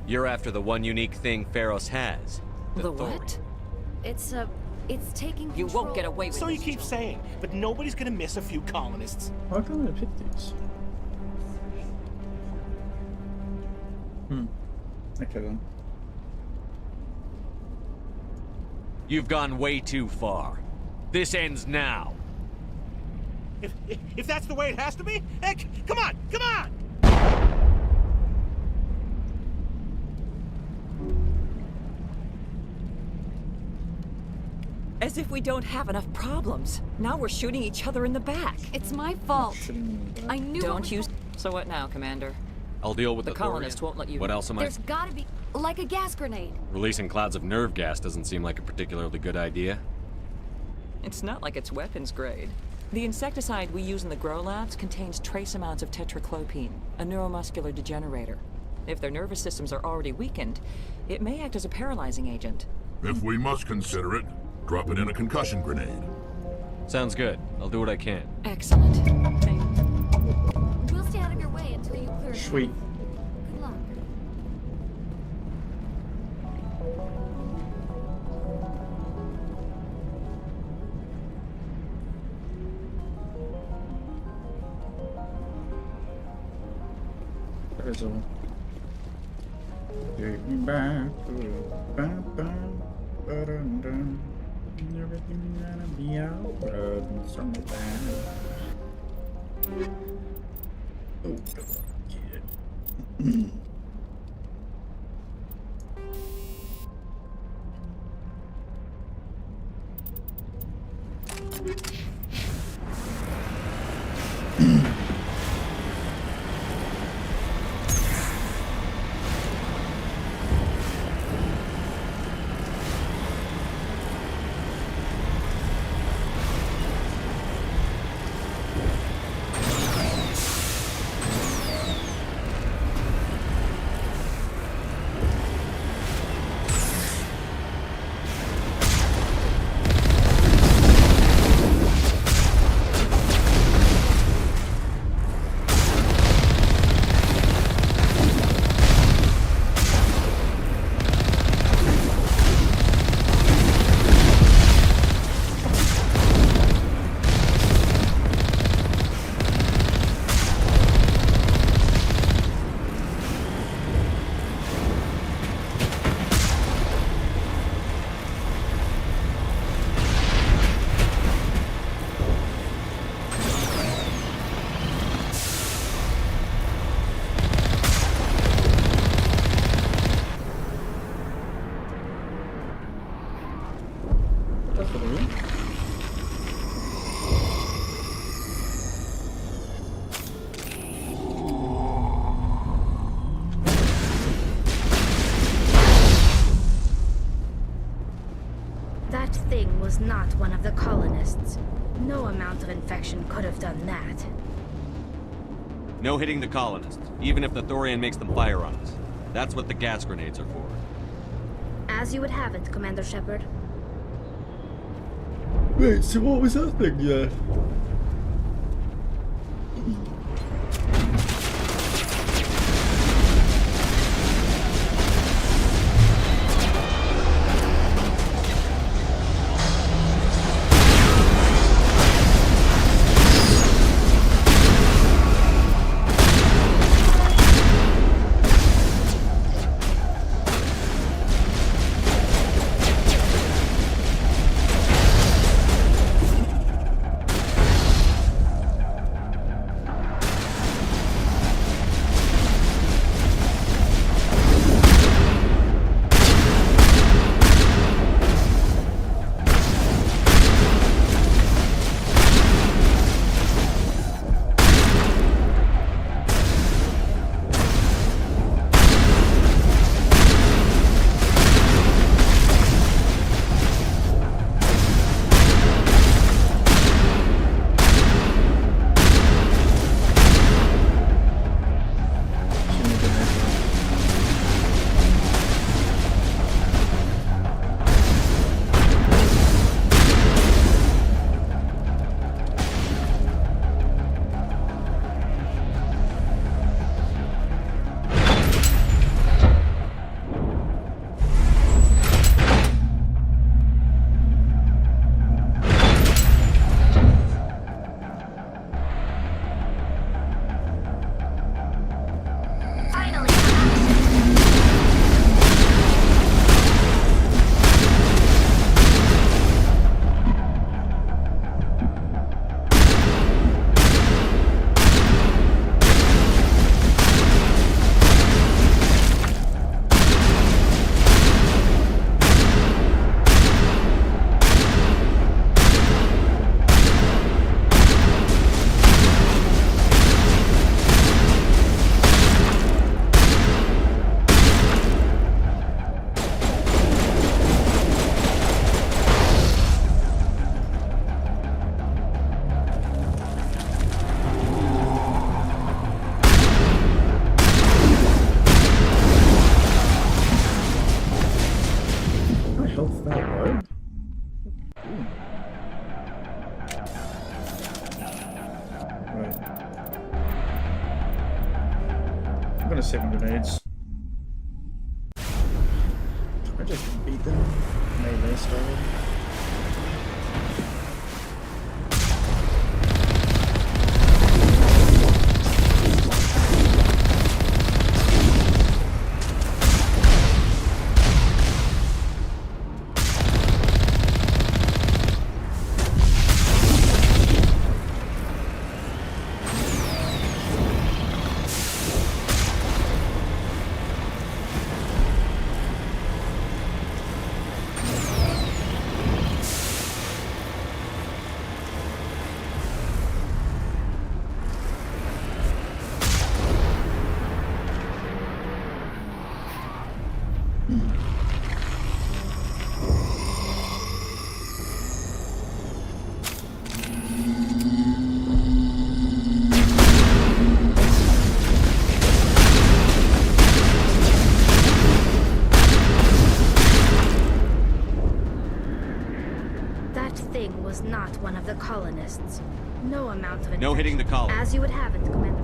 You're after the one unique thing Pharos has. The what? It's taking You control. won't get away with So this. you keep saying, but nobody's gonna miss a few colonists. Why can't I pick these? Okay then. You've gone way too far. This ends now. If that's the way it has to be, heck, come on, come on! As if we don't have enough problems. Now we're shooting each other in the back. It's my fault. Shouldn't do that. I knew. Don't use. So what now, Commander? I'll deal with The the colonists Thorian. won't let you. What else am I? There's gotta be like a gas grenade. Releasing clouds of nerve gas doesn't seem like a particularly good idea. It's not like it's weapons grade. The insecticide we use in the grow labs contains trace amounts of tetraclopine, a neuromuscular degenerator. If their nervous systems are already weakened, it may act as a paralyzing agent. If we must consider it, drop it in a concussion grenade. Sounds good. I'll do what I can. Excellent. We'll stay out of your way until you clear. Sweet. Good luck. That is all. Take me back to the ba-dum-dum. Everything gonna be alright in summertime. Oh, yeah. That's what I mean. That thing was not one of the colonists. No amount of infection could have done that. No hitting the colonists, even if the Thorian makes them fire on us. That's what the gas grenades are for. As you would have it, Commander Shepard. Wait, so what was that thing, yeah? I'm gonna save my grenades. I just beat them. Melee style. Was not one of the colonists. No amount of No hitting the column. As you would have it, Commander.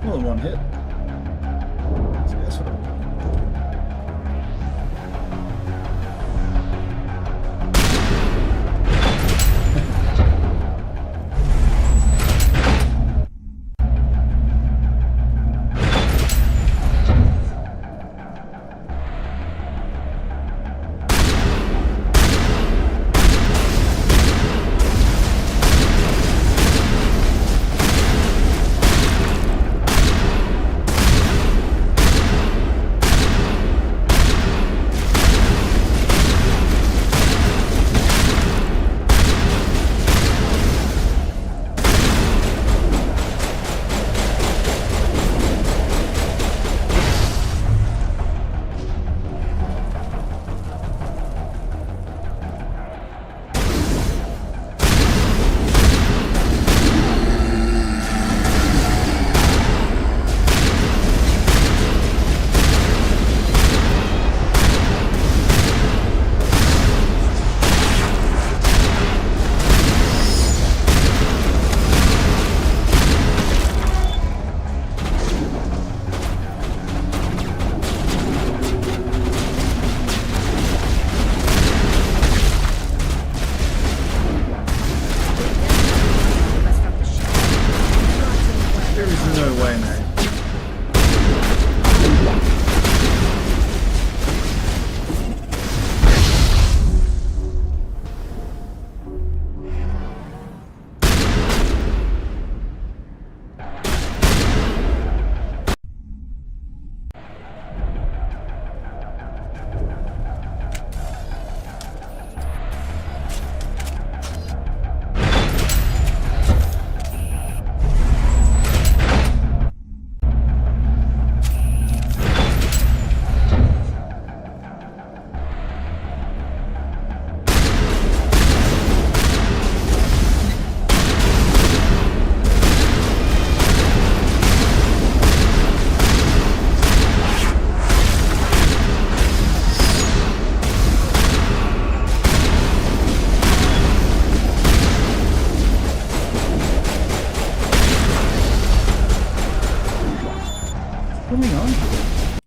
More than one hit. So that's what I'm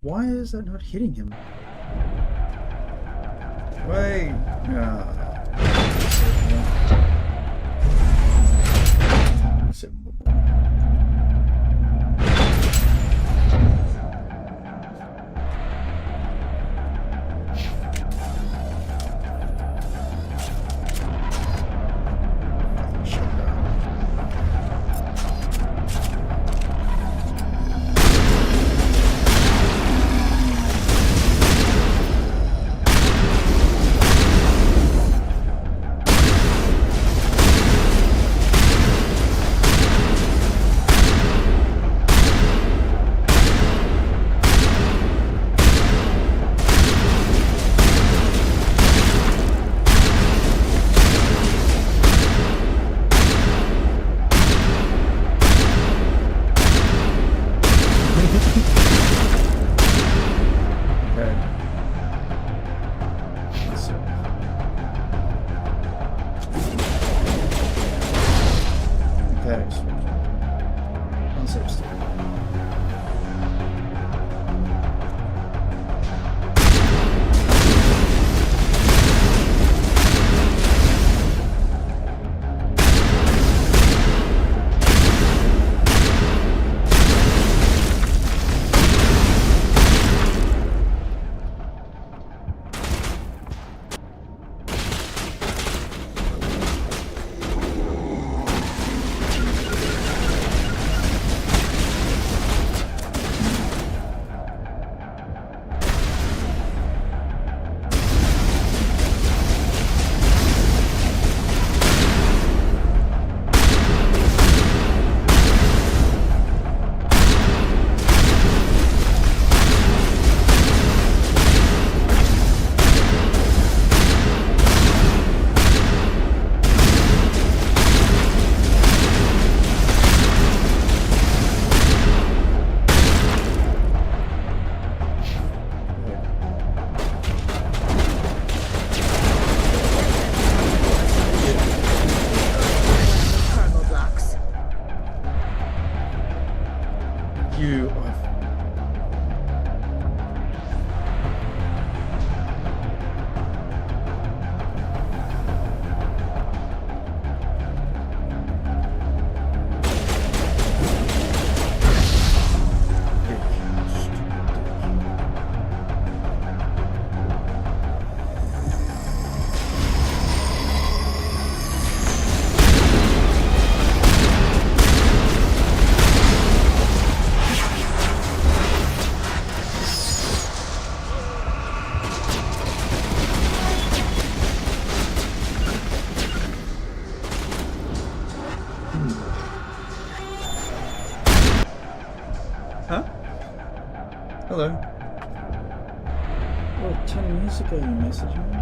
Why is that not hitting him? Wait. Seriously. Cargo blocks. You. Huh? Hello. Oh, 10 minutes ago you messaged me.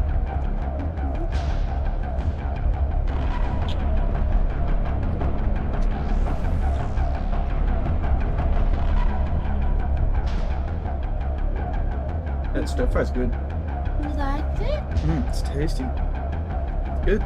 That stir fry's good. You liked it? It's tasty. It's good.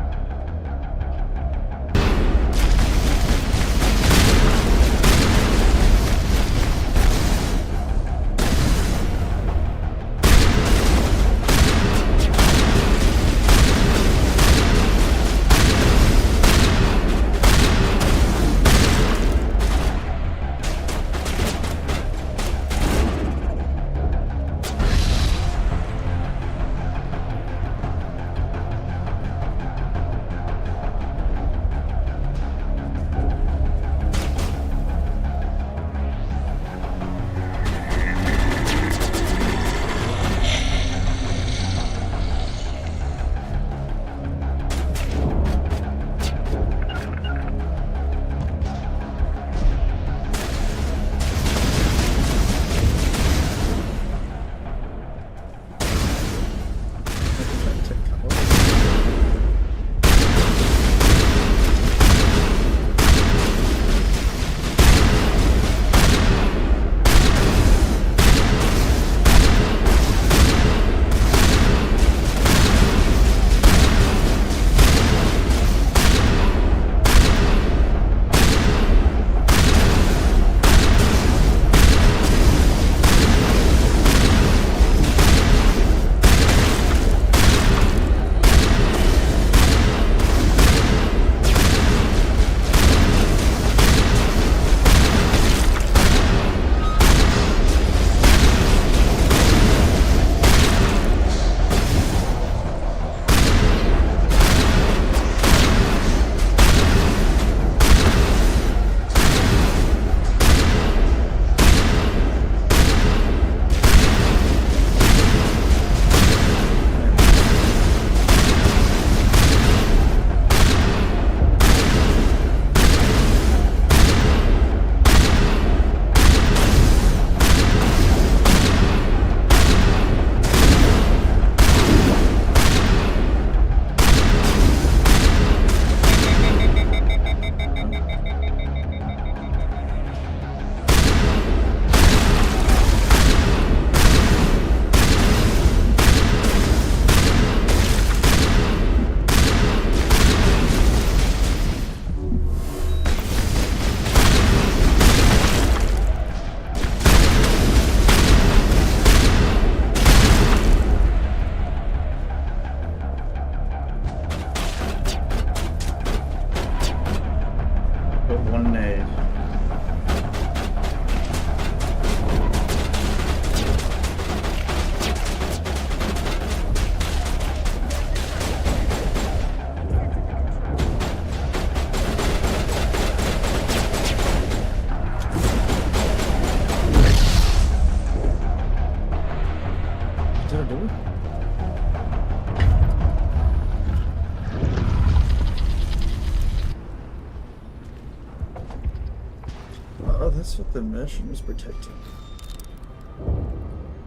that's what the mission is protecting.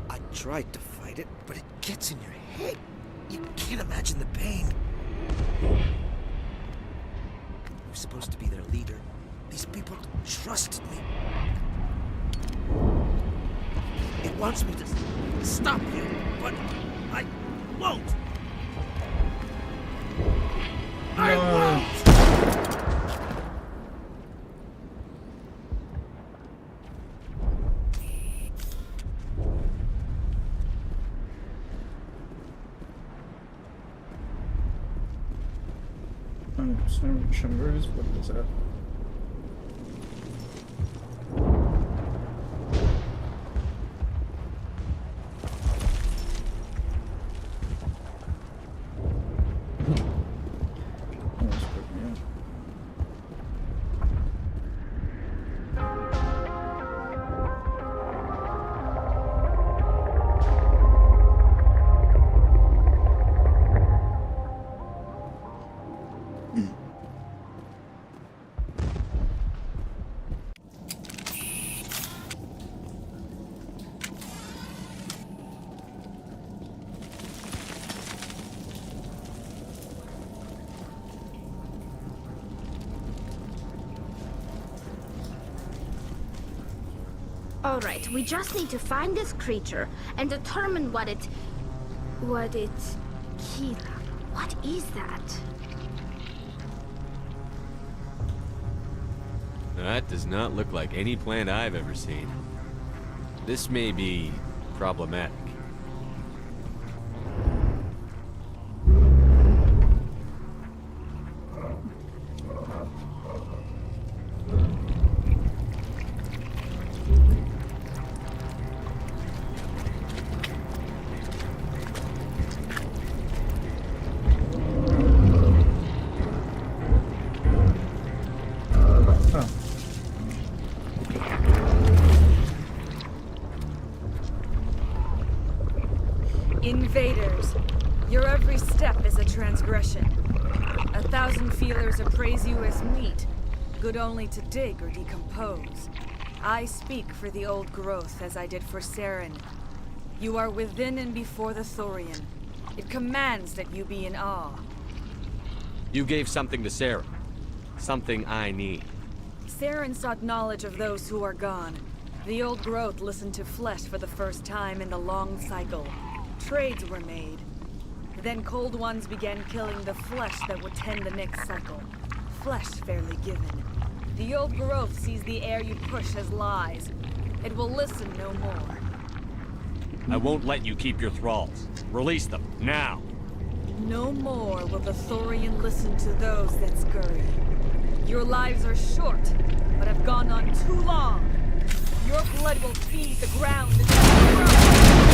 I tried to fight it, but it gets in your head. You can't imagine the pain. I'm supposed to be their leader. These people trusted me. It wants me to stop you, but I won't. I won't! Chambers, what is that? Almost put me out. Alright, we just need to find this creature and determine what it... Kira, what is that? That does not look like any plant I've ever seen. This may be problematic. Invaders, your every step is a transgression. 1,000 feelers appraise you as meat, good only to dig or decompose. I speak for the old growth as I did for Saren. You are within and before the Thorian. It commands that you be in awe. You gave something to Sarah. Something I need. Saren sought knowledge of those who are gone. The old growth listened to flesh for the first time in the long cycle. Trades were made. Then cold ones began killing the flesh that would tend the next cycle. Flesh fairly given. The old growth sees the air you push as lies. It will listen no more. I won't let you keep your thralls. Release them, now! No more will the Thorian listen to those that scurry. Your lives are short, but have gone on too long. Your blood will feed the ground until you grow.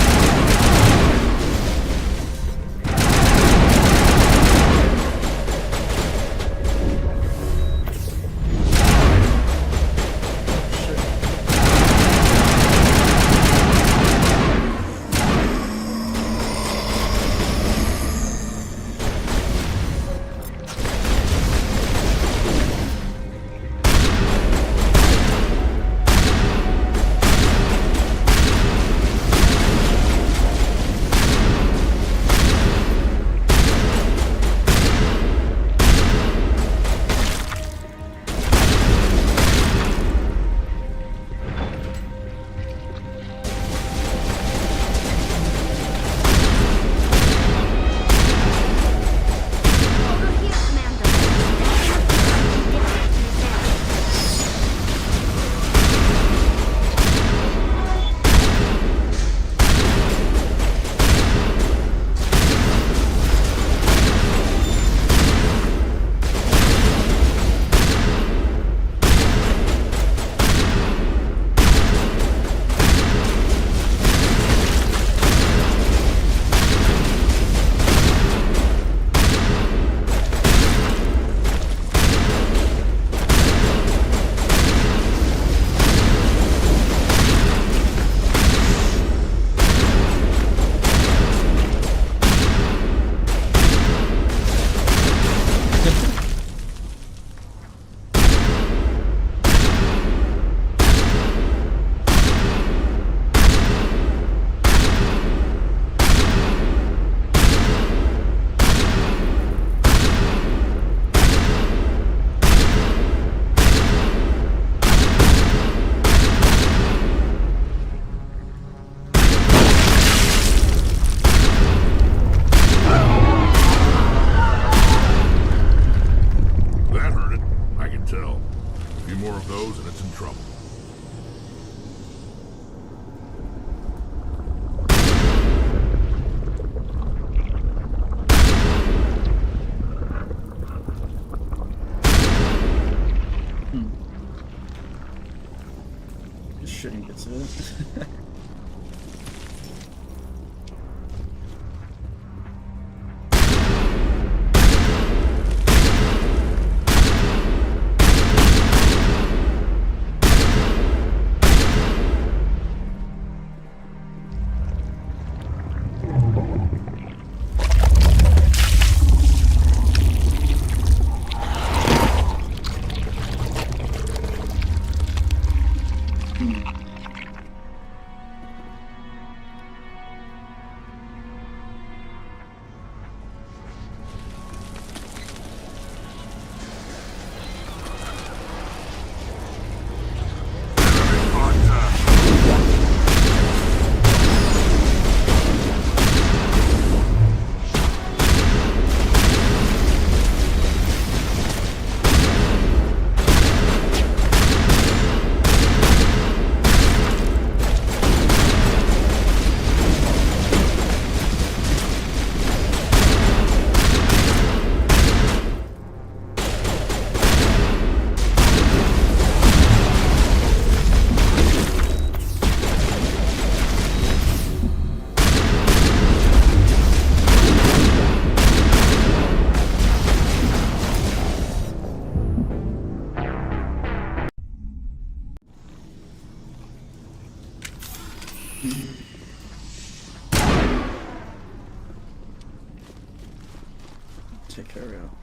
Just shooting bits of it. Take her out.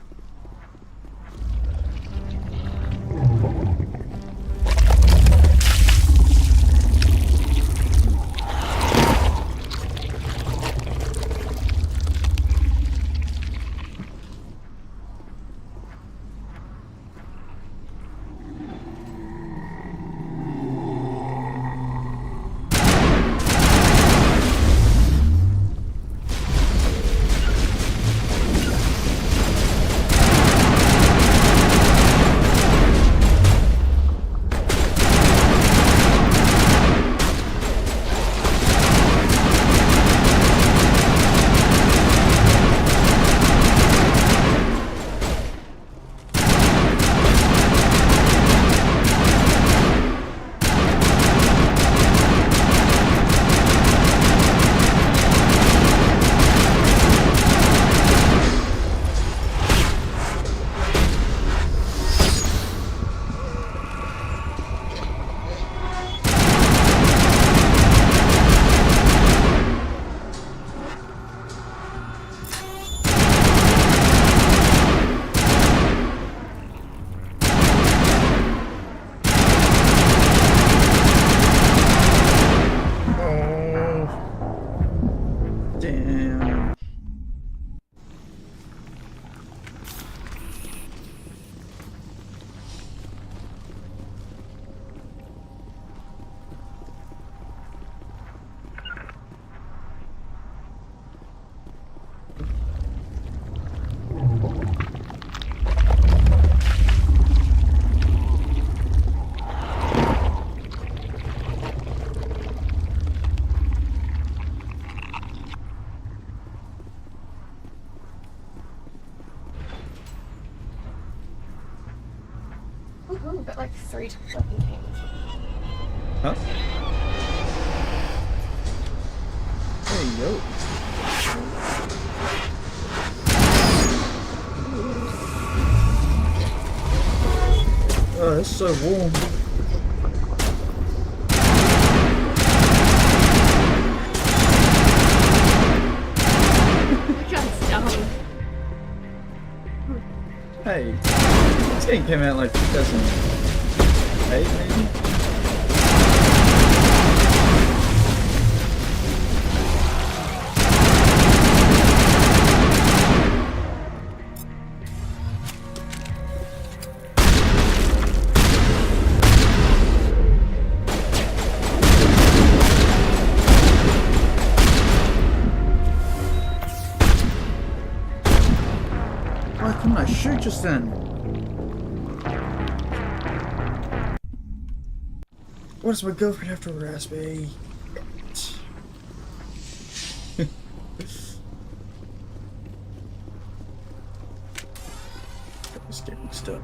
Woohoo, got like 3 fucking games. Huh? Hey, yo. Oh, it's so warm. Hey, this game came out like 2008 maybe? Why couldn't I shoot just then? What does my girlfriend have to harass me? This getting stuck.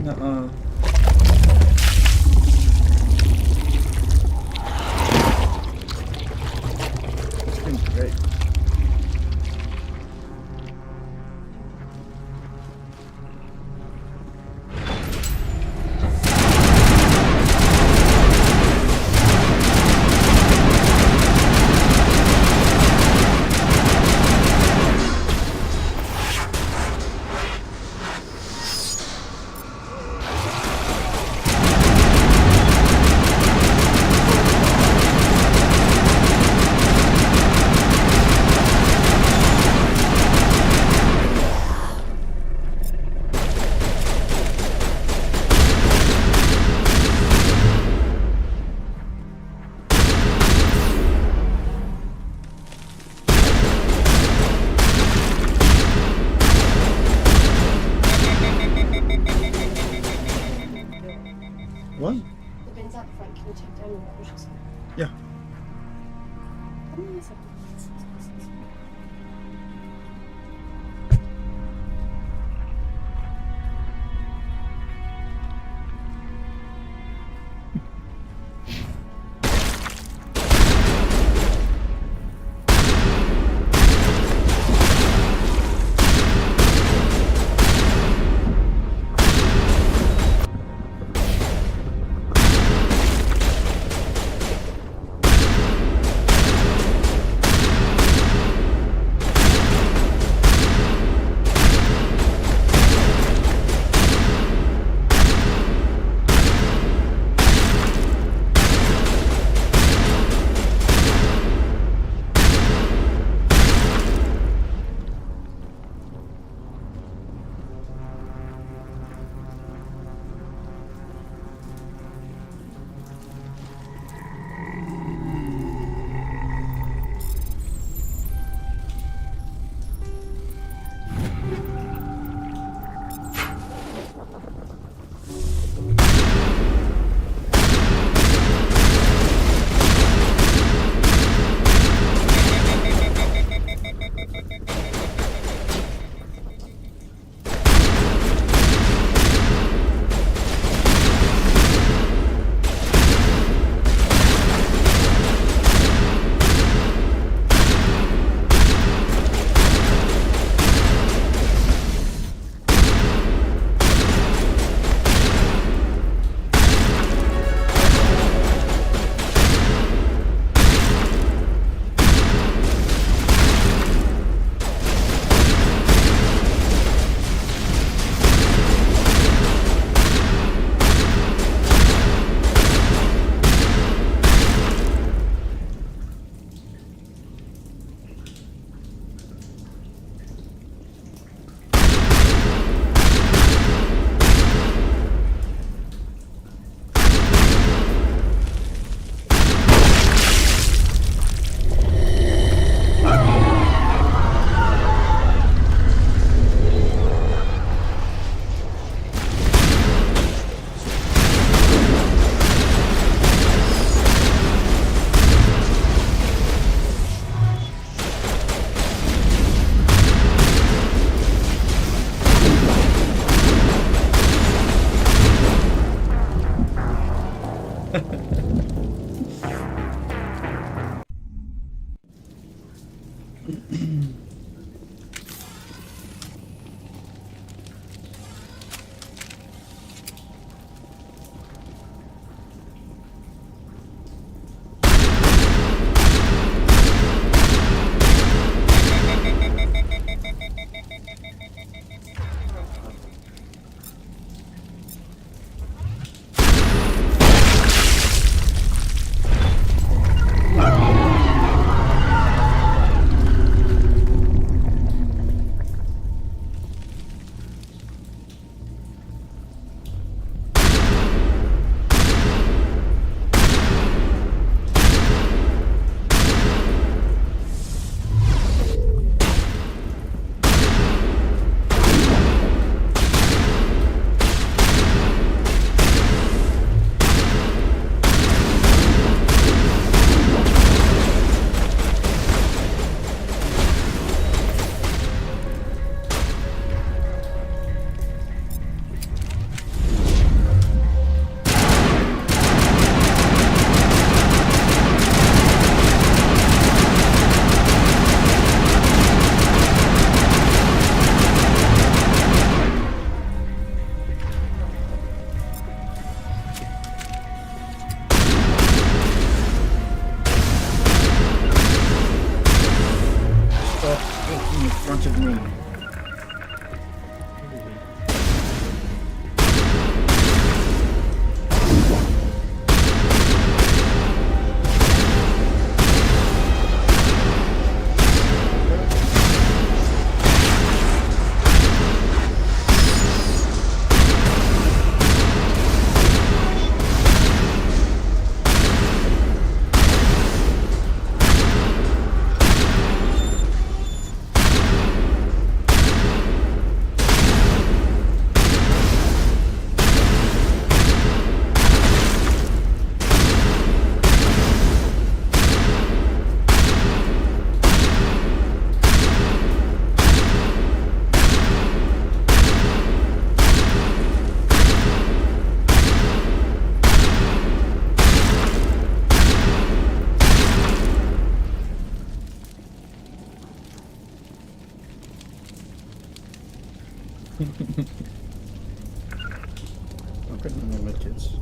Nuh-uh. What? The bin's out front. Can you check down your rubbish or something? Yeah. kids.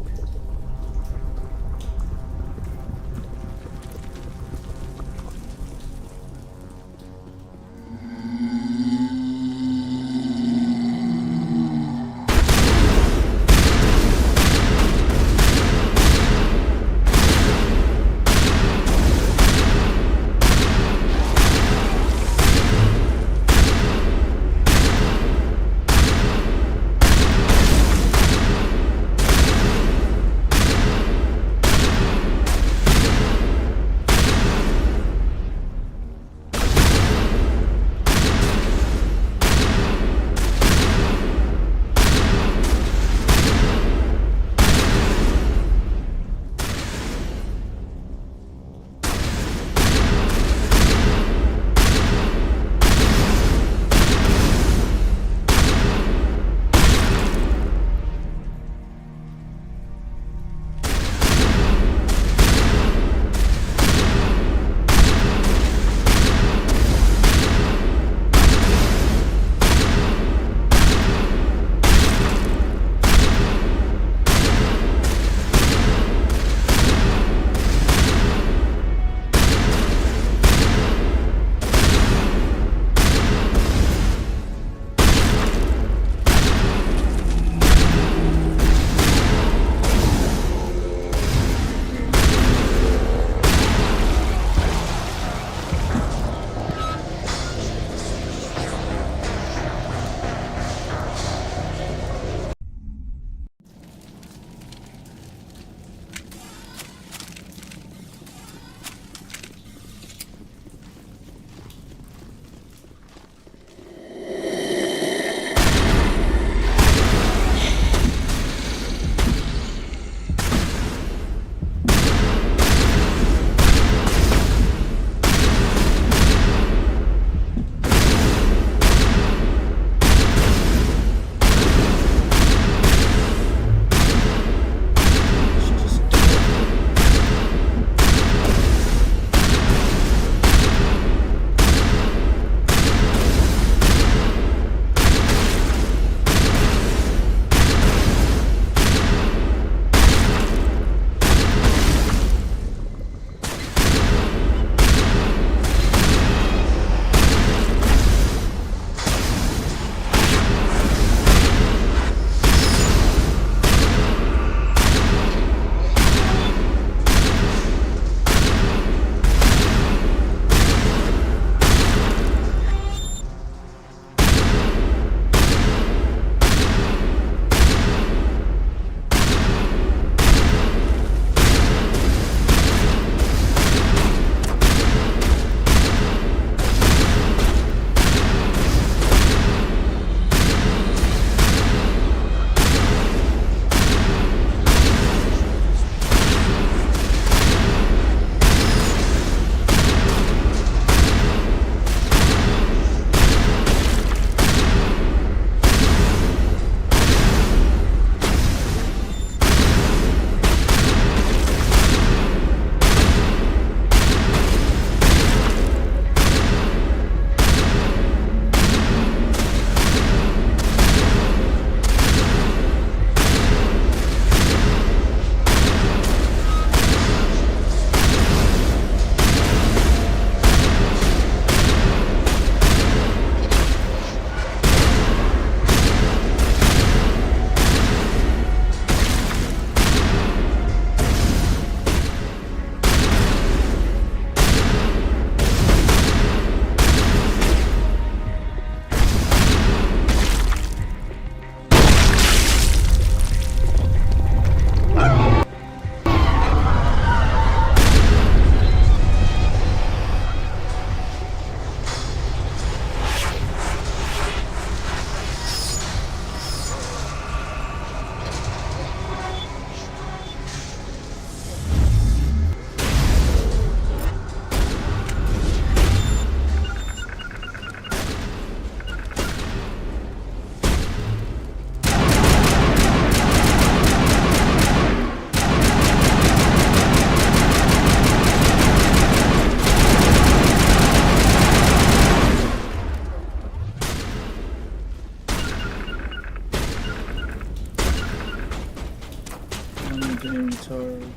I'm getting retarded.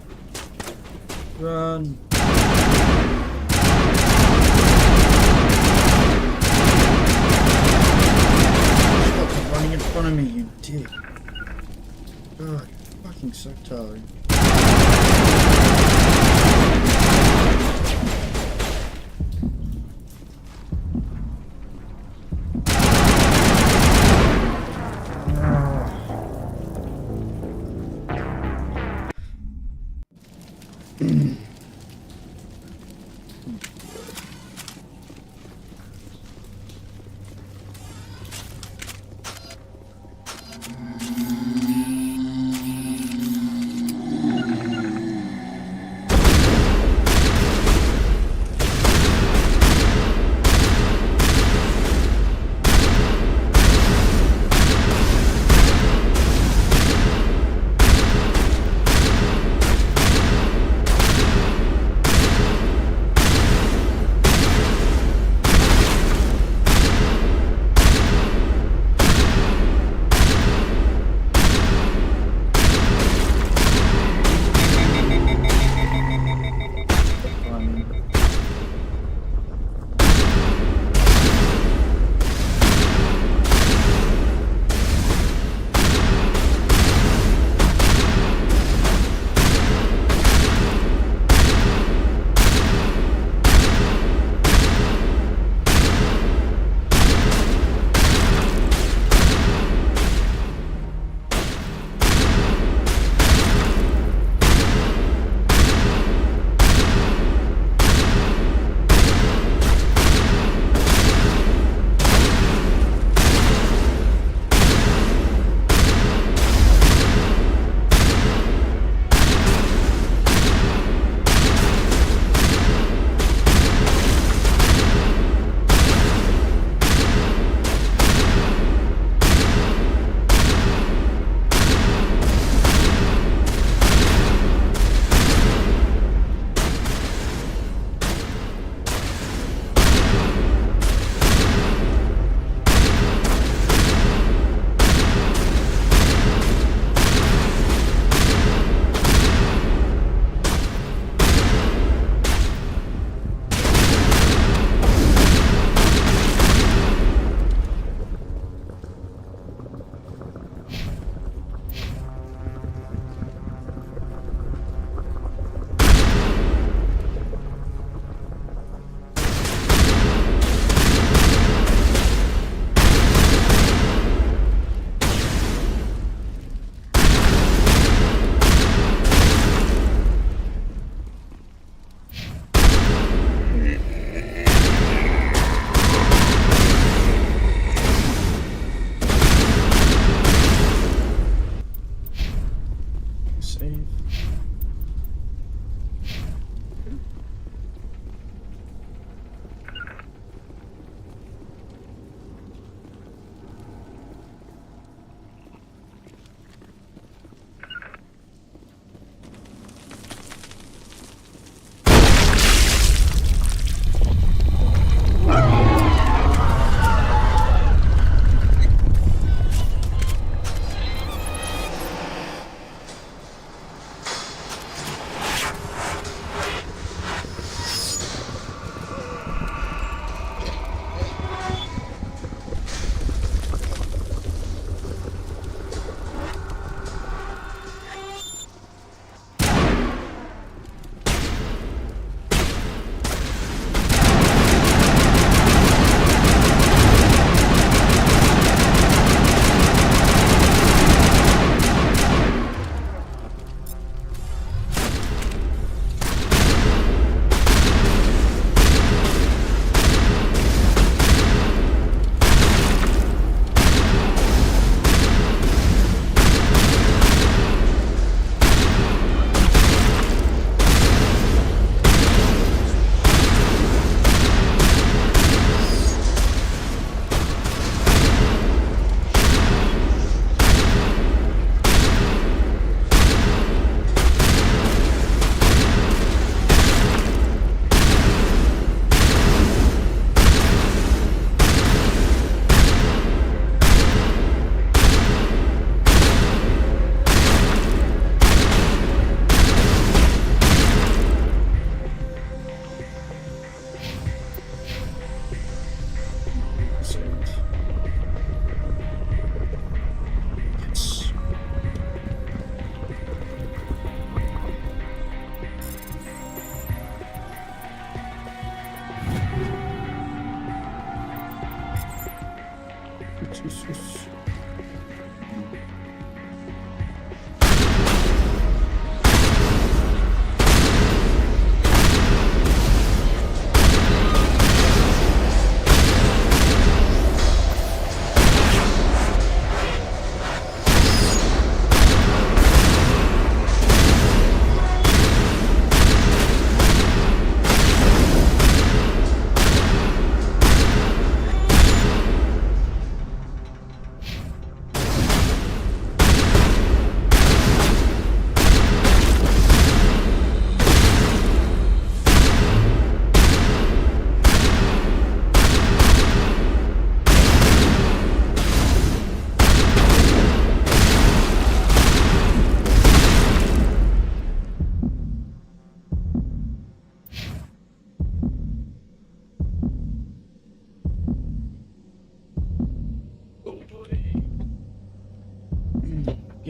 Run! Stop running in front of me, you dick. God, fucking so tired.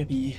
yippee.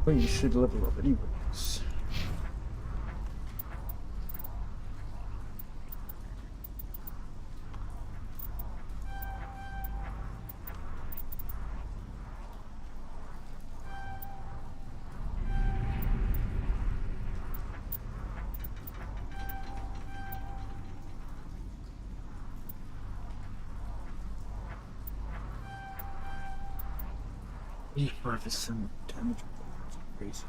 Well, you should level up anyways. 85% damage. Crazy.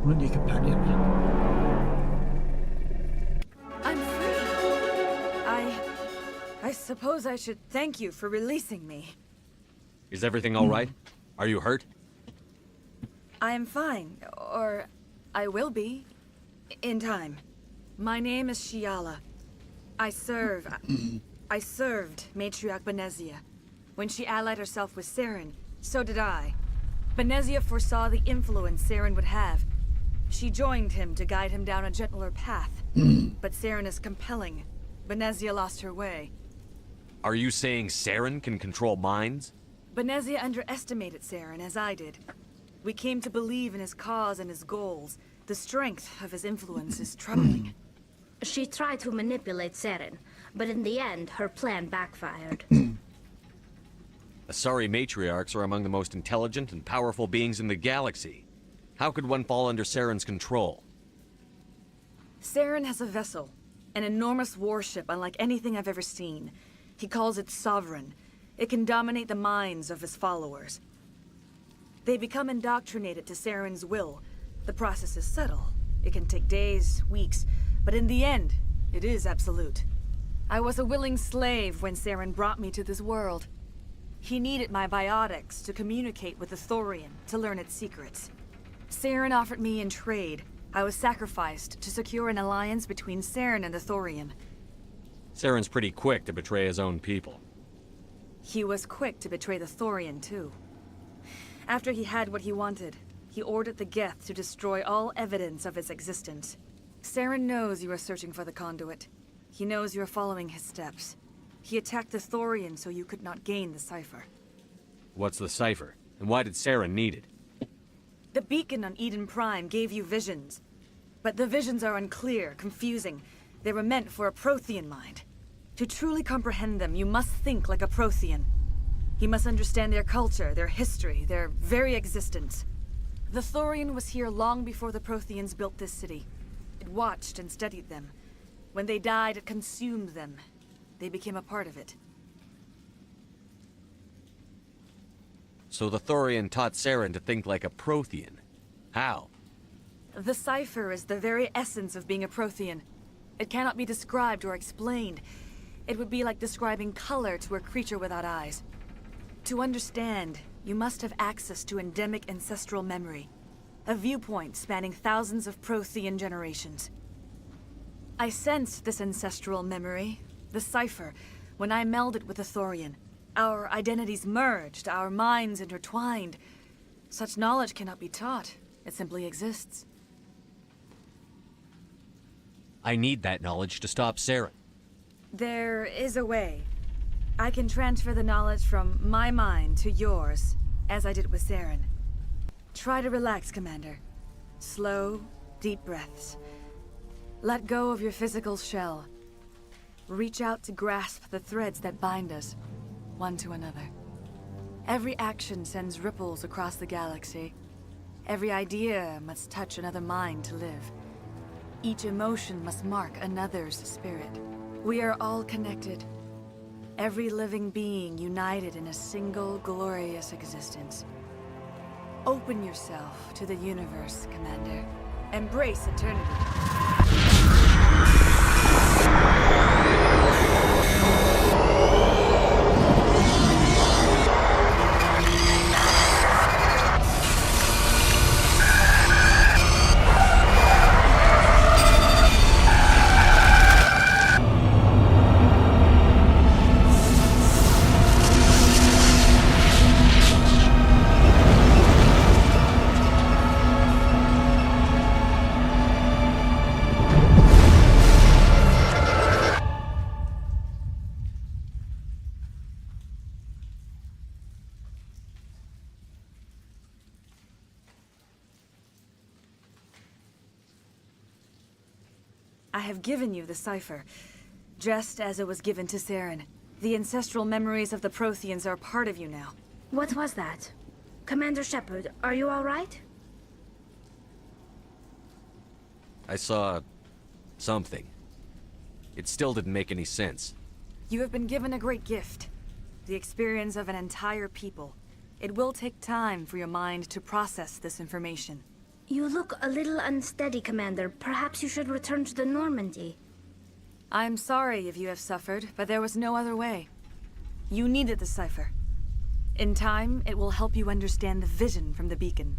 One new companion. I'm free. I suppose I should thank you for releasing me. Is everything all right? Are you hurt? I am fine, or I will be, in time. My name is Shiala. I served Matriarch Benezia. When she allied herself with Saren, so did I. Benezia foresaw the influence Saren would have. She joined him to guide him down a gentler path. But Saren is compelling. Benezia lost her way. Are you saying Saren can control minds? Benezia underestimated Saren, as I did. We came to believe in his cause and his goals. The strength of his influence is troubling. She tried to manipulate Seren, but in the end, her plan backfired. Asari matriarchs are among the most intelligent and powerful beings in the galaxy. How could one fall under Saren's control? Saren has a vessel, an enormous warship unlike anything I've ever seen. He calls it Sovereign. It can dominate the minds of his followers. They become indoctrinated to Saren's will. The process is subtle. It can take days, weeks, but in the end, it is absolute. I was a willing slave when Saren brought me to this world. He needed my biotics to communicate with the Thorian, to learn its secrets. Saren offered me in trade. I was sacrificed to secure an alliance between Saren and the Thorian. Saren's pretty quick to betray his own people. He was quick to betray the Thorian, too. After he had what he wanted, he ordered the Geth to destroy all evidence of its existence. Saren knows you are searching for the conduit. He knows you are following his steps. He attacked the Thorian so you could not gain the cipher. What's the cipher? And why did Saren need it? The beacon on Eden Prime gave you visions. But the visions are unclear, confusing. They were meant for a Prothean mind. To truly comprehend them, you must think like a Prothean. You must understand their culture, their history, their very existence. The Thorian was here long before the Protheans built this city. It watched and studied them. When they died, it consumed them. They became a part of it. So the Thorian taught Saren to think like a Prothean. How? The cipher is the very essence of being a Prothean. It cannot be described or explained. It would be like describing color to a creature without eyes. To understand, you must have access to endemic ancestral memory. A viewpoint spanning thousands of Prothean generations. I sensed this ancestral memory, the cipher, when I melded with the Thorian. Our identities merged, our minds intertwined. Such knowledge cannot be taught. It simply exists. I need that knowledge to stop Saren. There is a way. I can transfer the knowledge from my mind to yours, as I did with Saren. Try to relax, Commander. Slow, deep breaths. Let go of your physical shell. Reach out to grasp the threads that bind us, one to another. Every action sends ripples across the galaxy. Every idea must touch another mind to live. Each emotion must mark another's spirit. We are all connected. Every living being united in a single glorious existence. Open yourself to the universe, Commander. Embrace eternity. I have given you the cipher, just as it was given to Saren. The ancestral memories of the Protheans are part of you now. What was that? Commander Shepard, are you all right? I saw... something. It still didn't make any sense. You have been given a great gift. The experience of an entire people. It will take time for your mind to process this information. You look a little unsteady, Commander. Perhaps you should return to the Normandy. I'm sorry if you have suffered, but there was no other way. You needed the cipher. In time, it will help you understand the vision from the beacon.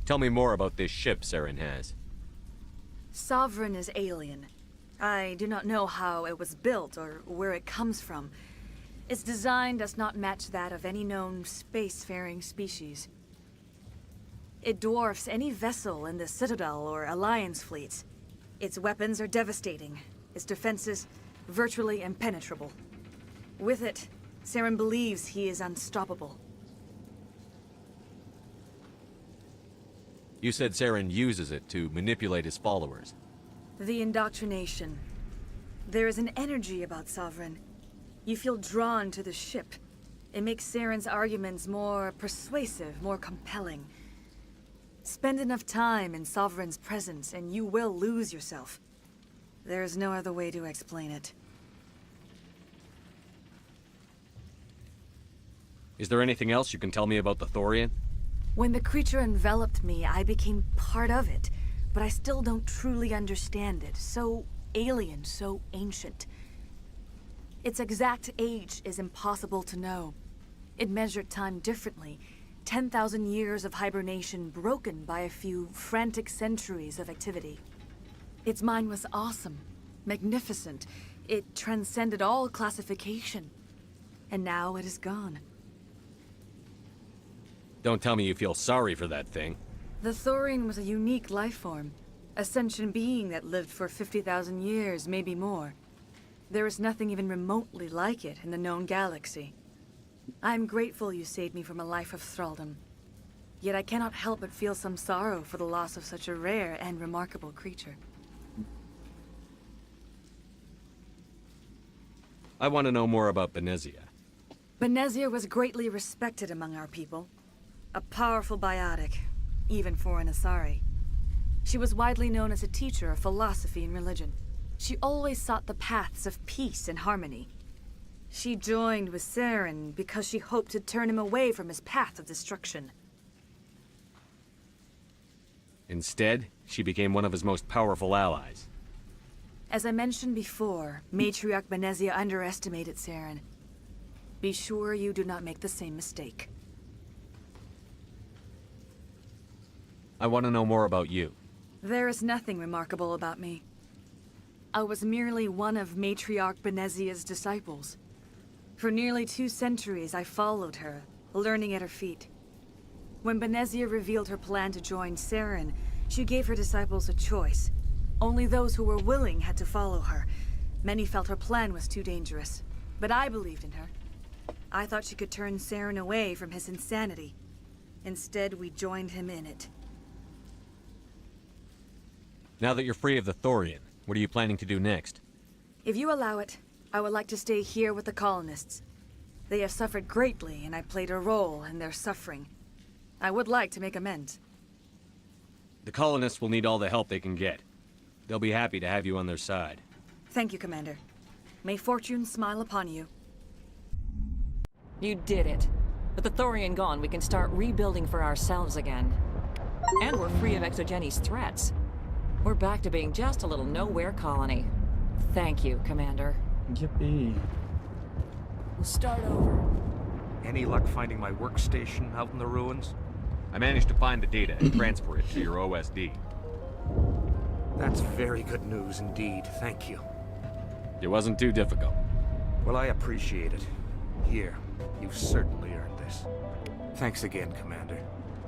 Tell me more about this ship Saren has. Sovereign is alien. I do not know how it was built or where it comes from. Its design does not match that of any known spacefaring species. It dwarfs any vessel in the Citadel or Alliance fleets. Its weapons are devastating, its defenses virtually impenetrable. With it, Saren believes he is unstoppable. You said Saren uses it to manipulate his followers. The indoctrination. There is an energy about Sovereign. You feel drawn to the ship. It makes Saren's arguments more persuasive, more compelling. Spend enough time in Sovereign's presence and you will lose yourself. There is no other way to explain it. Is there anything else you can tell me about the Thorian? When the creature enveloped me, I became part of it, but I still don't truly understand it. So alien, so ancient. Its exact age is impossible to know. It measured time differently. 10,000 years of hibernation broken by a few frantic centuries of activity. Its mind was awesome, magnificent. It transcended all classification. And now it is gone. Don't tell me you feel sorry for that thing. The Thorian was a unique life form. A sentient being that lived for 50,000 years, maybe more. There is nothing even remotely like it in the known galaxy. I'm grateful you saved me from a life of thraldom. Yet I cannot help but feel some sorrow for the loss of such a rare and remarkable creature. I want to know more about Benezia. Benezia was greatly respected among our people. A powerful biotic, even for an Asari. She was widely known as a teacher of philosophy and religion. She always sought the paths of peace and harmony. She joined with Saren because she hoped to turn him away from his path of destruction. Instead, she became one of his most powerful allies. As I mentioned before, Matriarch Benezia underestimated Saren. Be sure you do not make the same mistake. I want to know more about you. There is nothing remarkable about me. I was merely one of Matriarch Benezia's disciples. For nearly 2 centuries, I followed her, learning at her feet. When Benezia revealed her plan to join Saren, she gave her disciples a choice. Only those who were willing had to follow her. Many felt her plan was too dangerous, but I believed in her. I thought she could turn Saren away from his insanity. Instead, we joined him in it. Now that you're free of the Thorian, what are you planning to do next? If you allow it, I would like to stay here with the colonists. They have suffered greatly, and I played a role in their suffering. I would like to make amends. The colonists will need all the help they can get. They'll be happy to have you on their side. Thank you, Commander. May fortune smile upon you. You did it. With the Thorian gone, we can start rebuilding for ourselves again. And we're free of Exogenes' threats. We're back to being just a little nowhere colony. Thank you, Commander. Yippee. We'll start over. Any luck finding my workstation out in the ruins? I managed to find the data and transfer it to your OSD. That's very good news indeed, thank you. It wasn't too difficult. Well, I appreciate it. Here, you've certainly earned this. Thanks again, Commander.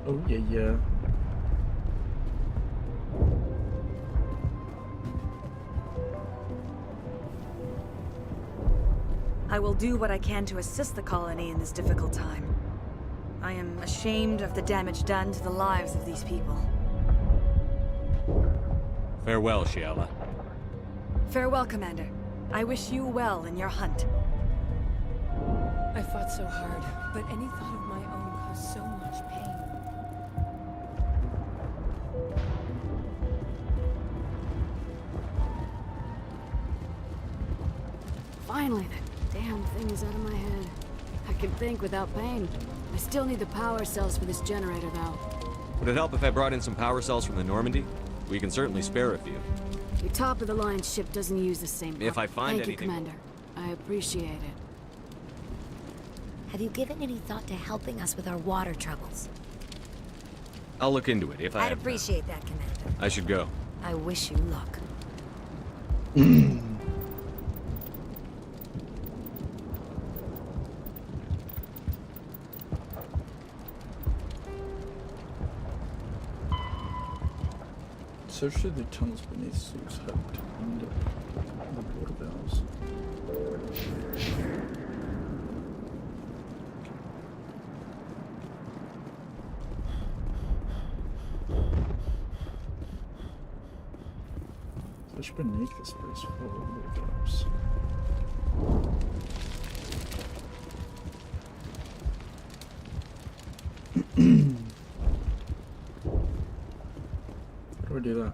Oh, yeah. I will do what I can to assist the colony in this difficult time. I am ashamed of the damage done to the lives of these people. Farewell, Shiala. Farewell, Commander. I wish you well in your hunt. I fought so hard, but any thought of my own caused so much pain. Finally, that damn thing is out of my head. I can think without pain. I still need the power cells for this generator, though. Would it help if I brought in some power cells from the Normandy? We can certainly spare a few. Your top-of-the-line ship doesn't use the same If I find Thank anything... you, Commander. I appreciate it. Have you given any thought to helping us with our water troubles? I'll look into it if I I'd have appreciate that, Commander. I should go. I wish you luck. Search the tunnels beneath Zeus Hut to find the water valves. Search beneath the space for water valves. How do I do that?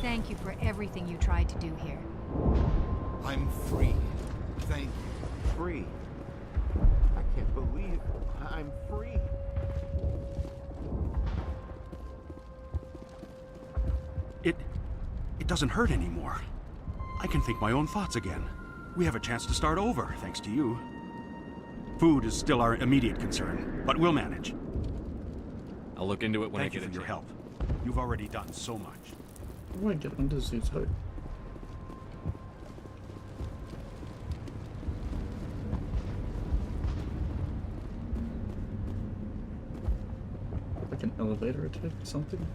Thank you for everything you tried to do here. I'm free. Thank you. Free. I can't believe I'm free. It doesn't hurt anymore. I can think my own thoughts again. We have a chance to start over, thanks to you. Food is still our immediate concern, but we'll manage. I'll look into it when I Thank you get for a your chance. help. You've already done so much. How do I get under Zeus Hut? Like an elevator attack or something?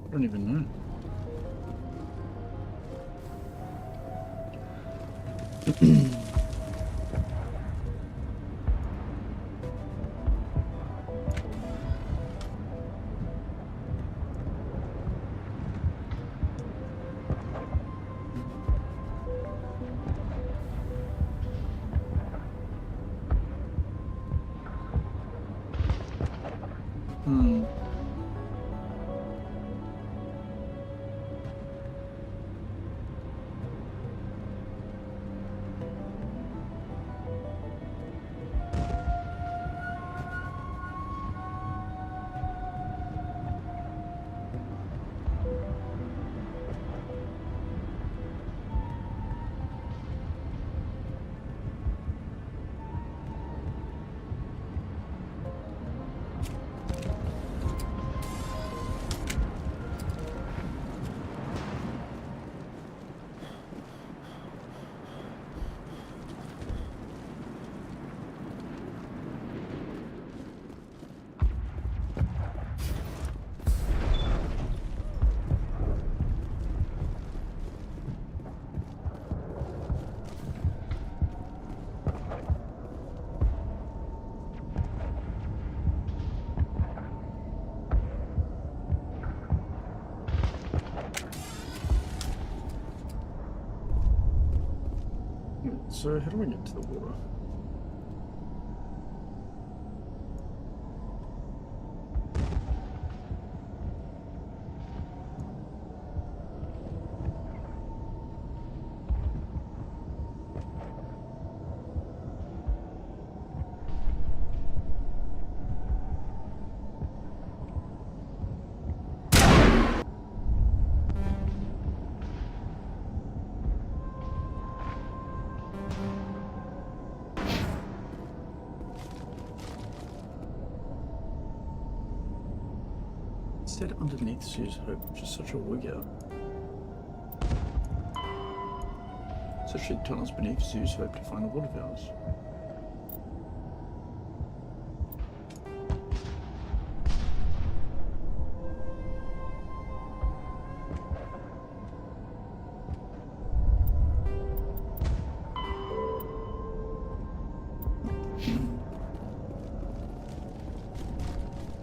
I don't even know. So how do I get to the water? Instead, underneath Zeus Hope, which is such a wig out. Search the tunnels beneath Zeus Hope to find the water valves.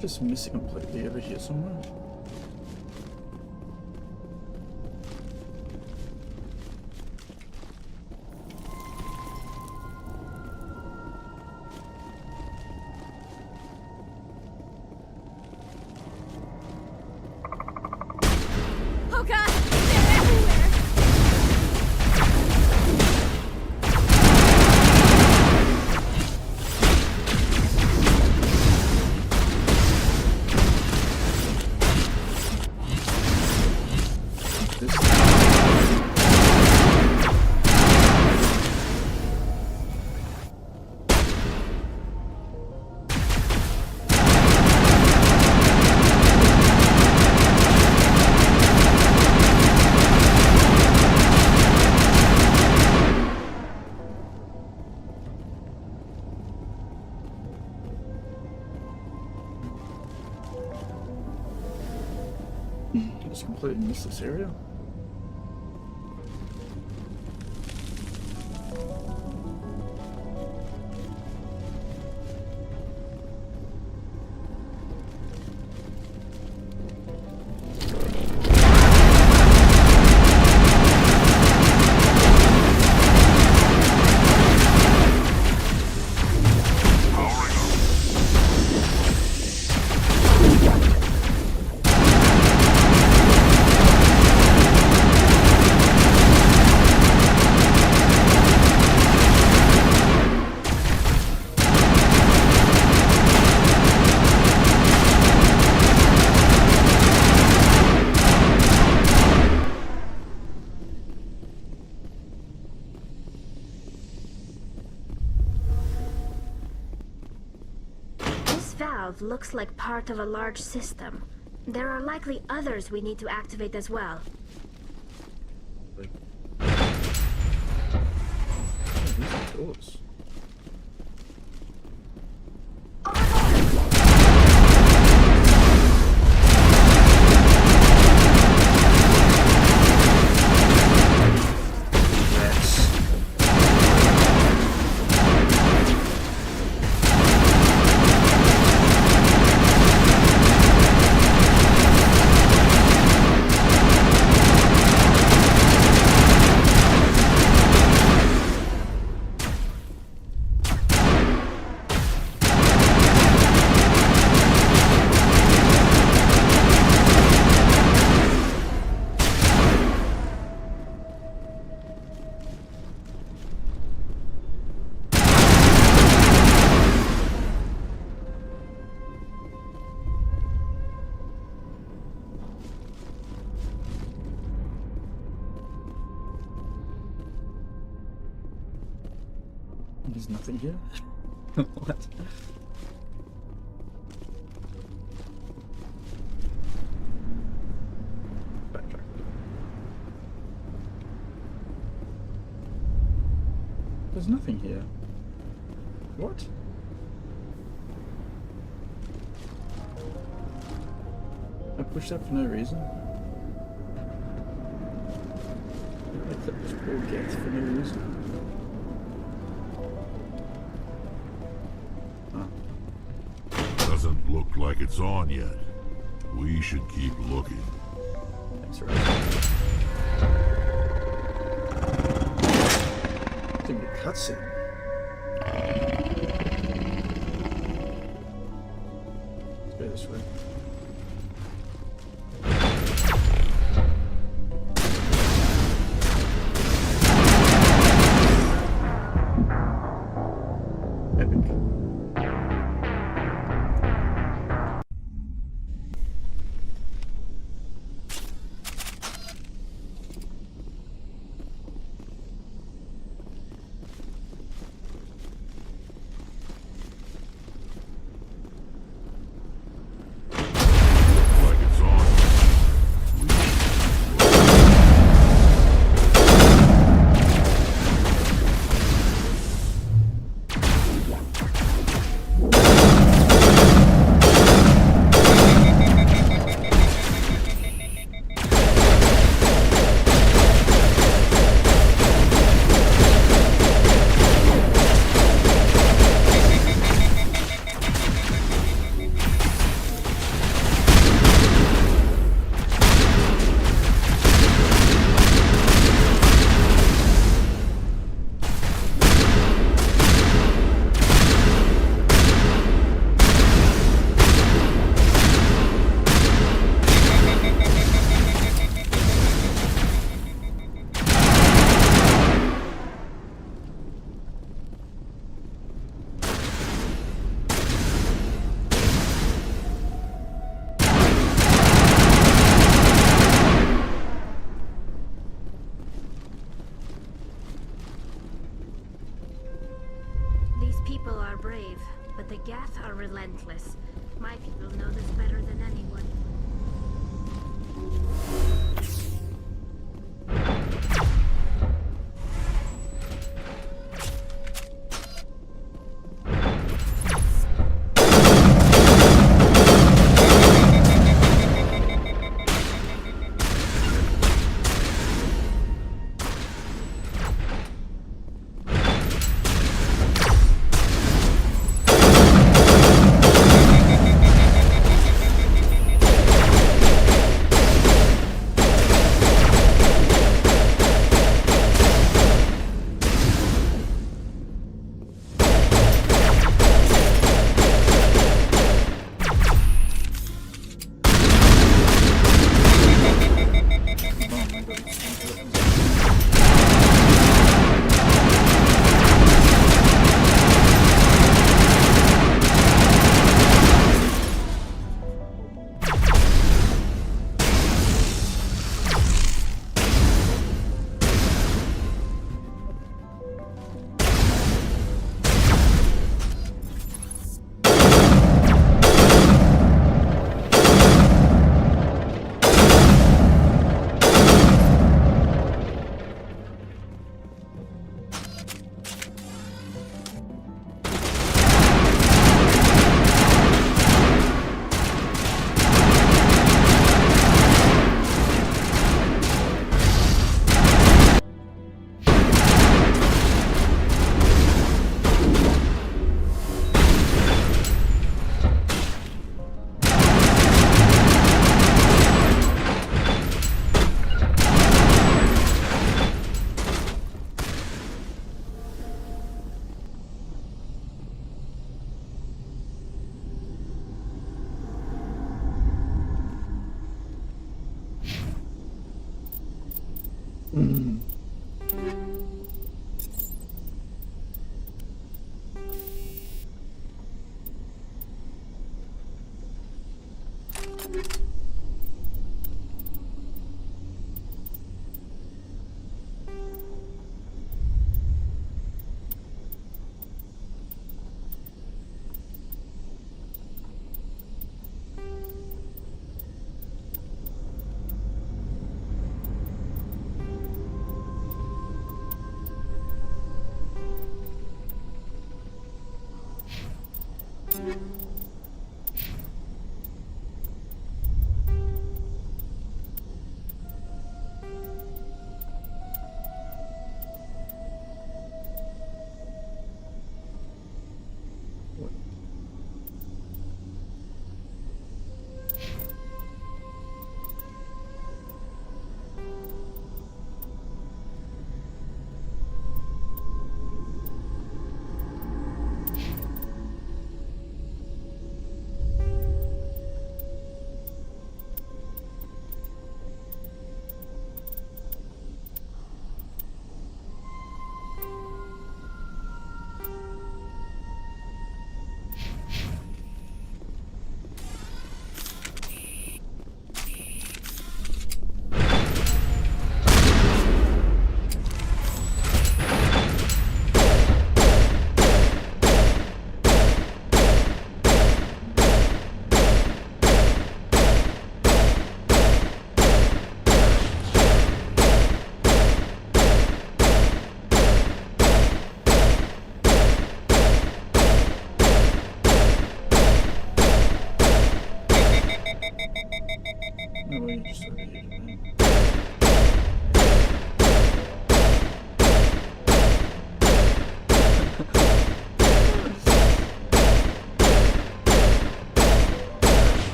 Just missing completely over here somewhere. just completely missed this area. Looks like part of a large system. There are likely others we need to activate as well. Doors. There's nothing here. What? Backtrack. There's nothing here. What? I pushed that for no reason. I clicked this poor get for no reason. Doesn't look like it's on yet. We should keep looking. Thanks, Rose. It's gonna be a cutscene. Let's go this way. The Gath are relentless. My people know this better than anyone.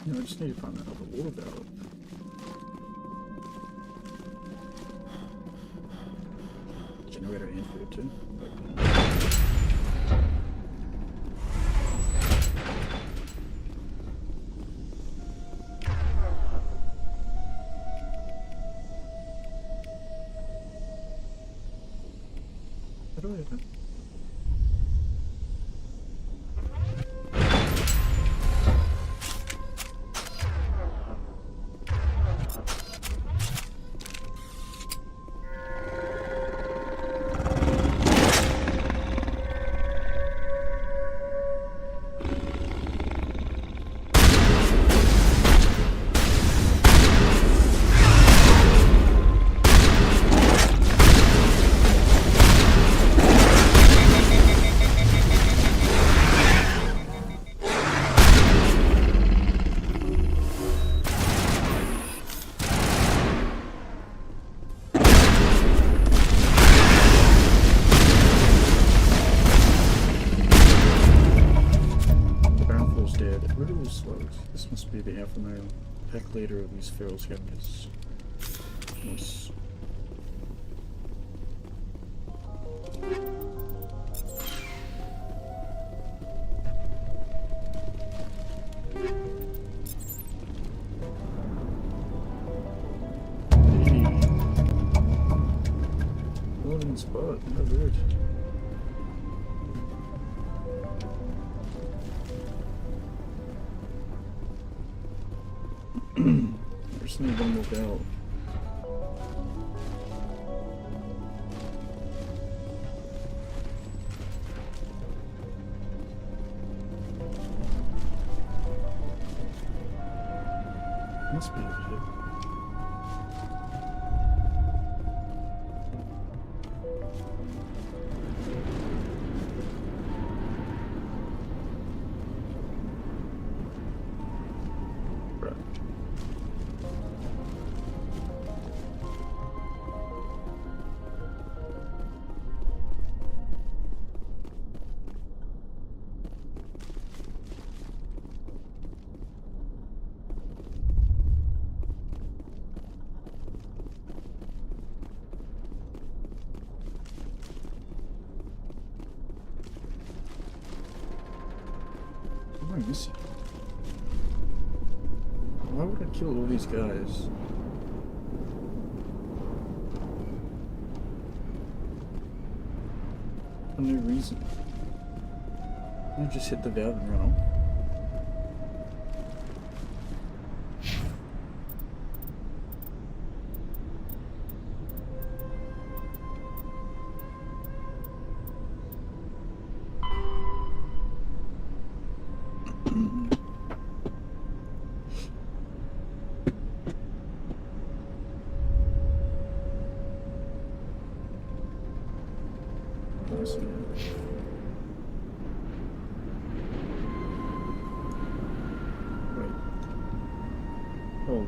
No, I just need to find that other water valve. Generator input too. How do I open? This must be the alpha male pack leader of these feral scavengers. Yes. Golden spot, how weird. I just need one more belt. Must be over here. What am I missing? Why would I kill all these guys? For no reason. I just hit the valve and run off. Oh.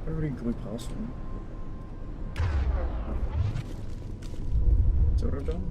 I already blew past one. Is that what I've done?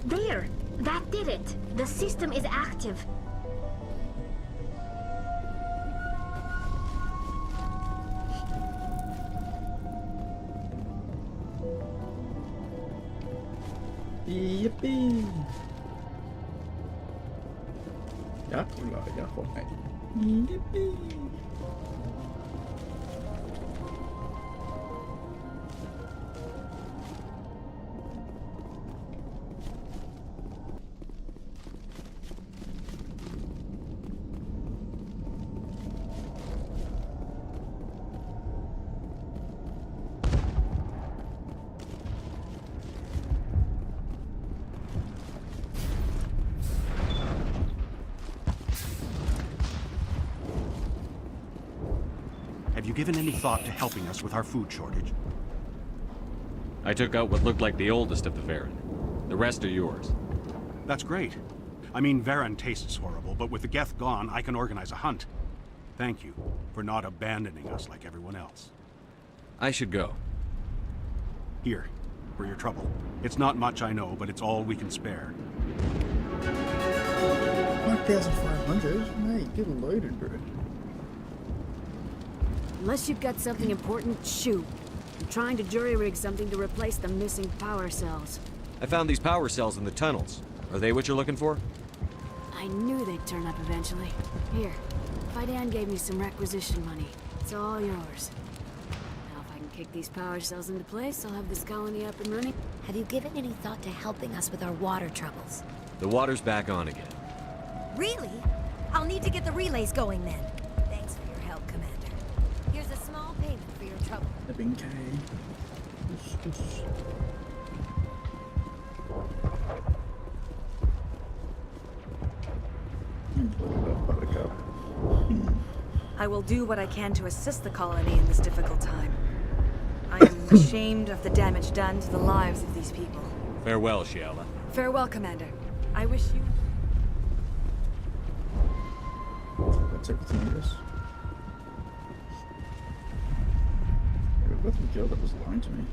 There! That did it! The system is active. Yippee! Jäklar, jag får mig. Yippee! have you given any thought to helping us with our food shortage? I took out what looked like the oldest of the Varen. The rest are yours. That's great. I mean, Varen tastes horrible, but with the Geth gone, I can organize a hunt. Thank you for not abandoning us like everyone else. I should go. Here, for your trouble. It's not much, I know, but it's all we can spare. 5,500? Mate, get loaded, bro. Unless you've got something important, shoot. I'm trying to jury-rig something to replace the missing power cells. I found these power cells in the tunnels. Are they what you're looking for? I knew they'd turn up eventually. Here, Fidan gave me some requisition money. It's all yours. Now if I can kick these power cells into place, I'll have this colony up and running. Have you given any thought to helping us with our water troubles? The water's back on again. Really? I'll need to get the relays going then. Thanks for your help, Commander. Here's a small payment for your trouble. Flipping K. I will do what I can to assist the colony in this difficult time. I am ashamed of the damage done to the lives of these people. Farewell, Shiala. Farewell, Commander. I wish you... That's everything it is. That's the girl that was lying to me.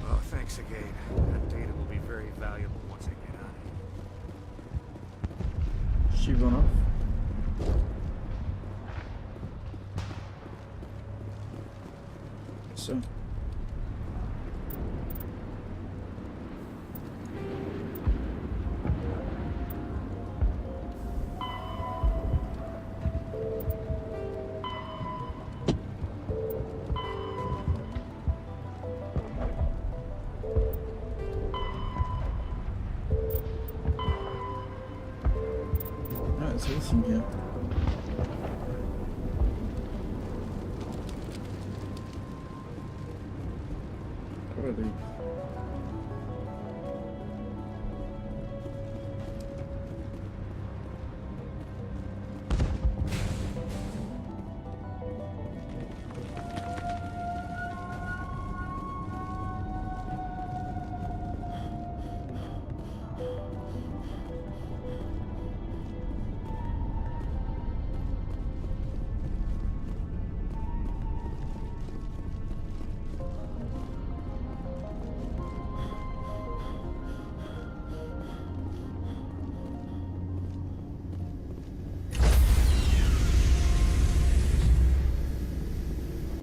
Oh, thanks again. That data will be very valuable once I get out of here. She run off. So. There's awesome here. What are they?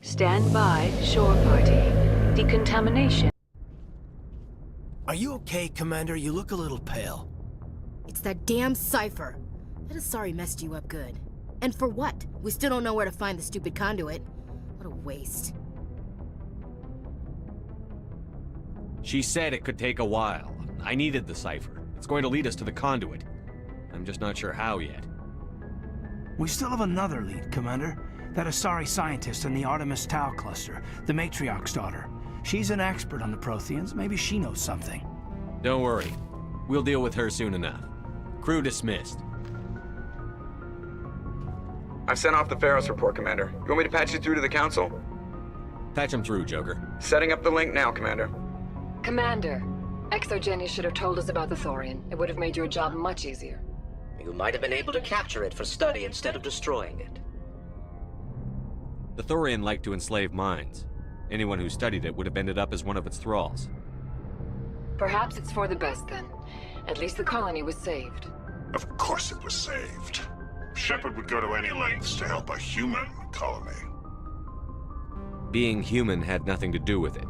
Stand by, shore party. Decontamination. Are you okay, Commander? You look a little pale. It's that damn cipher. That Asari messed you up good. And for what? We still don't know where to find the stupid conduit. What a waste. She said it could take a while. I needed the cipher. It's going to lead us to the conduit. I'm just not sure how yet. We still have another lead, Commander. That Asari scientist in the Artemis Tau cluster, the Matriarch's daughter. She's an expert on the Protheans. Maybe she knows something. Don't worry. We'll deal with her soon enough. Crew dismissed. I've sent off the Pharos report, Commander. You want me to patch you through to the Council? Patch him through, Joker. Setting up the link now, Commander. Commander, Exogeny should have told us about the Thorian. It would have made your job much easier. You might have been able to capture it for study instead of destroying it. The Thorian liked to enslave minds. Anyone who studied it would have ended up as one of its thralls. Perhaps it's for the best then. At least the colony was saved. Of course it was saved. Shepard would go to any lengths to help a human colony. Being human had nothing to do with it.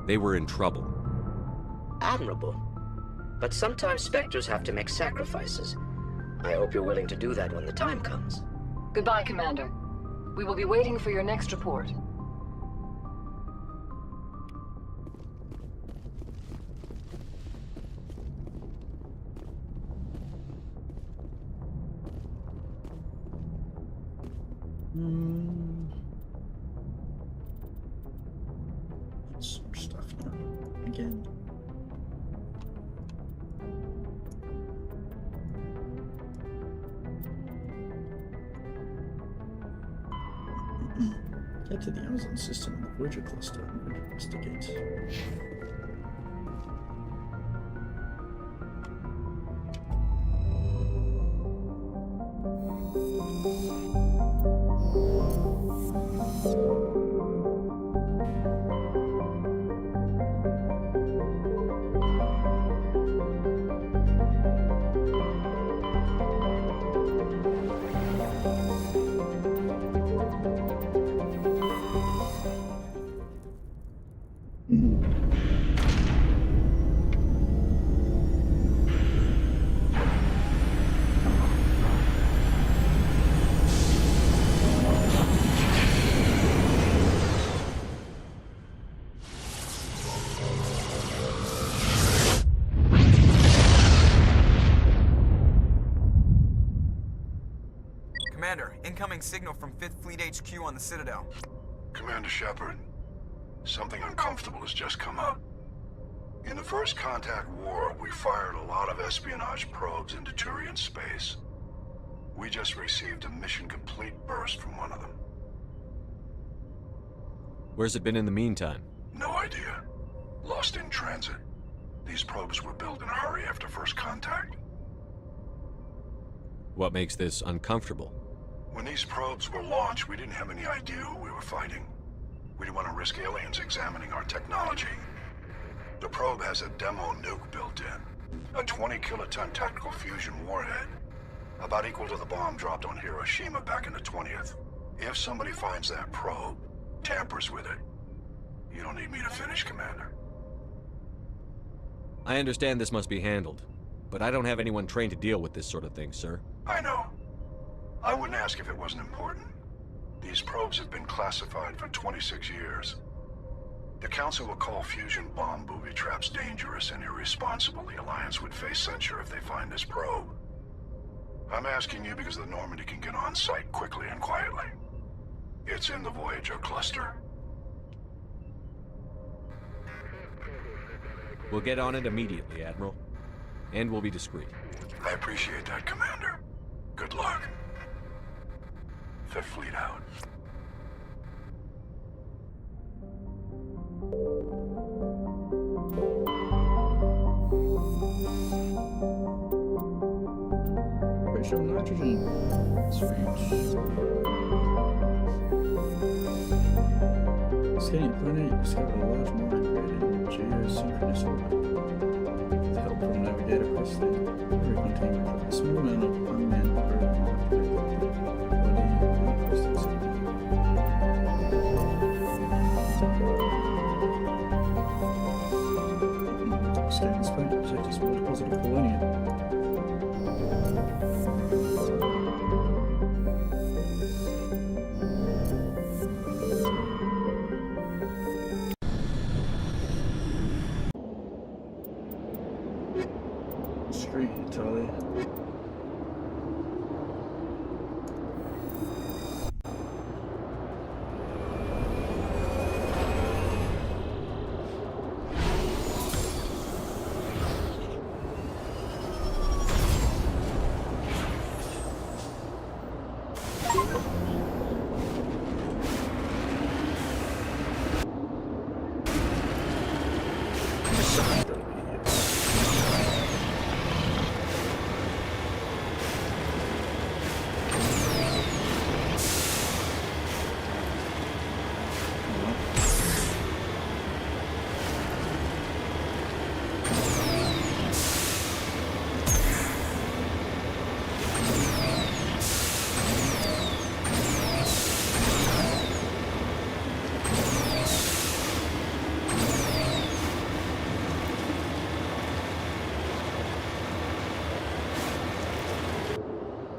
They were in trouble. Admirable. But sometimes Spectres have to make sacrifices. I hope you're willing to do that when the time comes. Goodbye, Commander. We will be waiting for your next report. Some stuff now. Again. Head to the Amazon system on the Voyager cluster and investigate. Commander, incoming signal from 5th Fleet HQ on the Citadel. Commander Shepard, something uncomfortable has just come up. In the First Contact War, we fired a lot of espionage probes into Turian space. We just received a mission complete burst from one of them. Where's it been in the meantime? No idea. Lost in transit. These probes were built in a hurry after First Contact. What makes this uncomfortable? When these probes were launched, we didn't have any idea who we were fighting. We didn't want to risk aliens examining our technology. The probe has a demo nuke built in. A 20-kiloton tactical fusion warhead. About equal to the bomb dropped on Hiroshima back in the 20th. If somebody finds that probe, tampers with it, you don't need me to finish, Commander. I understand this must be handled, but I don't have anyone trained to deal with this sort of thing, sir. I know. I wouldn't ask if it wasn't important. These probes have been classified for 26 years. The Council will call fusion bomb booby traps dangerous and irresponsible. The Alliance would face censure if they find this probe. I'm asking you because the Normandy can get on site quickly and quietly. It's in the Voyager cluster. We'll get on it immediately, Admiral. And we'll be discreet. I appreciate that, Commander. Good luck. Fifth Fleet out. Pressure nitrogen. Strange. Scanning planet, you discovered a large mine created in geosynchronous orbit. With help from navigator Presley, every containment with a small amount of unmanned Scan this planet to detect a small deposit of polonium. Street entirely.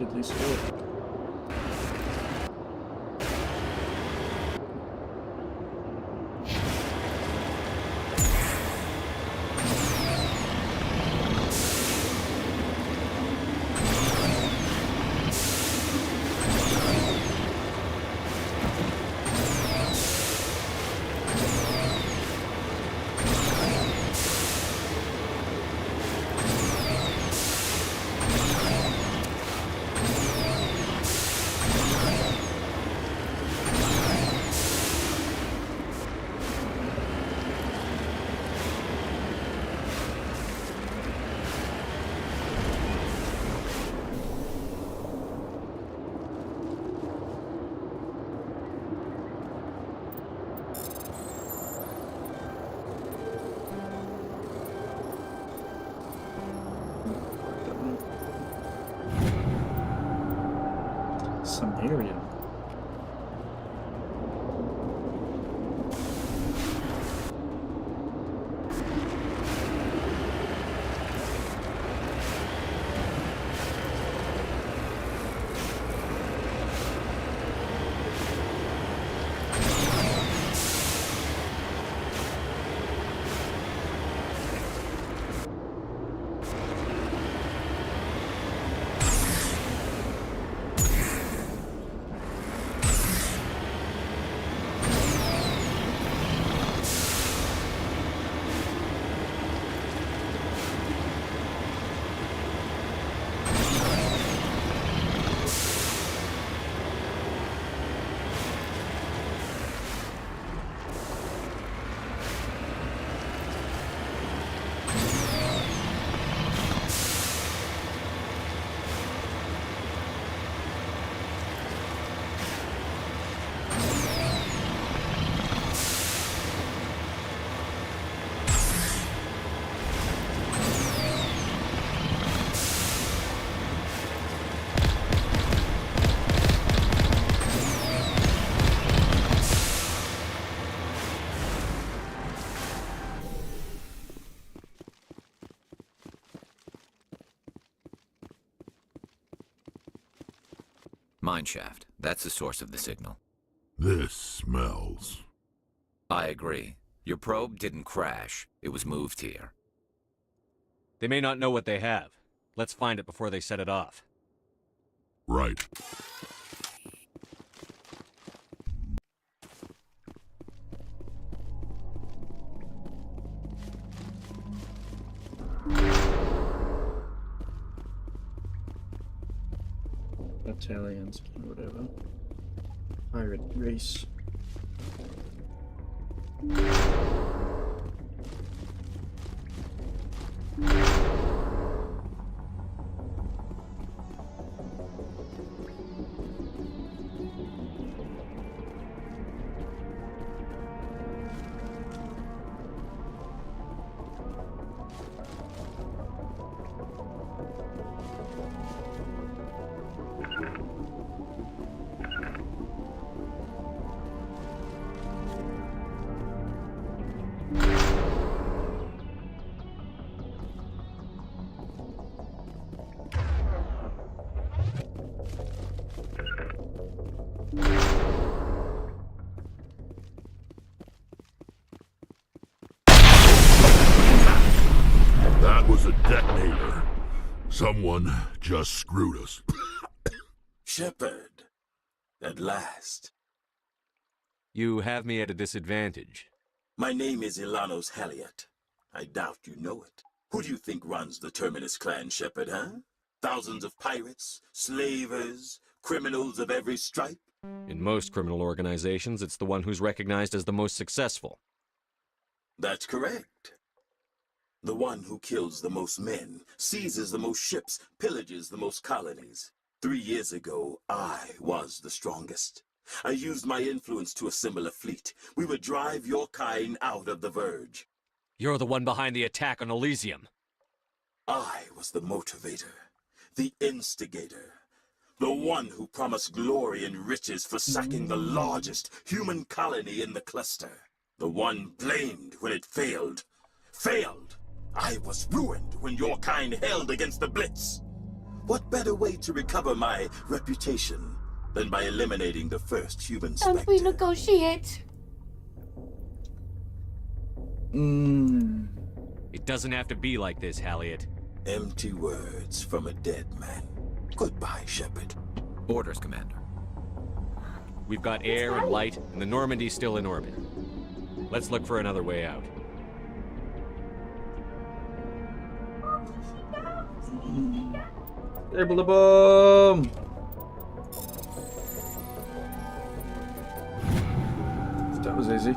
At least good. some area. Mineshaft. That's the source of the signal. This smells. I agree. Your probe didn't crash. It was moved here. They may not know what they have. Let's find it before they set it off. Right. Battalions, whatever. Pirate race. That was a detonator. Someone just screwed us. Shepard, at last. You have me at a disadvantage. My name is Ilanos Halliot. I doubt you know it. Who do you think runs the Terminus clan, Shepard, huh? Thousands of pirates, slavers, criminals of every stripe? In most criminal organizations, it's the one who's recognized as the most successful. That's correct. The one who kills the most men, seizes the most ships, pillages the most colonies. 3 years ago, I was the strongest. I used my influence to assemble a fleet. We would drive your kind out of the Verge. You're the one behind the attack on Elysium. I was the motivator, the instigator, the one who promised glory and riches for sacking the largest human colony in the cluster. The one blamed when it failed. Failed! I was ruined when your kind held against the Blitz. What better way to recover my reputation than by eliminating the first human spectre? Don't we negotiate? It doesn't have to be like this, Halliot. Empty words from a dead man. Goodbye, Shepard. Orders, Commander. We've got air and light, and the Normandy's still in orbit. Let's look for another way out. Able to bomb! That was easy.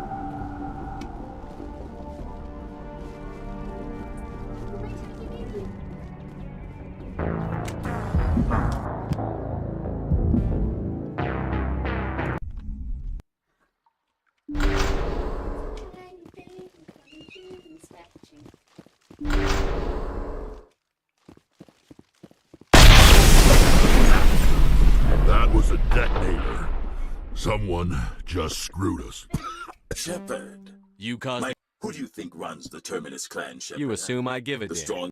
That was a Someone just screwed us. Shepard. You caused... Who do you think runs the Terminus clan, Shepard? You assume I give a damn. Strong.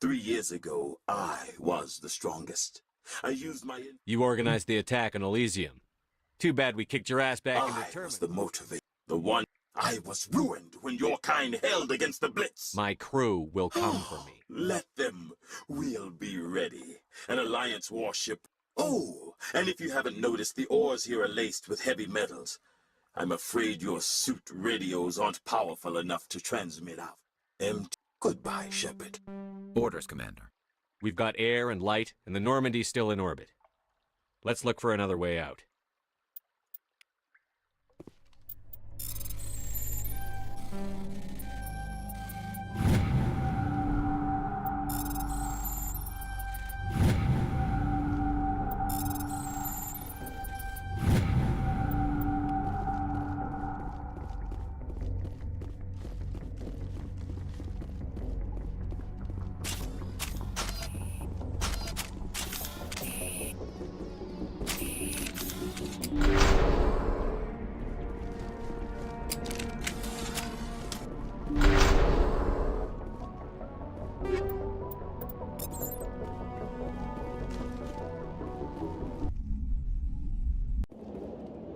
3 years ago, I was the strongest. I used my... You organized the attack on Elysium. Too bad we kicked your ass back into Terminus. I was the motivator. The one I was ruined when your kind held against the Blitz. My crew will come for me. Let them. We'll be ready. An Alliance warship. Oh, and if you haven't noticed, the ores here are laced with heavy metals. I'm afraid your suit radios aren't powerful enough to transmit out. Empty. Goodbye, Shepard. Orders, Commander. We've got air and light, and the Normandy's still in orbit. Let's look for another way out.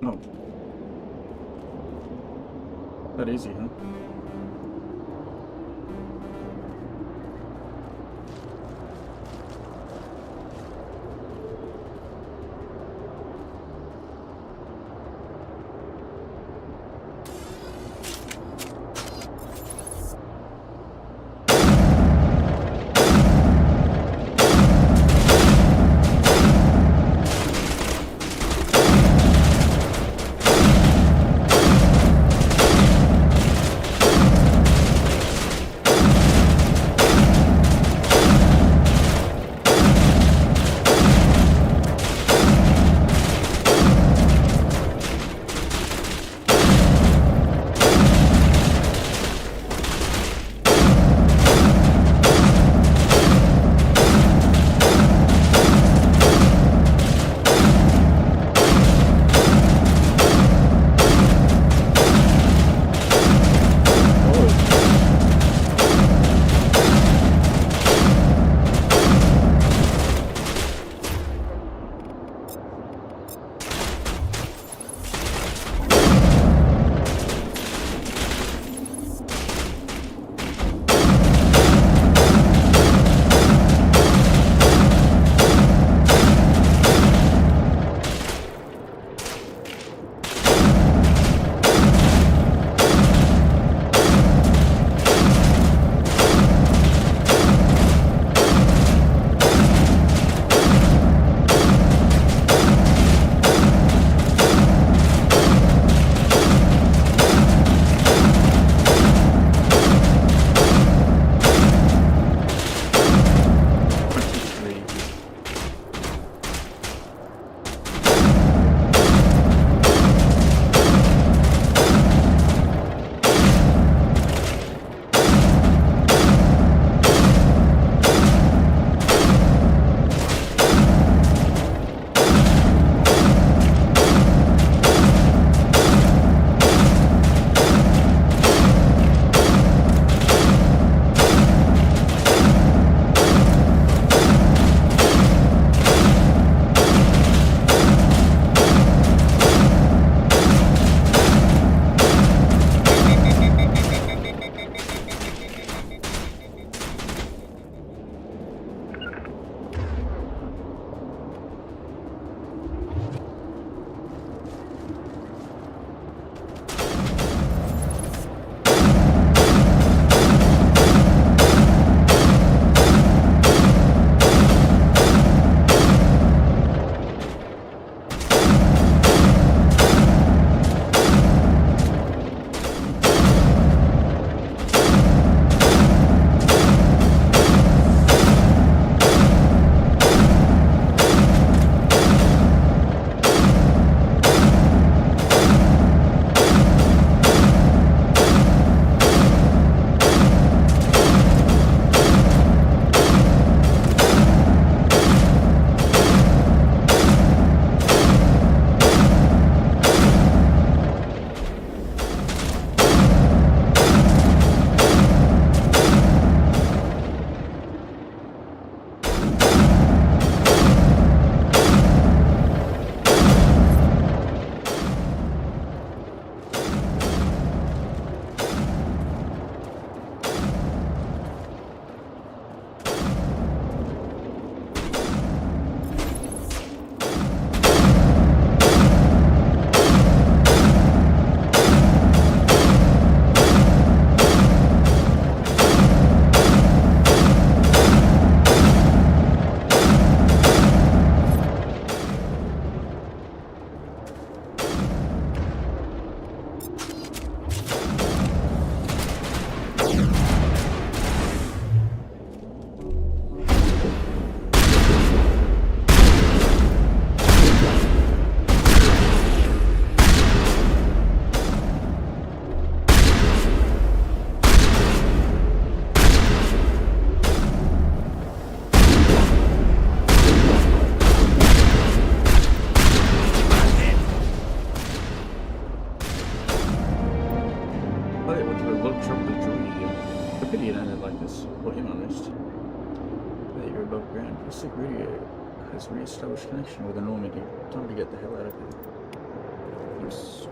Oh. That easy, huh? above ground. The sick radio has re-established connection with the Normandy. Time to get the hell out of here. Yes.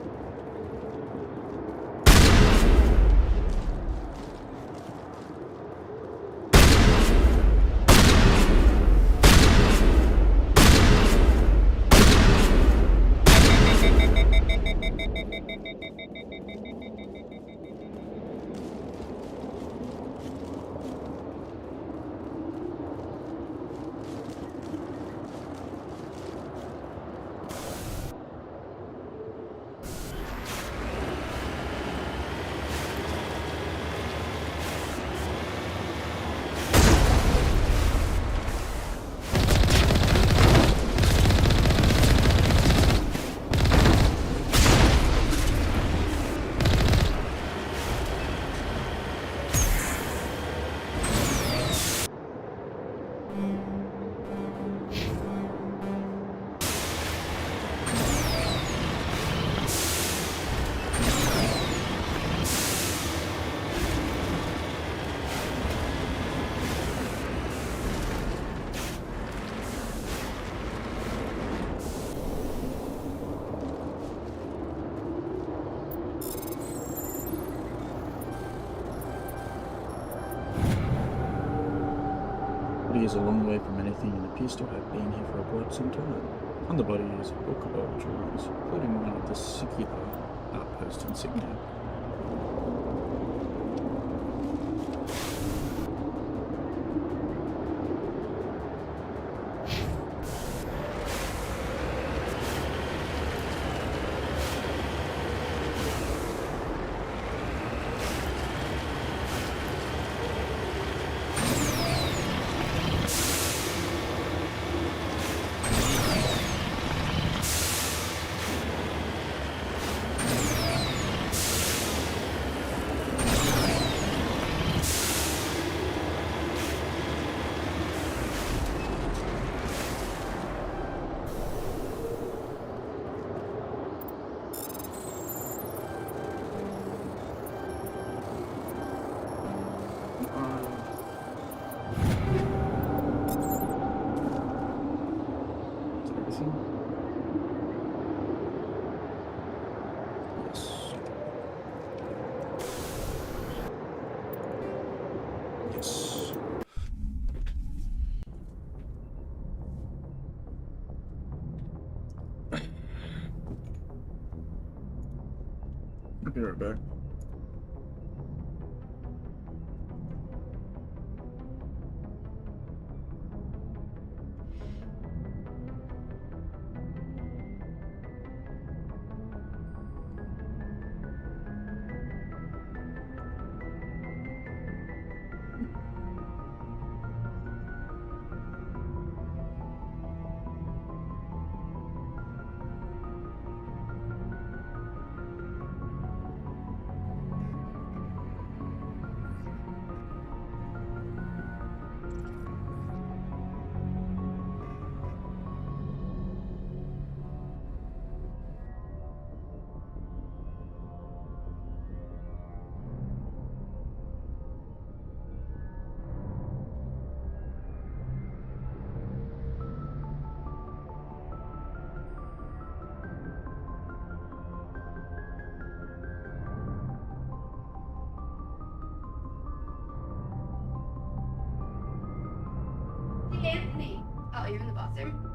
He is a long way from anything and appears to have been here for quite some time. On the body is a book of old drawings, including one of the circular outpost insignia. I'll be right back. Anthony. Oh, you're in the bathroom?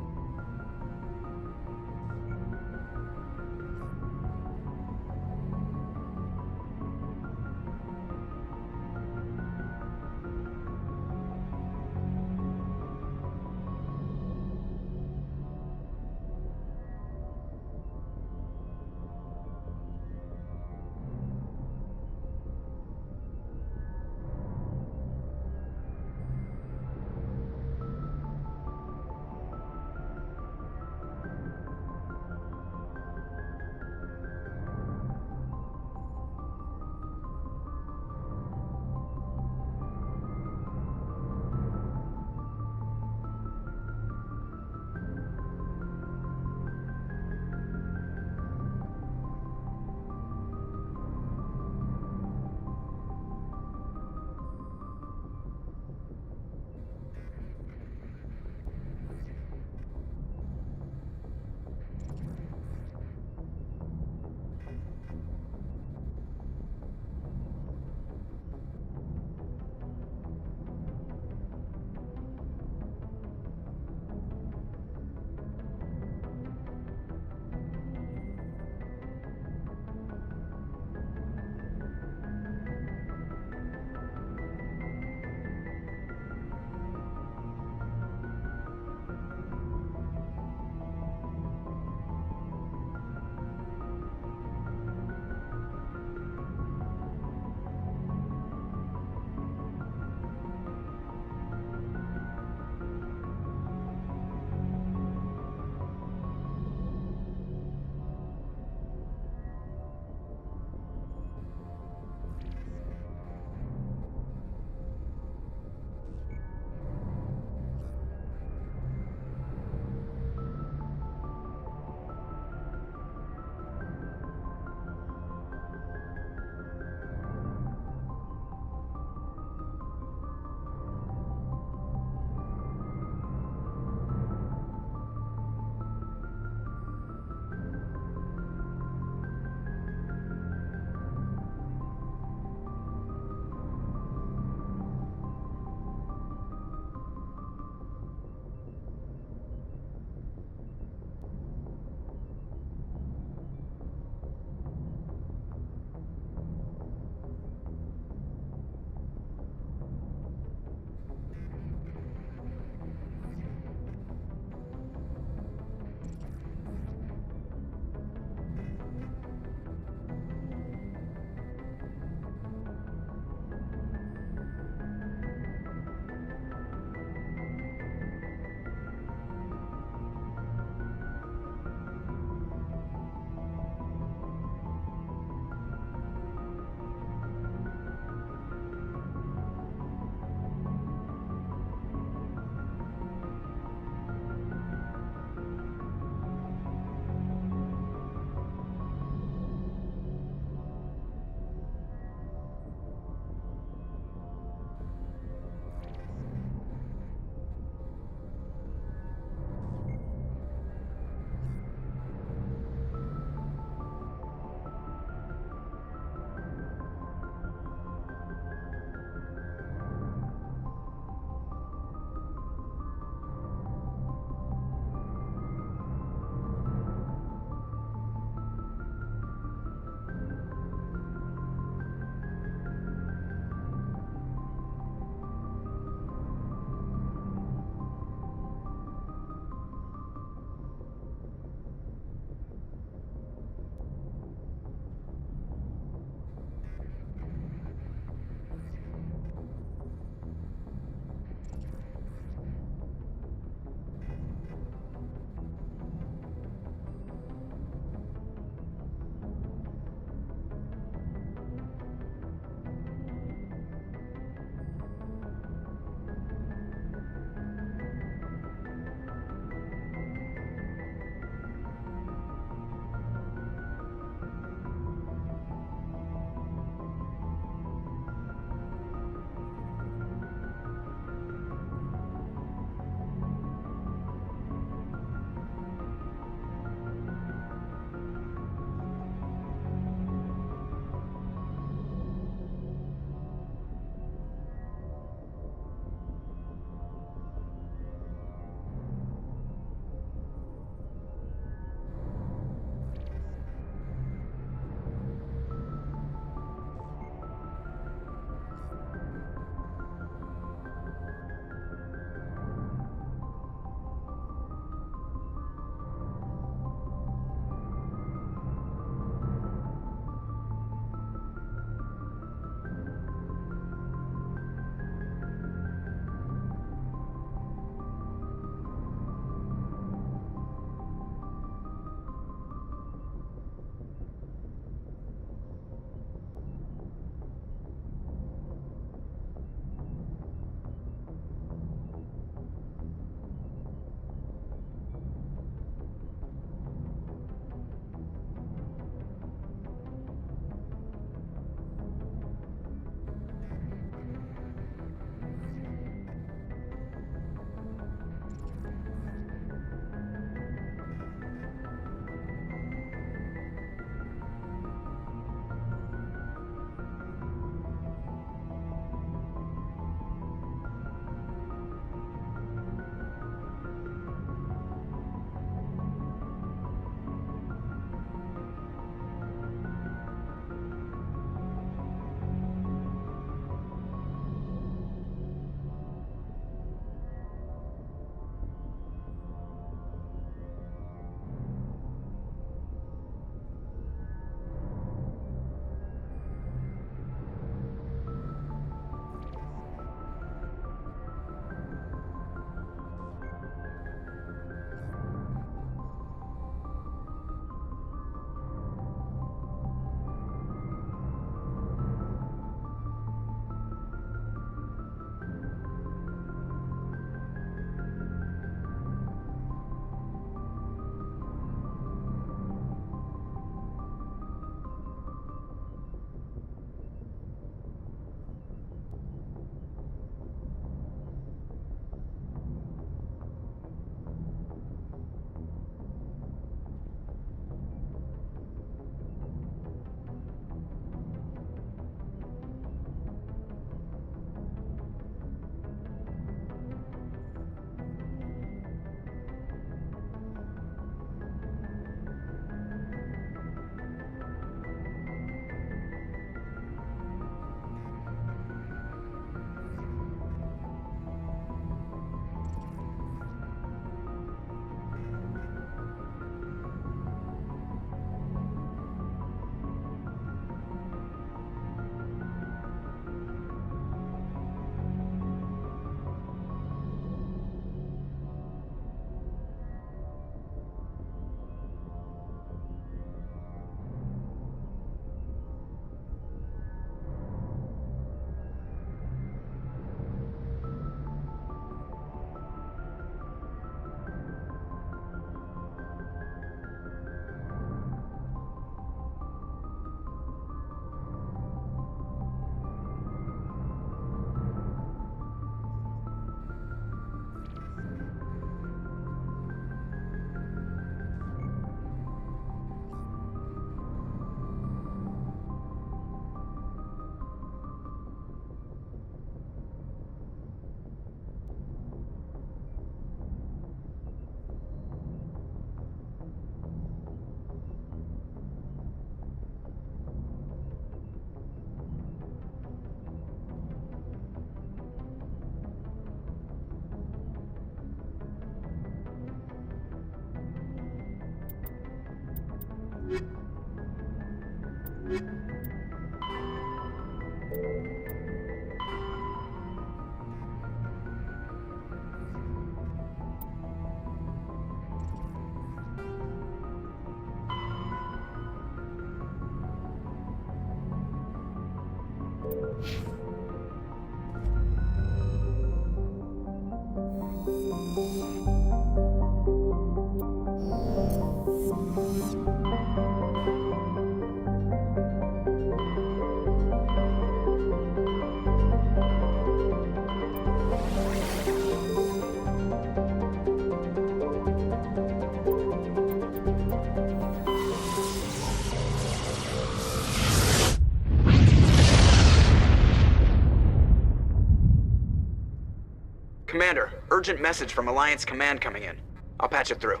Commander, urgent message from Alliance Command coming in. I'll patch it through.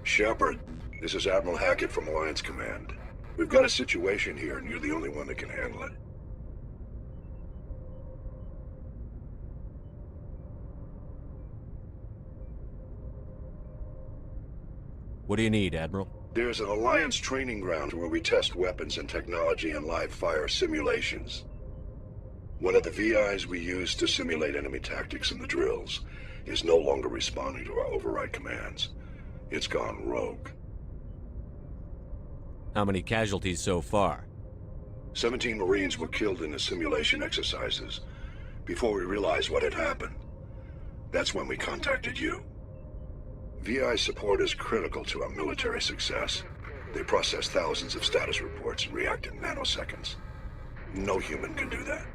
Shepard, this is Admiral Hackett from Alliance Command. We've got a situation here, and you're the only one that can handle it. What do you need, Admiral? There's an Alliance training ground where we test weapons and technology in live fire simulations. One of the VIs we use to simulate enemy tactics in the drills is no longer responding to our override commands. It's gone rogue. How many casualties so far? 17 Marines were killed in the simulation exercises before we realized what had happened. That's when we contacted you. VI support is critical to our military success. They process thousands of status reports and react in nanoseconds. No human can do that.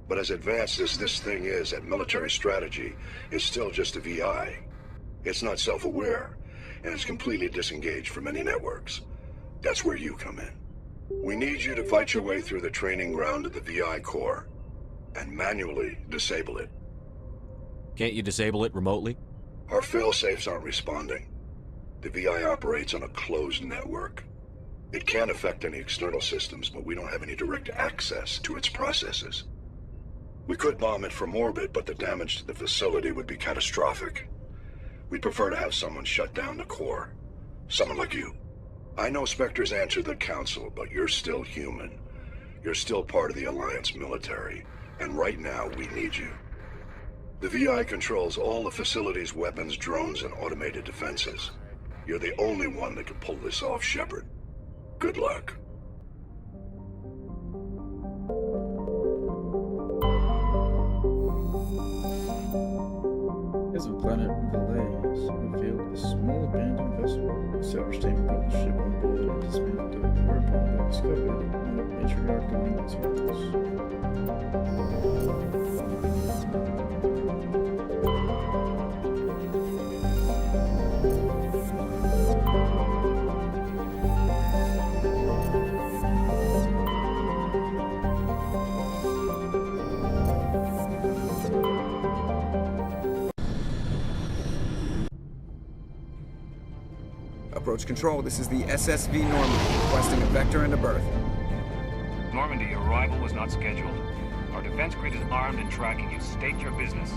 But as advanced as this thing is at military strategy, it's still just a VI. It's not self-aware, and it's completely disengaged from any networks. That's where you come in. We need you to fight your way through the training ground of the VI core, and manually disable it. Can't you disable it remotely? Our fail-safes aren't responding. The VI operates on a closed network. It can affect any external systems, but we don't have any direct access to its processes. We could bomb it from orbit, but the damage to the facility would be catastrophic. We'd prefer to have someone shut down the core. Someone like you. I know Spectres answer the Council, but you're still human. You're still part of the Alliance military, and right now we need you. The VI controls all the facility's weapons, drones, and automated defenses. You're the only one that can pull this off, Shepard. Good luck. As the planet Valais revealed a small abandoned vessel. The salvage team brought the ship on board and dismantled it, whereupon they discovered one of matriarch Dominguez's Approach control, this is the SSV Normandy, requesting a vector and a berth. Normandy, your arrival was not scheduled. Our defense grid is armed and tracking you. State your business.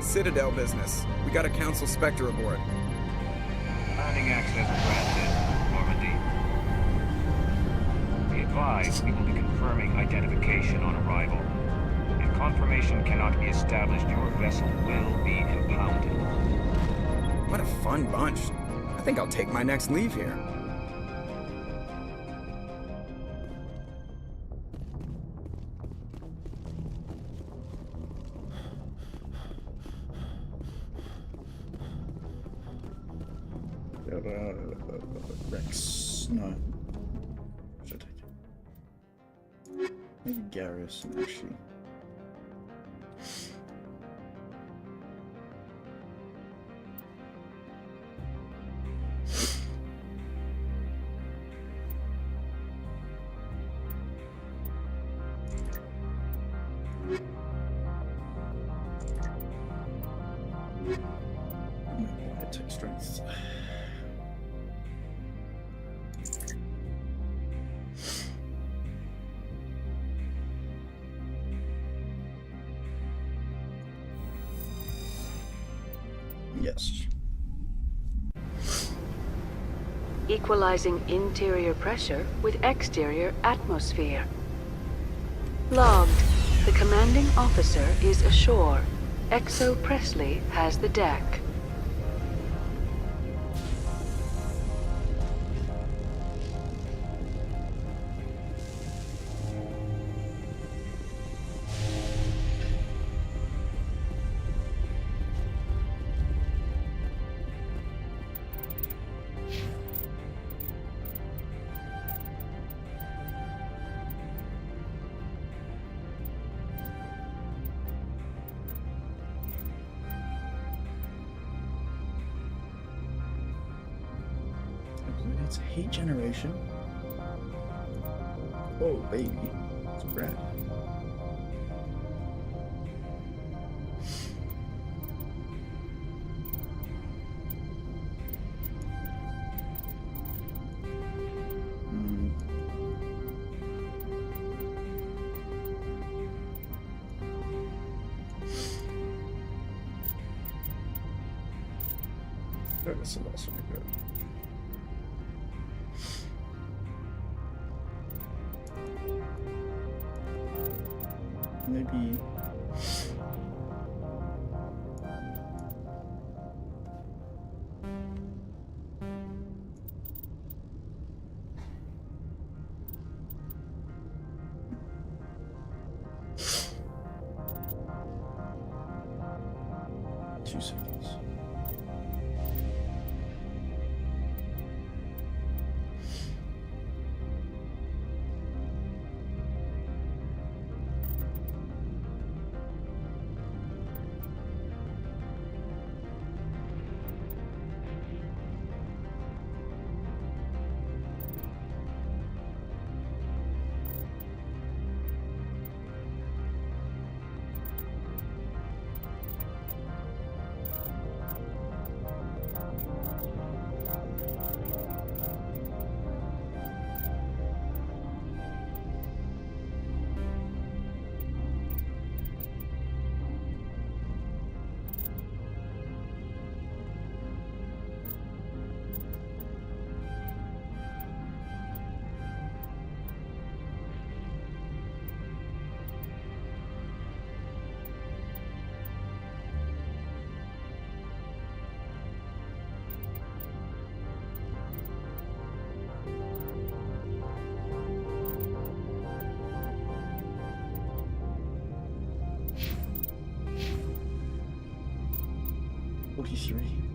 Citadel business. We got a Council Spectre aboard. Landing access granted, Normandy. Be advised, we will be confirming identification on arrival. If confirmation cannot be established, your vessel will be impounded. What a fun bunch. I think I'll take my next leave here. Rex. No. Should I take it? Maybe Garrison, actually. Take strength. Yes. Equalizing interior pressure with exterior atmosphere. Logged. The commanding officer is ashore. Exo Presley has the deck. It's heat generation. Oh, baby. It's rad. This is also good. Maybe two seconds. Three.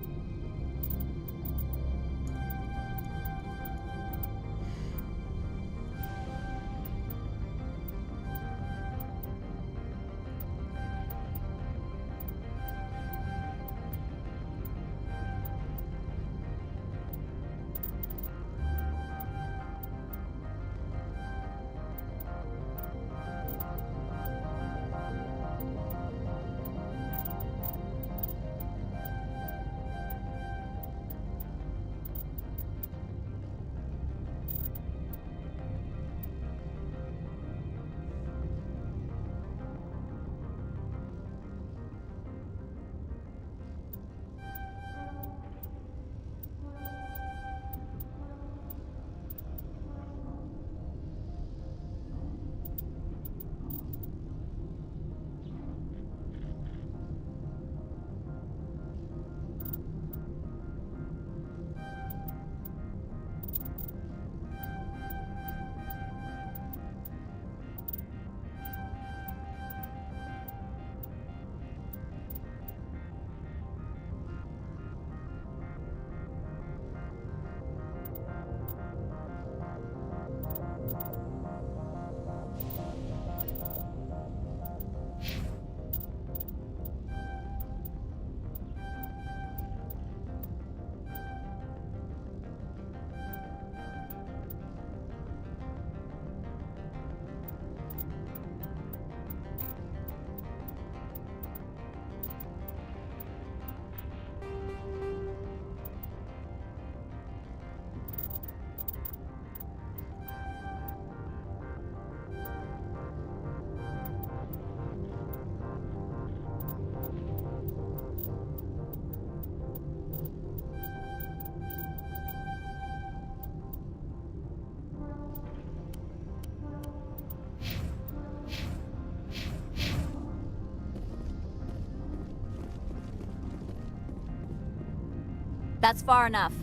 That's far enough.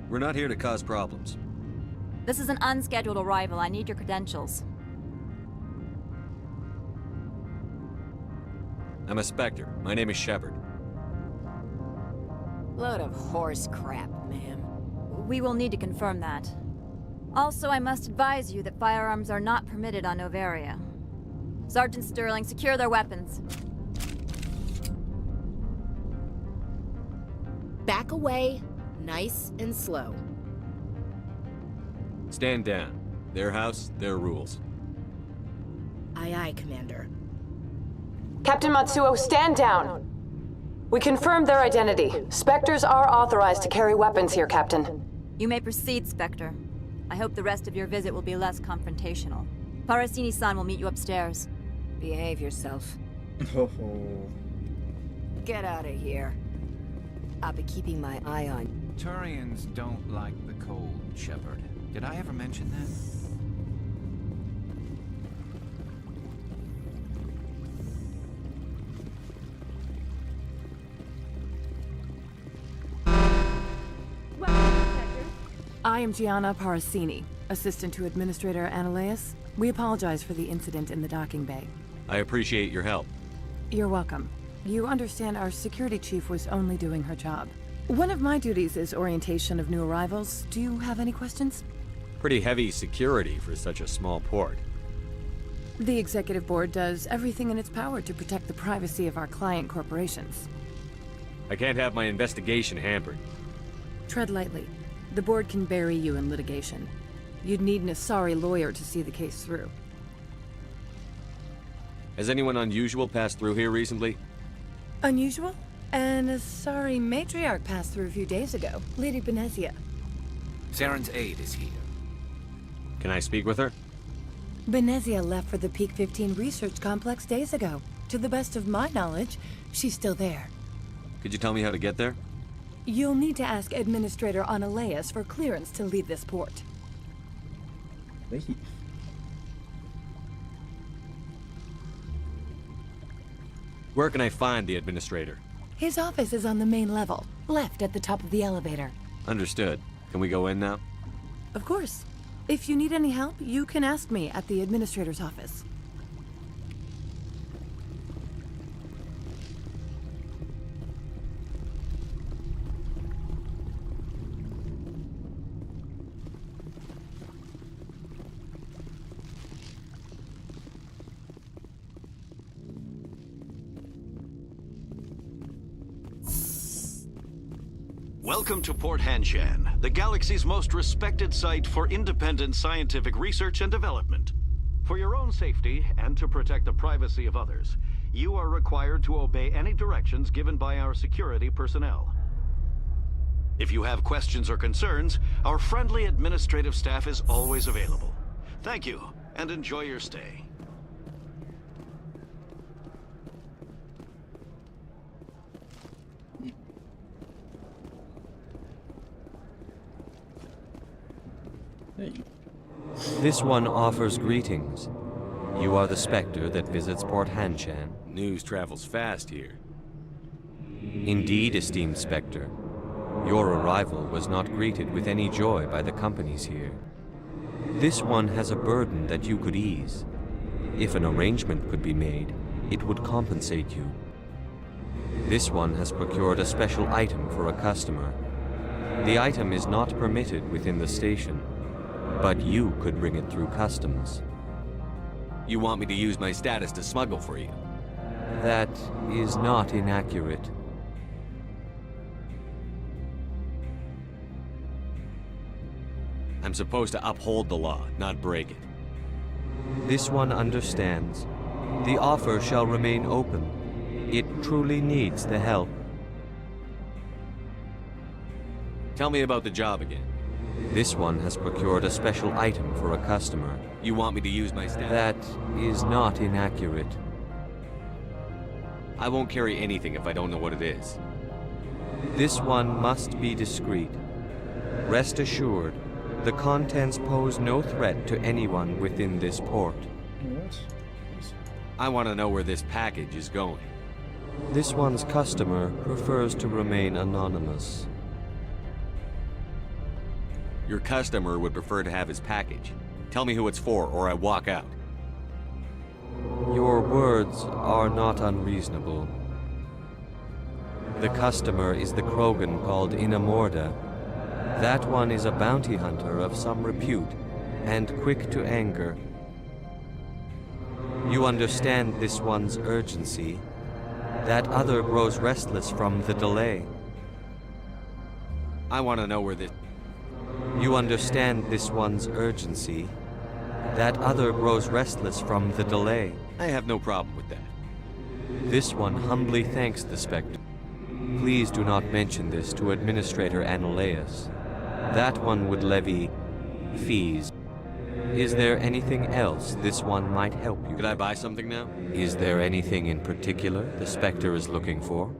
We're not here to cause problems. This is an unscheduled arrival. I need your credentials. I'm a Spectre. My name is Shepard. Load of horse crap, ma'am. We will need to confirm that. Also, I must advise you that firearms are not permitted on Novaria. Sergeant Sterling, secure their weapons. Back away, nice and slow. Stand down. Their house, their rules. Aye, aye, Commander. Captain Matsuo, stand down! We confirmed their identity. Spectres are authorized to carry weapons here, Captain. You may proceed, Spectre. I hope the rest of your visit will be less confrontational. Parasini-san will meet you upstairs. Behave yourself. Oh. Get out of here. I'll be keeping my eye on you. Turians don't like the cold, Shepard. Did I ever mention that? I am Gianna Parasini, assistant to Administrator Ananias. We apologize for the incident in the docking bay. I appreciate your help. You're welcome. You understand our security chief was only doing her job. One of my duties is orientation of new arrivals. Do you have any questions? Pretty heavy security for such a small port. The executive board does everything in its power to protect the privacy of our client corporations. I can't have my investigation hampered. Tread lightly. The board can bury you in litigation. You'd need an Asari lawyer to see the case through. Has anyone unusual passed through here recently? Unusual? An Asari matriarch passed through a few days ago. Lady Benezia. Saren's aide is here. Can I speak with her? Benezia left for the Peak 15 research complex days ago. To the best of my knowledge, she's still there. Could you tell me how to get there? You'll need to ask Administrator Ananias for clearance to leave this port. Where can I find the Administrator? His office is on the main level, left at the top of the elevator. Understood. Can we go in now? Of course. If you need any help, you can ask me at the Administrator's office. Welcome to Port Hanshan, the galaxy's most respected site for independent scientific research and development. For your own safety and to protect the privacy of others, you are required to obey any directions given by our security personnel. If you have questions or concerns, our friendly administrative staff is always available. Thank you, and enjoy your stay. This one offers greetings. You are the Spectre that visits Port Hanshan. News travels fast here. Indeed, esteemed Spectre. Your arrival was not greeted with any joy by the companies here. This one has a burden that you could ease. If an arrangement could be made, it would compensate you. This one has procured a special item for a customer. The item is not permitted within the station, but you could bring it through customs. You want me to use my status to smuggle for you? That is not inaccurate. I'm supposed to uphold the law, not break it. This one understands. The offer shall remain open. It truly needs the help. Tell me about the job again. This one has procured a special item for a customer. You want me to use my status? That is not inaccurate. I won't carry anything if I don't know what it is. This one must be discreet. Rest assured, the contents pose no threat to anyone within this port. I want to know where this package is going. This one's customer prefers to remain anonymous. Your customer would prefer to have his package. Tell me who it's for, or I walk out. Your words are not unreasonable. The customer is the Krogan called Inamorda. That one is a bounty hunter of some repute, and quick to anger. You understand this one's urgency. That other grows restless from the delay. I want to know where this... You understand this one's urgency. That other grows restless from the delay. I have no problem with that. This one humbly thanks the Spectre. Please do not mention this to Administrator Anoleus. That one would levy fees. Is there anything else this one might help you? Could I buy something now? Is there anything in particular the Spectre is looking for?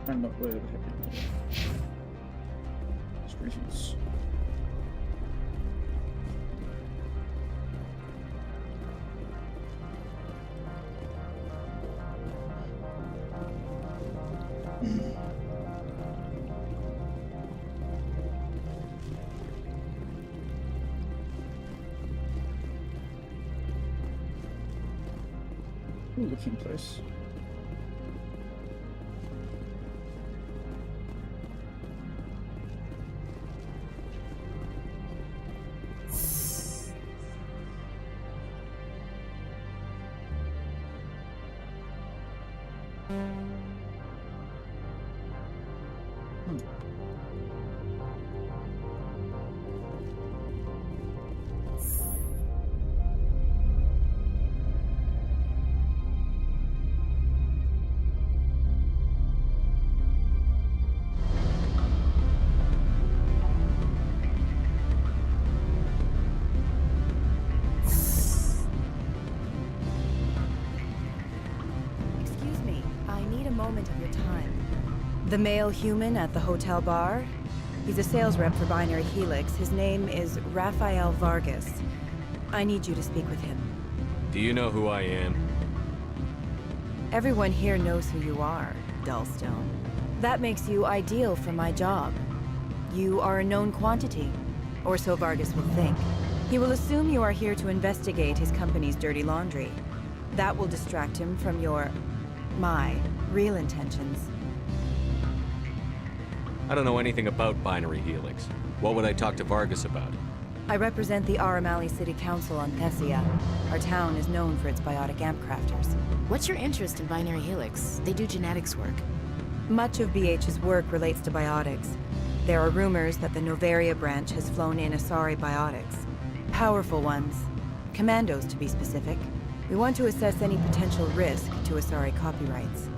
I'm not where the heck it is. Species. Looking place. The male human at the hotel bar? He's a sales rep for Binary Helix. His name is Rafael Vargas. I need you to speak with him. Do you know who I am? Everyone here knows who you are, Dullstone. That makes you ideal for my job. You are a known quantity, or so Vargas will think. He will assume you are here to investigate his company's dirty laundry. That will distract him from my real intentions. I don't know anything about Binary Helix. What would I talk to Vargas about? I represent the Aramali City Council on Thessia. Our town is known for its biotic amp crafters. What's your interest in Binary Helix? They do genetics work. Much of BH's work relates to biotics. There are rumors that the Novaria branch has flown in Asari biotics. Powerful ones. Commandos, to be specific. We want to assess any potential risk to Asari copyrights.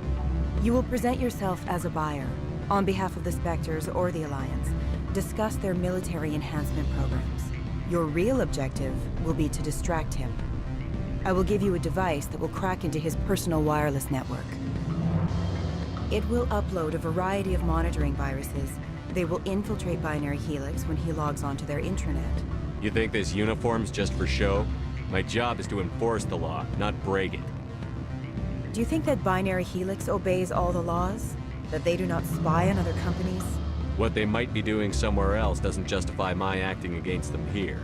You will present yourself as a buyer, on behalf of the Spectres or the Alliance. Discuss their military enhancement programs. Your real objective will be to distract him. I will give you a device that will crack into his personal wireless network. It will upload a variety of monitoring viruses. They will infiltrate Binary Helix when he logs onto their intranet. You think this uniform's just for show? My job is to enforce the law, not break it. Do you think that Binary Helix obeys all the laws? That they do not spy on other companies? What they might be doing somewhere else doesn't justify my acting against them here.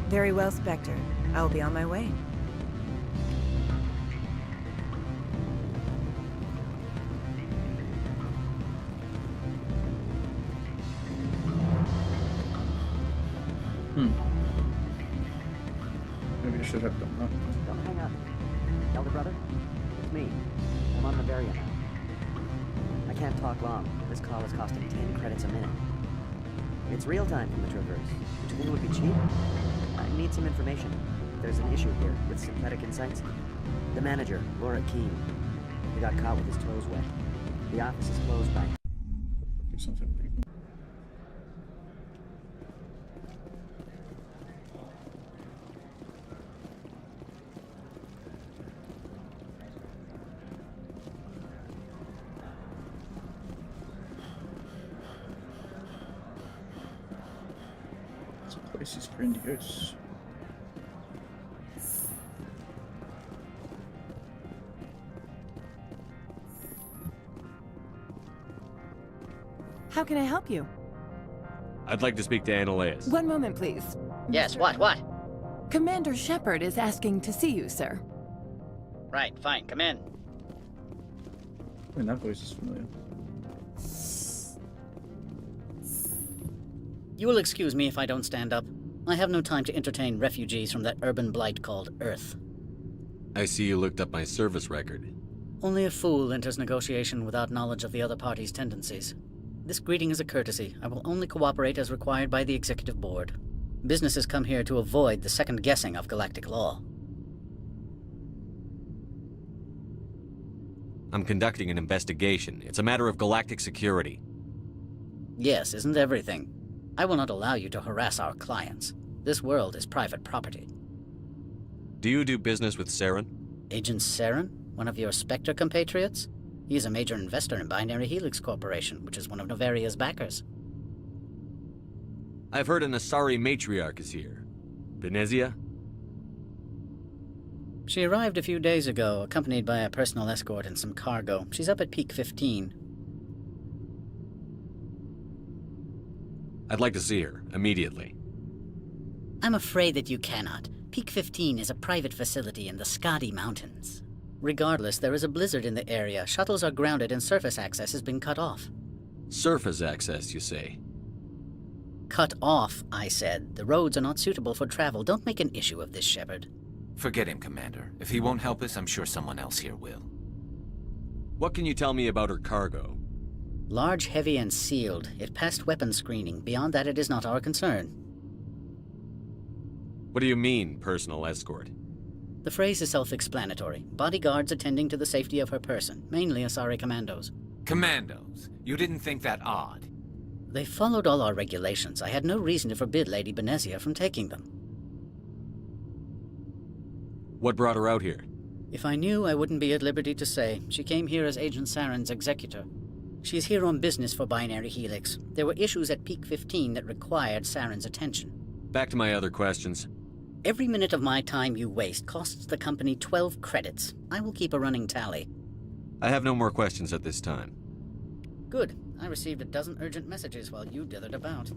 Very well, Spectre. I will be on my way. Maybe I should have done that. Don't hang up. Elder brother, it's me. I'm on Novaria now. I can't talk long. This call is costing 10 credits a minute. It's real time from the Traverse. Would you think it would be cheap? I need some information. There's an issue here with synthetic insights. The manager, Laura Keene, he got caught with his toes wet. The office is closed by... Do something pretty cool. This is grandiose. How can I help you? I'd like to speak to Annaleus. One moment, please. Yes, what? Commander Shepard is asking to see you, sir. Right, fine, come in. I mean, that voice is familiar. You will excuse me if I don't stand up. I have no time to entertain refugees from that urban blight called Earth. I see you looked up my service record. Only a fool enters negotiation without knowledge of the other party's tendencies. This greeting is a courtesy. I will only cooperate as required by the Executive Board. Businesses come here to avoid the second guessing of galactic law. I'm conducting an investigation. It's a matter of galactic security. Yes, isn't everything? I will not allow you to harass our clients. This world is private property. Do you do business with Saren? Agent Saren? One of your Spectre compatriots? He is a major investor in Binary Helix Corporation, which is one of Novaria's backers. I've heard an Asari matriarch is here. Benezia? She arrived a few days ago, accompanied by a personal escort and some cargo. She's up at Peak 15. I'd like to see her, immediately. I'm afraid that you cannot. Peak 15 is a private facility in the Skadi Mountains. Regardless, there is a blizzard in the area. Shuttles are grounded and surface access has been cut off. Surface access, you say? Cut off, I said. The roads are not suitable for travel. Don't make an issue of this, Shepard. Forget him, Commander. If he won't help us, I'm sure someone else here will. What can you tell me about her cargo? Large, heavy, and sealed. It passed weapons screening. Beyond that, it is not our concern. What do you mean, personal escort? The phrase is self-explanatory. Bodyguards attending to the safety of her person, mainly Asari commandos. Commandos? You didn't think that odd? They followed all our regulations. I had no reason to forbid Lady Benezia from taking them. What brought her out here? If I knew, I wouldn't be at liberty to say. She came here as Agent Saren's executor. She's here on business for Binary Helix. There were issues at Peak 15 that required Saren's attention. Back to my other questions. Every minute of my time you waste costs the company 12 credits. I will keep a running tally. I have no more questions at this time. Good. I received a dozen urgent messages while you dithered about.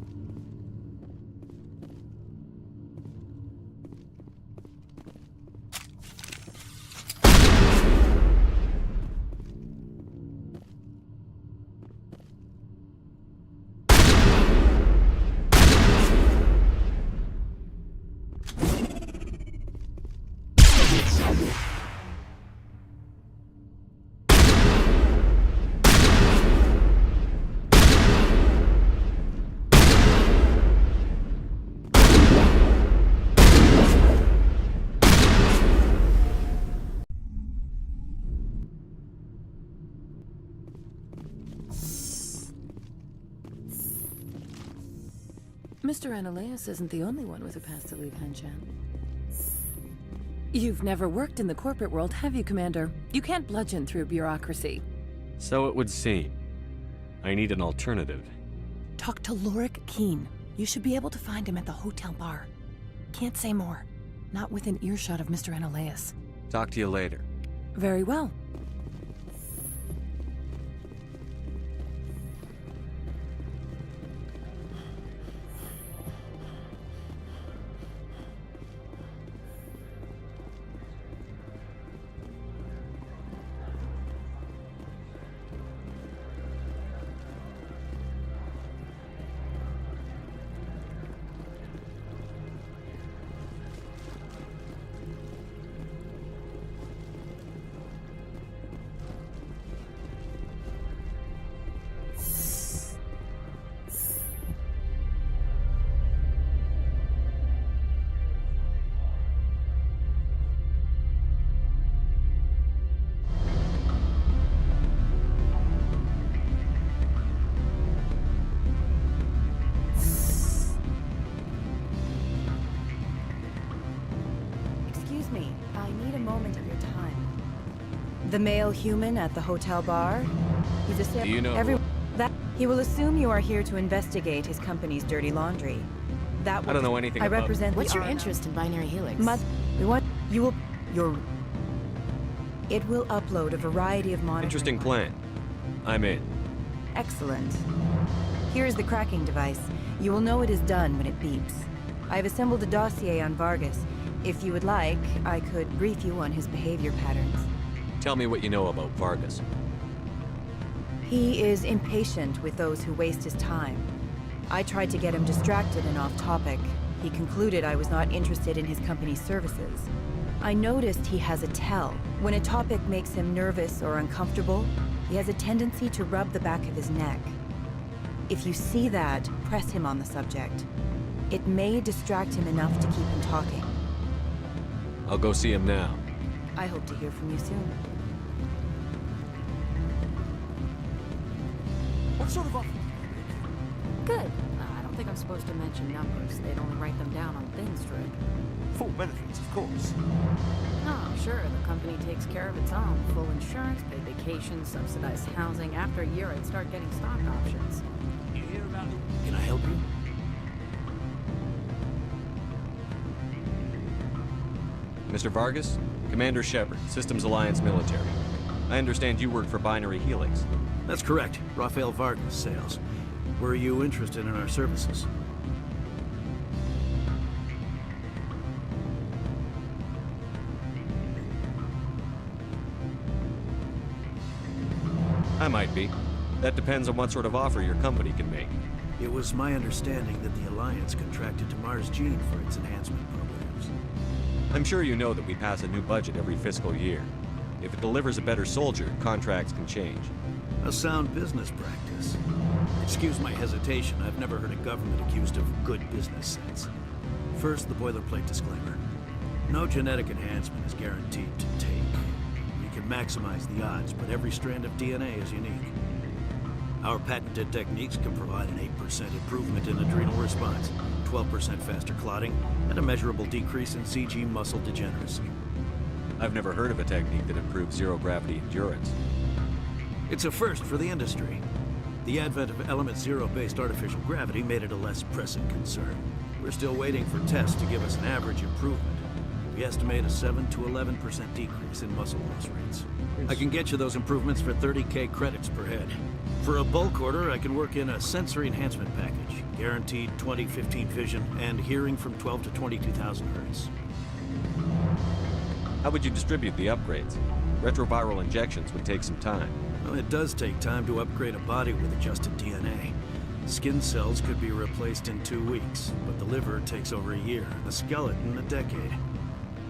Mr. Annaleus isn't the only one with a past to leave Henshan. You've never worked in the corporate world, have you, Commander? You can't bludgeon through bureaucracy. So it would seem. I need an alternative. Talk to Lorik Keen. You should be able to find him at the hotel bar. Can't say more. Not within earshot of Mr. Annaleus. Talk to you later. Very well. The male human at the hotel bar? He's a Do you know he will assume you are here to investigate his company's dirty laundry. I don't know anything about represent What's the your interest in Binary Helix? It will upload a variety of monitoring. Interesting plan. I'm in. Excellent. Here is the cracking device. You will know it is done when it beeps. I have assembled a dossier on Vargas. If you would like, I could brief you on his behavior patterns. Tell me what you know about Vargas. He is impatient with those who waste his time. I tried to get him distracted and off topic. He concluded I was not interested in his company's services. I noticed he has a tell. When a topic makes him nervous or uncomfortable, he has a tendency to rub the back of his neck. If you see that, press him on the subject. It may distract him enough to keep him talking. I'll go see him now. I hope to hear from you soon. What sort of offer? Good. I don't think I'm supposed to mention numbers. They'd only write them down on thin strip. Full benefits, of course. Oh, sure. The company takes care of its own. Full insurance, paid vacation, subsidized housing. After a year, I'd start getting stock options. You hear about it? Can I help you? Mr. Vargas? Commander Shepard, Systems Alliance Military. I understand you work for Binary Helix. That's correct. Rafael Vargas, sales. Were you interested in our services? I might be. That depends on what sort of offer your company can make. It was my understanding that the Alliance contracted to Mars Gene for its enhancement programs. I'm sure you know that we pass a new budget every fiscal year. If it delivers a better soldier, contracts can change. A sound business practice. Excuse my hesitation, I've never heard a government accused of good business sense. First, the boilerplate disclaimer. No genetic enhancement is guaranteed to take. You can maximize the odds, but every strand of DNA is unique. Our patented techniques can provide an 8% improvement in adrenal response, 12% faster clotting, and a measurable decrease in CG muscle degeneracy. I've never heard of a technique that improves zero-gravity endurance. It's a first for the industry. The advent of element zero-based artificial gravity made it a less pressing concern. We're still waiting for tests to give us an average improvement. We estimate a 7 to 11% decrease in muscle loss rates. I can get you those improvements for 30K credits per head. For a bulk order, I can work in a sensory enhancement package, guaranteed 20/15 vision, and hearing from 12 to 22,000 hertz. How would you distribute the upgrades? Retroviral injections would take some time. Well, it does take time to upgrade a body with adjusted DNA. Skin cells could be replaced in 2 weeks, but the liver takes over a year, the skeleton a decade.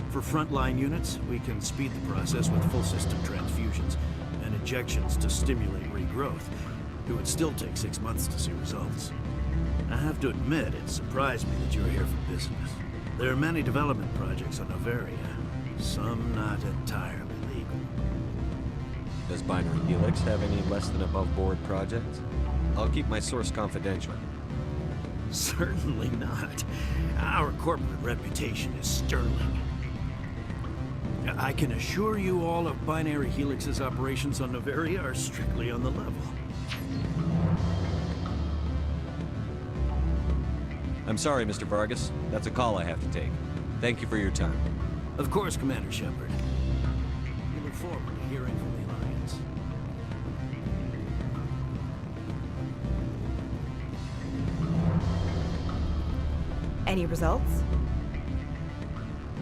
For frontline units, we can speed the process with full system transfusions and injections to stimulate regrowth. It would still take 6 months to see results. I have to admit, it surprised me that you were here for business. There are many development projects on Noveria, some not entirely legal. Does Binary Helix have any less than above-board projects? I'll keep my source confidential. Certainly not. Our corporate reputation is sterling. I can assure you all of Binary Helix's operations on Noveria are strictly on the level. I'm sorry, Mr. Vargas. That's a call I have to take. Thank you for your time. Of course, Commander Shepard. We look forward to hearing from the Alliance. Any results?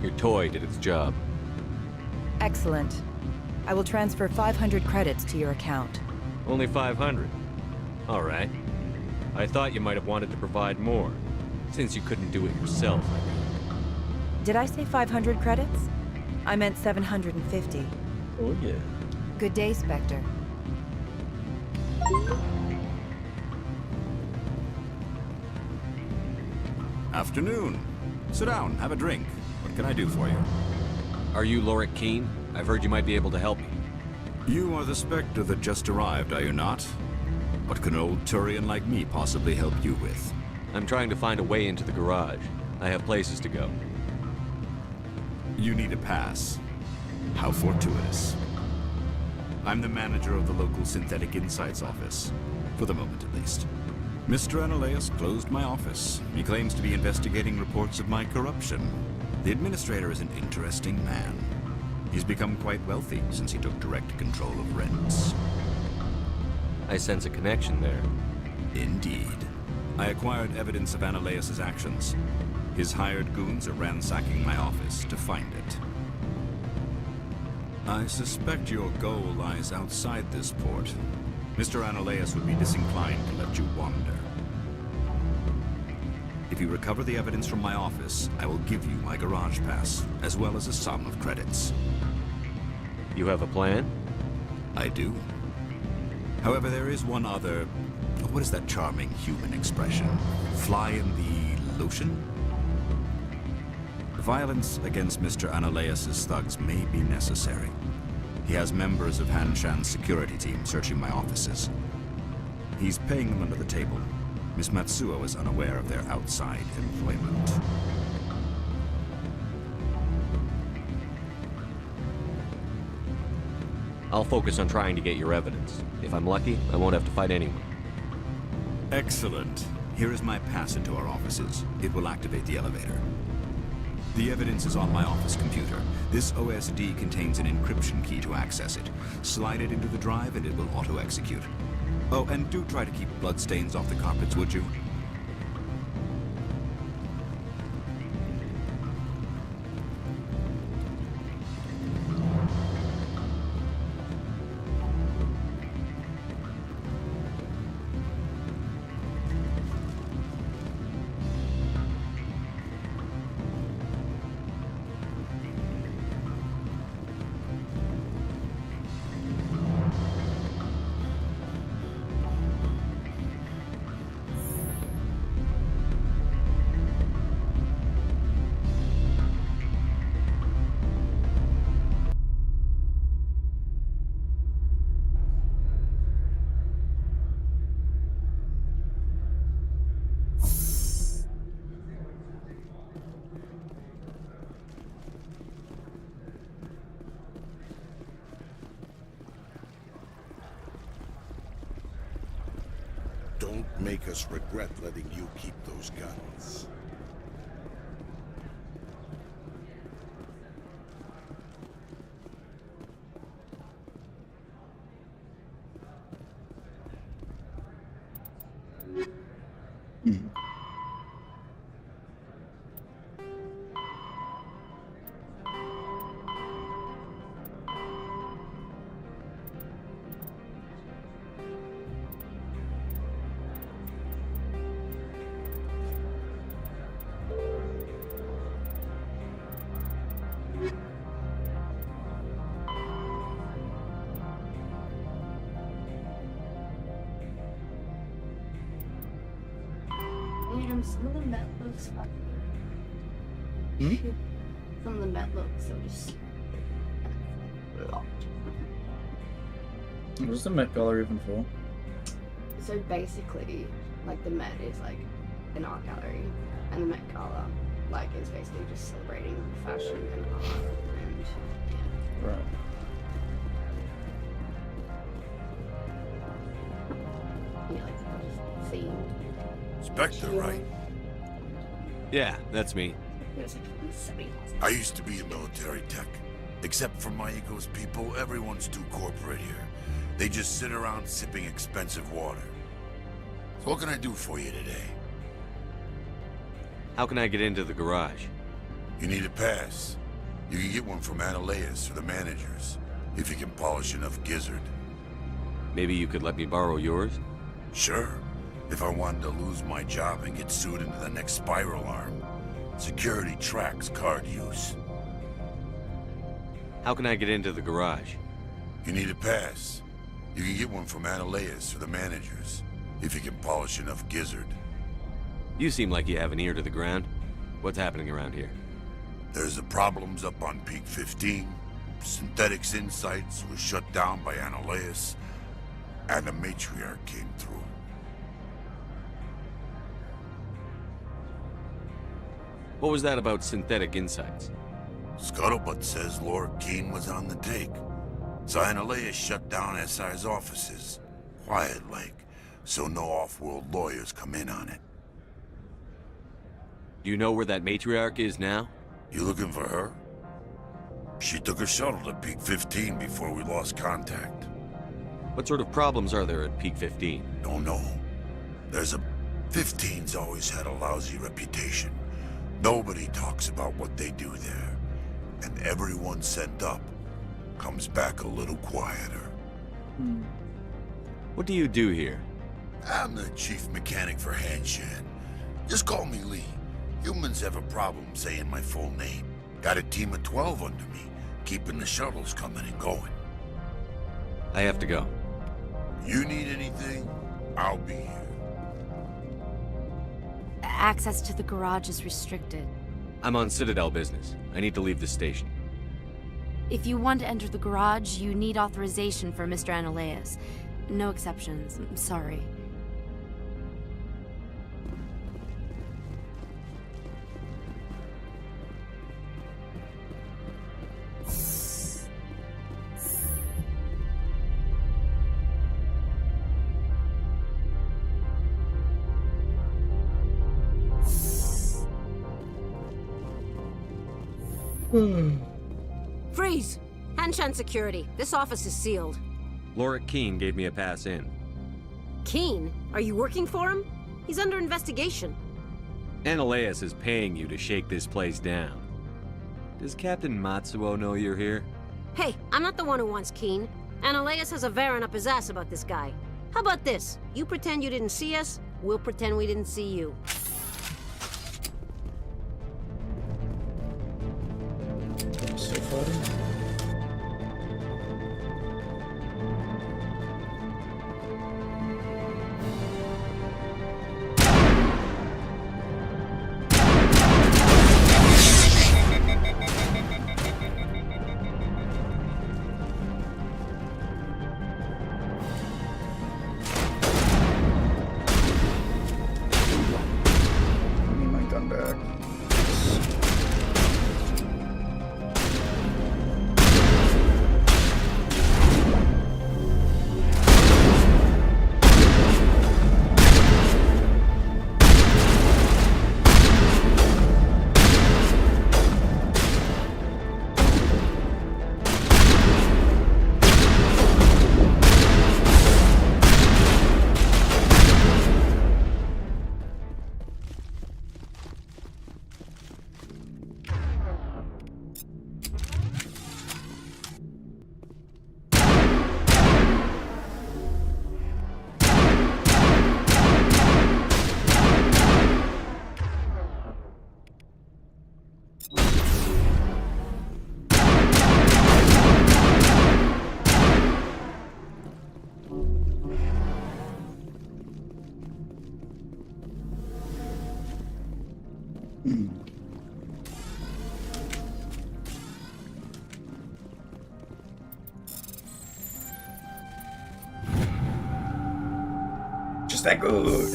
Your toy did its job. Excellent. I will transfer 500 credits to your account. Only 500. All right. I thought you might have wanted to provide more, since you couldn't do it yourself, I mean. Did I say 500 credits? I meant 750. Oh, yeah. Good day, Spectre. Afternoon. Sit down, have a drink. What can I do for you? Are you Lorik Keene? I've heard you might be able to help me. You are the Spectre that just arrived, are you not? What can an old Turian like me possibly help you with? I'm trying to find a way into the garage. I have places to go. You need a pass. How fortuitous. I'm the manager of the local Synthetic Insights office. For the moment, at least. Mr. Analaeus closed my office. He claims to be investigating reports of my corruption. The administrator is an interesting man. He's become quite wealthy since he took direct control of rents. I sense a connection there. Indeed. I acquired evidence of Ananias' actions. His hired goons are ransacking my office to find it. I suspect your goal lies outside this port. Mr. Ananias would be disinclined to let you wander. If you recover the evidence from my office, I will give you my garage pass, as well as a sum of credits. You have a plan? I do. However, there is one other... What is that charming human expression? Fly in the lotion? Violence against Mr. Ananias' thugs may be necessary. He has members of Hanshan's security team searching my offices. He's paying them under the table. Miss Matsuo is unaware of their outside employment. I'll focus on trying to get your evidence. If I'm lucky, I won't have to fight anyone. Excellent. Here is my pass into our offices. It will activate the elevator. The evidence is on my office computer. This OSD contains an encryption key to access it. Slide it into the drive and it will auto-execute. Oh, and do try to keep bloodstains off the carpets, would you? Don't make us regret letting you keep those guns. Some of the Met looks Some of the Met looks so just. What's the Met Gala even for? So basically, like the Met is like an art gallery, and the Met Gala like is basically just celebrating fashion and art and yeah. Right. Yeah, like just themed. Spectre, right? Yeah, that's me. I used to be a military tech. Except for my ego's people, everyone's too corporate here. They just sit around sipping expensive water. So what can I do for you today? How can I get into the garage? You need a pass. You can get one from Ananias or the managers, if you can polish enough gizzard. Maybe you could let me borrow yours? Sure. If I wanted to lose my job and get sued into the next spiral arm. Security tracks card use. How can I get into the garage? You need a pass. You can get one from Ananias or the managers, if you can polish enough gizzard. You seem like you have an ear to the ground. What's happening around here? There's the problems up on Peak 15. Synthetics Insights was shut down by Ananias, and the matriarch came through. What was that about Synthetic Insights? Scuttlebutt says Laura Keene was on the take. So Ananias shut down SI's offices. Quiet-like, so no off-world lawyers come in on it. Do you know where that matriarch is now? You looking for her? She took a shuttle to Peak 15 before we lost contact. What sort of problems are there at Peak 15? Don't know. There's a... 15's always had a lousy reputation. Nobody talks about what they do there. And everyone sent up comes back a little quieter. What do you do here? I'm the chief mechanic for Hanshan. Just call me Lee. Humans have a problem saying my full name. Got a team of 12 under me, keeping the shuttles coming and going. I have to go. You need anything, I'll be here. Access to the garage is restricted. I'm on Citadel business. I need to leave the station. If you want to enter the garage, you need authorization for Mr. Analeas. No exceptions. I'm sorry. Freeze! Hanshan security. This office is sealed. Lorik Keen gave me a pass in. Keen? Are you working for him? He's under investigation. Analeas is paying you to shake this place down. Does Captain Matsuo know you're here? Hey, I'm not the one who wants Keen. Analeas has a Varen up his ass about this guy. How about this? You pretend you didn't see us, we'll pretend we didn't see you. Still fighting? I need my gun back. Just that good.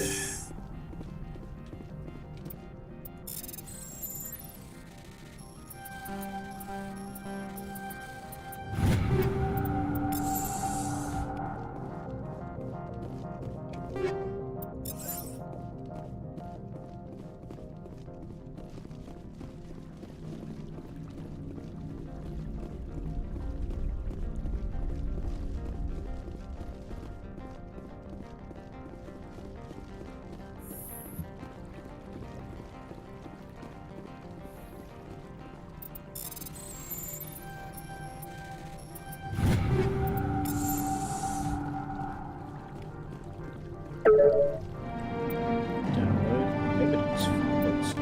Download evidence from books.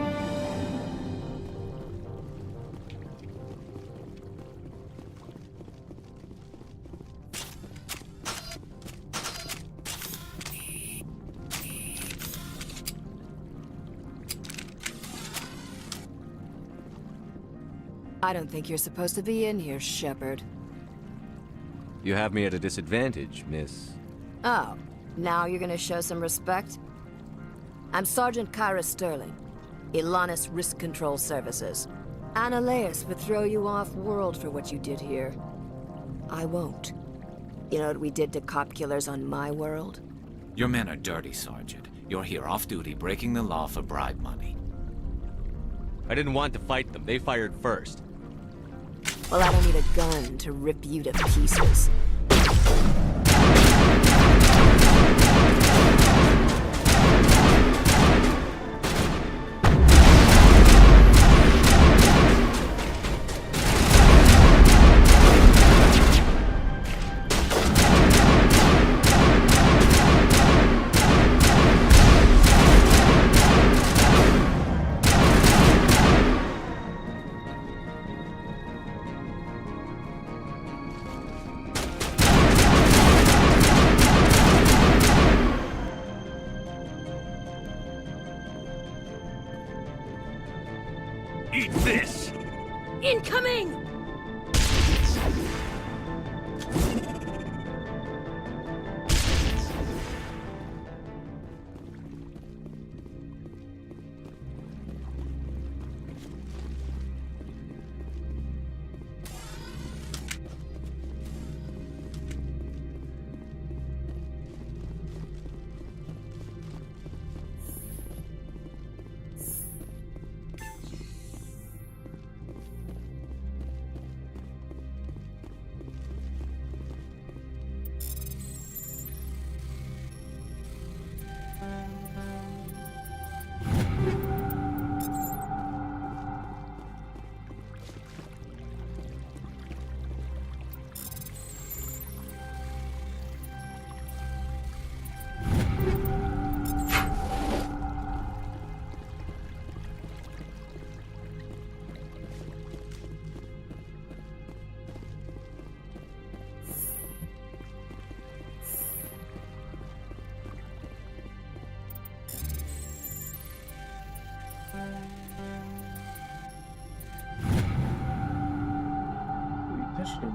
I don't think you're supposed to be in here, Shepard. You have me at a disadvantage, miss. Oh, now you're gonna show some respect? I'm Sergeant Kyra Sterling, Ilanis Risk Control Services. Analeas would throw you off-world for what you did here. I won't. You know what we did to cop killers on my world? Your men are dirty, Sergeant. You're here off-duty, breaking the law for bribe money. I didn't want to fight them. They fired first. Well, I don't need a gun to rip you to pieces. Eat this! Incoming!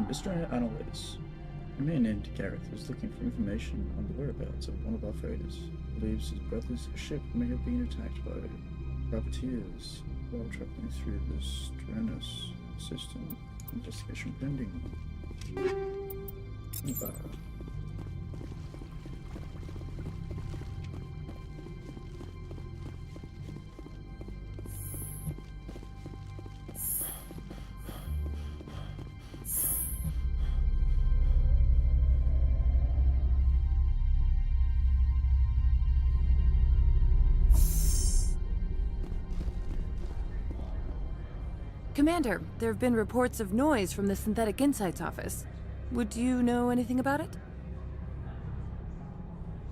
Mr. Analyst. A man named Gareth was looking for information on the whereabouts of one of our freighters. Believes his brother's ship may have been attacked by privateers while traveling through the Stranus system. Investigation pending. Commander, there have been reports of noise from the Synthetic Insights office. Would you know anything about it?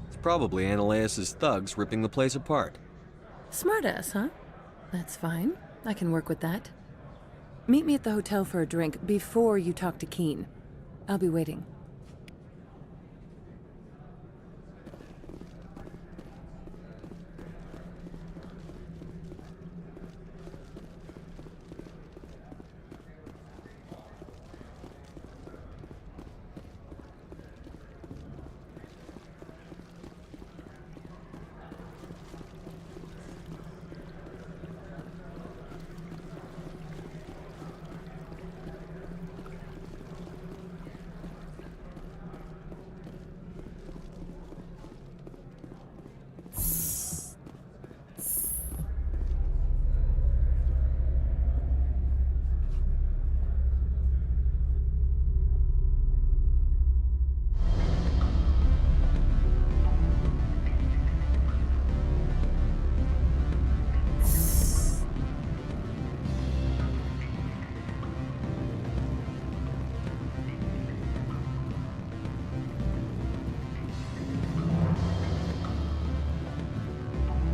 It's probably Ananias' thugs ripping the place apart. Smartass, huh? That's fine. I can work with that. Meet me at the hotel for a drink before you talk to Keen. I'll be waiting.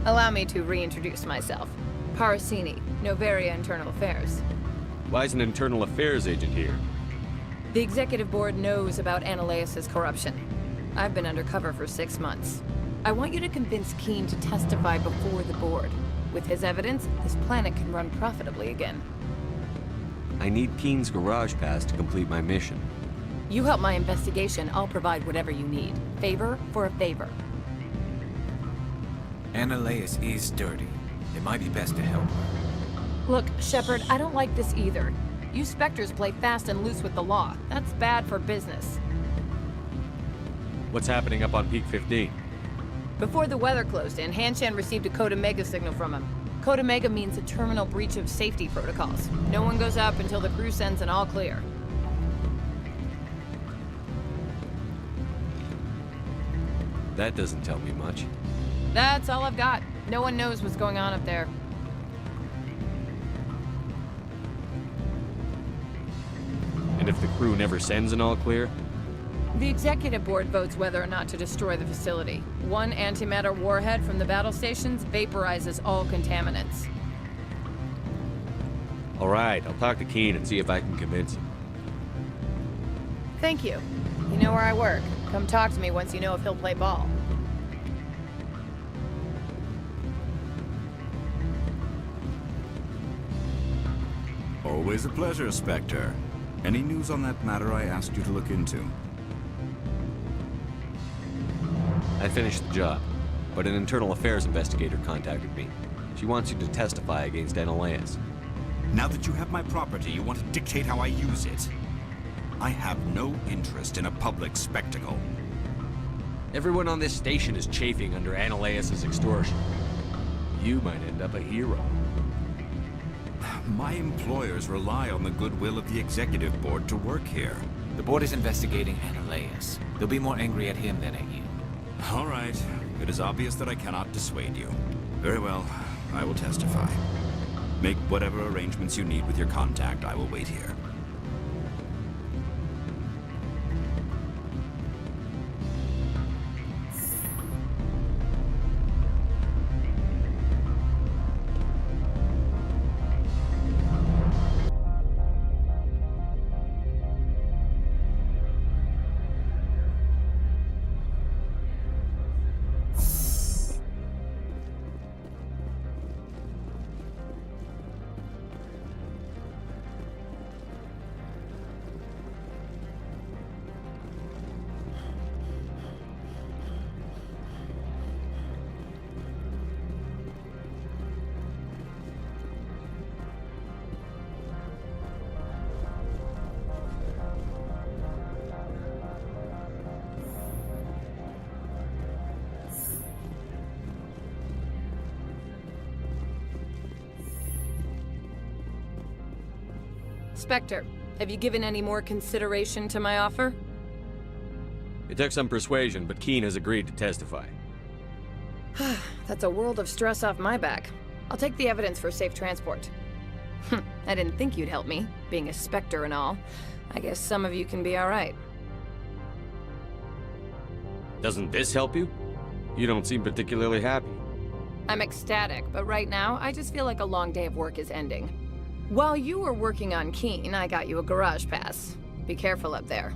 Allow me to reintroduce myself. Parasini, Novaria Internal Affairs. Why is an internal affairs agent here? The executive board knows about Ananias' corruption. I've been undercover for 6 months. I want you to convince Keen to testify before the board. With his evidence, this planet can run profitably again. I need Keen's garage pass to complete my mission. You help my investigation, I'll provide whatever you need. Favor for a favor. Ananias is dirty. It might be best to help her. Look, Shepard, I don't like this either. You Spectres play fast and loose with the law. That's bad for business. What's happening up on Peak 15? Before the weather closed in, Hanshan received a Code Omega signal from him. Code Omega means a terminal breach of safety protocols. No one goes up until the crew sends an all clear. That doesn't tell me much. That's all I've got. No one knows what's going on up there. And if the crew never sends an all clear? The executive board votes whether or not to destroy the facility. One antimatter warhead from the battle stations vaporizes all contaminants. All right, I'll talk to Keen and see if I can convince him. Thank you. You know where I work. Come talk to me once you know if he'll play ball. Always a pleasure, Spectre. Any news on that matter I asked you to look into? I finished the job, but an internal affairs investigator contacted me. She wants you to testify against Analaeus. Now that you have my property, you want to dictate how I use it. I have no interest in a public spectacle. Everyone on this station is chafing under Analaeus' extortion. You might end up a hero. My employers rely on the goodwill of the executive board to work here. The board is investigating Analaeus. They'll be more angry at him than at you. All right. It is obvious that I cannot dissuade you. Very well. I will testify. Make whatever arrangements you need with your contact. I will wait here. Spectre, have you given any more consideration to my offer? It took some persuasion, but Keene has agreed to testify. That's a world of stress off my back. I'll take the evidence for safe transport. I didn't think you'd help me, being a Spectre and all. I guess some of you can be alright. Doesn't this help you? You don't seem particularly happy. I'm ecstatic, but right now, I just feel like a long day of work is ending. While you were working on Keene, I got you a garage pass. Be careful up there.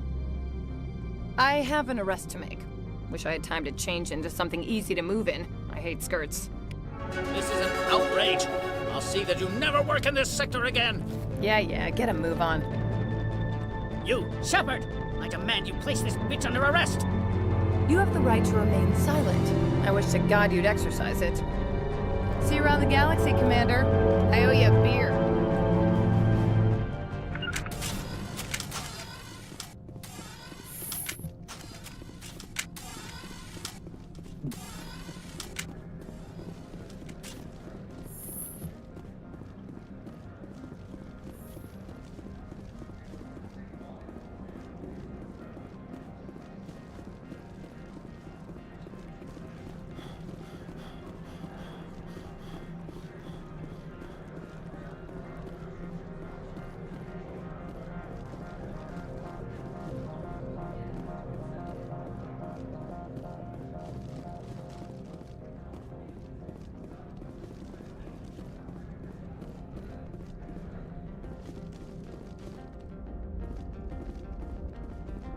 I have an arrest to make. Wish I had time to change into something easy to move in. I hate skirts. This is an outrage. I'll see that you never work in this sector again. Yeah, get a move on. You, Shepard! I demand you place this bitch under arrest! You have the right to remain silent. I wish to God you'd exercise it. See you around the galaxy, Commander. I owe you a beer.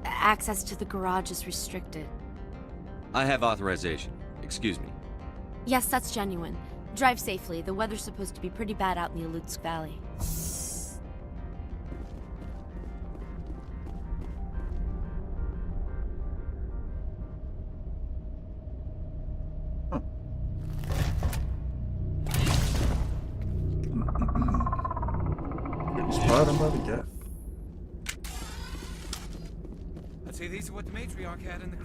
Access to the garage is restricted. I have authorization. Excuse me. Yes, that's genuine. Drive safely. The weather's supposed to be pretty bad out in the Alutsk Valley. Spot him by the gap. I'd say these are what the matriarch had in the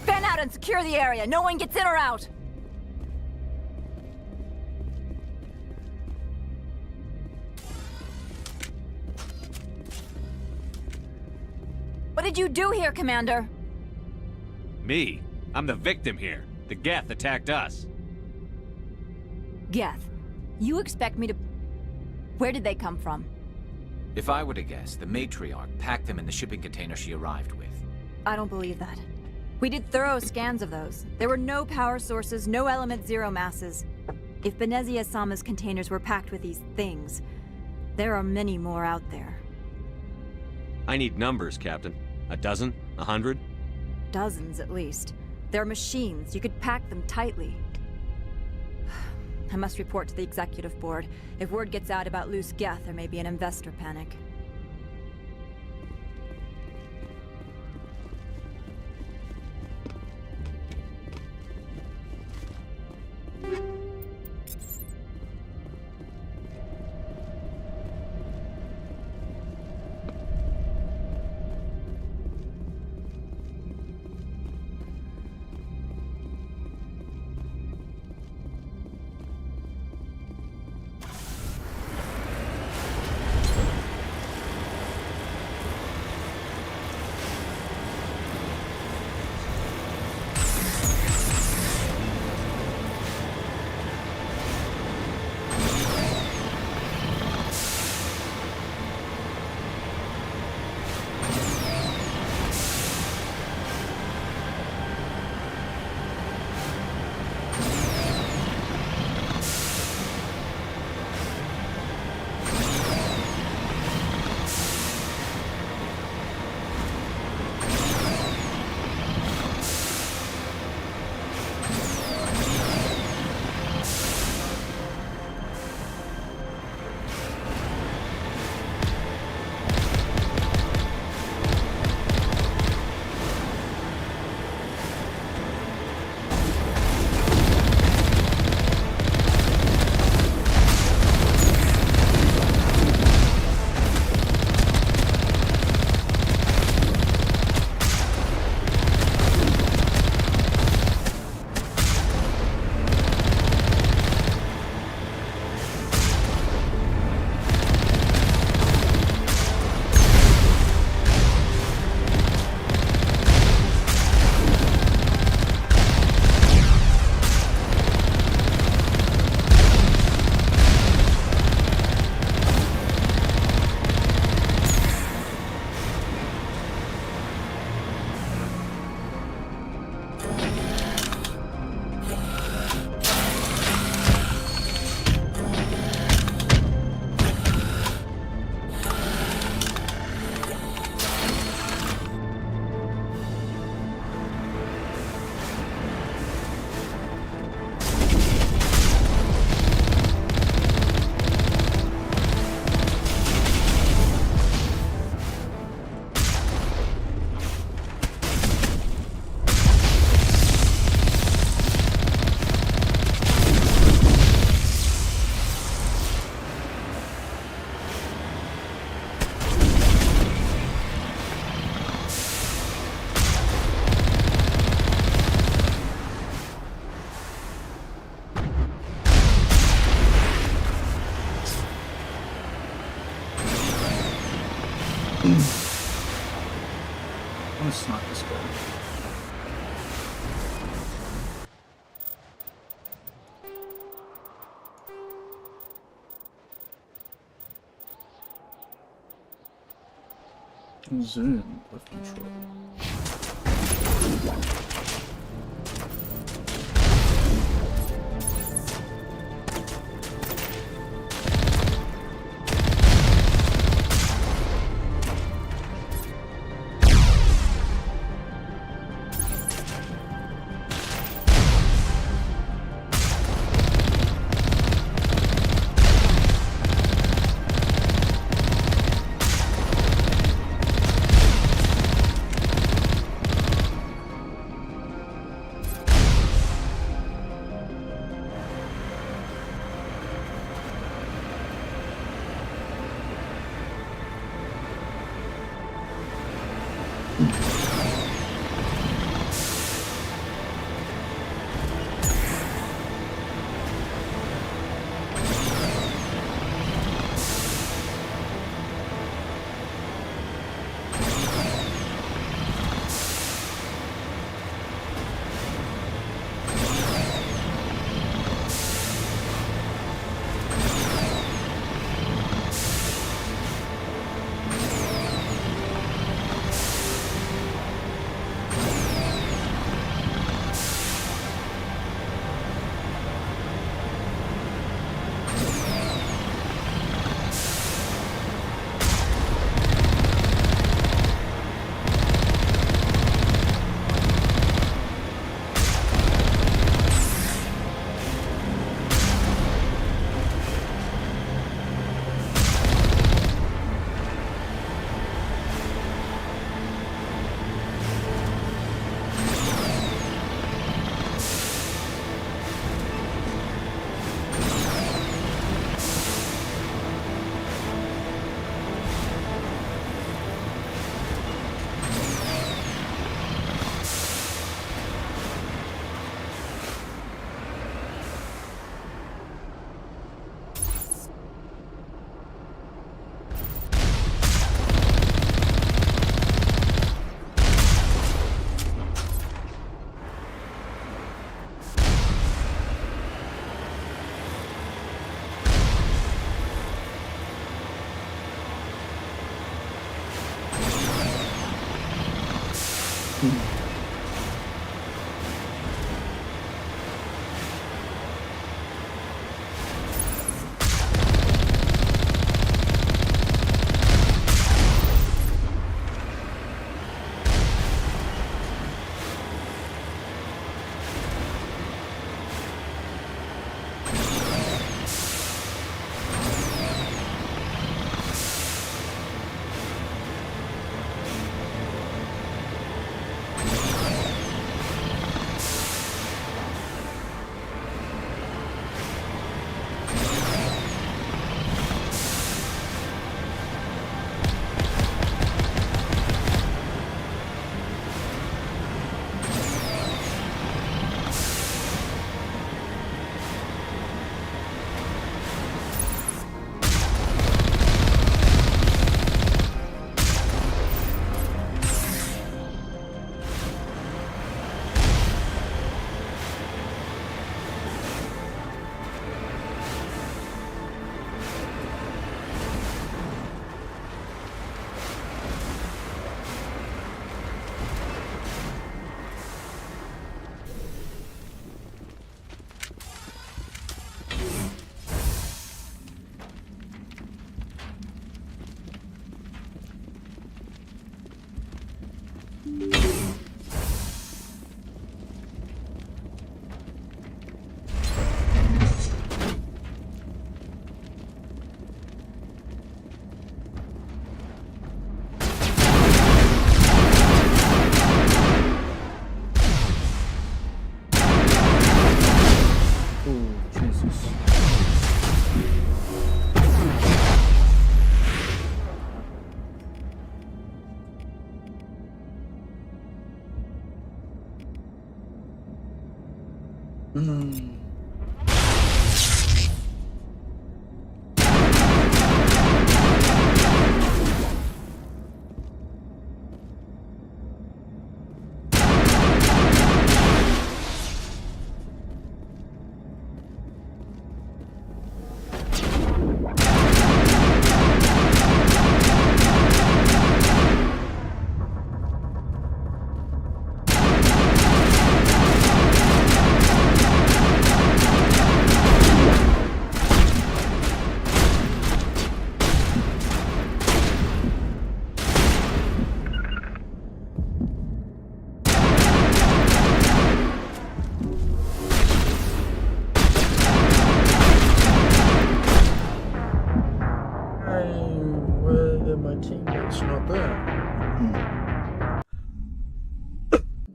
Fan out and secure the area. No one gets in or out. What did you do here, Commander? Me? I'm the victim here. The Geth attacked us. Geth, you expect me to... Where did they come from? If I were to guess, the matriarch packed them in the shipping container she arrived with. I don't believe that. We did thorough scans of those. There were no power sources, no element zero masses. If Benezia Sama's containers were packed with these things, there are many more out there. I need numbers, Captain. A dozen? 100? Dozens, at least. They're machines. You could pack them tightly. I must report to the executive board. If word gets out about loose Geth, there may be an investor panic. I'm gonna snipe this guy. Zoom with control.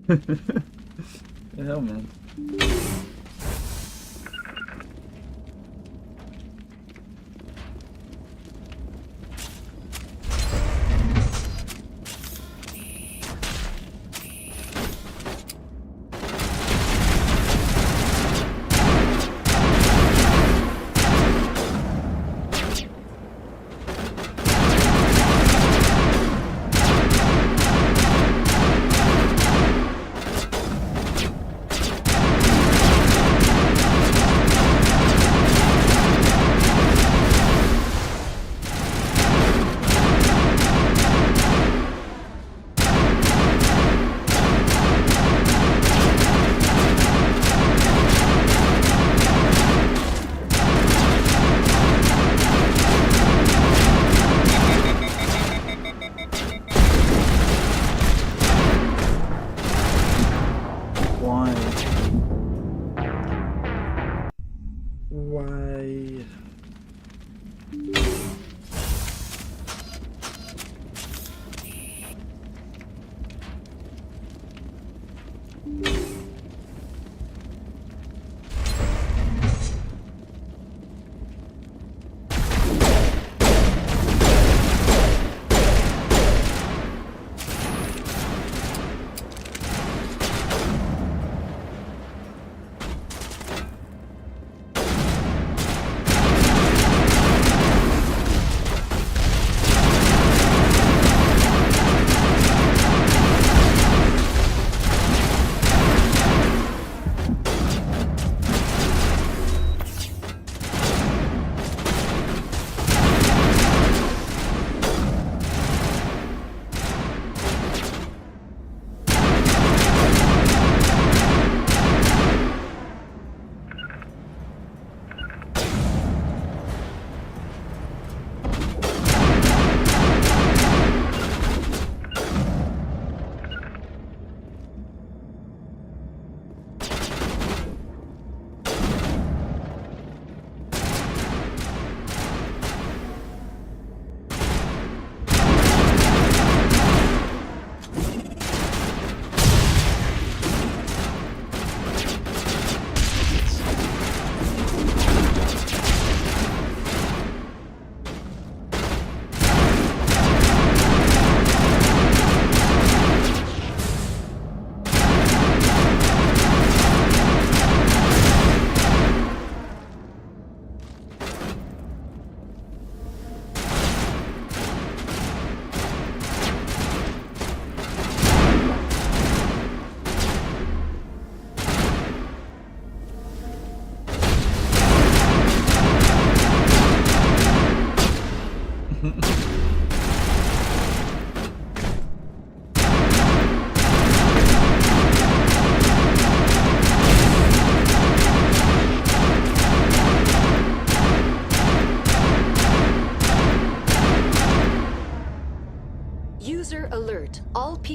The hell, man.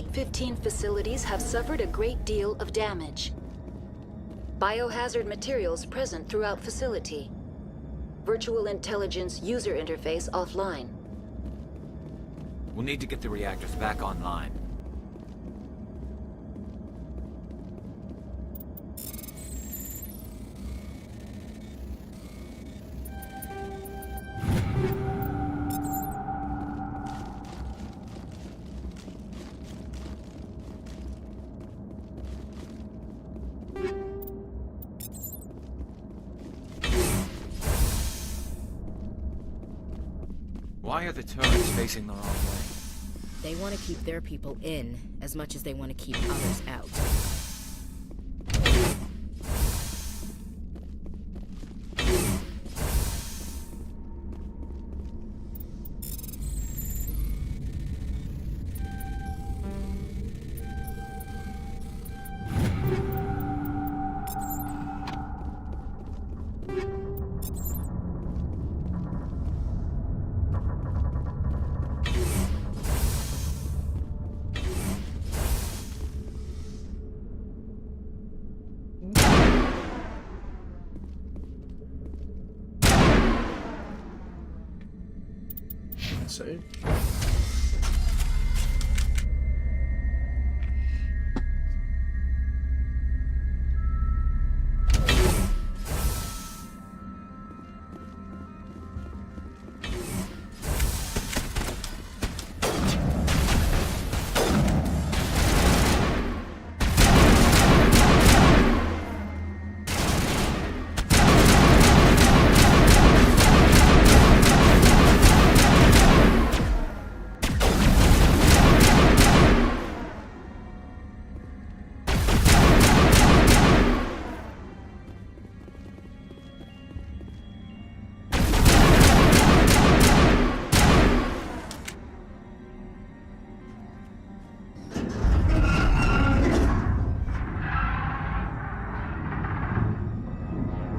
Suite 15 facilities have suffered a great deal of damage. Biohazard materials present throughout facility. Virtual intelligence user interface offline. We'll need to get the reactors back online. Why are the turrets facing the wrong way? They want to keep their people in as much as they want to keep others out. Save.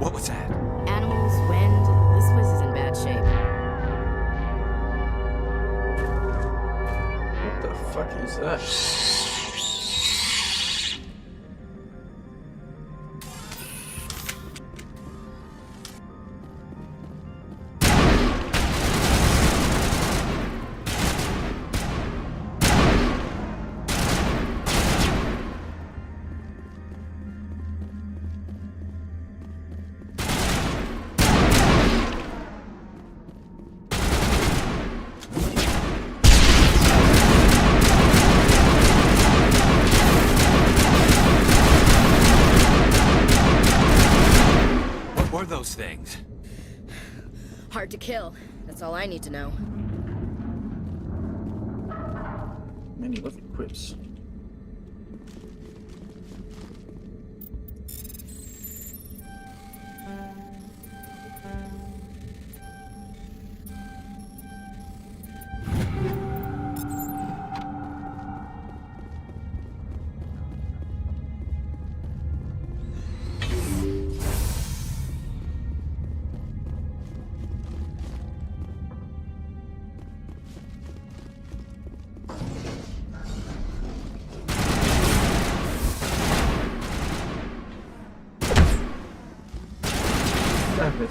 What was that? Animals, wind, this place is in bad shape. What the fuck is that? What were those things? Hard to kill. That's all I need to know. Many lovely quips. Stop it.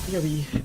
Yippee.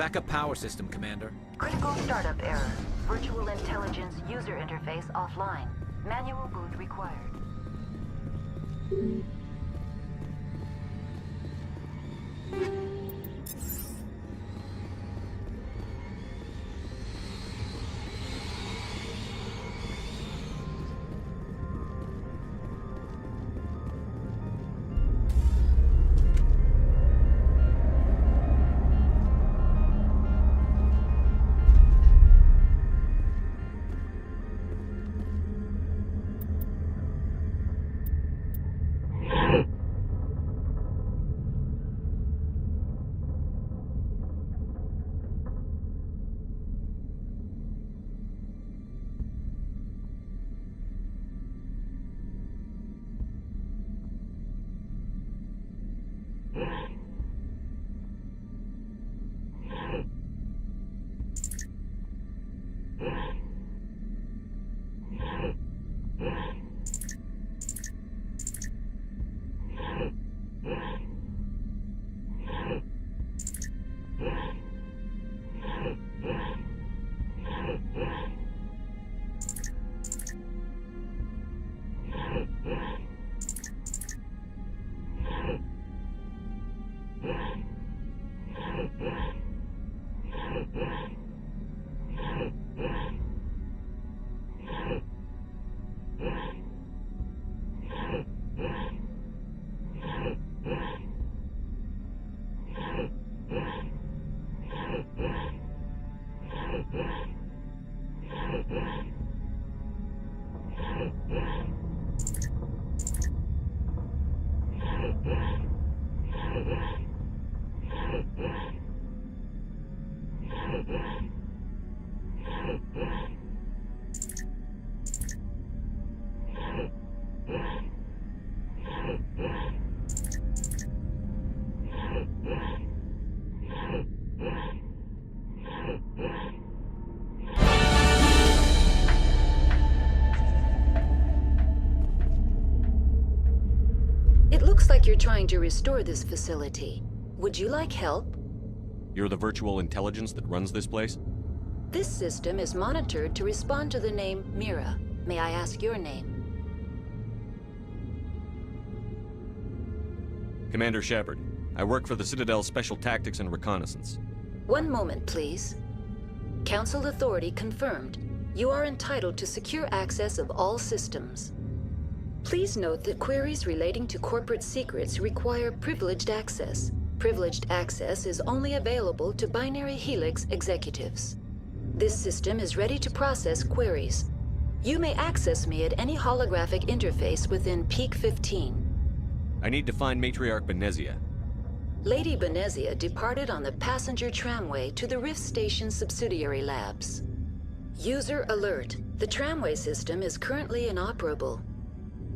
Backup power system, Commander. Critical startup error. Virtual intelligence user interface offline. Manual boot required. It looks like you're trying to restore this facility. Would you like help? You're the virtual intelligence that runs this place? This system is monitored to respond to the name Mira. May I ask your name? Commander Shepard. I work for the Citadel's Special Tactics and Reconnaissance. One moment, please. Council authority confirmed. You are entitled to secure access of all systems. Please note that queries relating to corporate secrets require privileged access. Privileged access is only available to binary Helix executives. This system is ready to process queries. You may access me at any holographic interface within Peak 15. I need to find Matriarch Benezia. Lady Benezia departed on the passenger tramway to the Rift Station subsidiary labs. User alert. The tramway system is currently inoperable.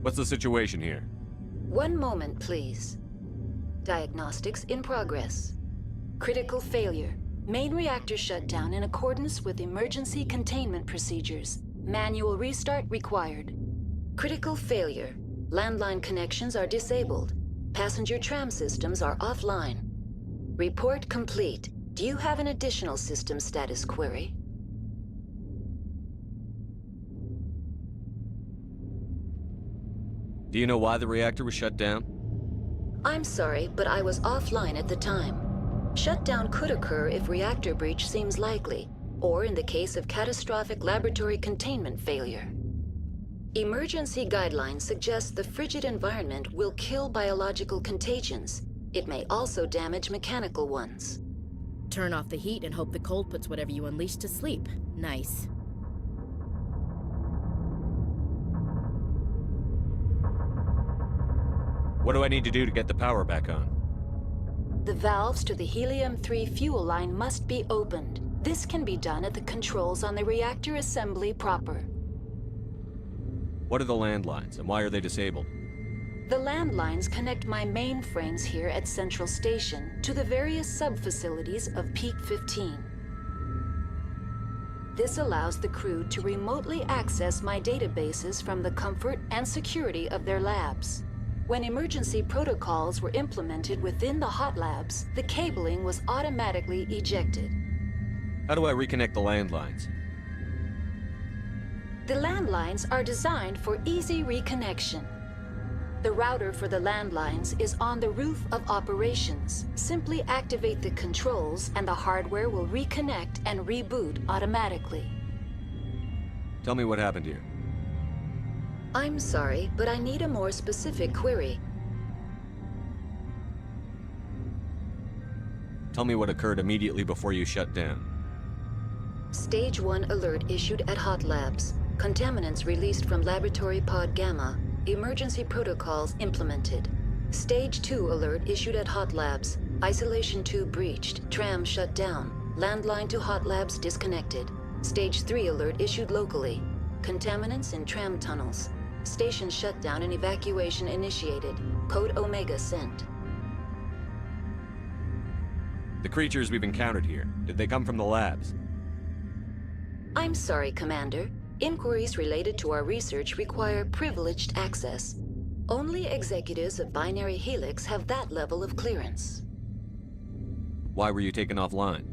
What's the situation here? One moment, please. Diagnostics in progress. Critical failure. Main reactor shut down in accordance with emergency containment procedures. Manual restart required. Critical failure. Landline connections are disabled. Passenger tram systems are offline. Report complete. Do you have an additional system status query? Do you know why the reactor was shut down? I'm sorry, but I was offline at the time. Shutdown could occur if reactor breach seems likely, or in the case of catastrophic laboratory containment failure. Emergency guidelines suggest the frigid environment will kill biological contagions. It may also damage mechanical ones. Turn off the heat and hope the cold puts whatever you unleash to sleep. Nice. What do I need to do to get the power back on? The valves to the helium-3 fuel line must be opened. This can be done at the controls on the reactor assembly proper. What are the landlines, and why are they disabled? The landlines connect my mainframes here at Central Station to the various sub-facilities of Peak 15. This allows the crew to remotely access my databases from the comfort and security of their labs. When emergency protocols were implemented within the hot labs, the cabling was automatically ejected. How do I reconnect the landlines? The landlines are designed for easy reconnection. The router for the landlines is on the roof of operations. Simply activate the controls and the hardware will reconnect and reboot automatically. Tell me what happened here. I'm sorry, but I need a more specific query. Tell me what occurred immediately before you shut down. Stage 1 alert issued at Hot Labs. Contaminants released from Laboratory Pod Gamma. Emergency protocols implemented. Stage 2 alert issued at Hot Labs. Isolation tube breached. Tram shut down. Landline to Hot Labs disconnected. Stage 3 alert issued locally. Contaminants in tram tunnels. Station shutdown and evacuation initiated. Code Omega sent. The creatures we've encountered here, did they come from the labs? I'm sorry, Commander. Inquiries related to our research require privileged access. Only executives of Binary Helix have that level of clearance. Why were you taken offline?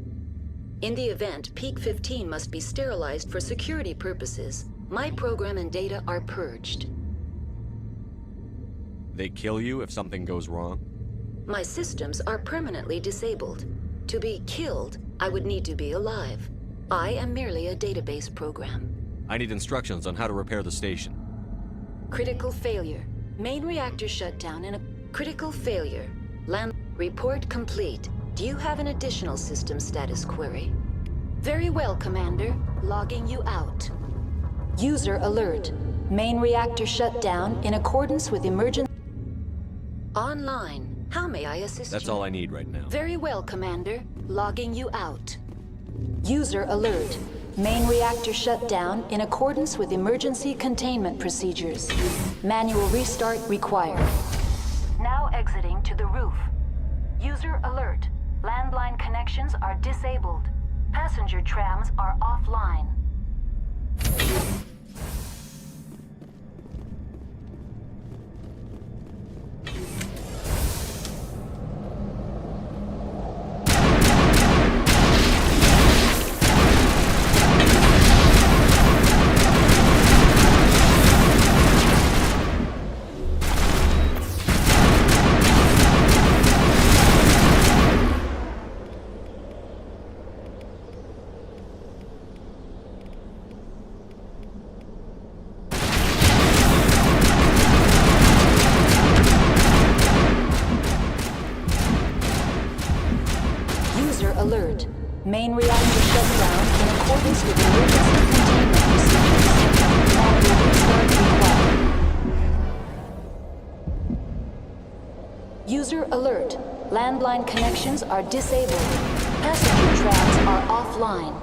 In the event, Peak 15 must be sterilized for security purposes. My program and data are purged. They kill you if something goes wrong? My systems are permanently disabled. To be killed, I would need to be alive. I am merely a database program. I need instructions on how to repair the station. Critical failure. Main reactor shut down in a critical failure. Land report complete. Do you have an additional system status query? Very well, Commander. Logging you out. User alert. Main reactor shut down in accordance with emergent... Online. How may I assist you? That's all I need right now. Very well, Commander. Logging you out. User alert. Main reactor shut down in accordance with emergency containment procedures. Manual restart required. Now exiting to the roof. User alert. Landline connections are disabled. Passenger trams are offline. Alert. Main reactor shut down in accordance with emergency containment procedures. Manual restart required. User alert. Landline connections are disabled. Passenger trams are offline.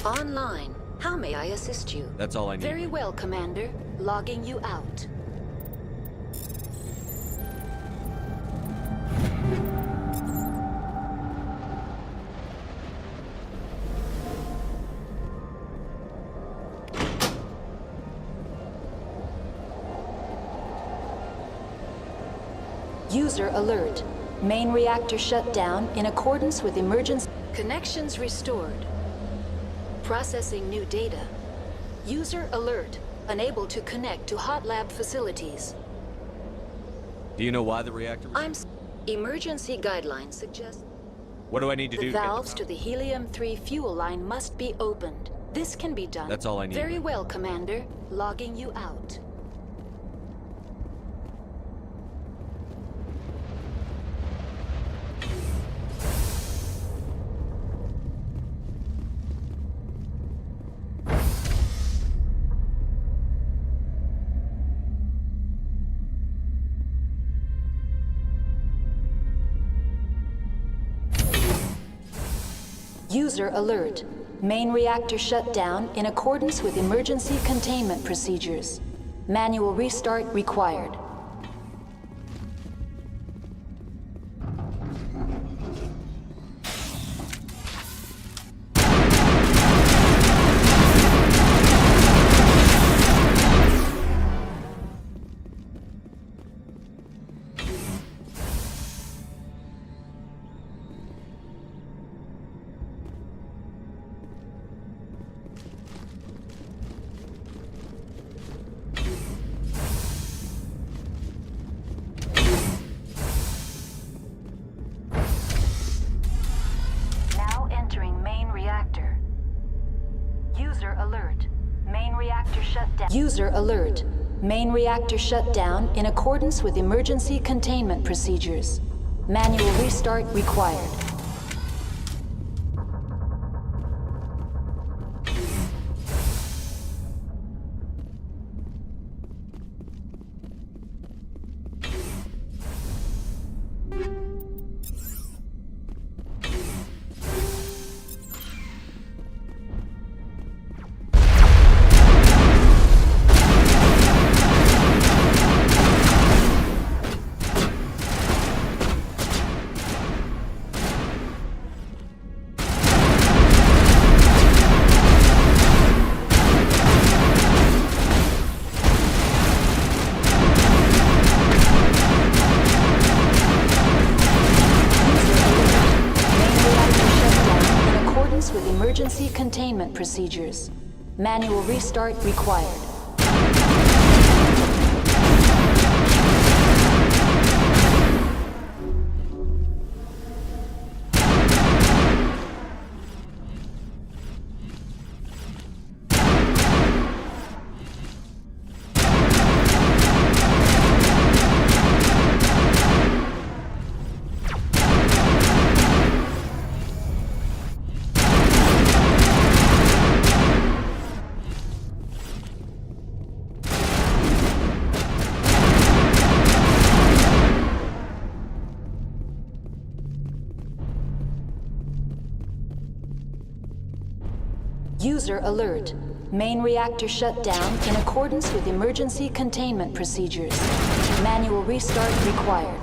Online. How may I assist you? That's all I need. Very well, Commander. Logging you out. User alert. Main reactor shut down in accordance with emergency... Connections restored. Processing new data. User alert. Unable to connect to hot lab facilities. Do you know why the reactor... Emergency guidelines suggest... What do I need to do The to get the valves power? to the helium-3 fuel line must be opened. This can be done. That's all I need. Very well, Commander. Logging you out. User alert. Main reactor shut down in accordance with emergency containment procedures. Manual restart required. Now entering main reactor. User alert. Main reactor shut down. User alert. Main reactor shut down in accordance with emergency containment procedures. Manual restart required. With emergency containment procedures. Manual restart required. User alert. Main reactor shut down in accordance with emergency containment procedures. Manual restart required.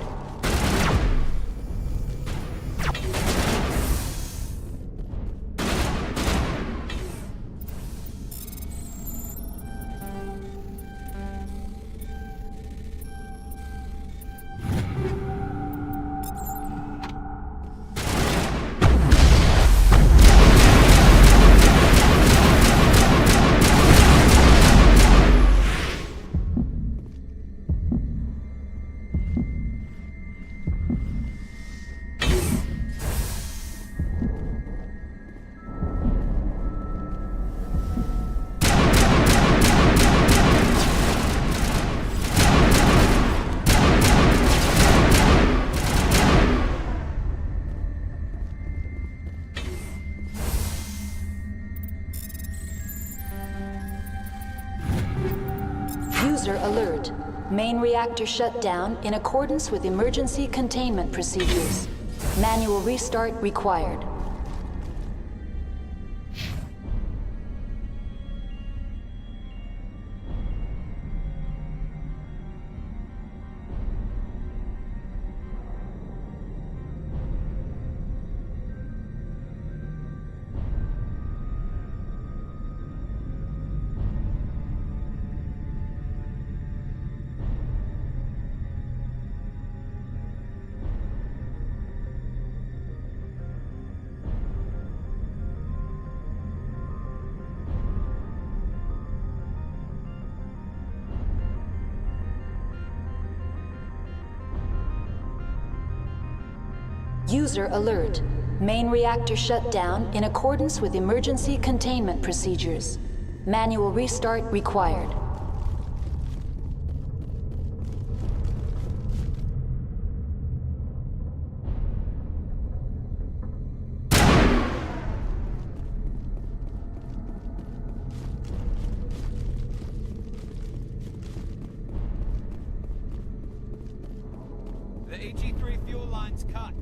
User alert. Main reactor shut down in accordance with emergency containment procedures. Manual restart required. User alert. Main reactor shut down in accordance with emergency containment procedures. Manual restart required. The HE3 fuel line's cut.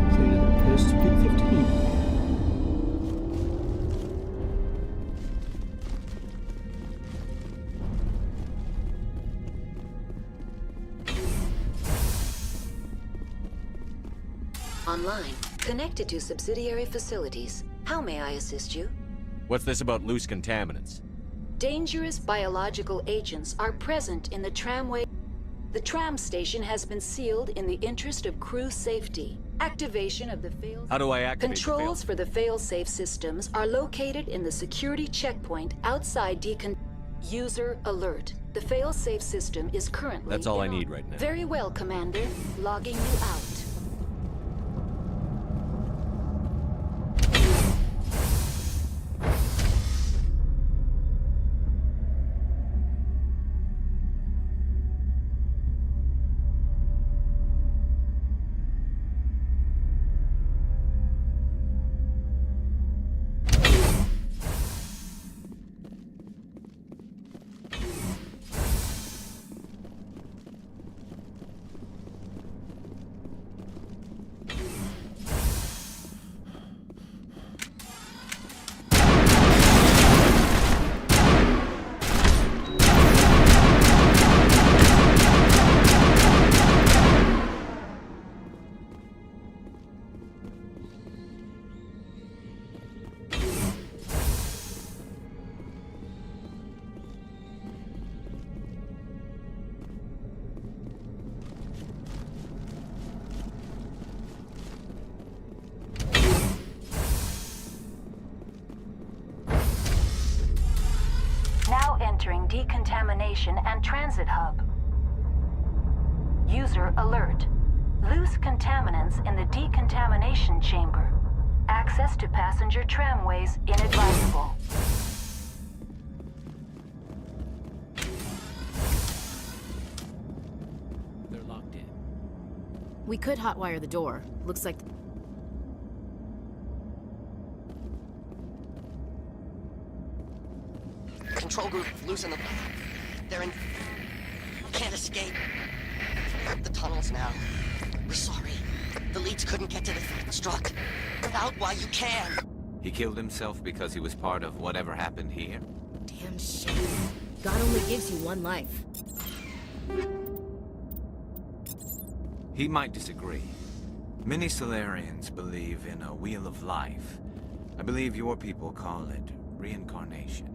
Completed the first P-15. Online. Connected to subsidiary facilities. How may I assist you? What's this about loose contaminants? Dangerous biological agents are present in the tramway. The tram station has been sealed in the interest of crew safety. Activation of the fail. How do I activate Controls for the fail-safe systems are located in the security checkpoint outside User alert. The fail-safe system is currently. That's all I need right now. Very well, Commander. Logging you out. Now entering decontamination and transit hub. User alert. Loose contaminants in the decontamination chamber. Access to passenger tramways inadvisable. They're locked in. We could hotwire the door. Looks like... Control group, loosen them. They're in... Can't escape. The tunnels now. We're sorry. The leads couldn't get to the third struck. Get out while you can. He killed himself because he was part of whatever happened here? Damn shit. God only gives you one life. He might disagree. Many Solarians believe in a wheel of life. I believe your people call it reincarnation.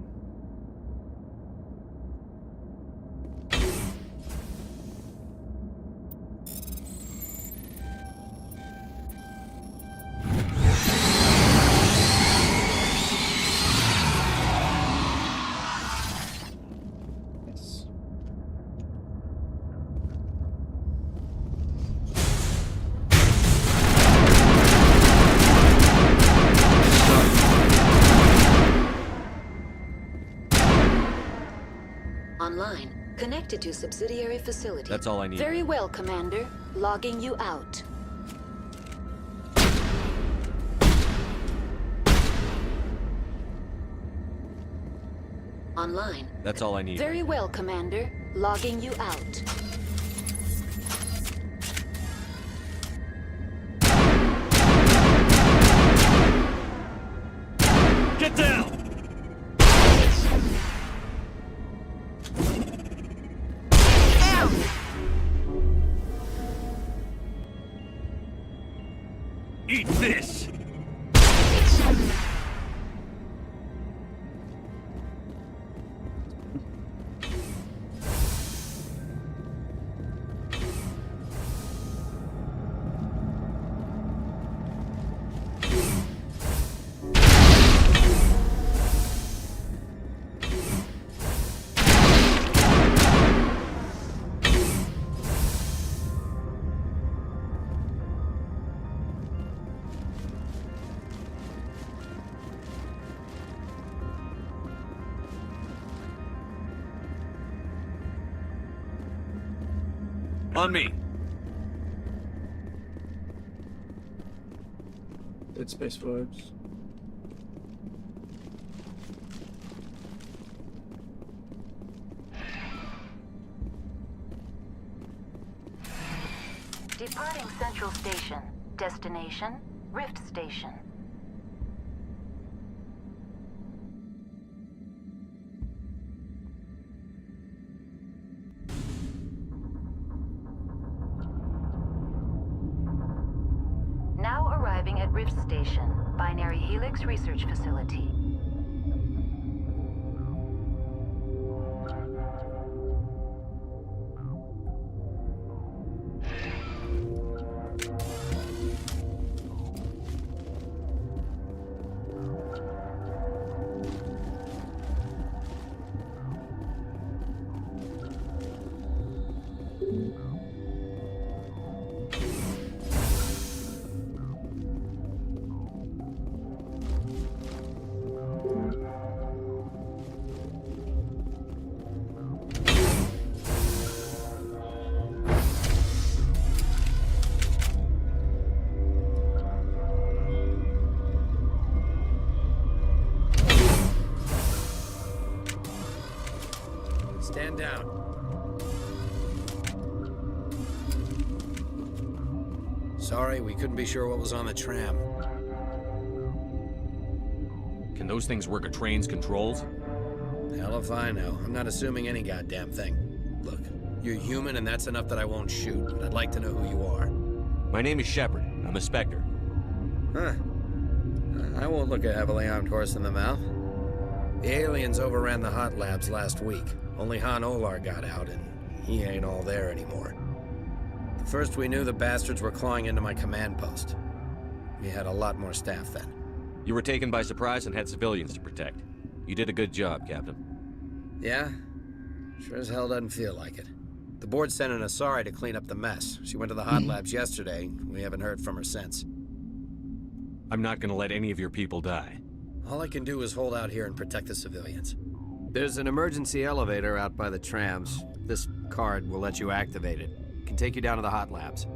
Online. Connected to subsidiary facility. That's all I need. Very well, Commander. Logging you out. Online. That's all I need. Very well, Commander. Logging you out. Get down! Eat this! On me. Dead Space vibes. Departing Central Station. Destination, Rift Station. Now arriving at Rift Station, Binary Helix Research Facility. Stand down. Sorry, we couldn't be sure what was on the tram. Can those things work a train's controls? Hell if I know. I'm not assuming any goddamn thing. Look, you're human and that's enough that I won't shoot, but I'd like to know who you are. My name is Shepard. I'm a Spectre. Huh. I won't look a heavily armed horse in the mouth. The aliens overran the hot labs last week. Only Han Olar got out, and he ain't all there anymore. The first we knew, the bastards were clawing into my command post. We had a lot more staff then. You were taken by surprise and had civilians to protect. You did a good job, Captain. Yeah? Sure as hell doesn't feel like it. The board sent an Asari to clean up the mess. She went to the hot labs yesterday. We haven't heard from her since. I'm not gonna let any of your people die. All I can do is hold out here and protect the civilians. There's an emergency elevator out by the trams. This card will let you activate it. It can take you down to the hot labs.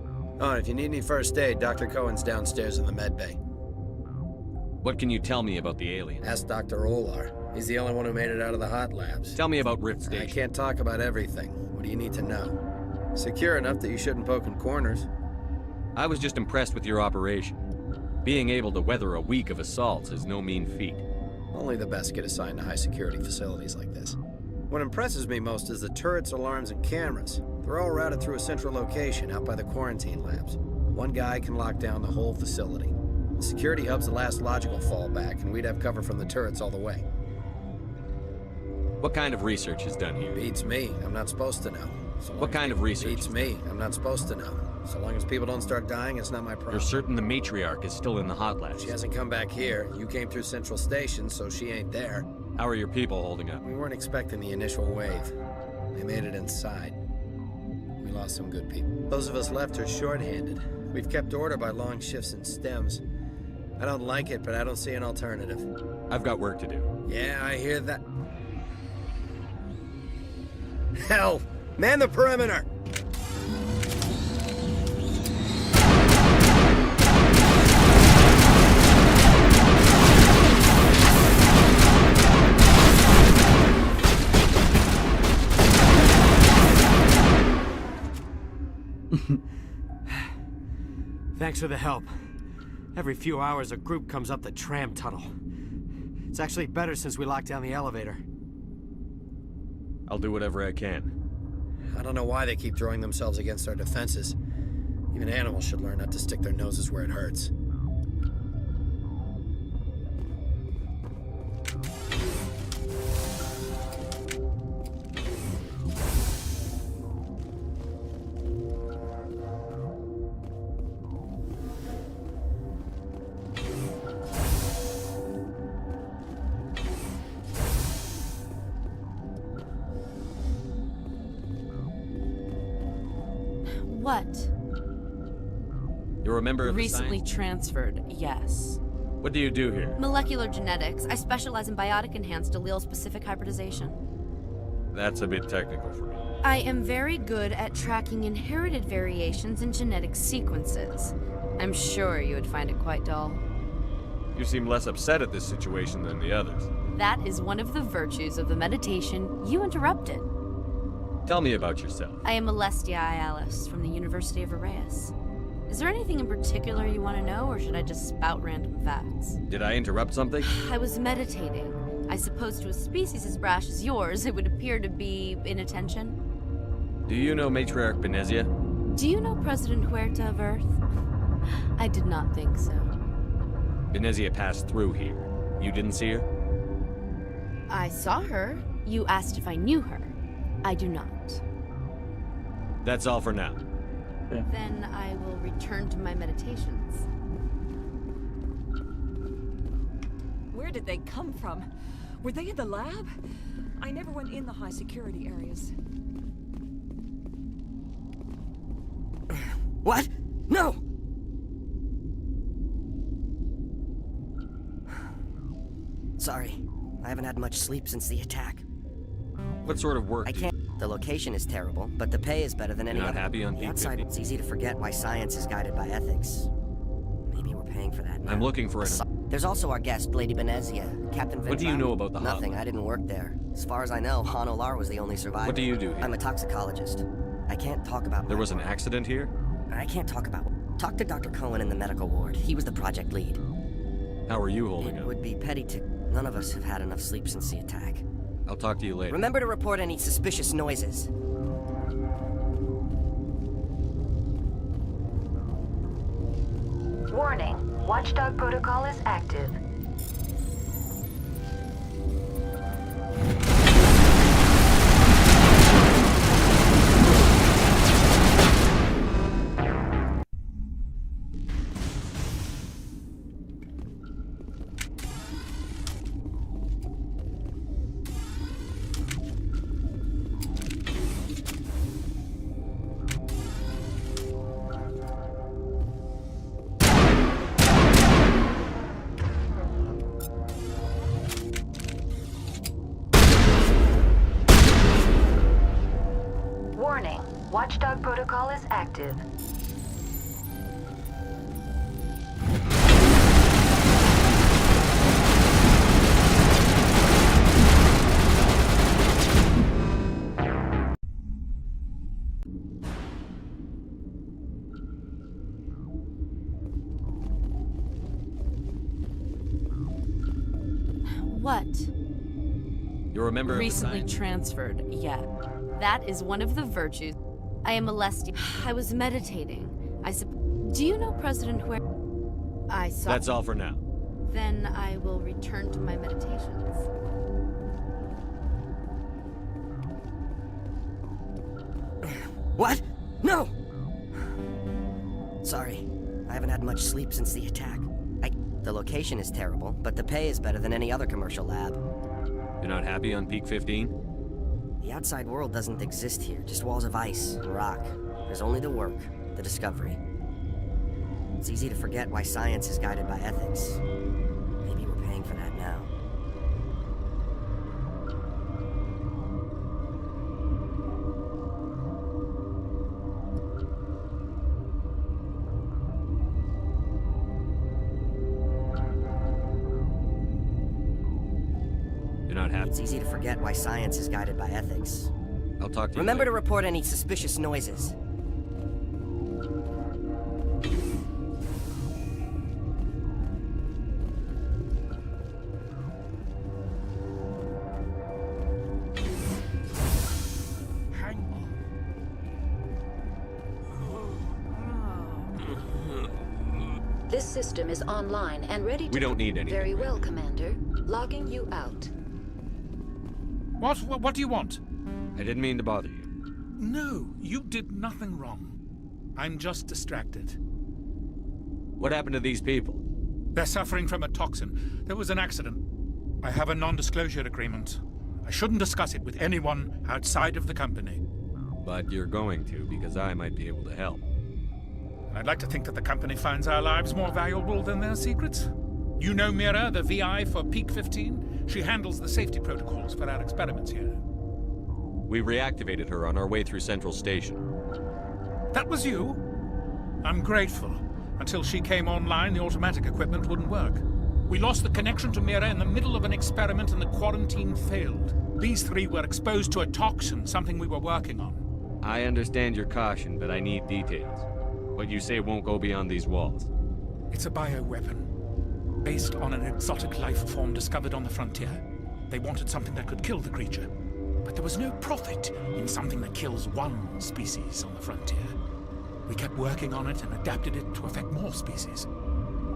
Oh, and if you need any first aid, Dr. Cohen's downstairs in the med bay. What can you tell me about the alien? Ask Dr. Olar. He's the only one who made it out of the hot labs. Tell me about Rift Station. I can't talk about everything. What do you need to know? Secure enough that you shouldn't poke in corners. I was just impressed with your operation. Being able to weather a week of assaults is no mean feat. Only the best get assigned to high-security facilities like this. What impresses me most is the turrets, alarms, and cameras. They're all routed through a central location out by the quarantine labs. One guy can lock down the whole facility. The security hub's the last logical fallback, and we'd have cover from the turrets all the way. What kind of research is done here? Beats me. I'm not supposed to know. What kind of research? Beats me. I'm not supposed to know. So long as people don't start dying, it's not my problem. You're certain the matriarch is still in the hot labs? She hasn't come back here. You came through Central Station, so she ain't there. How are your people holding up? We weren't expecting the initial wave. They made it inside. We lost some good people. Those of us left are short-handed. We've kept order by long shifts and stems. I don't like it, but I don't see an alternative. I've got work to do. Yeah, I hear that. Hell! Man the perimeter! Thanks for the help. Every few hours, a group comes up the tram tunnel. It's actually better since we locked down the elevator. I'll do whatever I can. I don't know why they keep throwing themselves against our defenses. Even animals should learn not to stick their noses where it hurts. What? You're a member of Recently the transferred, yes. What do you do here? Molecular genetics. I specialize in biotic-enhanced allele-specific hybridization. That's a bit technical for me. I am very good at tracking inherited variations in genetic sequences. I'm sure you would find it quite dull. You seem less upset at this situation than the others. That is one of the virtues of the meditation you interrupted. Tell me about yourself. I am Alestia Alice from the University of Arraius. Is there anything in particular you want to know, or should I just spout random facts? Did I interrupt something? I was meditating. I suppose to a species as brash as yours, it would appear to be inattention. Do you know Matriarch Benezia? Do you know President Huerta of Earth? I did not think so. Benezia passed through here. You didn't see her? I saw her. You asked if I knew her. I do not. That's all for now. Then I will return to my meditations. Where did they come from? Were they in the lab? I never went in the high security areas. What? No! Sorry, I haven't had much sleep since the attack. What sort of work? I can't. The location is terrible, but the pay is better than any You're not other. happy on the Peak outside, 50? it's easy to forget why science is guided by ethics. Maybe we're paying for that now. I'm looking for an... There's also our guest, Lady Benezia, Captain Van What do you Valen. know about the Nothing, hotline? I didn't work there. As far as I know, Han Olar was the only survivor. What do you do here? I'm a toxicologist. I can't talk about There my was an work. accident here? I can't talk about... Talk to Dr. Cohen in the medical ward. He was the project lead. How are you holding It up? would be petty to... None of us have had enough sleep since the attack. I'll talk to you later. Remember to report any suspicious noises. Warning, Watchdog protocol is active. Warning, Watchdog protocol is active. What? You're a member of the Recently science- transferred, yeah. That is one of the virtues. I am Alestia. I was meditating. Do you know President Huerta? I saw... That's all for now. Then I will return to my meditations. What? No! Sorry, I haven't had much sleep since the attack. The location is terrible, but the pay is better than any other commercial lab. You're not happy on Peak 15? The outside world doesn't exist here, just walls of ice and rock. There's only the work, the discovery. It's easy to forget why science is guided by ethics. Maybe we're paying for that now. You're not happy? It's easy to forget why science is guided by ethics. I'll talk to you Remember later. to report any suspicious noises. This system is online and ready to... We don't need anything. Very well, Commander. Logging you out. What do you want? I didn't mean to bother you. No, you did nothing wrong. I'm just distracted. What happened to these people? They're suffering from a toxin. There was an accident. I have a non-disclosure agreement. I shouldn't discuss it with anyone outside of the company. But you're going to, because I might be able to help. I'd like to think that the company finds our lives more valuable than their secrets. You know Mira, the VI for Peak 15? She handles the safety protocols for our experiments here. We reactivated her on our way through Central Station. That was you? I'm grateful. Until she came online, the automatic equipment wouldn't work. We lost the connection to Mira in the middle of an experiment and the quarantine failed. These three were exposed to a toxin, something we were working on. I understand your caution, but I need details. What you say won't go beyond these walls. It's a bioweapon, based on an exotic life form discovered on the frontier. They wanted something that could kill the creature, but there was no profit in something that kills one species on the frontier. We kept working on it and adapted it to affect more species.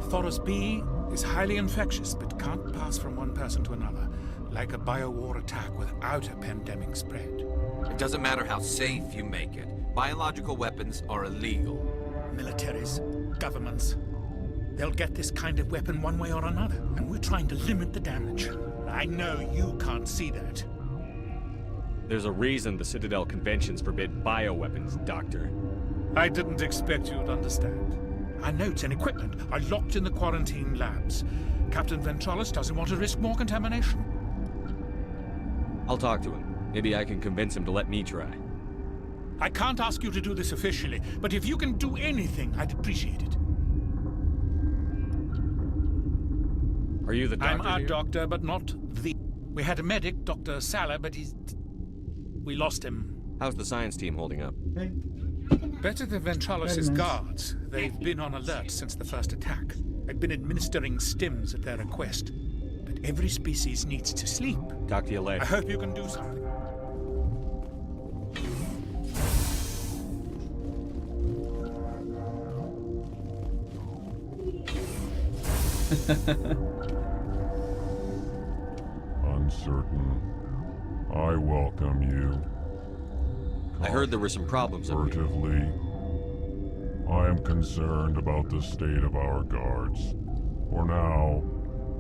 Thoros B is highly infectious, but can't pass from one person to another, like a biowar attack without a pandemic spread. It doesn't matter how safe you make it. Biological weapons are illegal. Militaries, governments, they'll get this kind of weapon one way or another, and we're trying to limit the damage. I know you can't see that. There's a reason the Citadel conventions forbid bioweapons, Doctor. I didn't expect you'd understand. Our notes and equipment are locked in the quarantine labs. Captain Ventralis doesn't want to risk more contamination. I'll talk to him. Maybe I can convince him to let me try. I can't ask you to do this officially, but if you can do anything, I'd appreciate it. Are you the doctor I'm our here? doctor, but not the... We had a medic, Dr. Salah, but we lost him. How's the science team holding up? Hey. Better than Ventralis' guards. They've been on alert since the first attack. I've been administering stims at their request. But every species needs to sleep. Talk to you later. I hope you can do something. Uncertain. I welcome you. I heard there were some problems up here. Furtively. I am concerned about the state of our guards. For now,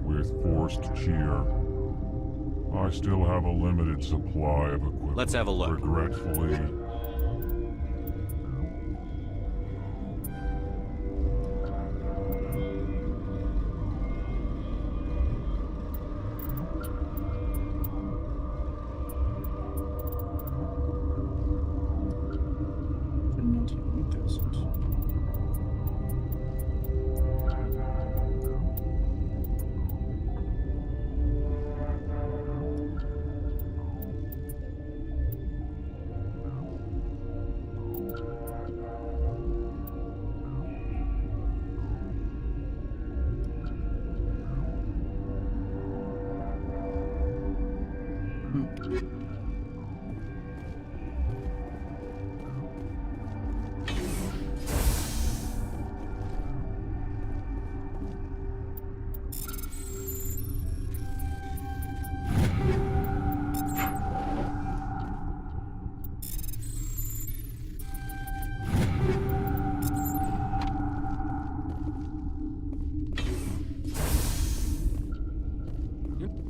with forced cheer, I still have a limited supply of equipment. Let's have a look. Regretfully,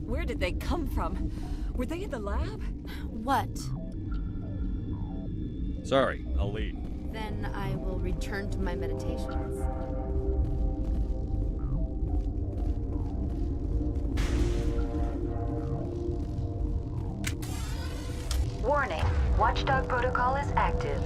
Where did they come from? Were they in the lab? What? Sorry, I'll leave. Then I will return to my meditations. Warning, Watchdog protocol is active.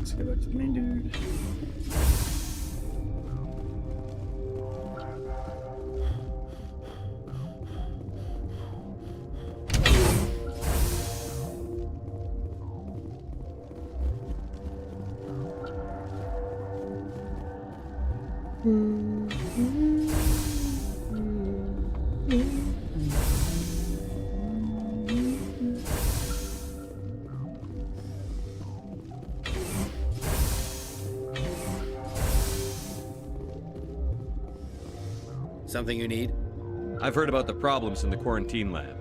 Let's go back to the main dude. Something you need? I've heard about the problems in the quarantine lab.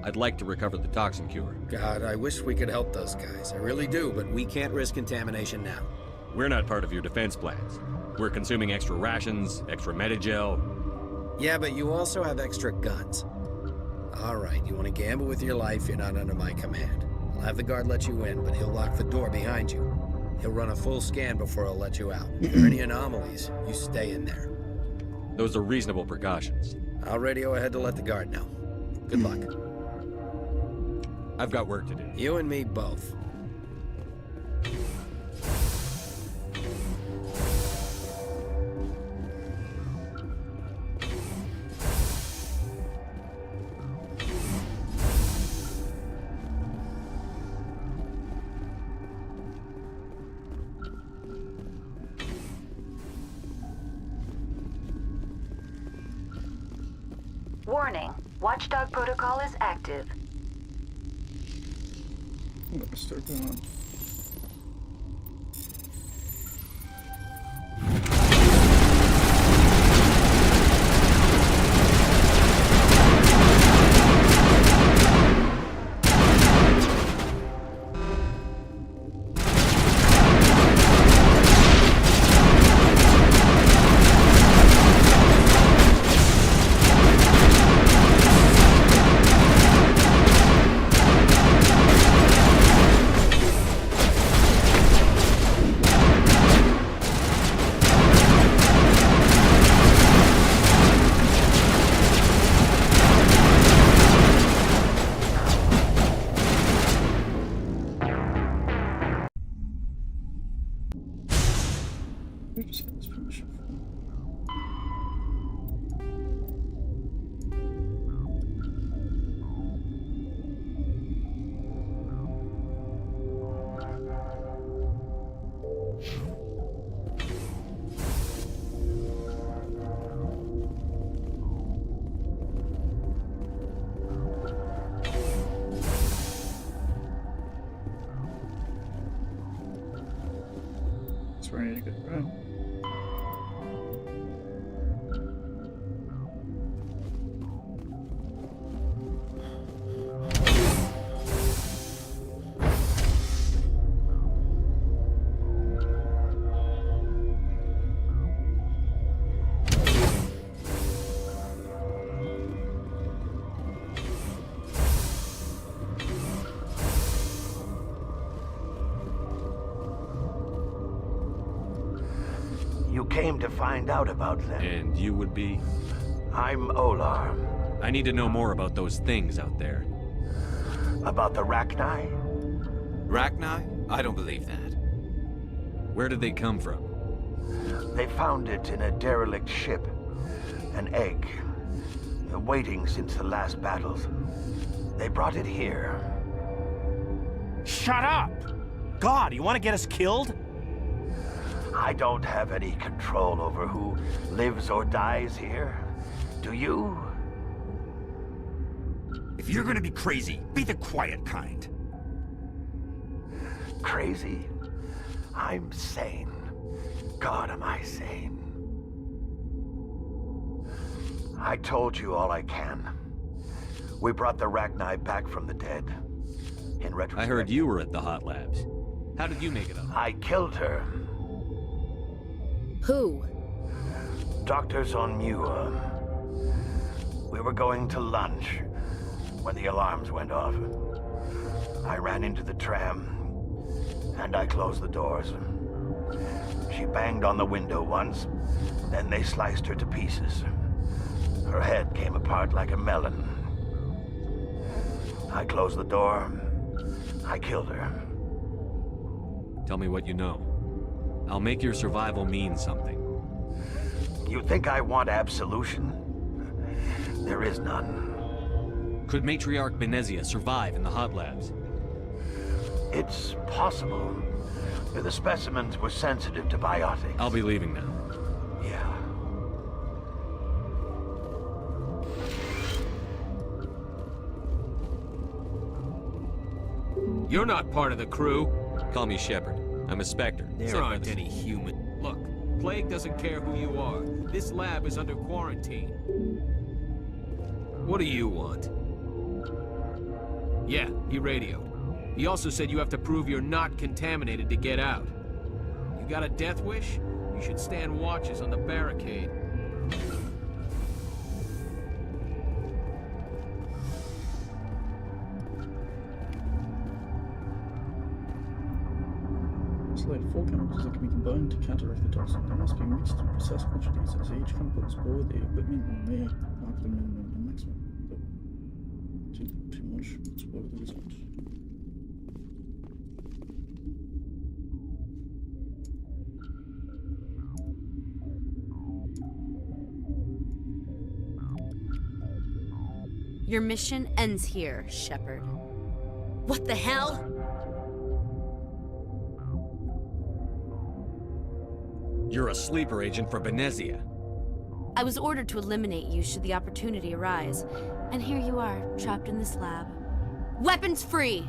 I'd like to recover the toxin cure. God, I wish we could help those guys. I really do, but we can't risk contamination now. We're not part of your defense plans. We're consuming extra rations, extra Medigel. Yeah, but you also have extra guns. All right, you want to gamble with your life, you're not under my command. I'll have the guard let you in, but he'll lock the door behind you. He'll run a full scan before he'll let you out. If there are any anomalies, you stay in there. Those are reasonable precautions. I'll radio ahead to let the guard know. Good luck. I've got work to do. You and me both. Warning, Watchdog protocol is active. Let's start going. We just got this permission for. That's where I need to go, right? You came to find out about them. And you would be? I'm Olar. I need to know more about those things out there. About the Rachni? Rachni? I don't believe that. Where did they come from? They found it in a derelict ship. An egg. Waiting since the last battles. They brought it here. Shut up! God, you want to get us killed? I don't have any control over who lives or dies here. Do you? If you're gonna be crazy, be the quiet kind. Crazy? I'm sane. God, am I sane. I told you all I can. We brought the Rachni back from the dead. In retrospect, I heard you were at the hot labs. How did you make it up? I killed her. Who? Doctors on Muir. We were going to lunch when the alarms went off. I ran into the tram, and I closed the doors. She banged on the window once, then they sliced her to pieces. Her head came apart like a melon. I closed the door. I killed her. Tell me what you know. I'll make your survival mean something. You think I want absolution? There is none. Could Matriarch Benezia survive in the hot labs? It's possible. The specimens were sensitive to biotics. I'll be leaving now. Yeah. You're not part of the crew. Call me Shepard. I'm a Spectre. There aren't any human. Look, Plague doesn't care who you are. This lab is under quarantine. What do you want? Yeah, he radioed. He also said you have to prove you're not contaminated to get out. You got a death wish? You should stand watches on the barricade. Select 4 chemicals that can be combined to counteract the toxin. They must be mixed in precise quantities as each chemical is poured. The equipment may mark the minimum and maximum. Too much. Let's go with the result. Your mission ends here, Shepard. What the hell? You're a sleeper agent for Benezia. I was ordered to eliminate you should the opportunity arise. And here you are, trapped in this lab. Weapons free!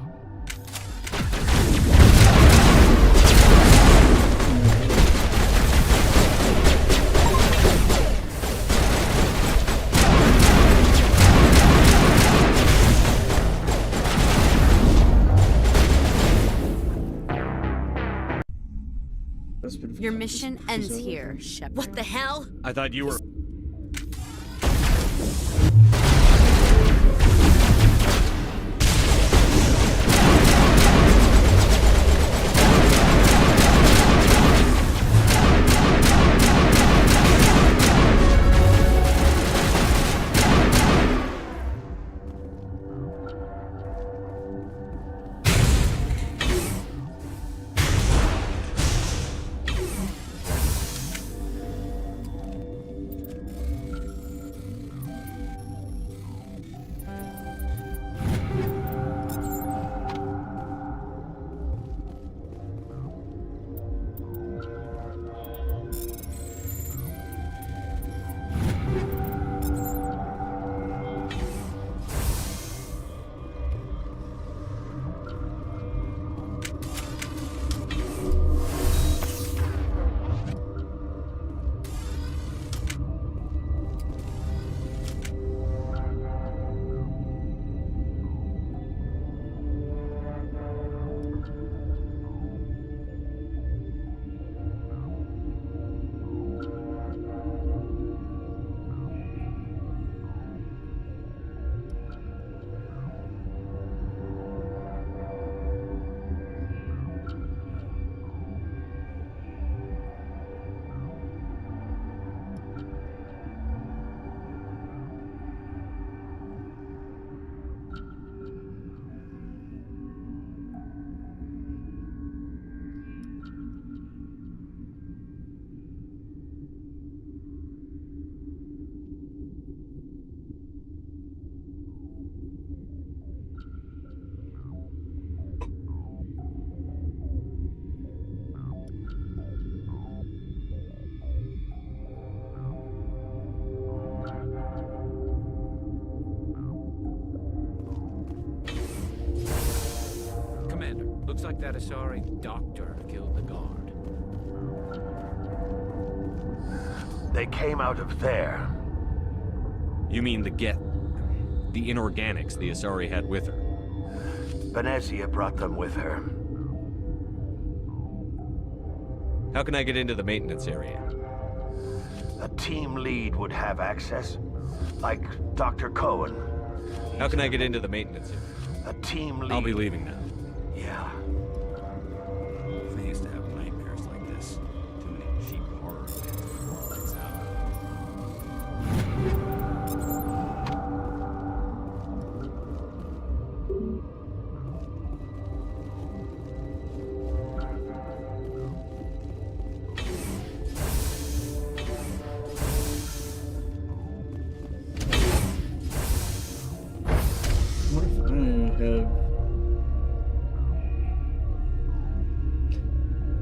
Your mission ends here, Shepard. What the hell? I thought you were... Looks like that Asari doctor killed the guard. They came out of there. You mean the inorganics the Asari had with her? Benezia brought them with her. How can I get into the maintenance area? A team lead would have access, like Dr. Cohen. How can I get into the maintenance area? A team lead... I'll be leaving now. Yeah. I used to have nightmares like this. Too many cheap horror films. Lights out.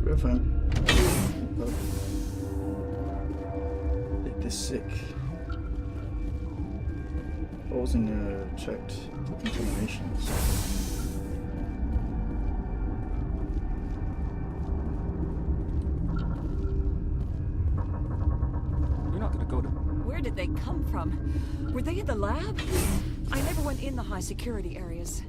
We're fine. They're sick. I wasn't checked for contaminations. You're not gonna go to... Where did they come from? Were they in the lab? I never went in the high security areas.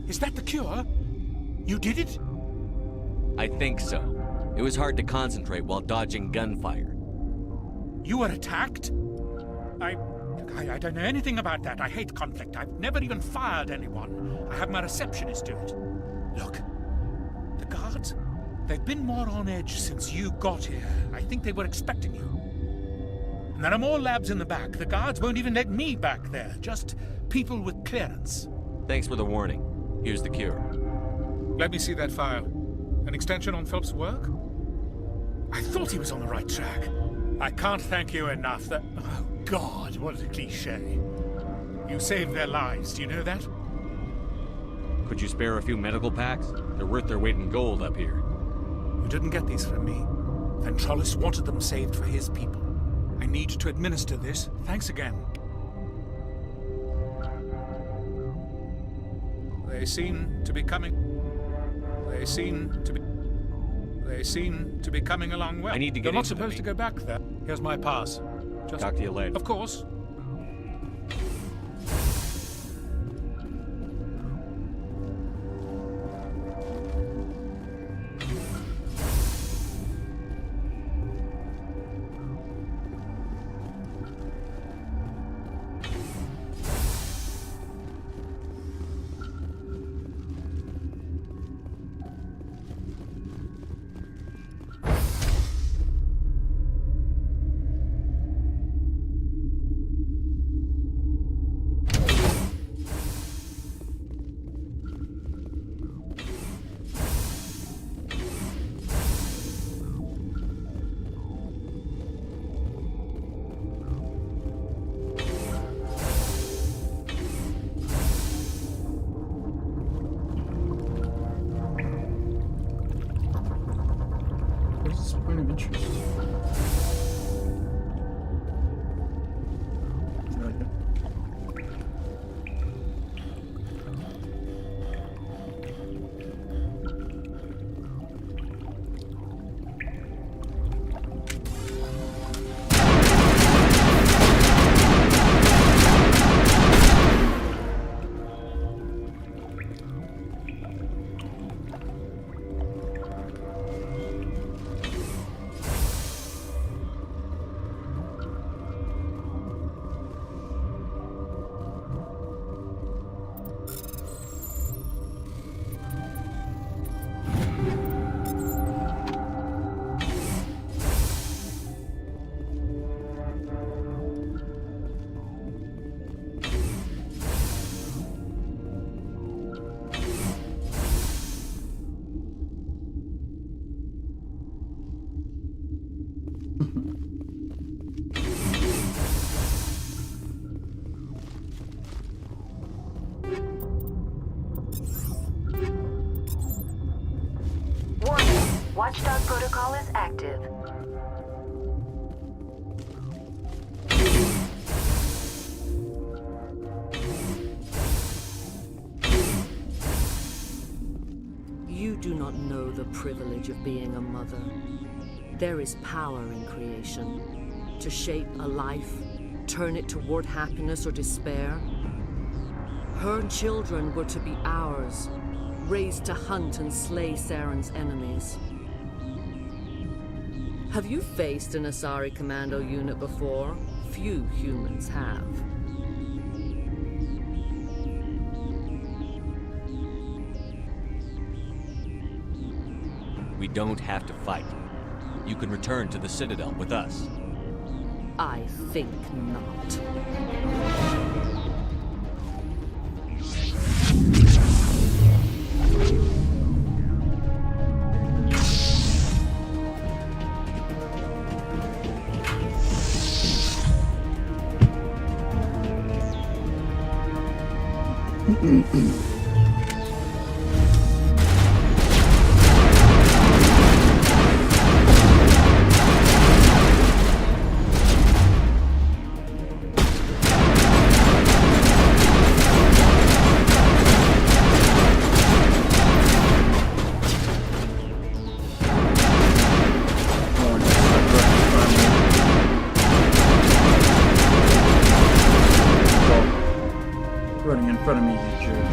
Is that the cure? You did it? I think so. It was hard to concentrate while dodging gunfire. You were attacked? I don't know anything about that. I hate conflict. I've never even fired anyone. I have my receptionist do it. Look, the guards, they've been more on edge since you got here. I think they were expecting you. And there are more labs in the back. The guards won't even let me back there. Just people with clearance. Thanks for the warning. Here's the cure. Let me see that file. An extension on Phelps' work? I thought he was on the right track. I can't thank you enough that... Oh, God, what a cliché. You saved their lives, do you know that? Could you spare a few medical packs? They're worth their weight in gold up here. You didn't get these from me. Ventrollis wanted them saved for his people. I need to administer this. Thanks again. They seem to be coming along well. I need to get You're not into supposed to go back there. Here's my pass. Just talk to you later. Of course. Point of interest. Watchdog protocol is active. You do not know the privilege of being a mother. There is power in creation. To shape a life, turn it toward happiness or despair. Her children were to be ours, raised to hunt and slay Saren's enemies. Have you faced an Asari commando unit before? Few humans have. We don't have to fight. You can return to the Citadel with us. I think not. Running in front of me, you jerk.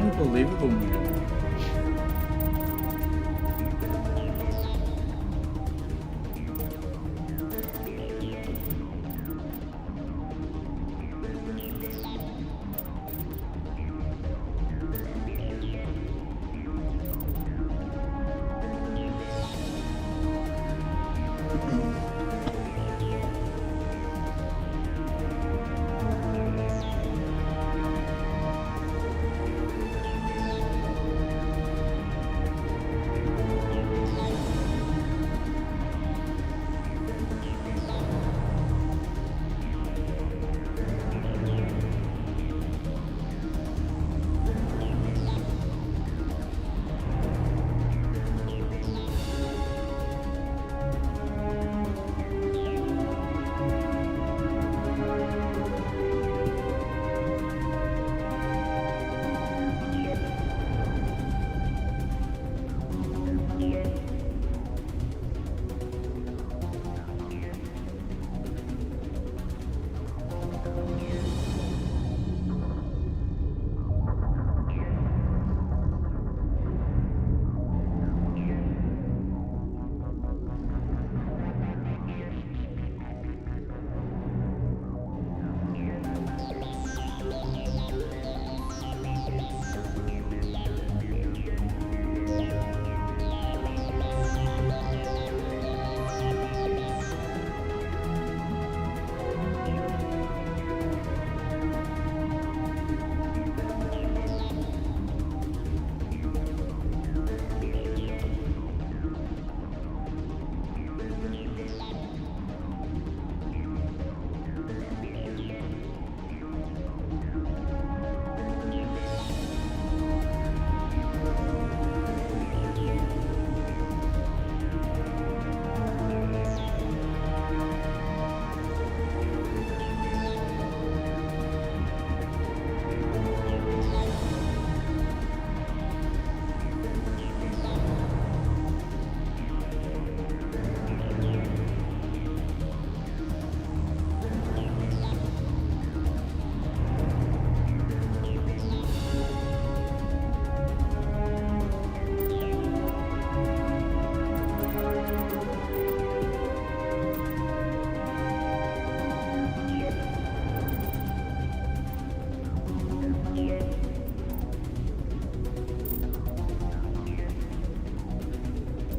Unbelievable, man.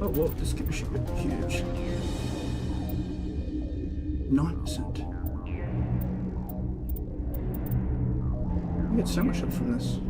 Oh, whoa, this could be huge. 9%. You get so much help from this.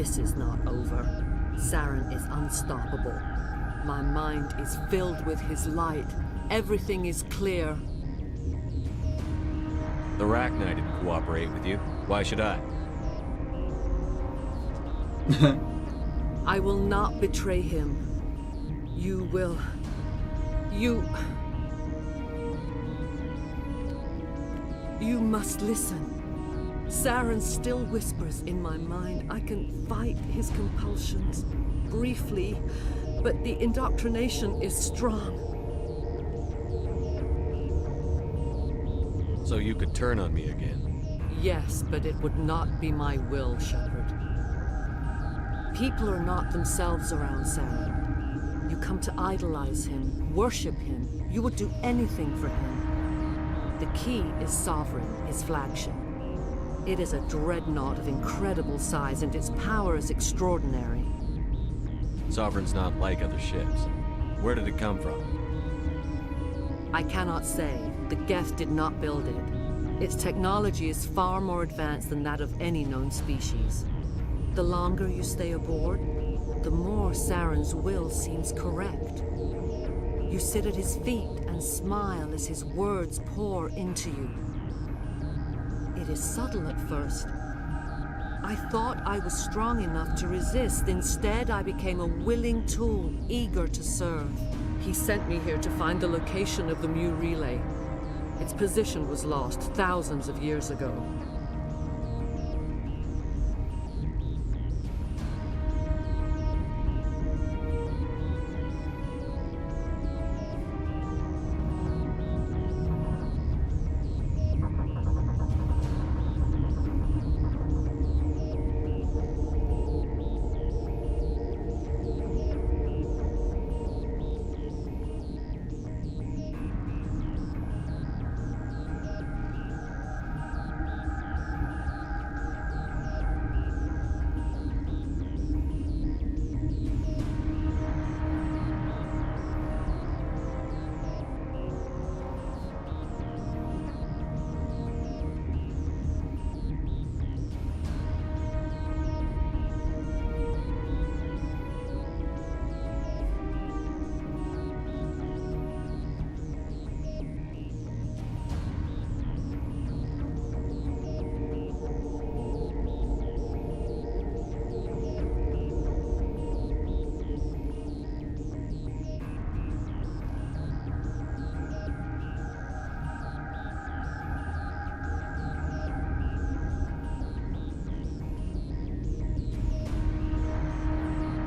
This is not over. Saren is unstoppable. My mind is filled with his light. Everything is clear. The Rachni didn't cooperate with you. Why should I? I will not betray him. You will... You must listen. Saren still whispers in my mind. I can fight his compulsions, briefly, but the indoctrination is strong. So you could turn on me again? Yes, but it would not be my will, Shepard. People are not themselves around Saren. You come to idolize him, worship him. You would do anything for him. The key is Sovereign, his flagship. It is a dreadnought of incredible size, and its power is extraordinary. Sovereign's not like other ships. Where did it come from? I cannot say. The Geth did not build it. Its technology is far more advanced than that of any known species. The longer you stay aboard, the more Saren's will seems correct. You sit at his feet and smile as his words pour into you. It is subtle at first. I thought I was strong enough to resist. Instead, I became a willing tool, eager to serve. He sent me here to find the location of the Mu relay. Its position was lost thousands of years ago.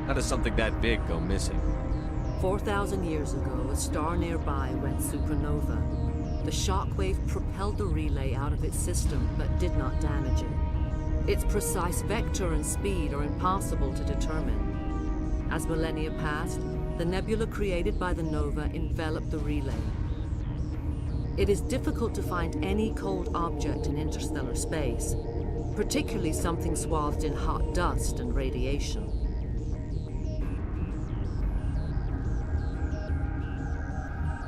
How does something that big go missing? 4,000 years ago, a star nearby went supernova. The shockwave propelled the relay out of its system, but did not damage it. Its precise vector and speed are impossible to determine. As millennia passed, the nebula created by the nova enveloped the relay. It is difficult to find any cold object in interstellar space, particularly something swathed in hot dust and radiation.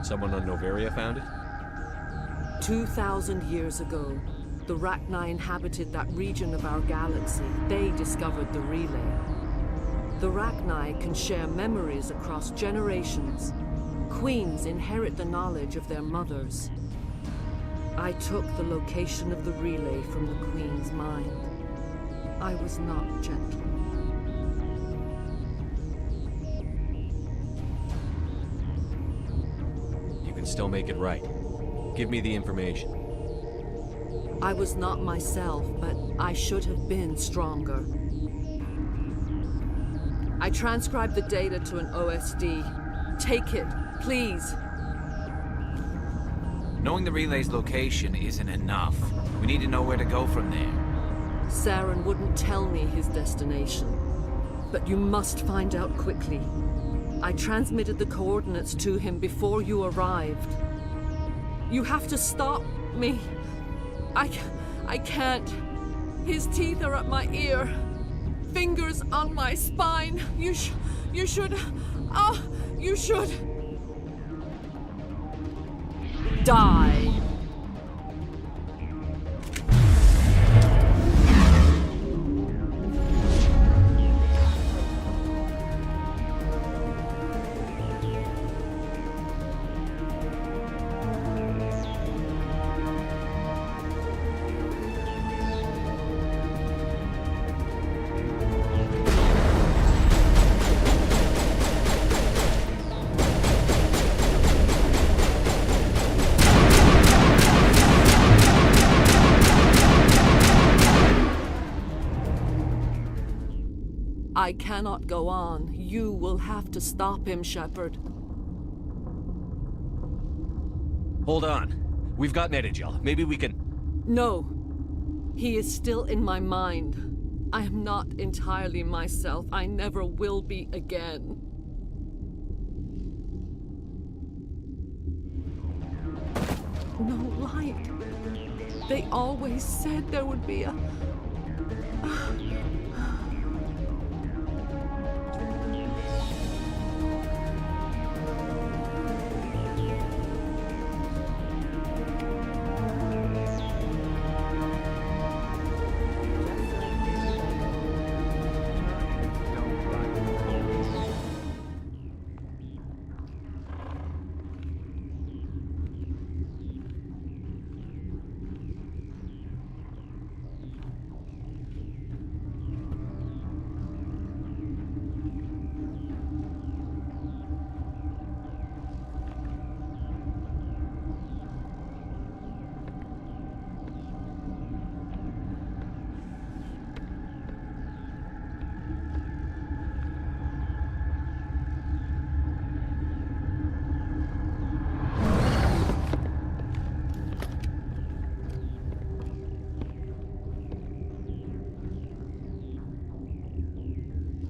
Someone on Noveria found it? 2,000 years ago, the Rachni inhabited that region of our galaxy. They discovered the relay. The Rachni can share memories across generations. Queens inherit the knowledge of their mothers. I took the location of the relay from the Queen's mind. I was not gentle. Still make it right. Give me the information. I was not myself, but I should have been stronger. I transcribed the data to an OSD. Take it, please. Knowing the relay's location isn't enough. We need to know where to go from there. Saren wouldn't tell me his destination, but you must find out quickly. I transmitted the coordinates to him before you arrived. You have to stop me. I can't. His teeth are at my ear. Fingers on my spine. You should die. I cannot go on. You will have to stop him, Shepard. Hold on. We've got Metagel. Maybe we can... No. He is still in my mind. I am not entirely myself. I never will be again. No light. They always said there would be a...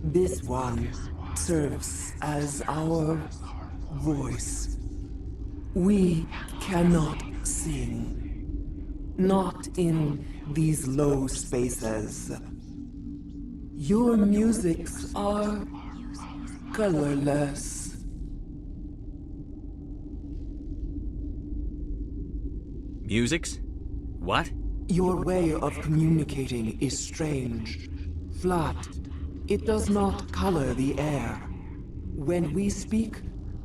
This one serves as our voice. We cannot sing. Not in these low spaces. Your musics are colorless. Musics? What? Your way of communicating is strange. Flat. It does not color the air. When we speak,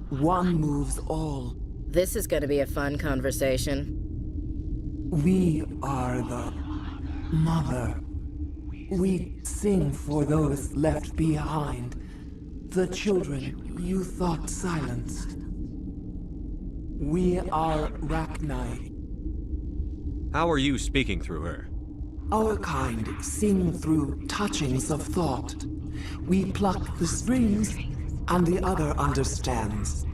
one moves all. This is gonna be a fun conversation. We are the mother. We sing for those left behind. The children you thought silenced. We are Rachni. How are you speaking through her? Our kind sing through touchings of thought. We pluck the strings, and the other understands.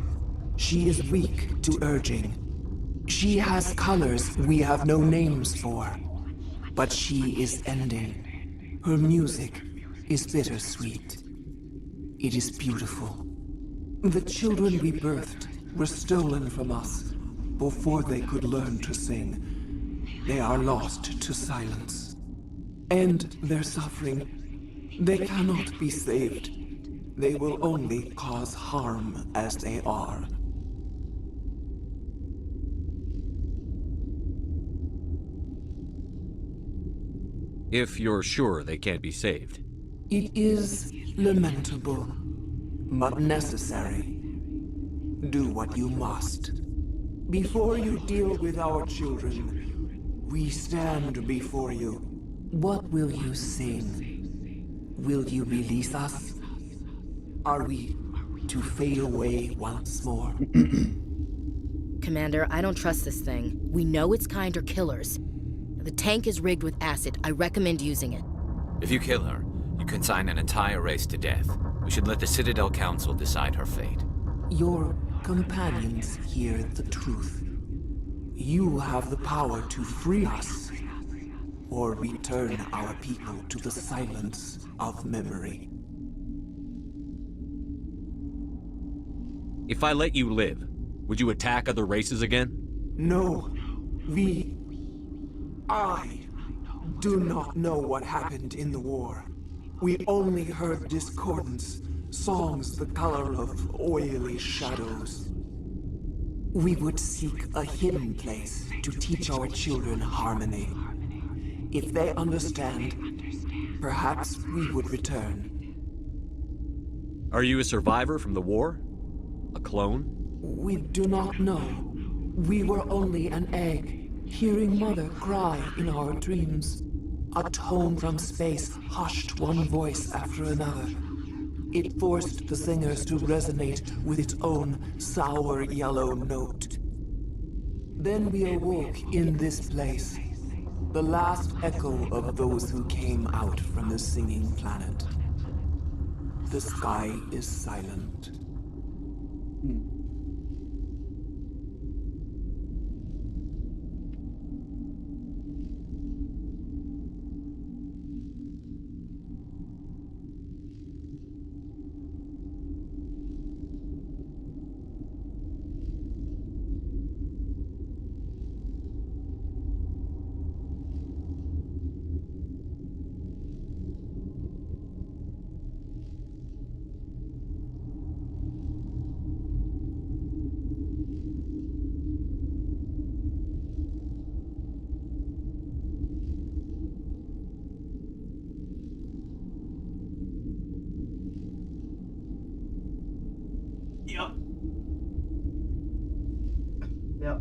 She is weak to urging. She has colors we have no names for. But she is ending. Her music is bittersweet. It is beautiful. The children we birthed were stolen from us before they could learn to sing. They are lost to silence. And their suffering, they cannot be saved. They will only cause harm as they are. If you're sure they can't be saved. It is lamentable, but necessary. Do what you must. Before you deal with our children, we stand before you. What will you sing? Will you release us? Are we to fade away once more? Commander, I don't trust this thing. We know its kind are killers. The tank is rigged with acid. I recommend using it. If you kill her, you consign an entire race to death. We should let the Citadel Council decide her fate. Your companions hear the truth. You have the power to free us, or return our people to the silence of memory. If I let you live, would you attack other races again? No, I do not know what happened in the war. We only heard discordance, songs the color of oily shadows. We would seek a hidden place to teach our children harmony. If they understand, perhaps we would return. Are you a survivor from the war? A clone? We do not know. We were only an egg, hearing Mother cry in our dreams. A tone from space hushed one voice after another. It forced the singers to resonate with its own sour yellow note. Then we awoke in this place, the last echo of those who came out from the singing planet. the sky is silent. Yep. Yep.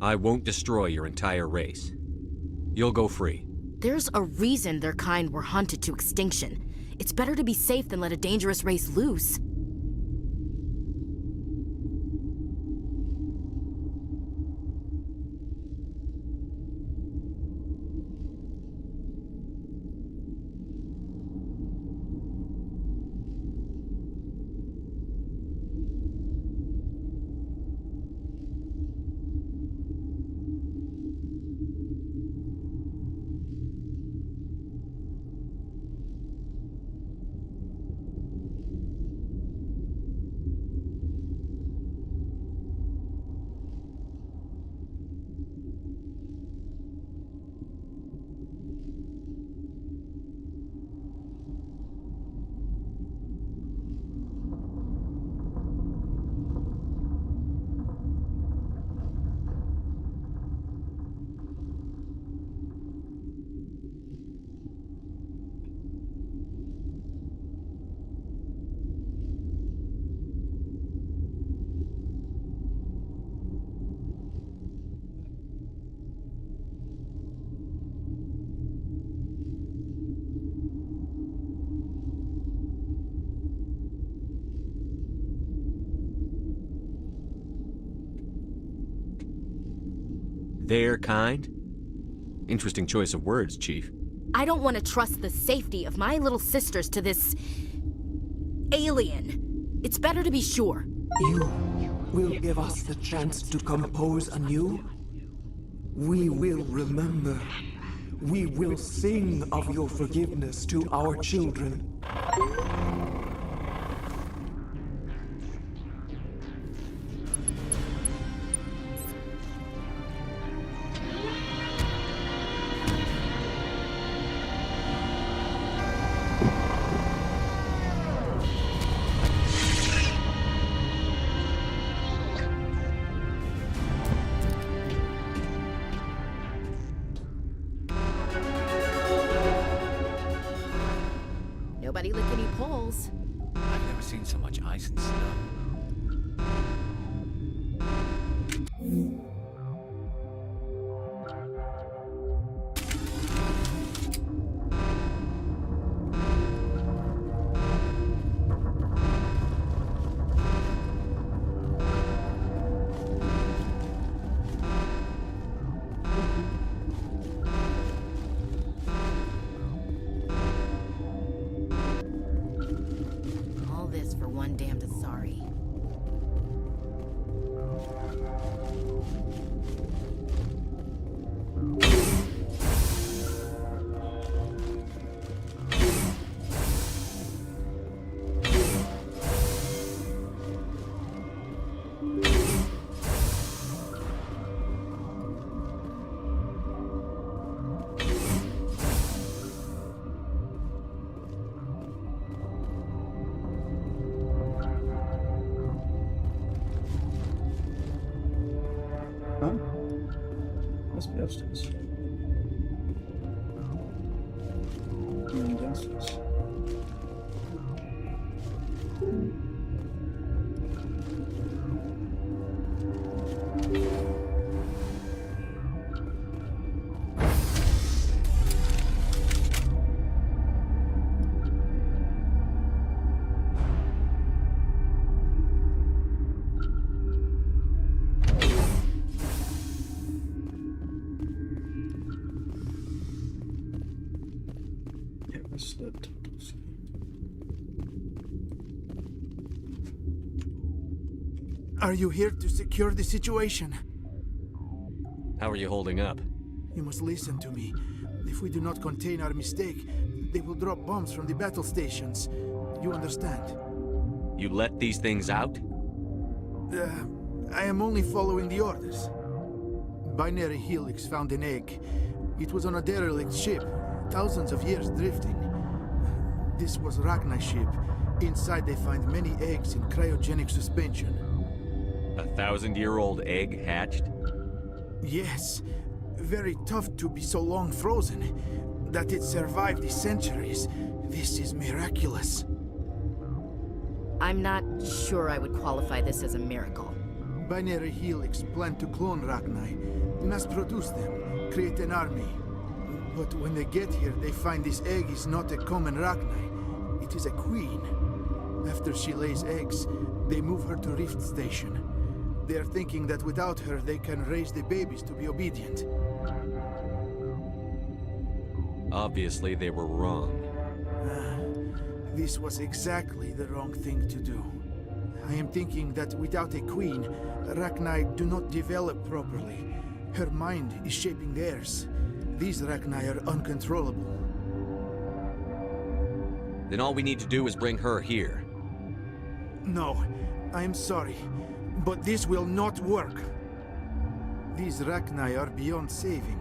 I won't destroy your entire race. You'll go free. There's a reason their kind were hunted to extinction. It's better to be safe than let a dangerous race loose. Their kind? Interesting choice of words, Chief. I don't want to trust the safety of my little sisters to this alien. It's better to be sure. You will give us the chance to compose anew? We will remember. We will sing of your forgiveness to our children. Buddy lickety poles. I've never seen so much ice and snow. All this for one damned Asari. Huh? Must be upstairs. And downstairs. Yeah, that's the totals. Are you here to secure the situation? How are you holding up? You must listen to me. If we do not contain our mistake, they will drop bombs from the battle stations. You understand? You let these things out? I am only following the orders. Binary Helix found an egg. It was on a derelict ship, thousands of years drifting. This was Rachni's ship. Inside they find many eggs in cryogenic suspension. A 1,000-year-old egg hatched? Yes. Very tough to be so long frozen. That it survived the centuries. This is miraculous. I'm not sure I would qualify this as a miracle. Binary Helix planned to clone Rachni, mass produce them, create an army. But when they get here, they find this egg is not a common Rachni. It is a queen. After she lays eggs, they move her to Rift Station. They are thinking that without her, they can raise the babies to be obedient. Obviously, they were wrong. This was exactly the wrong thing to do. I am thinking that without a queen, Rachni do not develop properly. Her mind is shaping theirs. These Rachni are uncontrollable. Then all we need to do is bring her here. No, I am sorry, but this will not work. These Rachni are beyond saving.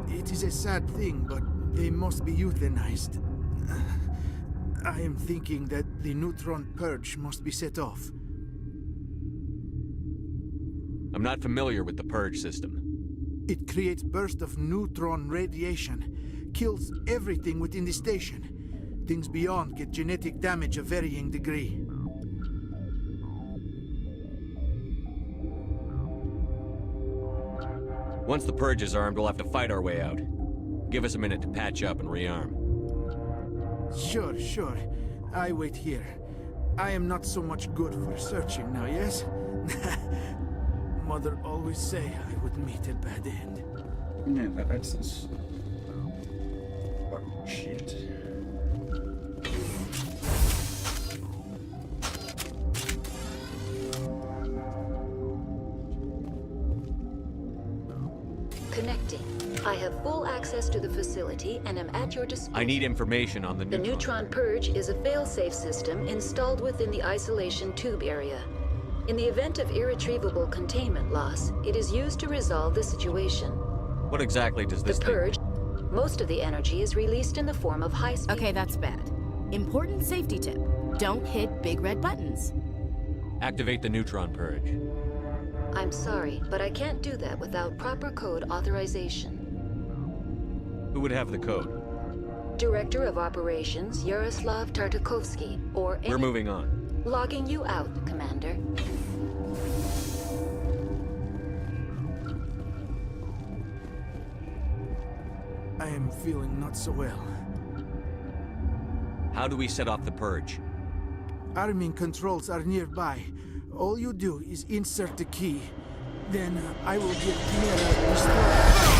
It is a sad thing, but they must be euthanized. I am thinking that the neutron purge must be set off. I'm not familiar with the purge system. It creates bursts of neutron radiation, kills everything within the station. Things beyond get genetic damage of varying degree. Once the purge is armed, we'll have to fight our way out. Give us a minute to patch up and rearm. Sure, sure. I wait here. I am not so much good for searching now, yes? Mother always say I would meet a bad end. Man, that access. Fucking shit. Connecting. I have full access to the facility and am at your disposal. I need information on the The neutron purge is a fail-safe system installed within the isolation tube area. In the event of irretrievable containment loss, it is used to resolve the situation. What exactly does this The purge, most of the energy is released in the form of high-speed. Okay, that's bad. Important safety tip. Don't hit big red buttons. Activate the neutron purge. I'm sorry, but I can't do that without proper code authorization. Who would have the code? Director of Operations Yaroslav Tartakovsky, or We're moving on. Logging you out, Commander. I am feeling not so well. How do we set off the purge? Arming controls are nearby. All you do is insert the key. Then I will give Chimera restore.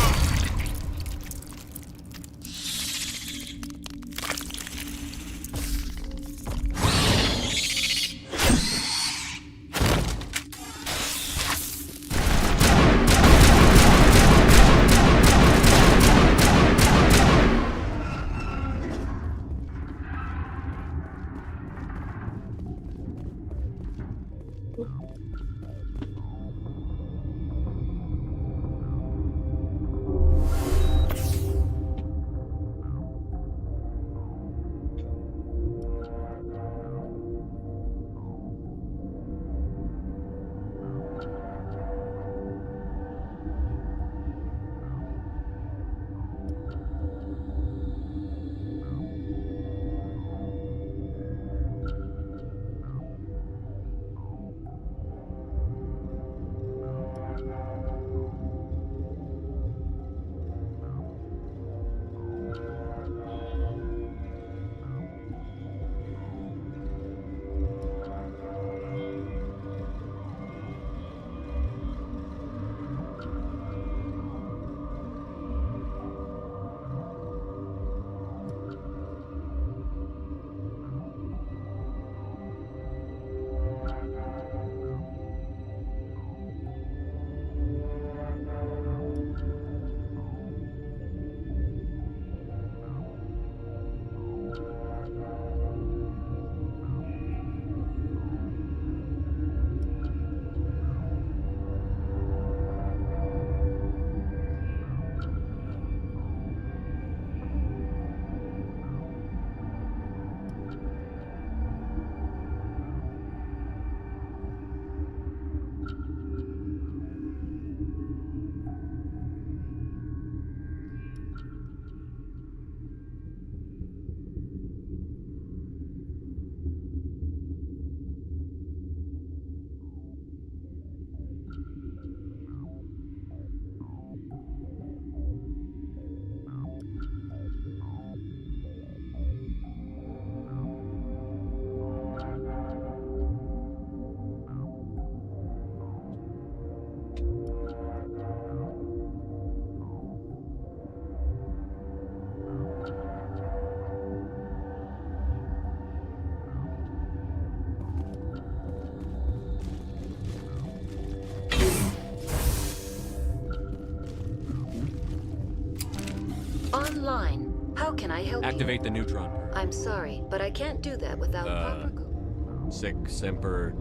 Online. How can I help Activate you? the neutron purge. I'm sorry, but I can't do that without proper code. Sic semper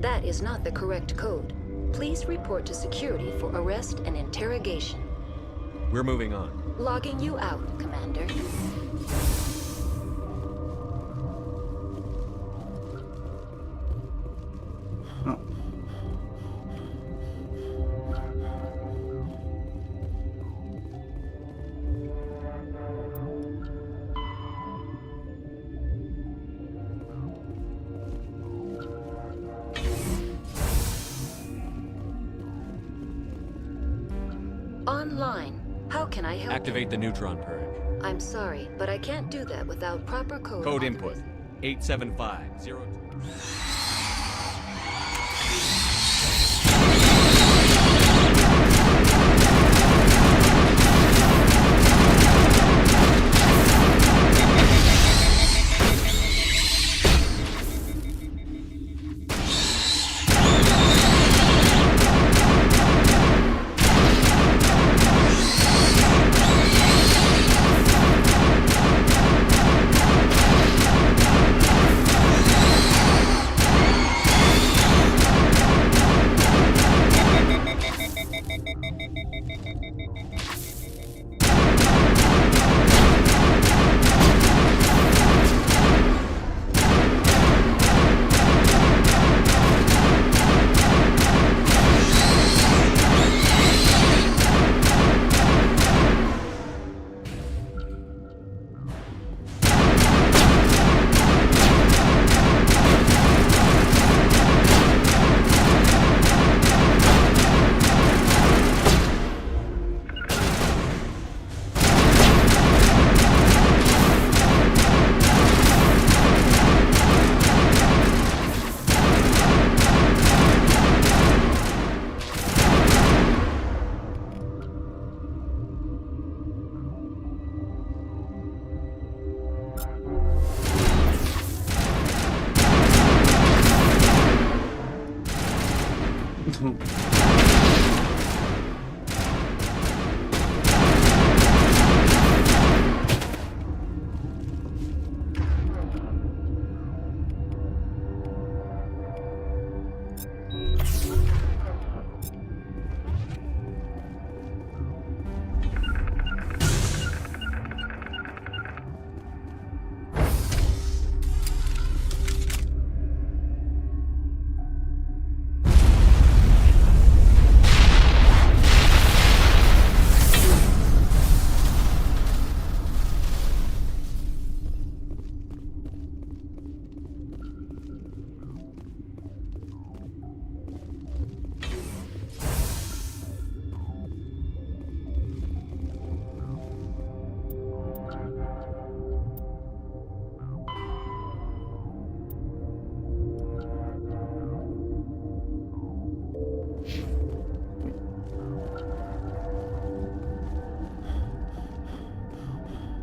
That is not the correct code. Please report to security for arrest and interrogation. We're moving on. Logging you out, Commander. Online. How can I help Activate the neutron purge. you? I'm sorry, but I can't do that without proper code. Code input 87502.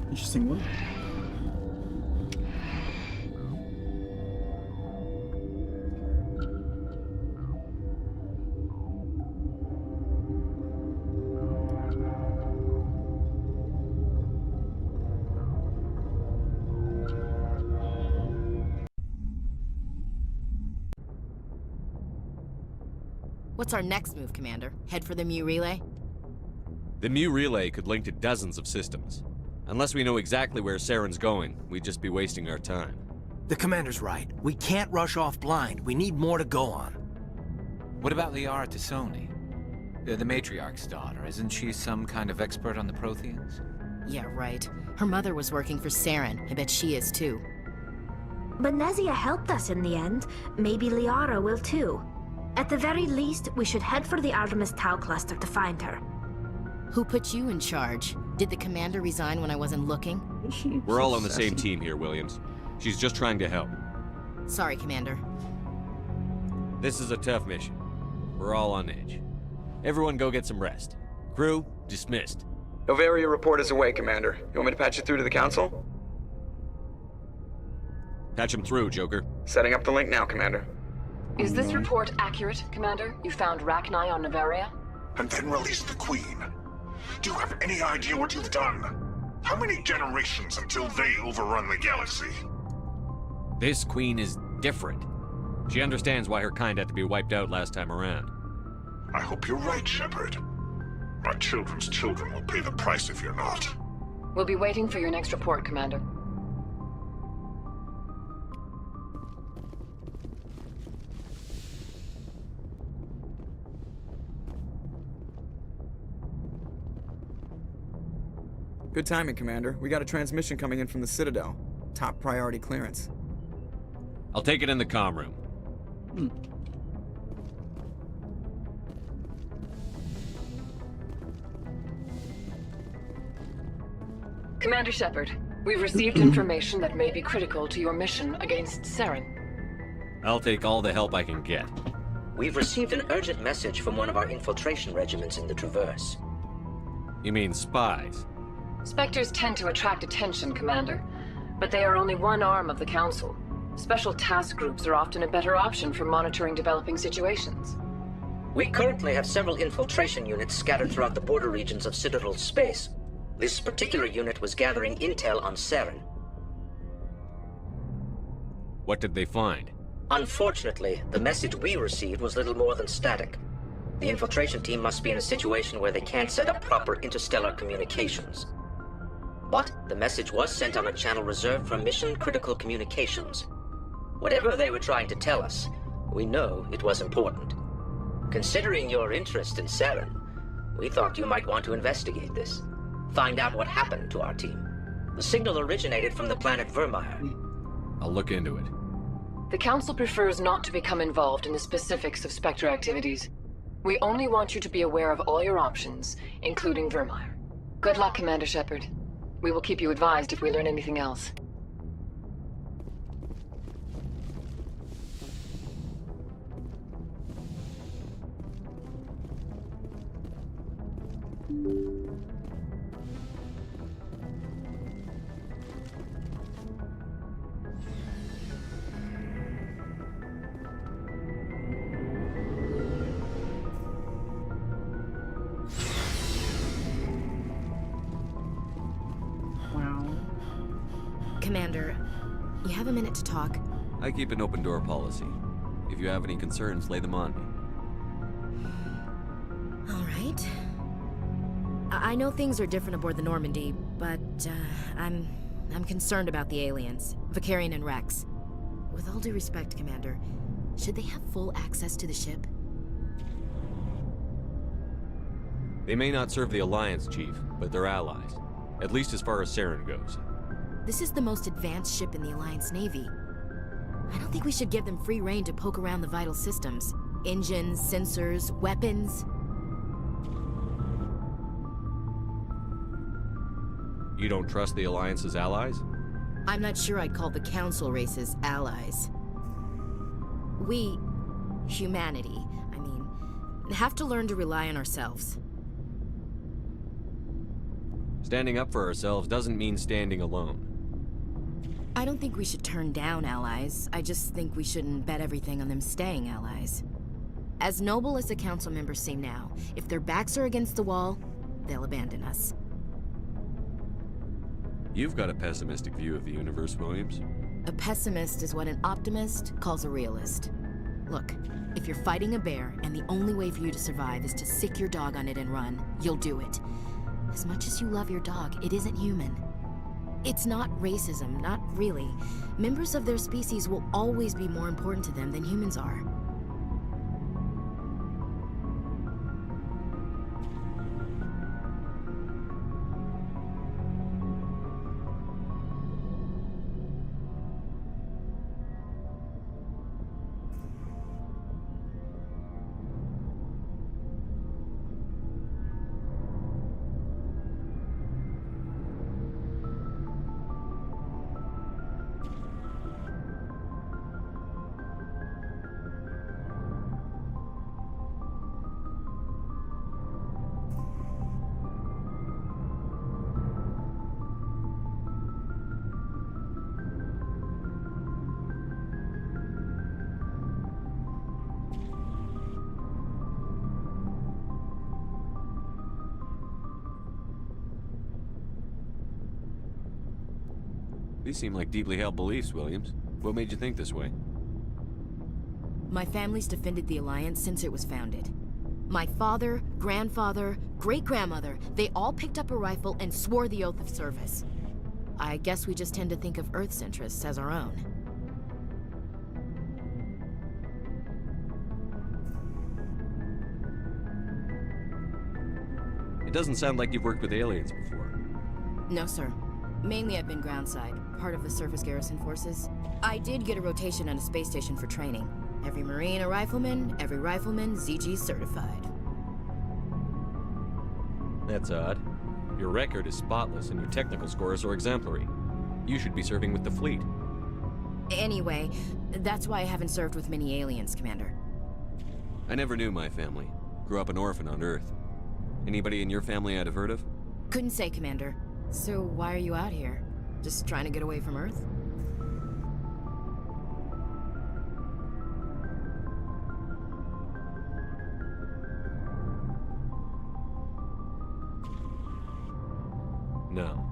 Interesting one. What's our next move, Commander? Head for the Mu relay? The Mu relay could link to dozens of systems. Unless we know exactly where Saren's going, we'd just be wasting our time. The Commander's right. We can't rush off blind. We need more to go on. What about Liara Tassoni? The Matriarch's daughter. Isn't she some kind of expert on the Protheans? Yeah, right. Her mother was working for Saren. I bet she is too. Benezia helped us in the end. Maybe Liara will too. At the very least, we should head for the Artemis Tau cluster to find her. Who put you in charge? Did the Commander resign when I wasn't looking? We're all on the same team here, Williams. She's just trying to help. Sorry, Commander. This is a tough mission. We're all on edge. Everyone go get some rest. Crew, dismissed. Novaria report is away, Commander. You want me to patch it through to the Council? Patch him through, Joker. Setting up the link now, Commander. Is this report accurate, Commander? You found Rachni on Novaria? And then released the Queen. Do you have any idea what you've done? How many generations until they overrun the galaxy? This Queen is different. She understands why her kind had to be wiped out last time around. I hope you're right, Shepard. My children's children will pay the price if you're not. We'll be waiting for your next report, Commander. Good timing, Commander. We got a transmission coming in from the Citadel. Top priority clearance. I'll take it in the comm room. Commander Shepard, we've received information that may be critical to your mission against Saren. I'll take all the help I can get. We've received an urgent message from one of our infiltration regiments in the Traverse. You mean spies? Spectres tend to attract attention, Commander, but they are only one arm of the Council. Special task groups are often a better option for monitoring developing situations. We currently have several infiltration units scattered throughout the border regions of Citadel space. This particular unit was gathering intel on Saren. What did they find? Unfortunately, the message we received was little more than static. The infiltration team must be in a situation where they can't set up proper interstellar communications. But the message was sent on a channel reserved for mission-critical communications. Whatever they were trying to tell us, we know it was important. Considering your interest in Saren, we thought you might want to investigate this. Find out what happened to our team. The signal originated from the planet Vermeer. I'll look into it. The Council prefers not to become involved in the specifics of Spectre activities. We only want you to be aware of all your options, including Vermeer. Good luck, Commander Shepard. We will keep you advised if we learn anything else. Commander, you have a minute to talk? I keep an open door policy. If you have any concerns, lay them on me. All right. I know things are different aboard the Normandy, but I'm concerned about the aliens, Vicarian and Rex. With all due respect, Commander, should they have full access to the ship? They may not serve the Alliance, Chief, but they're allies. At least as far as Saren goes. This is the most advanced ship in the Alliance Navy. I don't think we should give them free rein to poke around the vital systems. Engines, sensors, weapons. You don't trust the Alliance's allies? I'm not sure I'd call the Council races allies. We, humanity, I mean, have to learn to rely on ourselves. Standing up for ourselves doesn't mean standing alone. I don't think we should turn down allies. I just think we shouldn't bet everything on them staying allies. As noble as the Council members seem now, if their backs are against the wall, they'll abandon us. You've got a pessimistic view of the universe, Williams. A pessimist is what an optimist calls a realist. Look, if you're fighting a bear and the only way for you to survive is to sick your dog on it and run, you'll do it. As much as you love your dog, it isn't human. It's not racism, not really. Members of their species will always be more important to them than humans are. These seem like deeply held beliefs, Williams. What made you think this way? My family's defended the Alliance since it was founded. My father, grandfather, great-grandmother, they all picked up a rifle and swore the oath of service. I guess we just tend to think of Earth's interests as our own. It doesn't sound like you've worked with aliens before. No, sir. Mainly I've been groundside, part of the surface garrison forces. I did get a rotation on a space station for training. Every Marine a rifleman, every rifleman ZG certified. That's odd. Your record is spotless and your technical scores are exemplary. You should be serving with the fleet. Anyway, that's why I haven't served with many aliens, Commander. I never knew my family. Grew up an orphan on Earth. Anybody in your family I'd have heard of? Couldn't say, Commander. So why are you out here? Just trying to get away from Earth? No.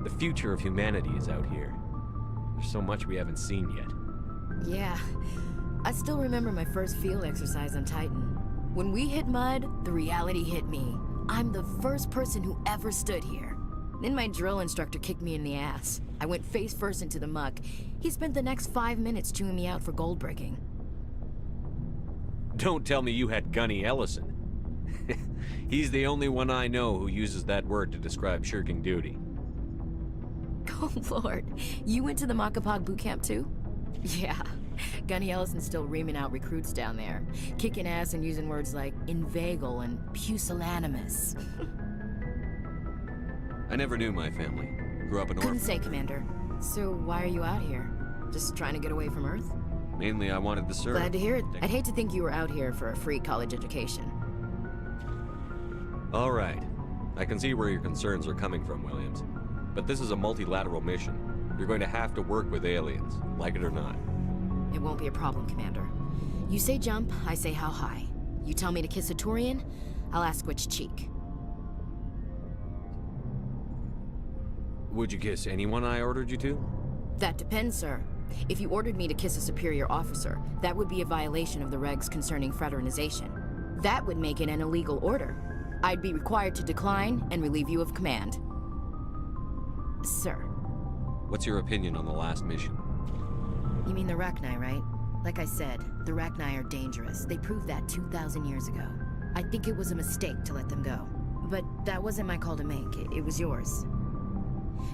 The future of humanity is out here. There's so much we haven't seen yet. Yeah. I still remember my first field exercise on Titan. When we hit mud, the reality hit me. I'm the first person who ever stood here. Then my drill instructor kicked me in the ass. I went face first into the muck. He spent the next 5 minutes chewing me out for gold breaking. Don't tell me you had Gunny Ellison. He's the only one I know who uses that word to describe shirking duty. Oh, Lord. You went to the Makapog boot camp too? Yeah. Gunny Ellison's still reaming out recruits down there. Kicking ass and using words like inveigle and pusillanimous. I never knew my family. Grew up an orphan. Couldn't say, Commander. So why are you out here? Just trying to get away from Earth? Mainly I wanted to serve. Glad to hear it. I'd hate to think you were out here for a free college education. All right. I can see where your concerns are coming from, Williams. But this is a multilateral mission. You're going to have to work with aliens, like it or not. It won't be a problem, Commander. You say jump, I say how high. You tell me to kiss a Turian, I'll ask which cheek. Would you kiss anyone I ordered you to? That depends, sir. If you ordered me to kiss a superior officer, that would be a violation of the regs concerning fraternization. That would make it an illegal order. I'd be required to decline and relieve you of command. Sir. What's your opinion on the last mission? You mean the Rachni, right? Like I said, the Rachni are dangerous. They proved that 2,000 years ago. I think it was a mistake to let them go. But that wasn't my call to make. It was yours.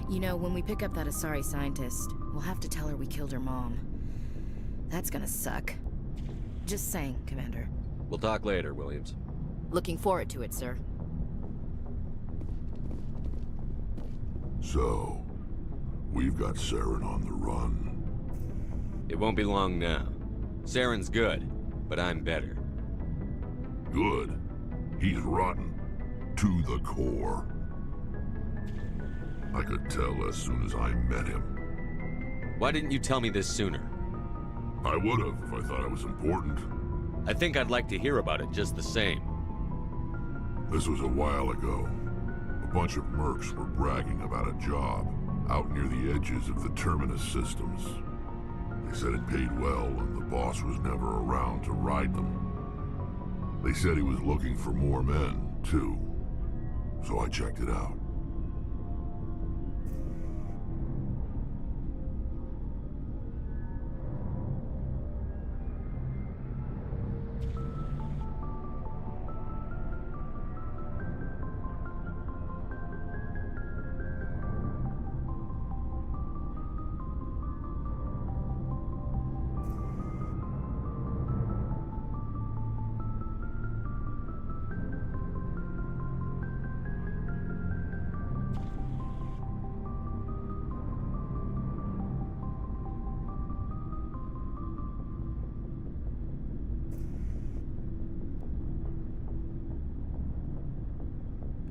You know, when we pick up that Asari scientist, we'll have to tell her we killed her mom. That's gonna suck. Just saying, Commander. We'll talk later, Williams. Looking forward to it, sir. So, we've got Saren on the run. It won't be long now. Saren's good, but I'm better. Good? He's rotten. To the core. I could tell as soon as I met him. Why didn't you tell me this sooner? I would've if I thought it was important. I think I'd like to hear about it just the same. This was a while ago. A bunch of mercs were bragging about a job out near the edges of the Terminus systems. They said it paid well and the boss was never around to ride them. They said he was looking for more men, too. So I checked it out.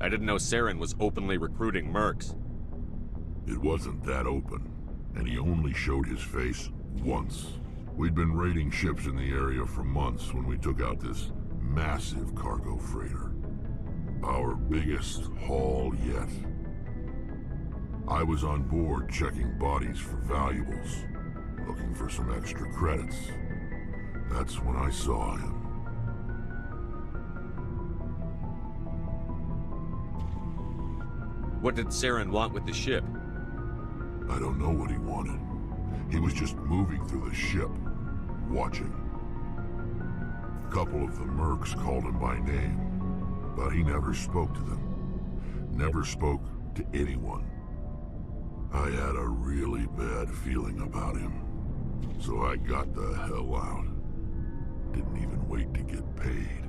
I didn't know Saren was openly recruiting mercs. It wasn't that open, and he only showed his face once. We'd been raiding ships in the area for months when we took out this massive cargo freighter. Our biggest haul yet. I was on board checking bodies for valuables, looking for some extra credits. That's when I saw him. What did Saren want with the ship? I don't know what he wanted. He was just moving through the ship, watching. A couple of the mercs called him by name, but he never spoke to them. Never spoke to anyone. I had a really bad feeling about him, so I got the hell out. Didn't even wait to get paid.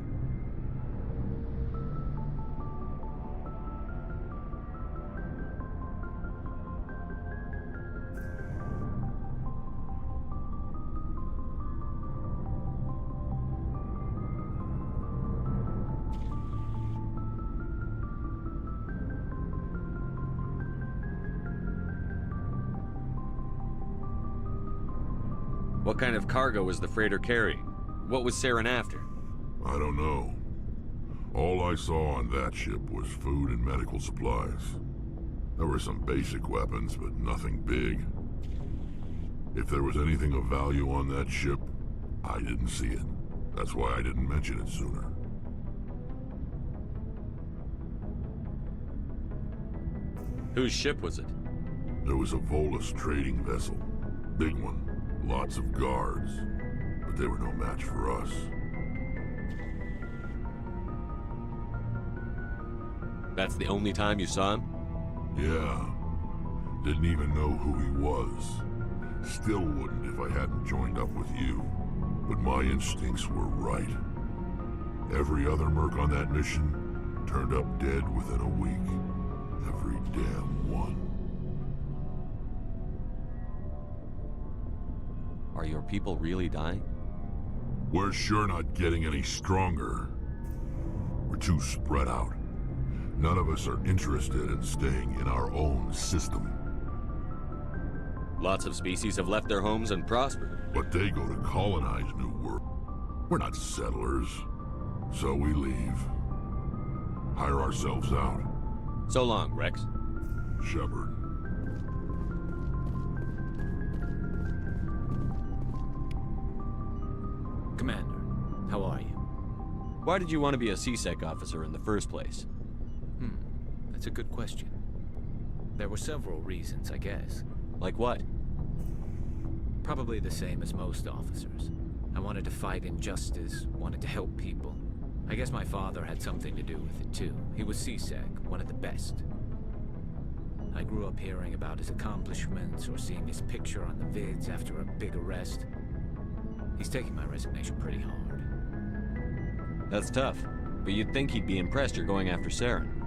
What kind of cargo was the freighter carrying? What was Saren after? I don't know. All I saw on that ship was food and medical supplies. There were some basic weapons, but nothing big. If there was anything of value on that ship, I didn't see it. That's why I didn't mention it sooner. Whose ship was it? There was a Volus trading vessel. Big one. Lots of guards. But they were no match for us. That's the only time you saw him? Yeah. Didn't even know who he was. Still wouldn't if I hadn't joined up with you. But my instincts were right. Every other merc on that mission turned up dead within a week. Every damn one. Are your people really dying? We're sure not getting any stronger. We're too spread out. None of us are interested in staying in our own system. Lots of species have left their homes and prospered. But they go to colonize new world. We're not settlers. So we leave. Hire ourselves out. So long, Rex. Shepard. Why did you want to be a CSEC officer in the first place? That's a good question. There were several reasons, I guess. Like what? Probably the same as most officers. I wanted to fight injustice, wanted to help people. I guess my father had something to do with it too. He was CSEC, one of the best. I grew up hearing about his accomplishments or seeing his picture on the vids after a big arrest. He's taking my resignation pretty hard. That's tough, but you'd think he'd be impressed you're going after Saren.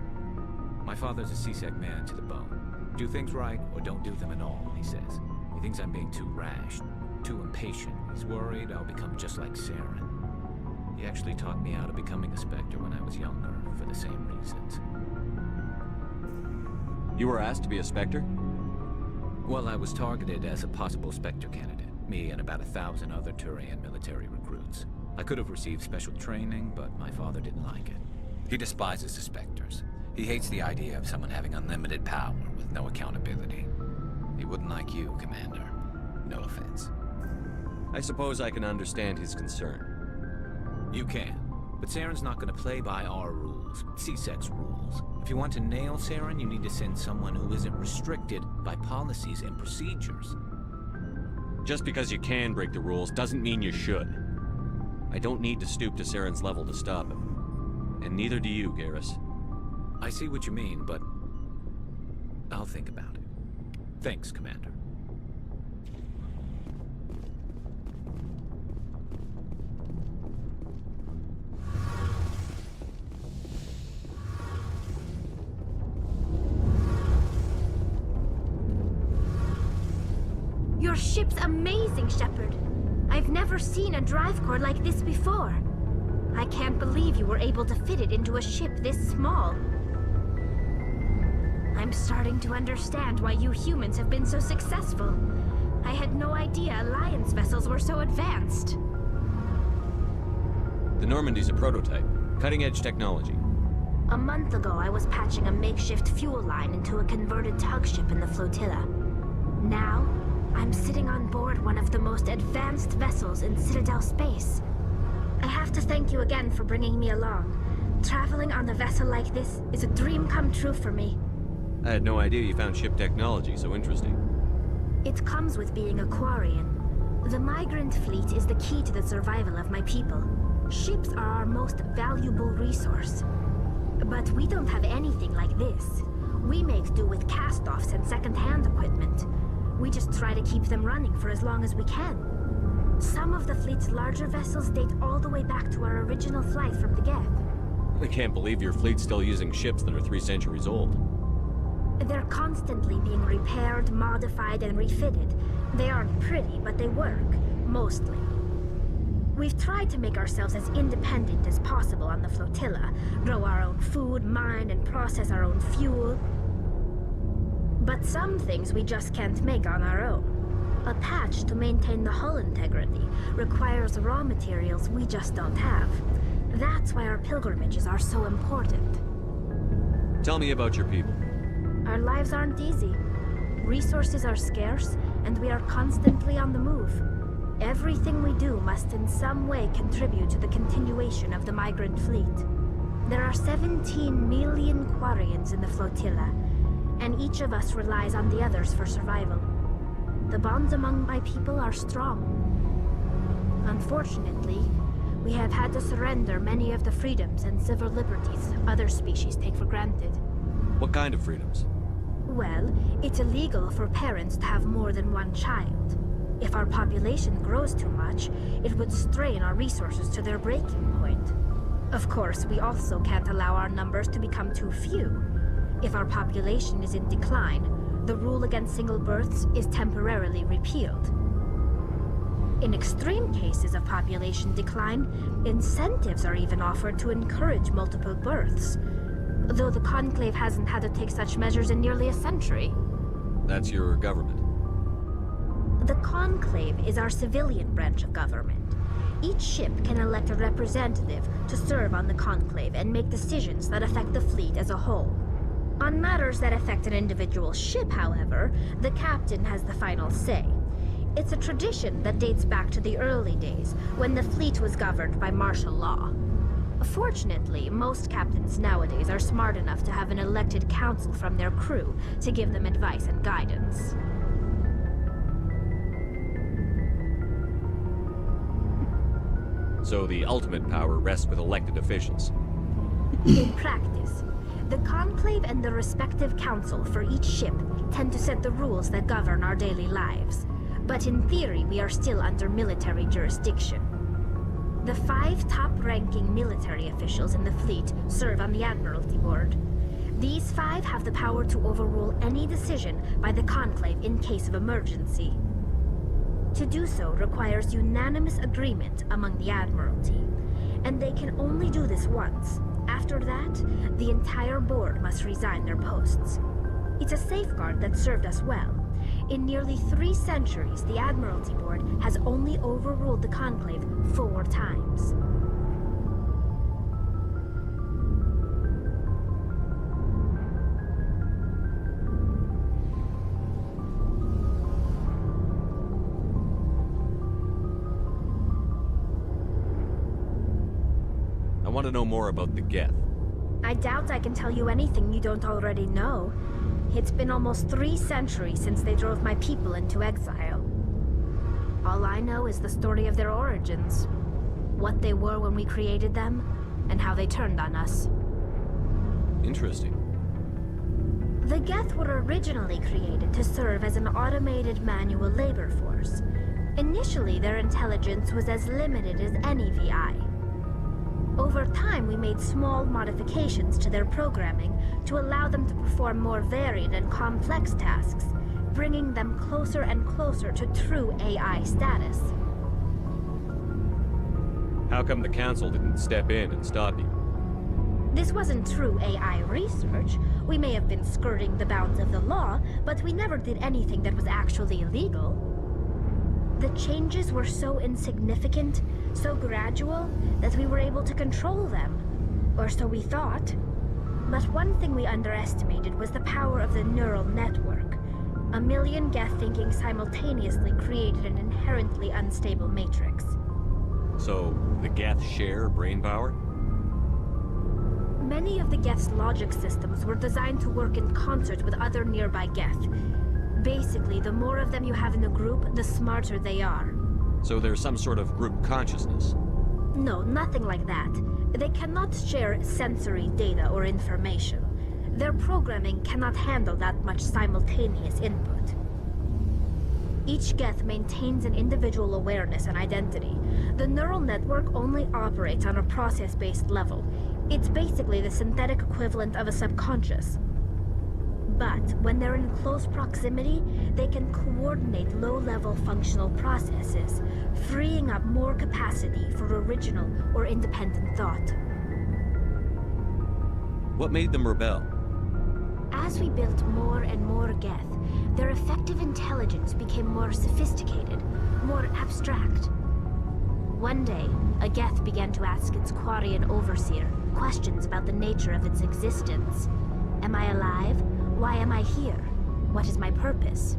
My father's a CSEC man to the bone. Do things right or don't do them at all, he says. He thinks I'm being too rash, too impatient. He's worried I'll become just like Saren. He actually talked me out of becoming a Spectre when I was younger, for the same reasons. You were asked to be a Spectre? Well, I was targeted as a possible Spectre candidate. Me and about 1,000 other Turian military recruits. I could have received special training, but my father didn't like it. He despises the Spectres. He hates the idea of someone having unlimited power with no accountability. He wouldn't like you, Commander. No offense. I suppose I can understand his concern. You can. But Saren's not going to play by our rules, CSEC's rules. If you want to nail Saren, you need to send someone who isn't restricted by policies and procedures. Just because you can break the rules doesn't mean you should. I don't need to stoop to Saren's level to stop him. And neither do you, Garrus. I see what you mean, but I'll think about it. Thanks, Commander. Your ship's amazing, Shepard. I've never seen a drive core like this before. I can't believe you were able to fit it into a ship this small. I'm starting to understand why you humans have been so successful. I had no idea Alliance vessels were so advanced. The Normandy's a prototype. Cutting-edge technology. A month ago, I was patching a makeshift fuel line into a converted tug ship in the flotilla. Now, I'm sitting on board one of the most advanced vessels in Citadel space. I have to thank you again for bringing me along. Traveling on a vessel like this is a dream come true for me. I had no idea you found ship technology so interesting. It comes with being a Quarian. The migrant fleet is the key to the survival of my people. Ships are our most valuable resource. But we don't have anything like this. We make do with cast-offs and second-hand equipment. We just try to keep them running for as long as we can. Some of the fleet's larger vessels date all the way back to our original flight from the Geth. I can't believe your fleet's still using ships that are 3 centuries old. They're constantly being repaired, modified, and refitted. They aren't pretty, but they work. Mostly. We've tried to make ourselves as independent as possible on the flotilla. Grow our own food, mine, and process our own fuel. But some things we just can't make on our own. A patch to maintain the hull integrity requires raw materials we just don't have. That's why our pilgrimages are so important. Tell me about your people. Our lives aren't easy. Resources are scarce, and we are constantly on the move. Everything we do must in some way contribute to the continuation of the migrant fleet. There are 17 million Quarians in the flotilla, and each of us relies on the others for survival. The bonds among my people are strong. Unfortunately, we have had to surrender many of the freedoms and civil liberties other species take for granted. What kind of freedoms? Well, it's illegal for parents to have more than one child. If our population grows too much, it would strain our resources to their breaking point. Of course, we also can't allow our numbers to become too few. If our population is in decline, the rule against single births is temporarily repealed. In extreme cases of population decline, incentives are even offered to encourage multiple births, though the Conclave hasn't had to take such measures in nearly a century. That's your government. The Conclave is our civilian branch of government. Each ship can elect a representative to serve on the Conclave and make decisions that affect the fleet as a whole. On matters that affect an individual ship, however, the captain has the final say. It's a tradition that dates back to the early days, when the fleet was governed by martial law. Fortunately, most captains nowadays are smart enough to have an elected council from their crew to give them advice and guidance. So the ultimate power rests with elected officials. In practice, the Conclave and the respective council for each ship tend to set the rules that govern our daily lives. But in theory, we are still under military jurisdiction. The 5 top-ranking military officials in the fleet serve on the Admiralty Board. These 5 have the power to overrule any decision by the Conclave in case of emergency. To do so requires unanimous agreement among the Admiralty, and they can only do this once. After that, the entire board must resign their posts. It's a safeguard that served us well. In nearly 3 centuries, the Admiralty Board has only overruled the Conclave 4 times. I want to know more about the Geth. I doubt I can tell you anything you don't already know. It's been almost 3 centuries since they drove my people into exile. All I know is the story of their origins, what they were when we created them, and how they turned on us. Interesting. The Geth were originally created to serve as an automated manual labor force. Initially, their intelligence was as limited as any VI. Over time, we made small modifications to their programming to allow them to perform more varied and complex tasks, bringing them closer and closer to true AI status. How come the Council didn't step in and stop you? This wasn't true AI research. We may have been skirting the bounds of the law, but we never did anything that was actually illegal. The changes were so insignificant, so gradual, that we were able to control them. Or so we thought. But one thing we underestimated was the power of the neural network. A million Geth thinking simultaneously created an inherently unstable matrix. So, the Geth share brain power? Many of the Geth's logic systems were designed to work in concert with other nearby Geth. Basically, the more of them you have in a group, the smarter they are. So there's some sort of group consciousness? No, nothing like that. They cannot share sensory data or information. Their programming cannot handle that much simultaneous input. Each Geth maintains an individual awareness and identity. The neural network only operates on a process-based level. It's basically the synthetic equivalent of a subconscious. But when they're in close proximity, they can coordinate low-level functional processes, freeing up more capacity for original or independent thought. What made them rebel? As we built more and more Geth, their effective intelligence became more sophisticated, more abstract. One day, a Geth began to ask its Quarian overseer questions about the nature of its existence. Am I alive? Why am I here? What is my purpose?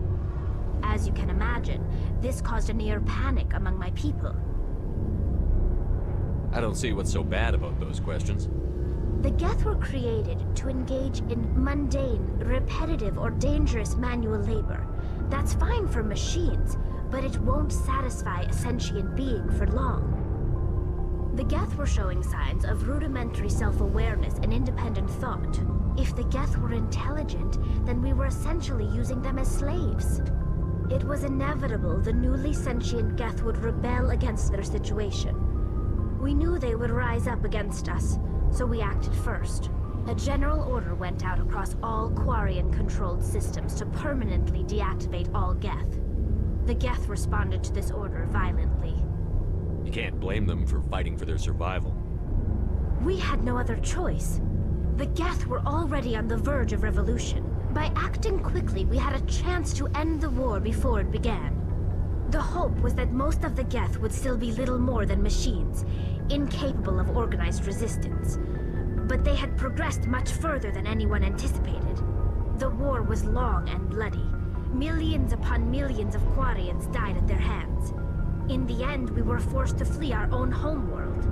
As you can imagine, this caused a near panic among my people. I don't see what's so bad about those questions. The Geth were created to engage in mundane, repetitive, or dangerous manual labor. That's fine for machines, but it won't satisfy a sentient being for long. The Geth were showing signs of rudimentary self-awareness and independent thought. If the Geth were intelligent, then we were essentially using them as slaves. It was inevitable the newly sentient Geth would rebel against their situation. We knew they would rise up against us, so we acted first. A general order went out across all Quarian-controlled systems to permanently deactivate all Geth. The Geth responded to this order violently. You can't blame them for fighting for their survival. We had no other choice. The Geth were already on the verge of revolution. By acting quickly, we had a chance to end the war before it began. The hope was that most of the Geth would still be little more than machines, incapable of organized resistance. But they had progressed much further than anyone anticipated. The war was long and bloody. Millions upon millions of Quarians died at their hands. In the end, we were forced to flee our own homeworld.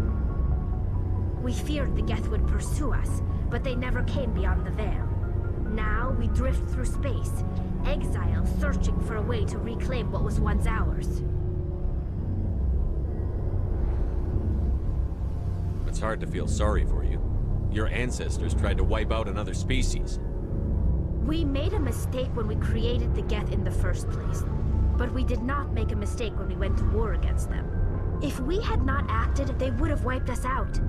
We feared the Geth would pursue us, but they never came beyond the Veil. Now we drift through space, exile searching for a way to reclaim what was once ours. It's hard to feel sorry for you. Your ancestors tried to wipe out another species. We made a mistake when we created the Geth in the first place, but we did not make a mistake when we went to war against them. If we had not acted, they would have wiped us out.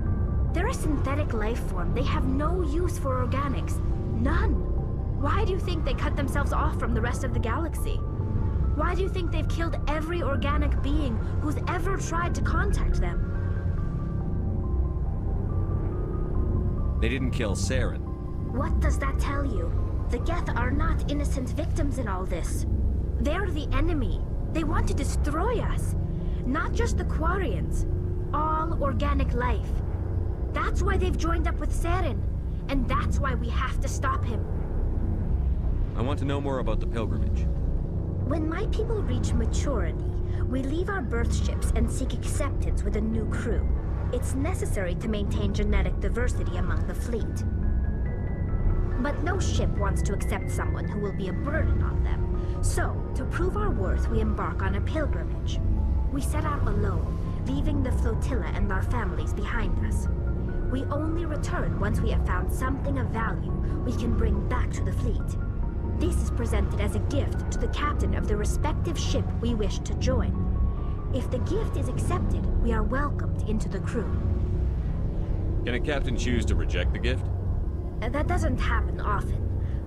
They're a synthetic life form. They have no use for organics. None. Why do you think they cut themselves off from the rest of the galaxy? Why do you think they've killed every organic being who's ever tried to contact them? They didn't kill Saren. What does that tell you? The Geth are not innocent victims in all this. They're the enemy. They want to destroy us. Not just the Quarians. All organic life. That's why they've joined up with Saren. And that's why we have to stop him. I want to know more about the pilgrimage. When my people reach maturity, we leave our birth ships and seek acceptance with a new crew. It's necessary to maintain genetic diversity among the fleet. But no ship wants to accept someone who will be a burden on them. So, to prove our worth, we embark on a pilgrimage. We set out alone, leaving the flotilla and our families behind us. We only return once we have found something of value we can bring back to the fleet. This is presented as a gift to the captain of the respective ship we wish to join. If the gift is accepted, we are welcomed into the crew. Can a captain choose to reject the gift? That doesn't happen often.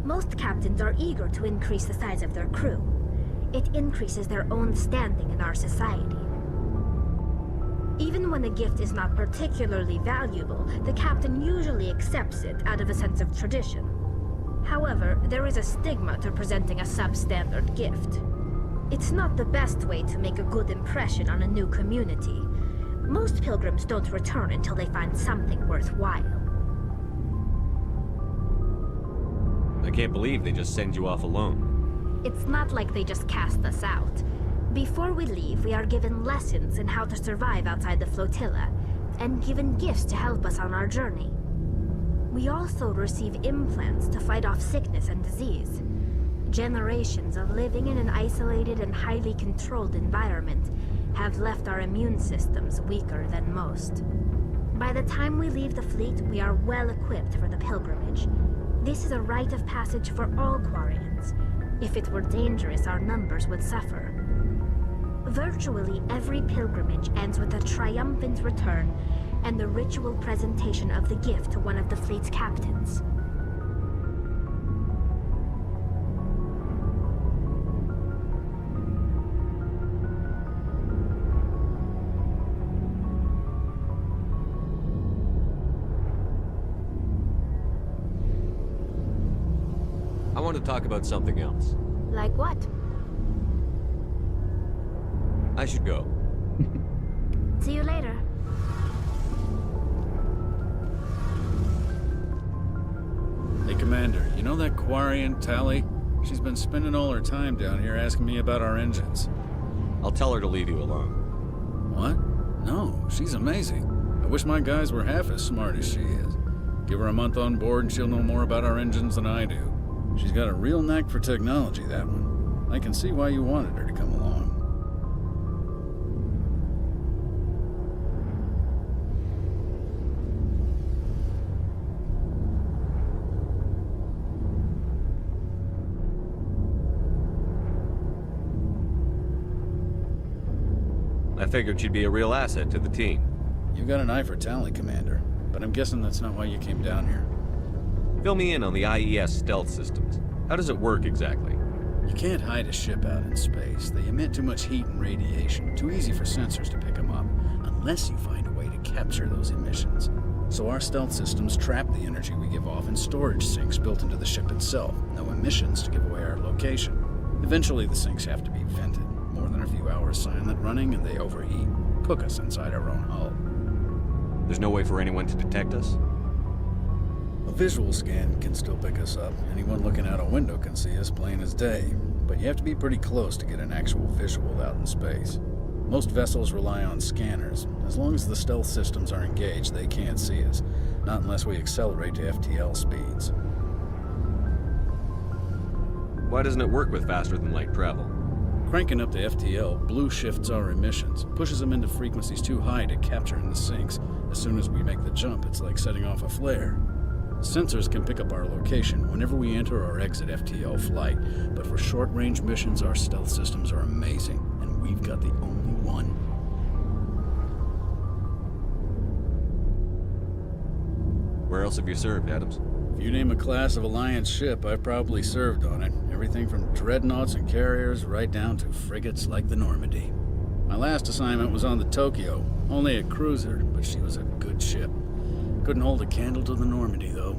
Most captains are eager to increase the size of their crew. It increases their own standing in our society. Even when the gift is not particularly valuable, the captain usually accepts it out of a sense of tradition. However, there is a stigma to presenting a substandard gift. It's not the best way to make a good impression on a new community. Most pilgrims don't return until they find something worthwhile. I can't believe they just send you off alone. It's not like they just cast us out. Before we leave, we are given lessons in how to survive outside the flotilla, and given gifts to help us on our journey. We also receive implants to fight off sickness and disease. Generations of living in an isolated and highly controlled environment have left our immune systems weaker than most. By the time we leave the fleet, we are well equipped for the pilgrimage. This is a rite of passage for all Quarians. If it were dangerous, our numbers would suffer. Virtually every pilgrimage ends with a triumphant return and the ritual presentation of the gift to one of the fleet's captains. I want to talk about something else. Like what? I should go. See you later. Hey, Commander, you know that Quarian, Tally? She's been spending all her time down here asking me about our engines. I'll tell her to leave you alone. What? No, she's amazing. I wish my guys were half as smart as she is. Give her a month on board and she'll know more about our engines than I do. She's got a real knack for technology, that one. I can see why you wanted her to come along. I figured she'd be a real asset to the team. You've got an eye for Tally, Commander, but I'm guessing that's not why you came down here. Fill me in on the IES stealth systems. How does it work exactly? You can't hide a ship out in space. They emit too much heat and radiation. Too easy for sensors to pick them up, unless you find a way to capture those emissions. So our stealth systems trap the energy we give off in storage sinks built into the ship itself. No emissions to give away our location. Eventually the sinks have to be vented. More than a few hours silent running and they overheat. Cook us inside our own hull. There's no way for anyone to detect us? A visual scan can still pick us up. Anyone looking out a window can see us plain as day. But you have to be pretty close to get an actual visual out in space. Most vessels rely on scanners. As long as the stealth systems are engaged, they can't see us. Not unless we accelerate to FTL speeds. Why doesn't it work with faster-than-light travel? Cranking up the FTL blue shifts our emissions, pushes them into frequencies too high to capture in the sinks. As soon as we make the jump, it's like setting off a flare. Sensors can pick up our location whenever we enter or exit FTL flight, but for short-range missions, our stealth systems are amazing, and we've got the only one. Where else have you served, Adams? If you name a class of Alliance ship, I've probably served on it. Everything from dreadnoughts and carriers right down to frigates like the Normandy. My last assignment was on the Tokyo, only a cruiser, but she was a good ship. Couldn't hold a candle to the Normandy, though.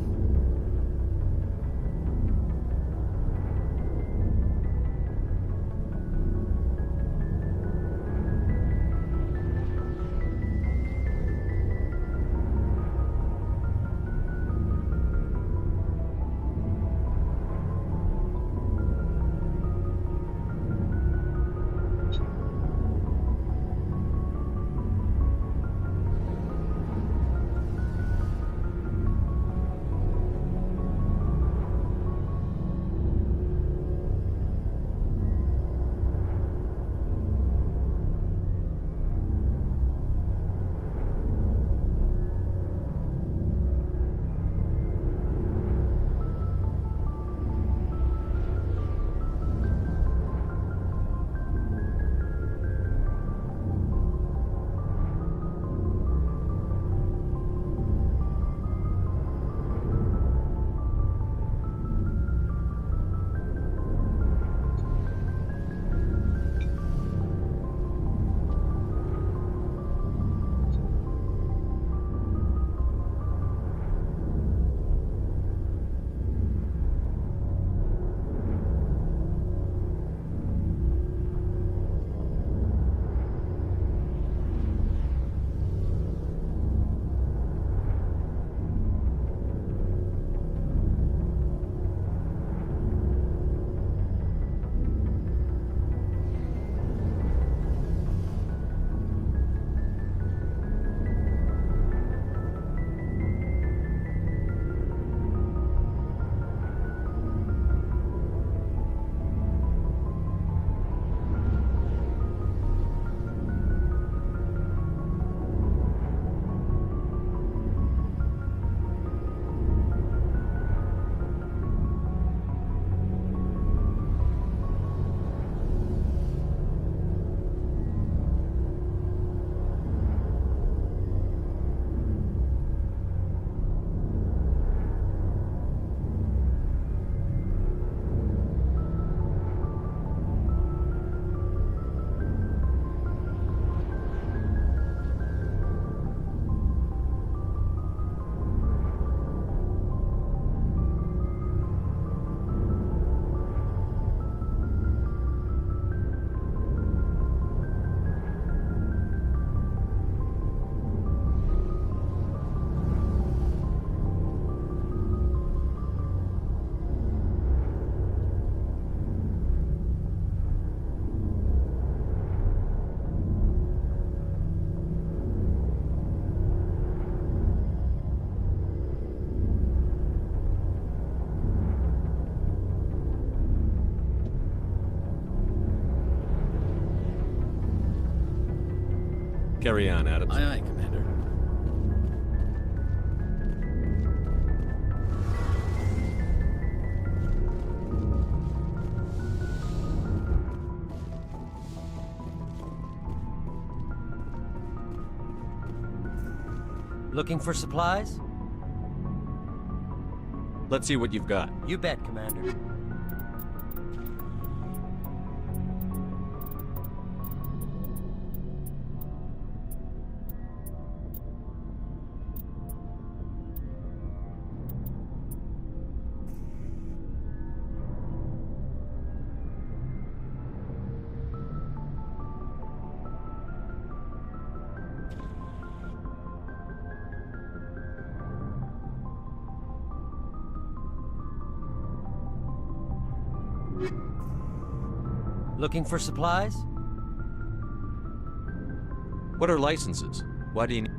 Carry on, Adams. Aye, aye, Commander. Looking for supplies? Let's see what you've got. You bet, Commander. Looking for supplies? What are licenses? Why do you need...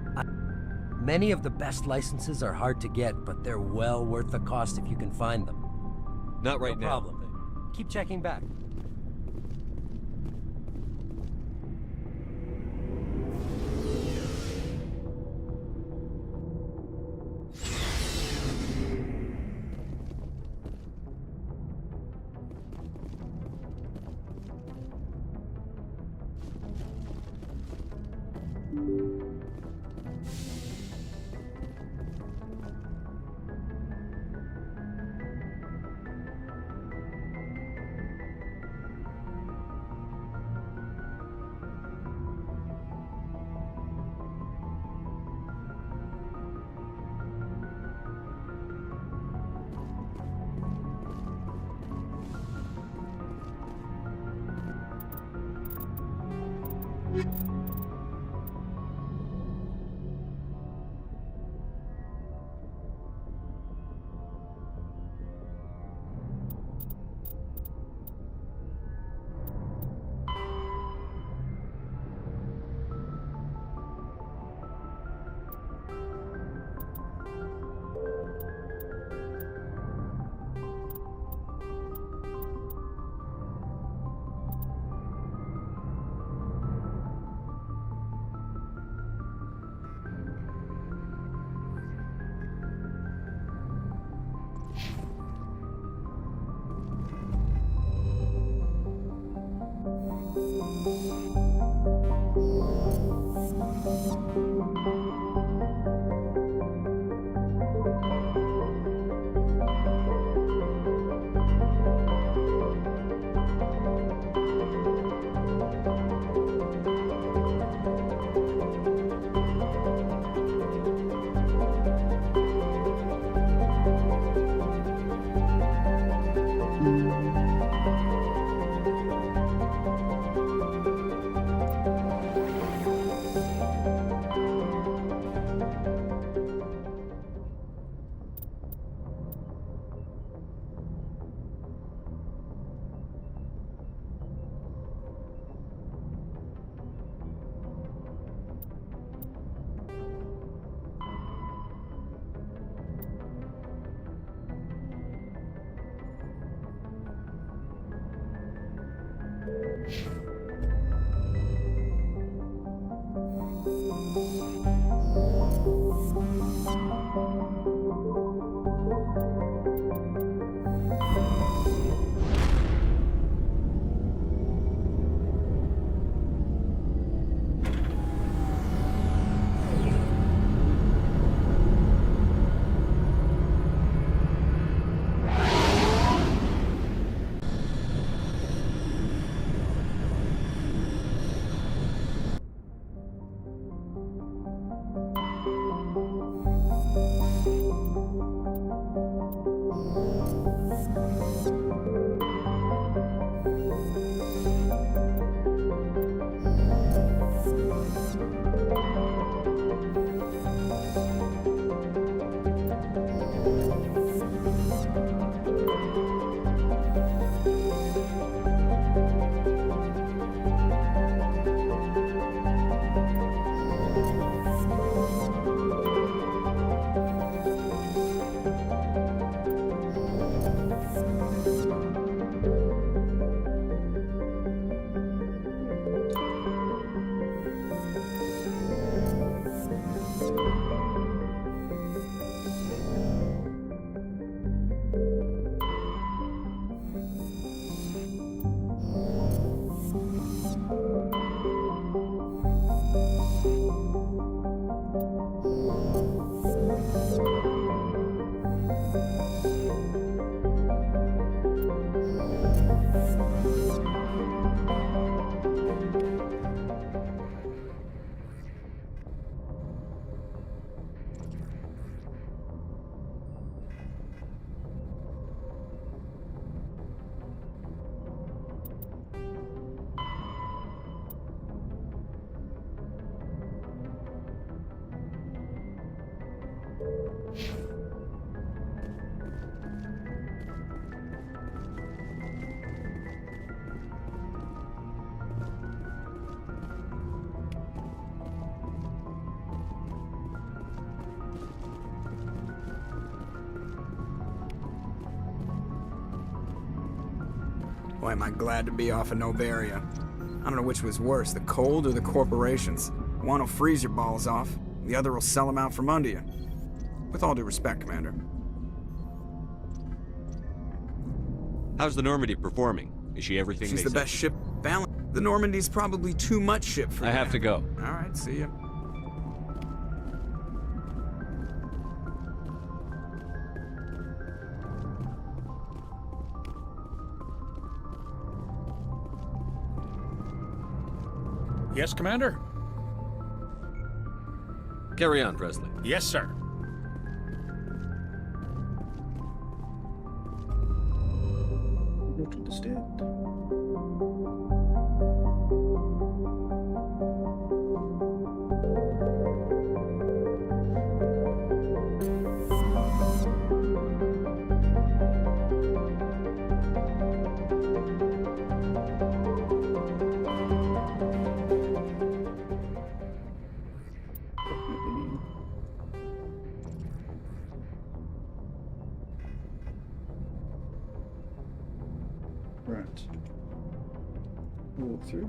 Many of the best licenses are hard to get, but they're well worth the cost if you can find them. Not right no now. problem. Keep checking back. Boy, am I glad to be off of Novaria. I don't know which was worse, the cold or the corporations. One will freeze your balls off, the other will sell them out from under you. With all due respect, Commander. How's the Normandy performing? Is she everything She's they the said? best ship balance. The Normandy's probably too much ship for I have to go. All right, see ya. Yes, Commander? Carry on, Presley. Yes, sir. Go to the stand. Right. Walk through.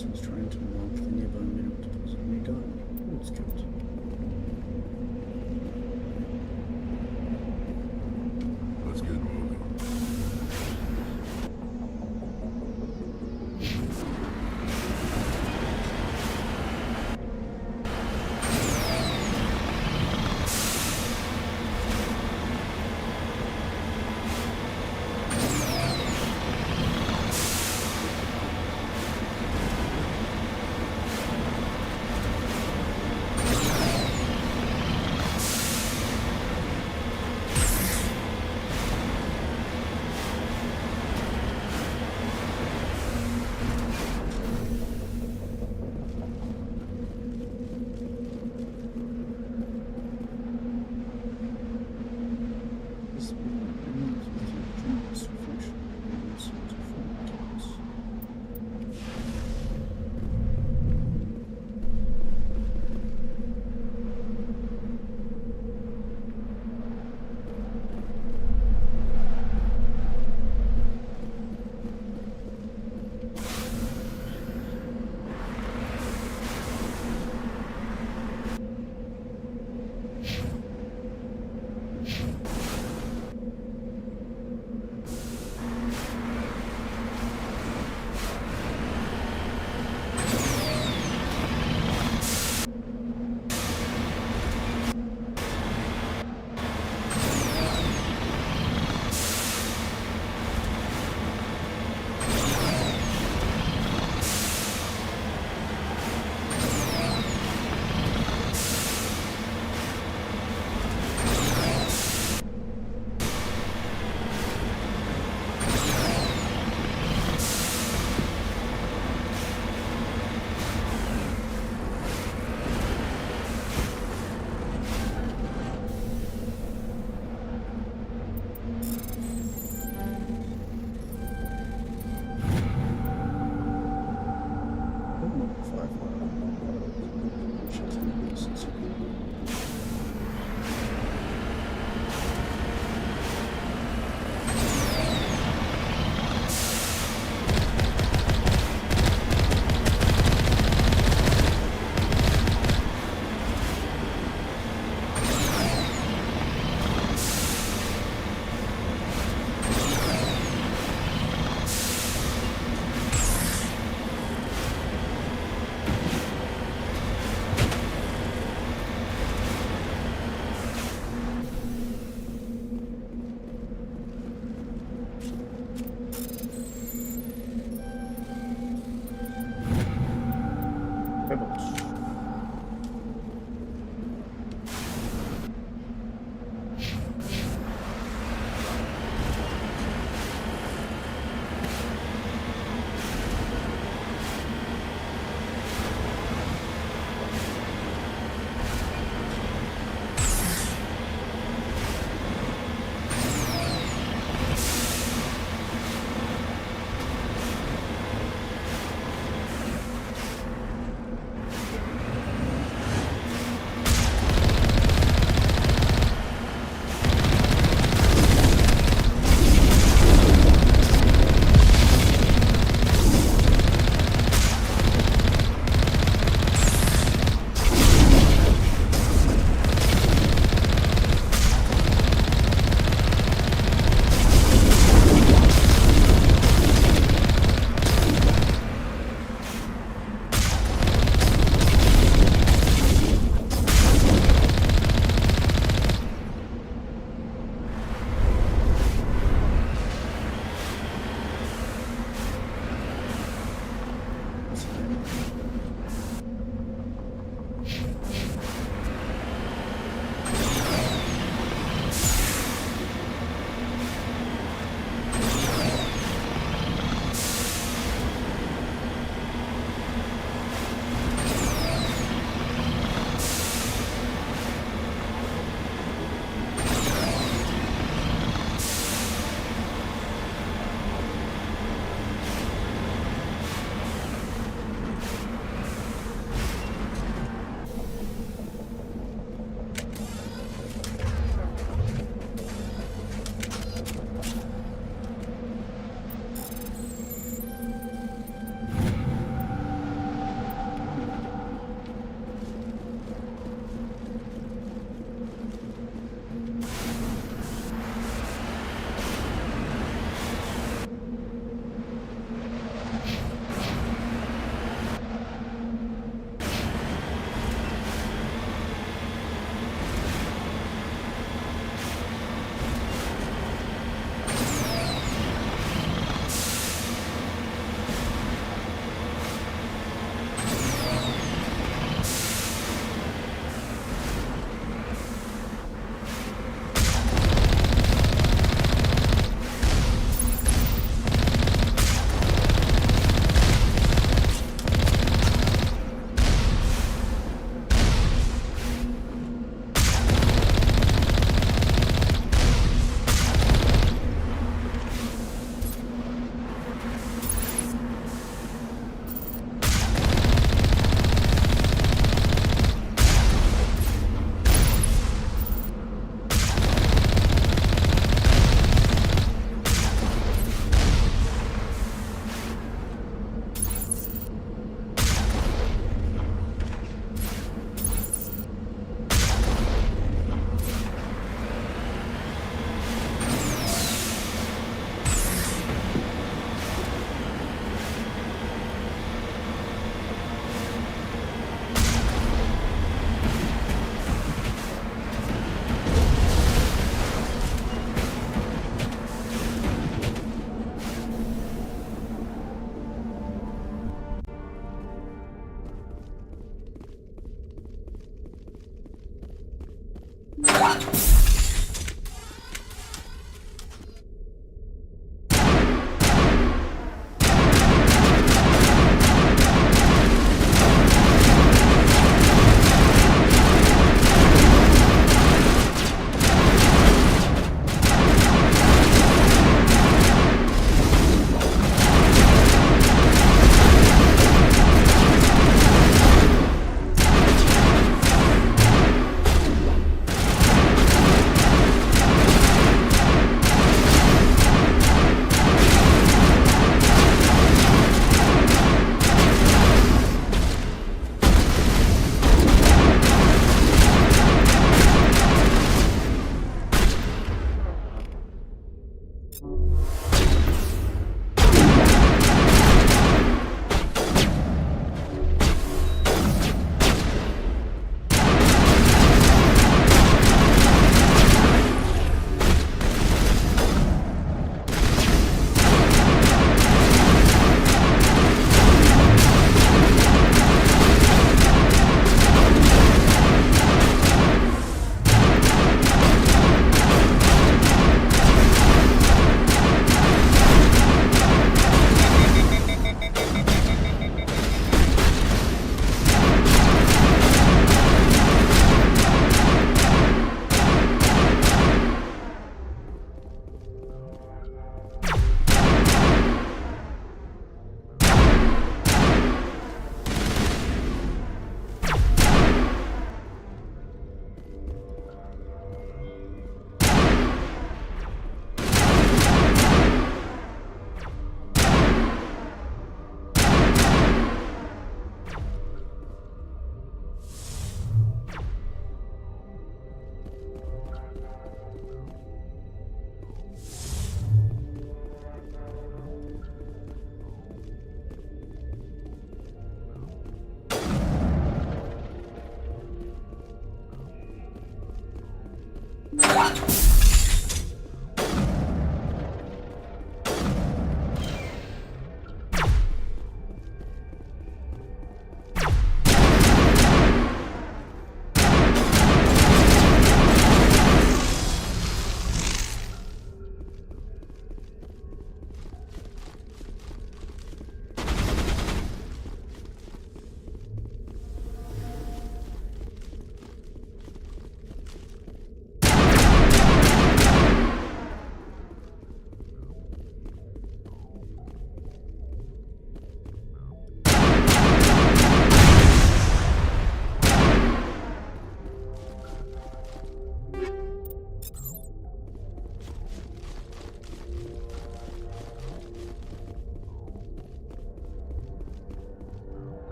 person was trying to mark the nearby mineral deposit when he died. Oh, it's good. Let's get moving.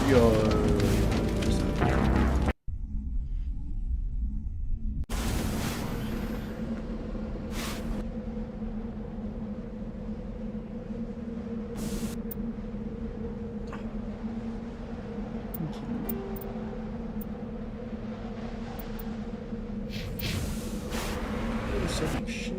Yo. So much shit.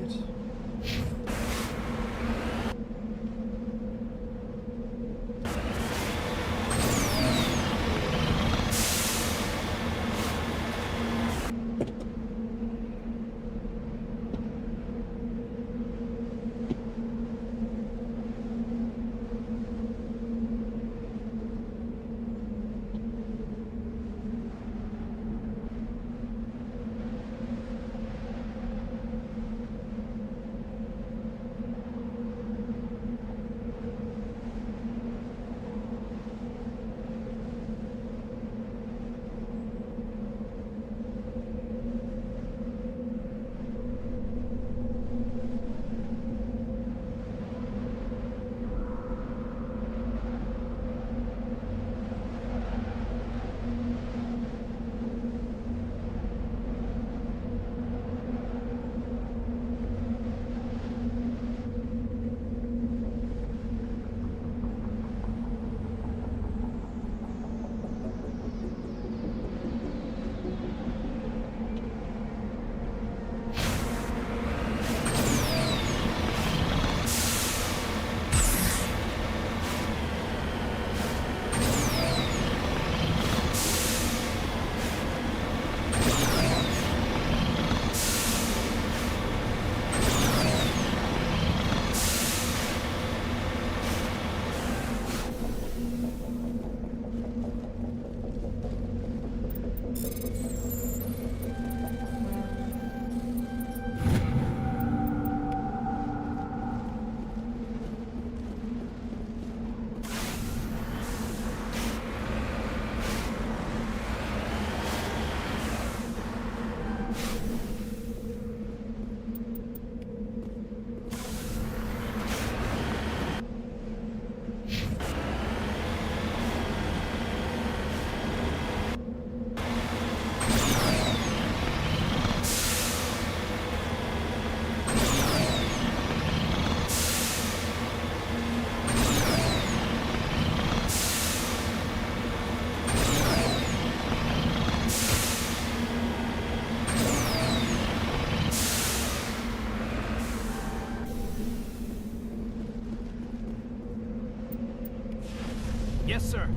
Yes, sir.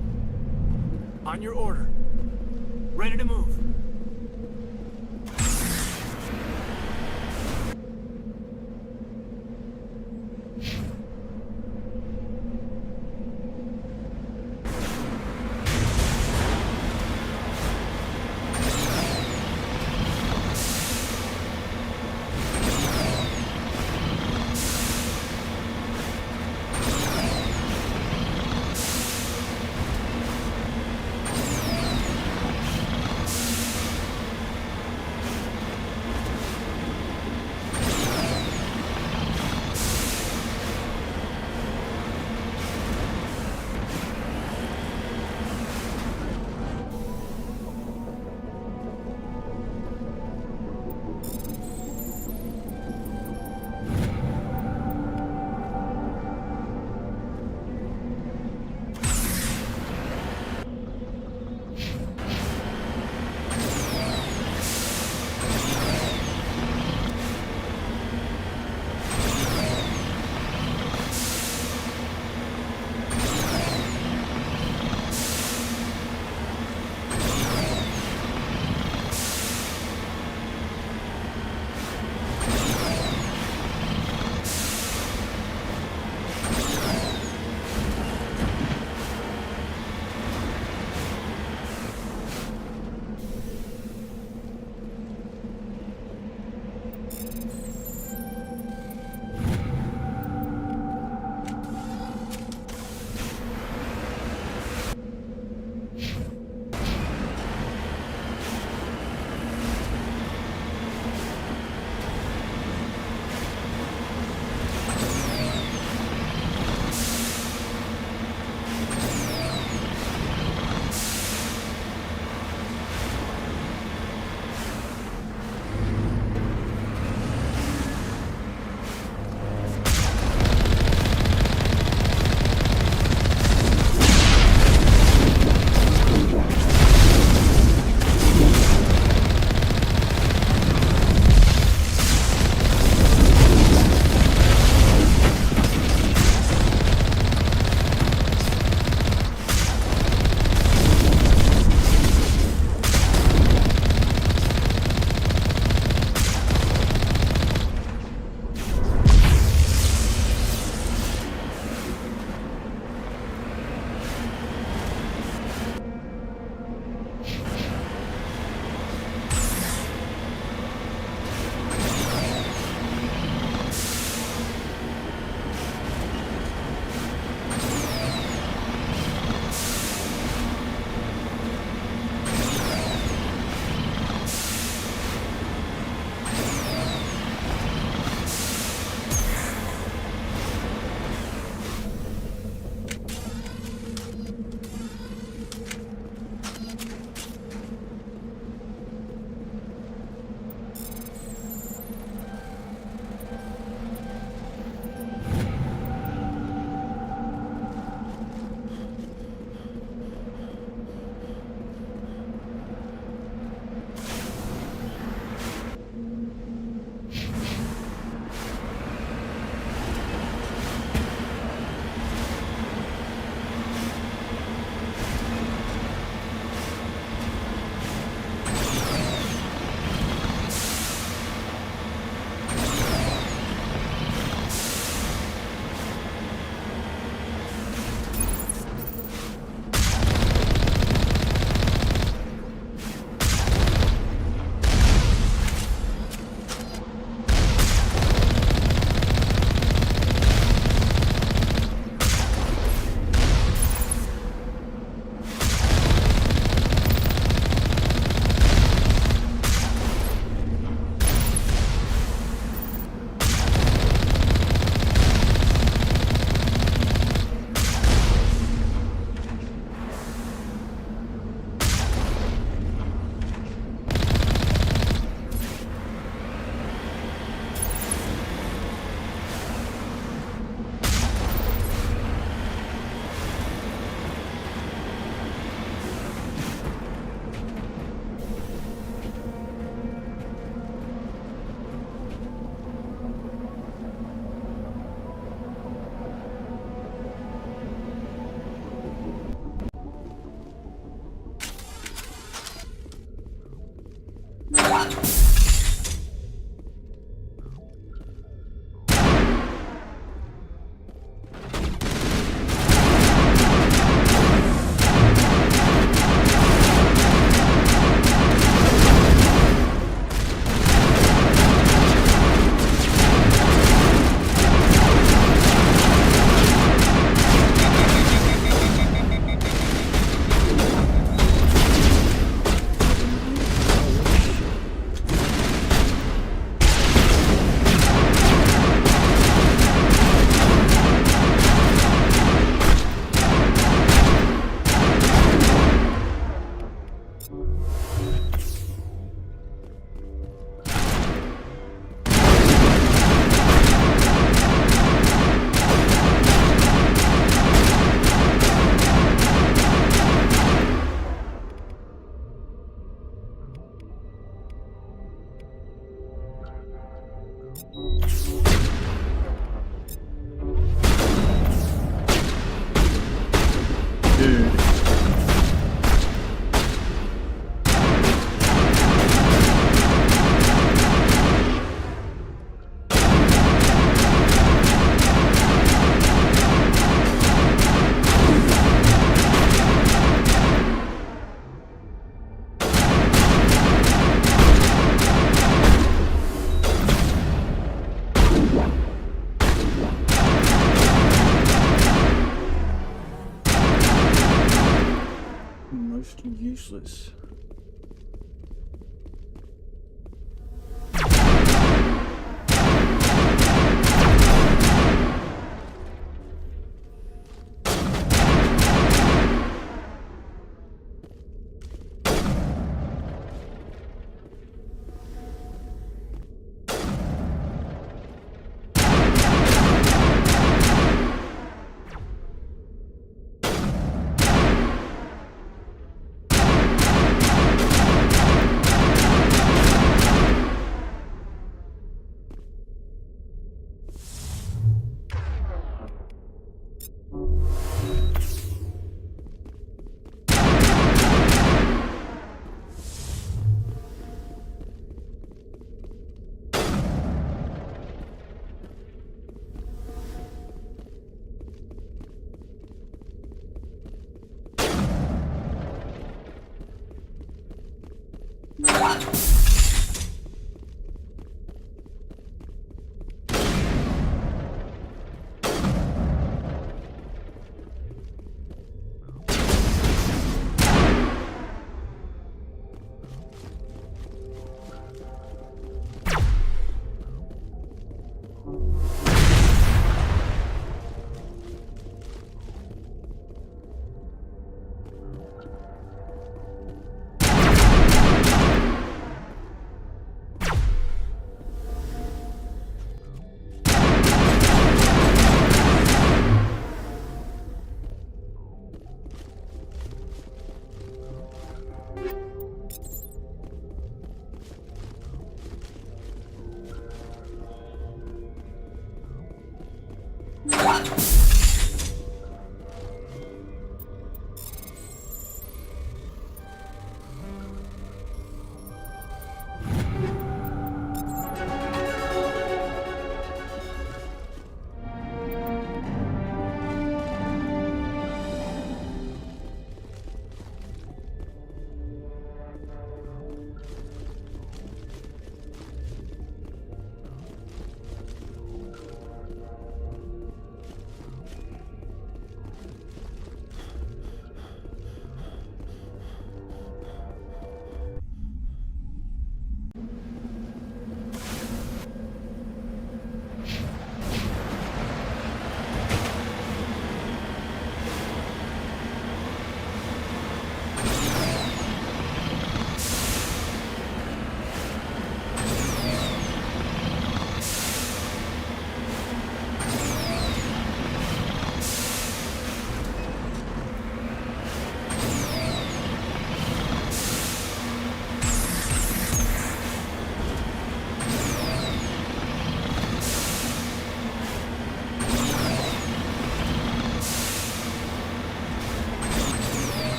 On your order. Ready to move. Most useless.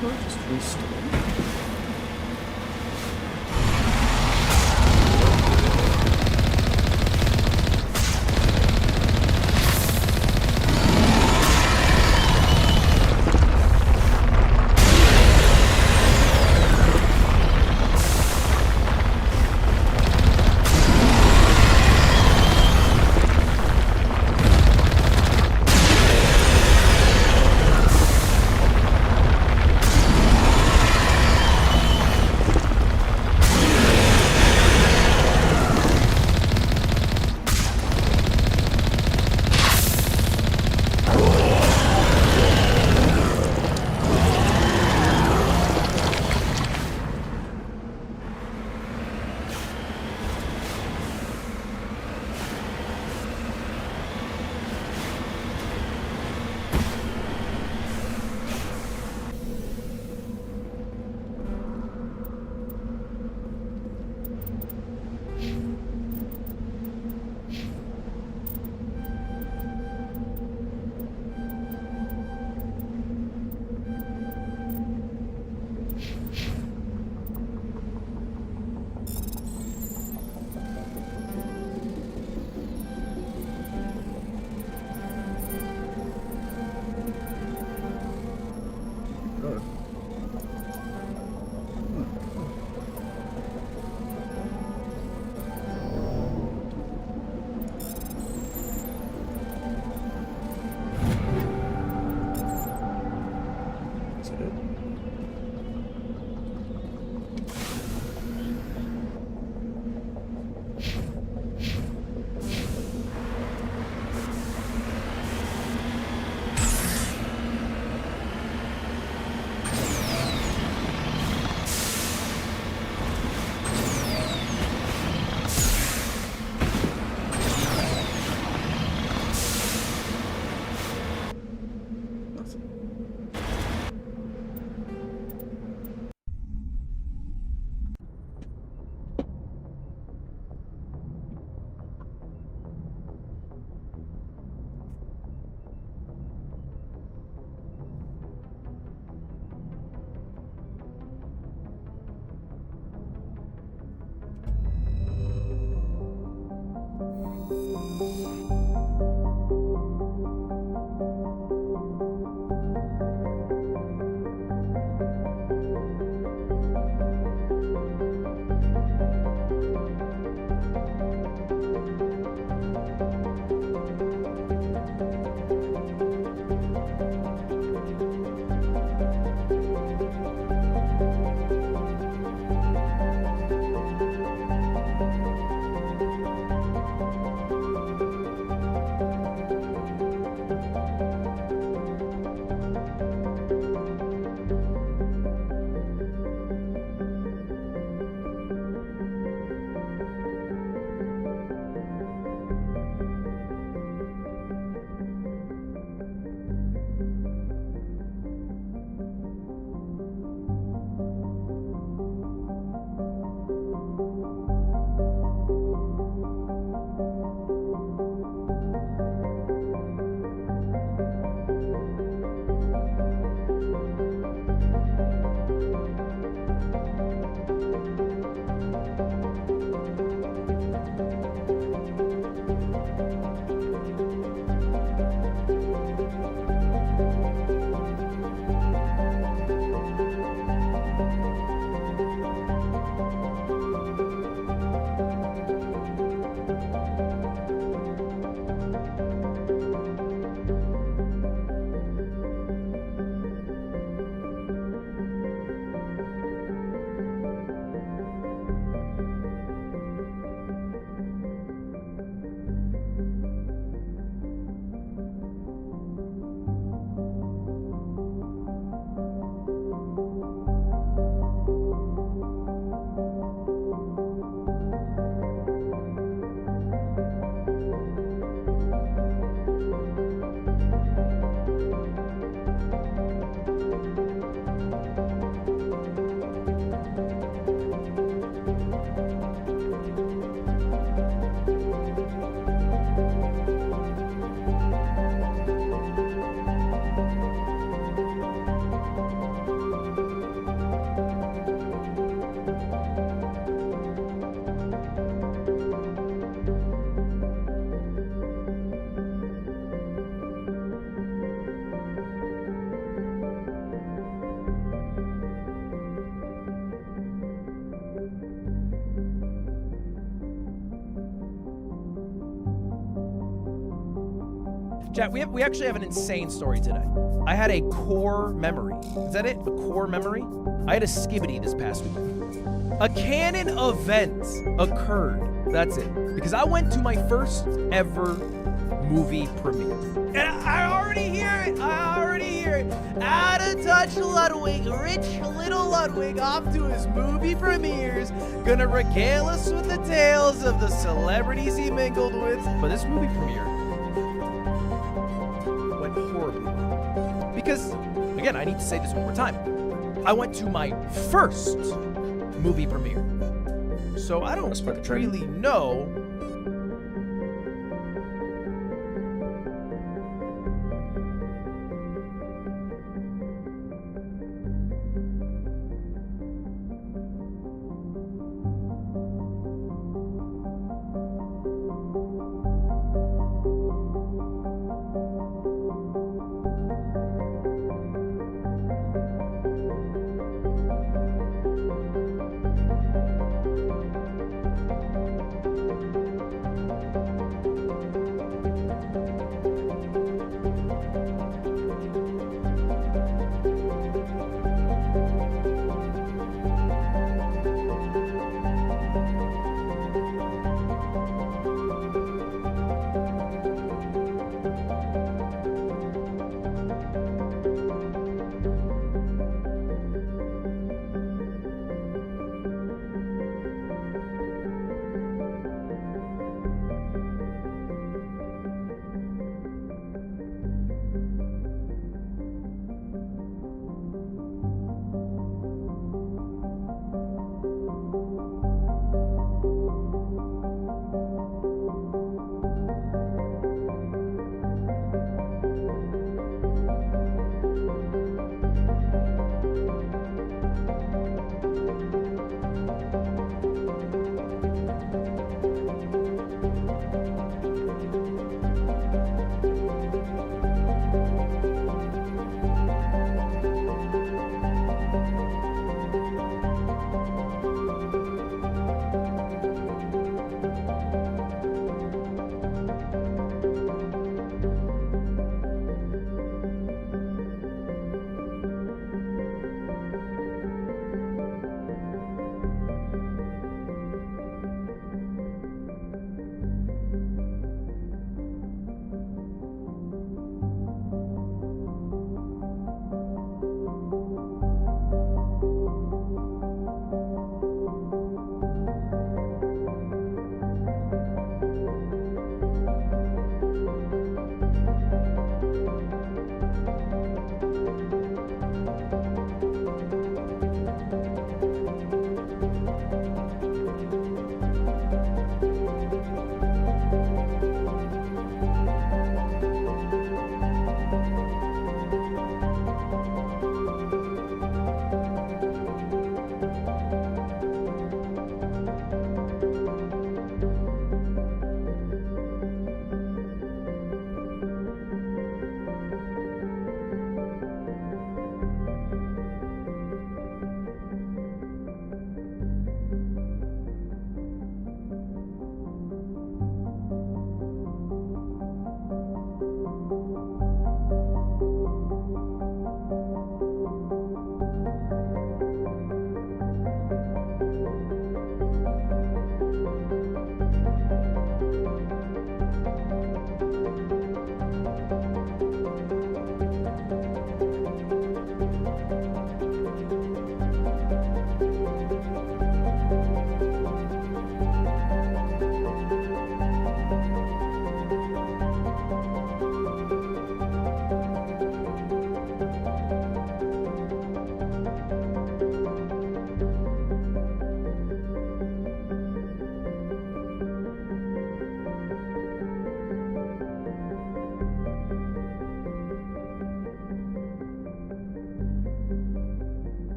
Well, just restore. Chat, we actually have an insane story today. I had a core memory. Is that it? A core memory? I had a skibbity this past week. A canon event occurred. That's it. Because I went to my first ever movie premiere. And I already hear it. Out of touch Ludwig, rich little Ludwig, off to his movie premieres, gonna regale us with the tales of the celebrities he mingled with. But this movie premiere went horribly well. Because, again, I need to say this one more time. I went to my first movie premiere. So I don't really know.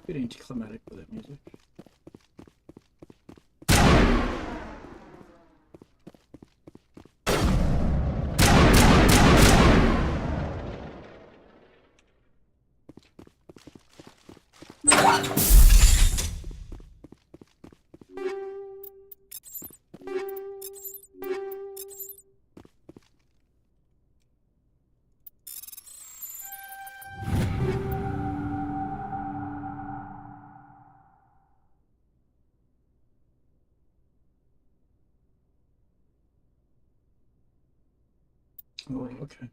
Bit anticlimactic with that music. Oh, okay.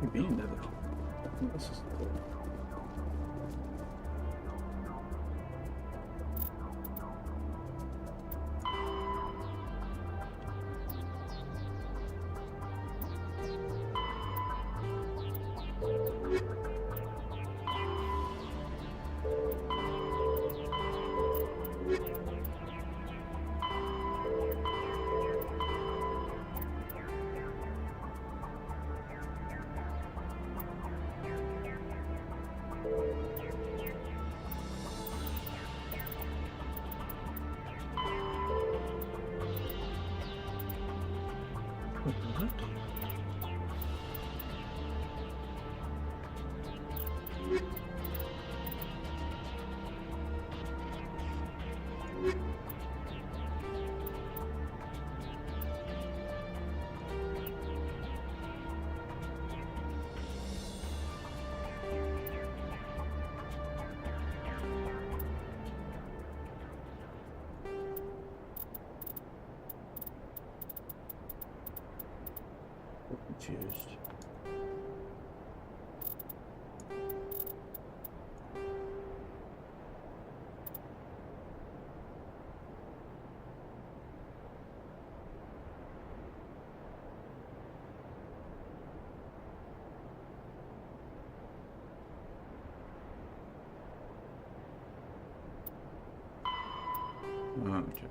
You've been there though. This is cool. Confused. Okay.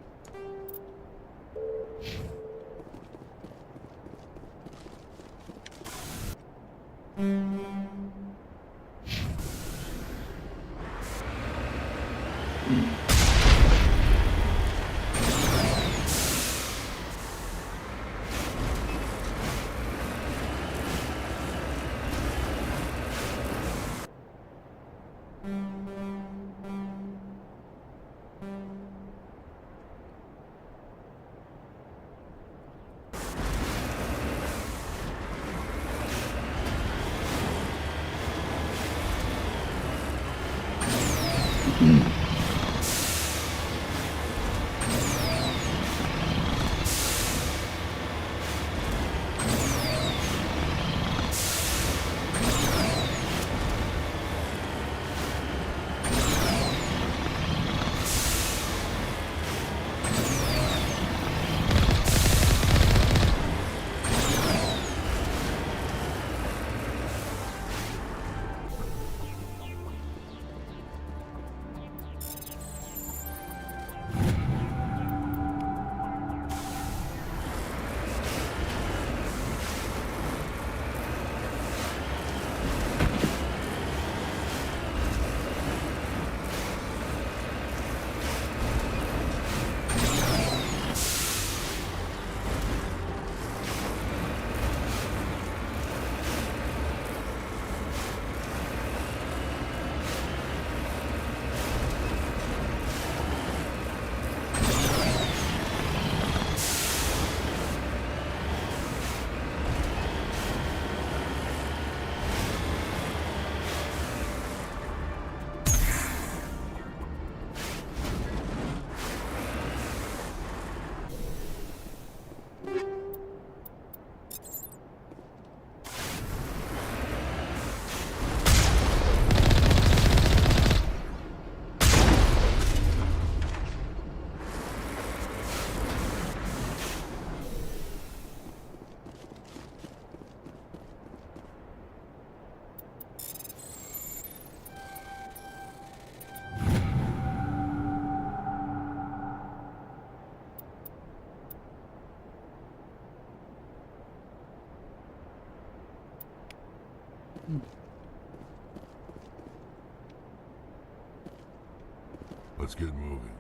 Let's get moving.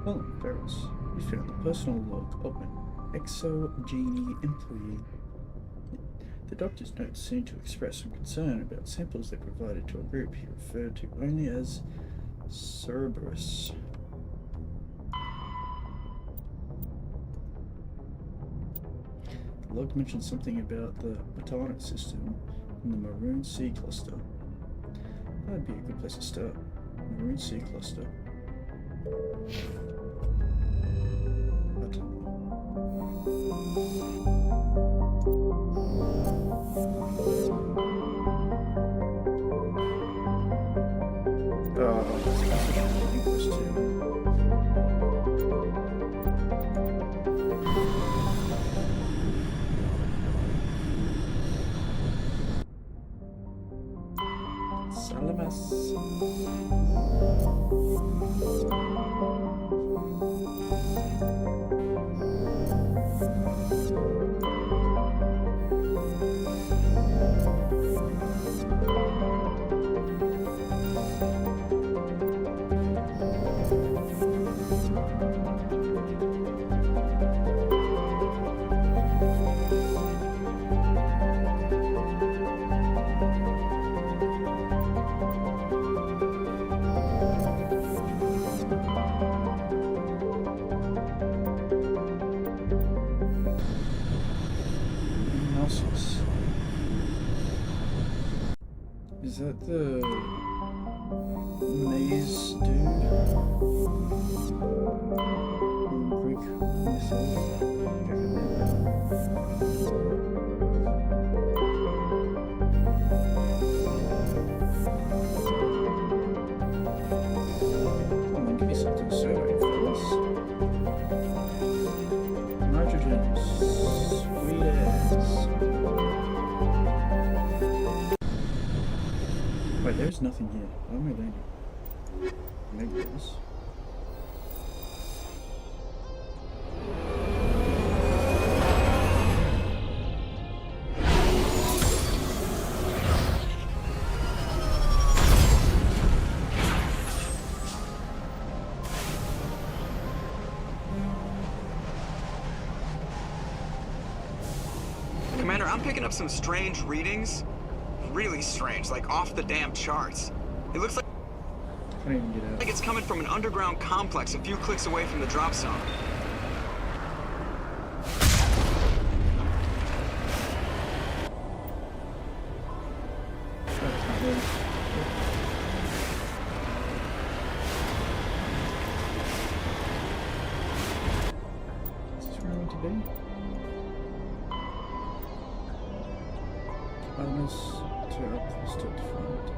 Well, Ferris, you found the personal log of an Exogenie employee. The doctor's notes seem to express some concern about samples they provided to a group he referred to only as Cerberus. The log mentioned something about the Botanic system in the Maroon Sea cluster. That'd be a good place to start. Maroon Sea cluster. Is that the maze dude? Greek Come on, give me something to survey, fellas. Nitrogen, sweet ass. Wait, there's nothing here. Why am I landing? Maybe it is. Commander, I'm picking up some strange readings. Really strange, like off the damn charts. It looks like it's coming from an underground complex a few clicks away from the drop zone. Is this where I want to be? Others to up still defined.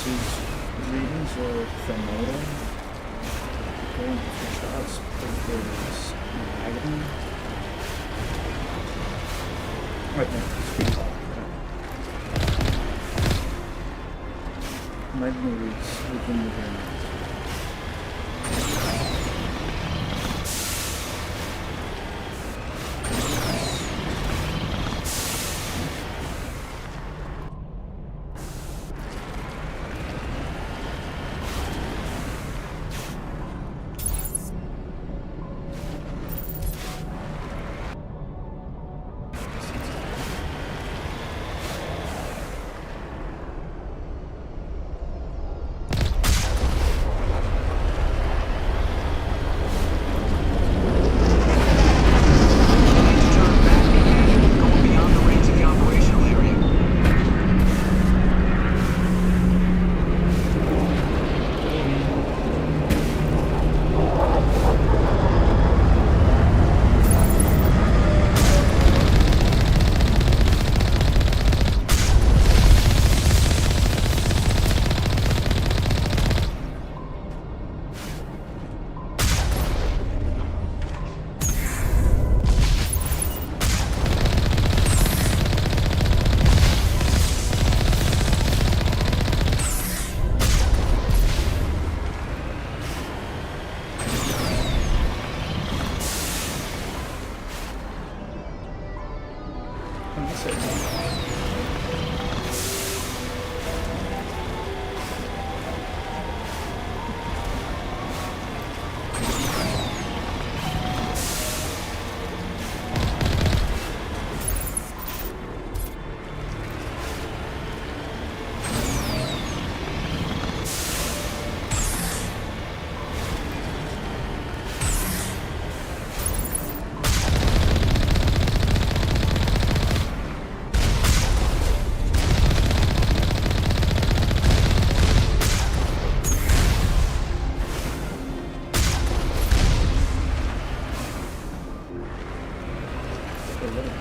These readings are phenomenal. Going for shots is lagging. Right now, it's pretty hot. Magma reads within the game.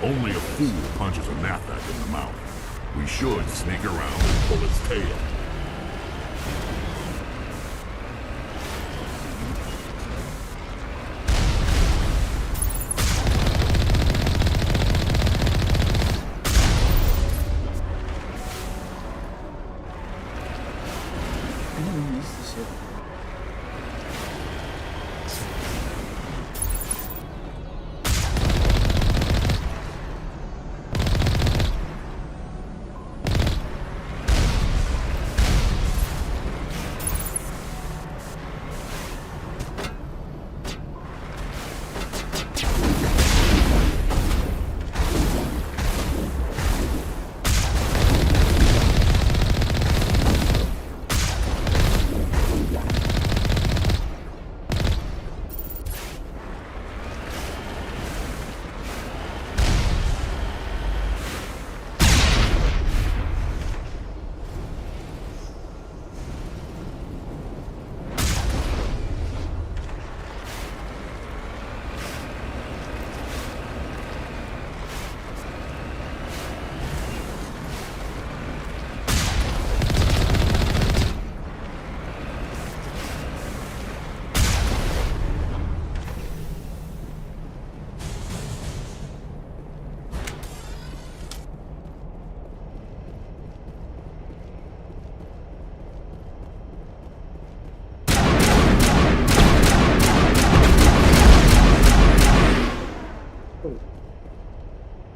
Only a fool punches a Nathak in the mouth. We should sneak around and pull its tail.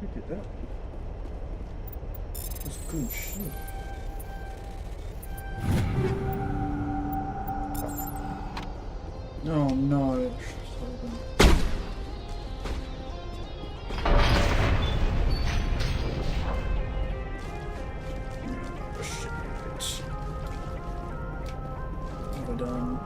Look at that. That's good shit. Oh no. What have I done?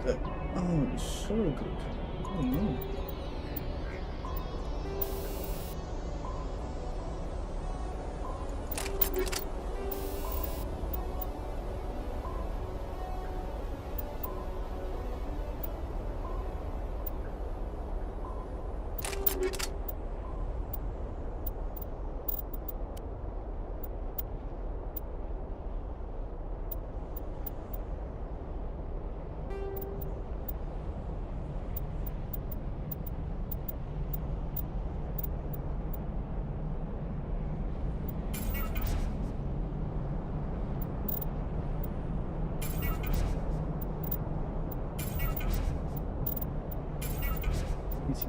Oh, it's so good. Oh no.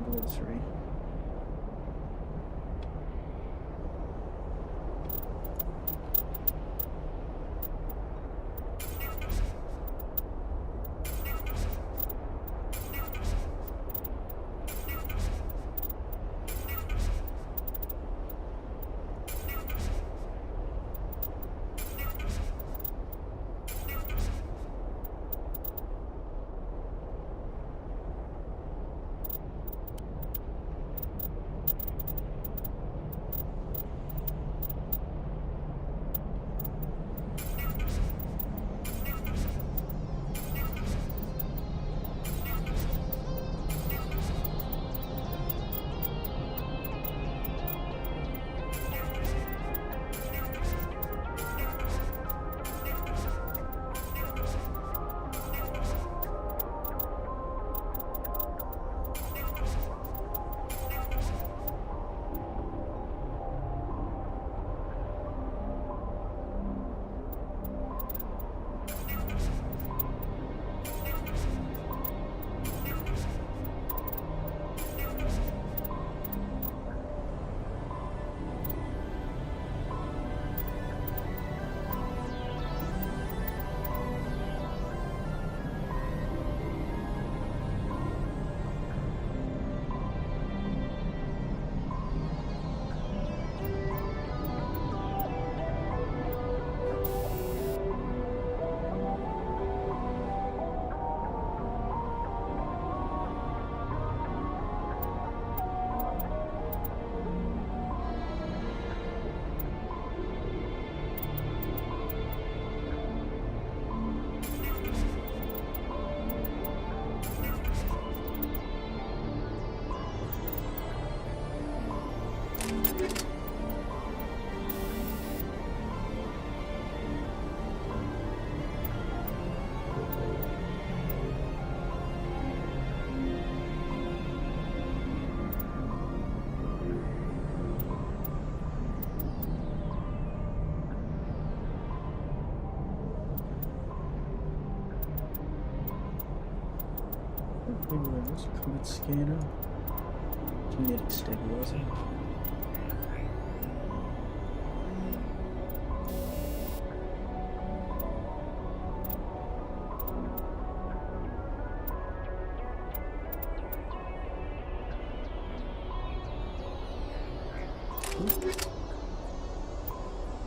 Glossary. What's a comet scanner? Genetic stabilizer.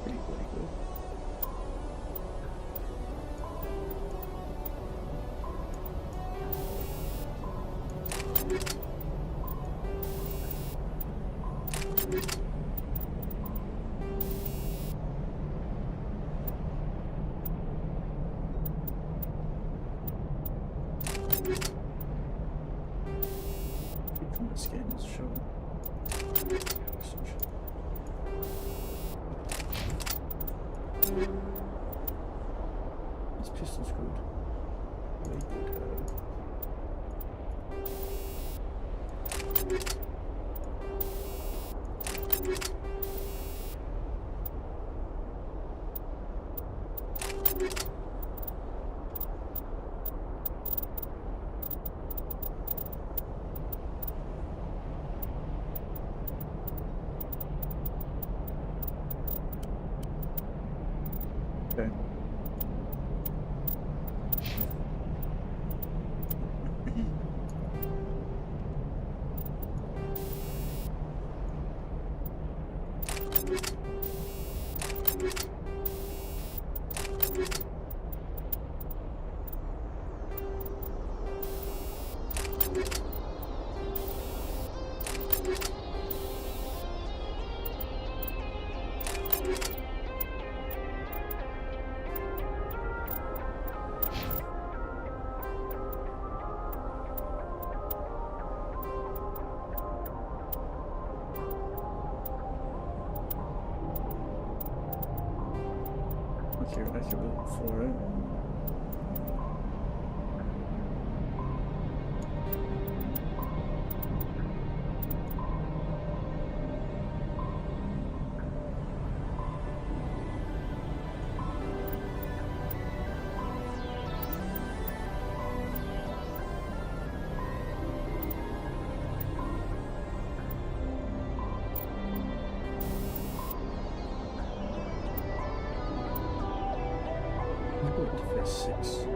Pretty good. Scanners show. This pistol's good. Very good. Okay. Accurate for it. Six.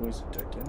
Voice detected.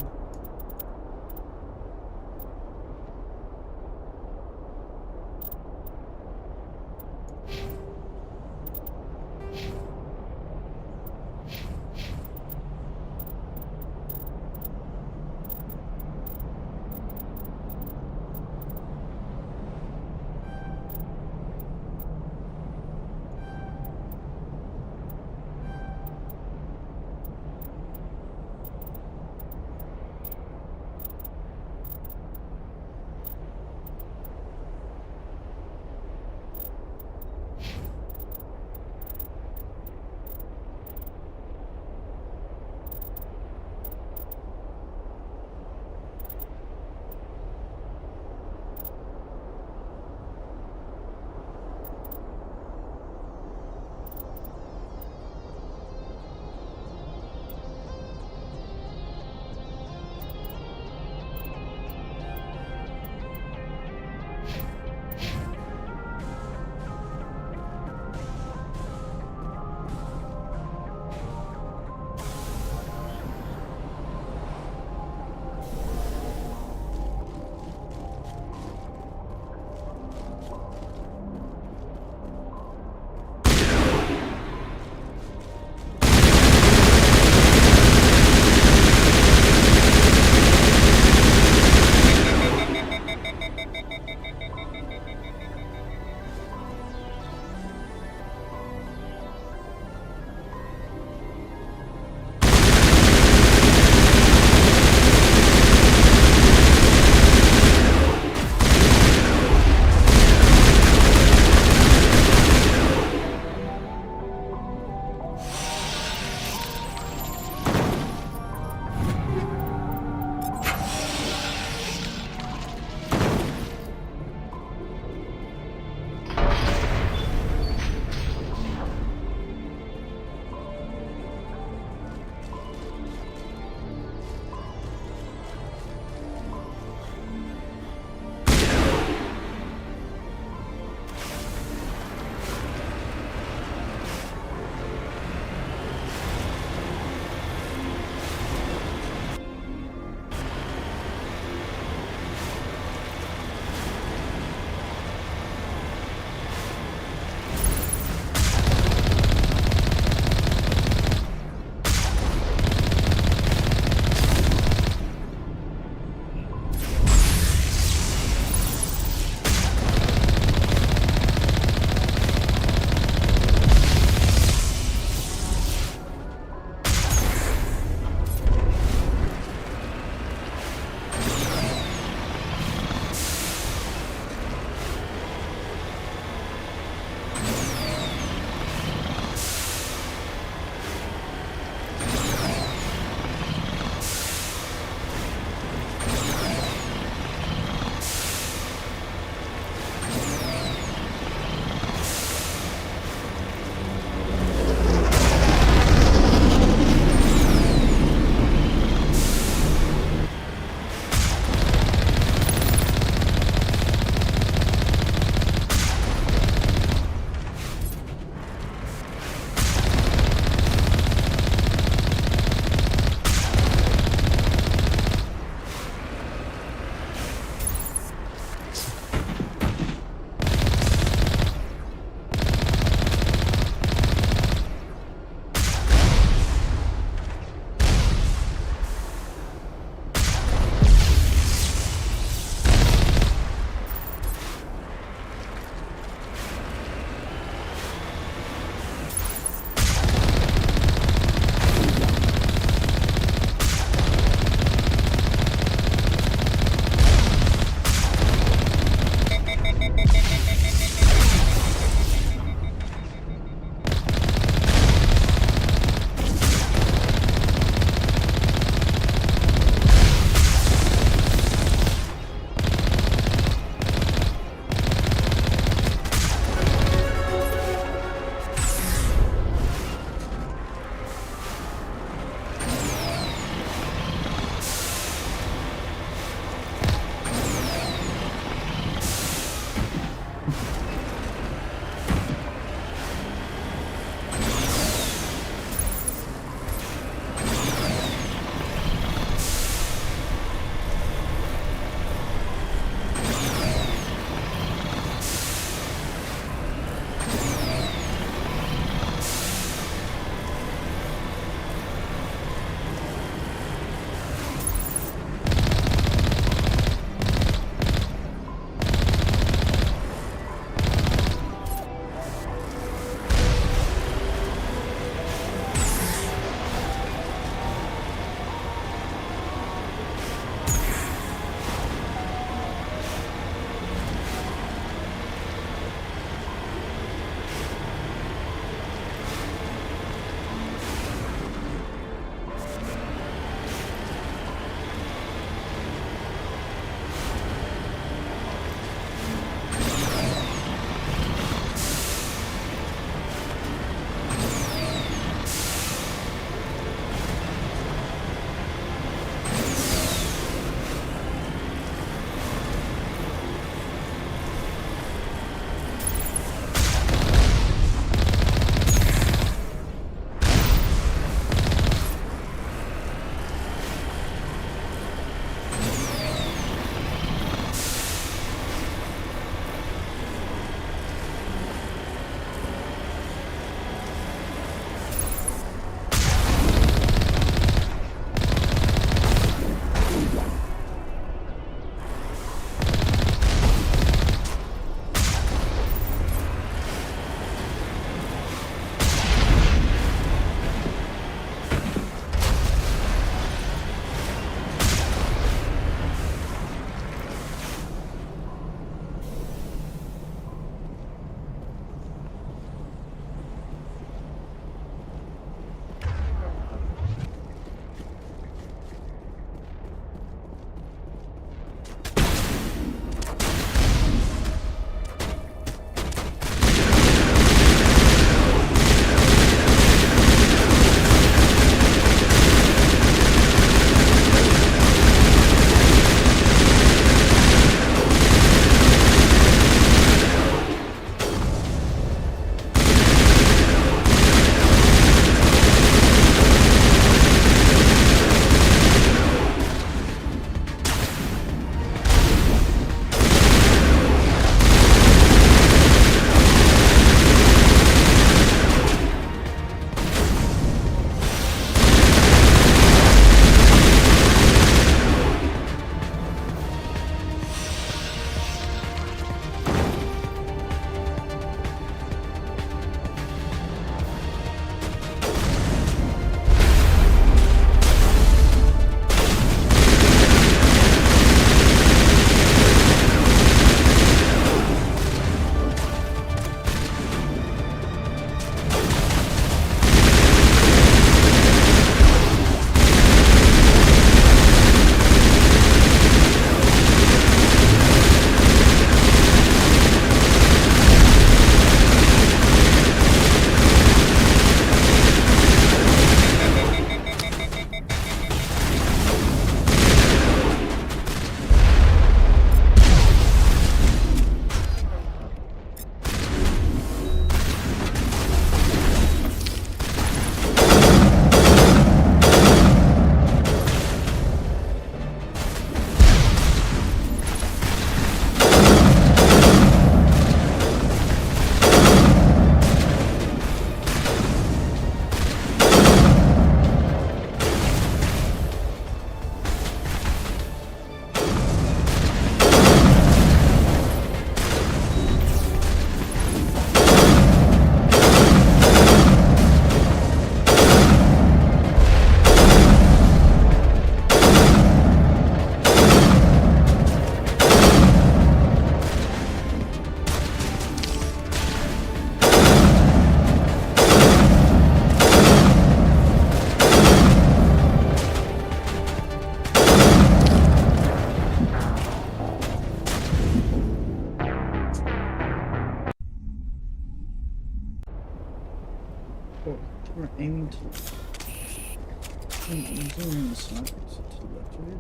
What do you mean the sniper? Is it to the left of you?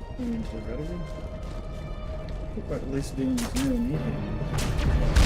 What do you mean to the right of you? Look like at least being near me here.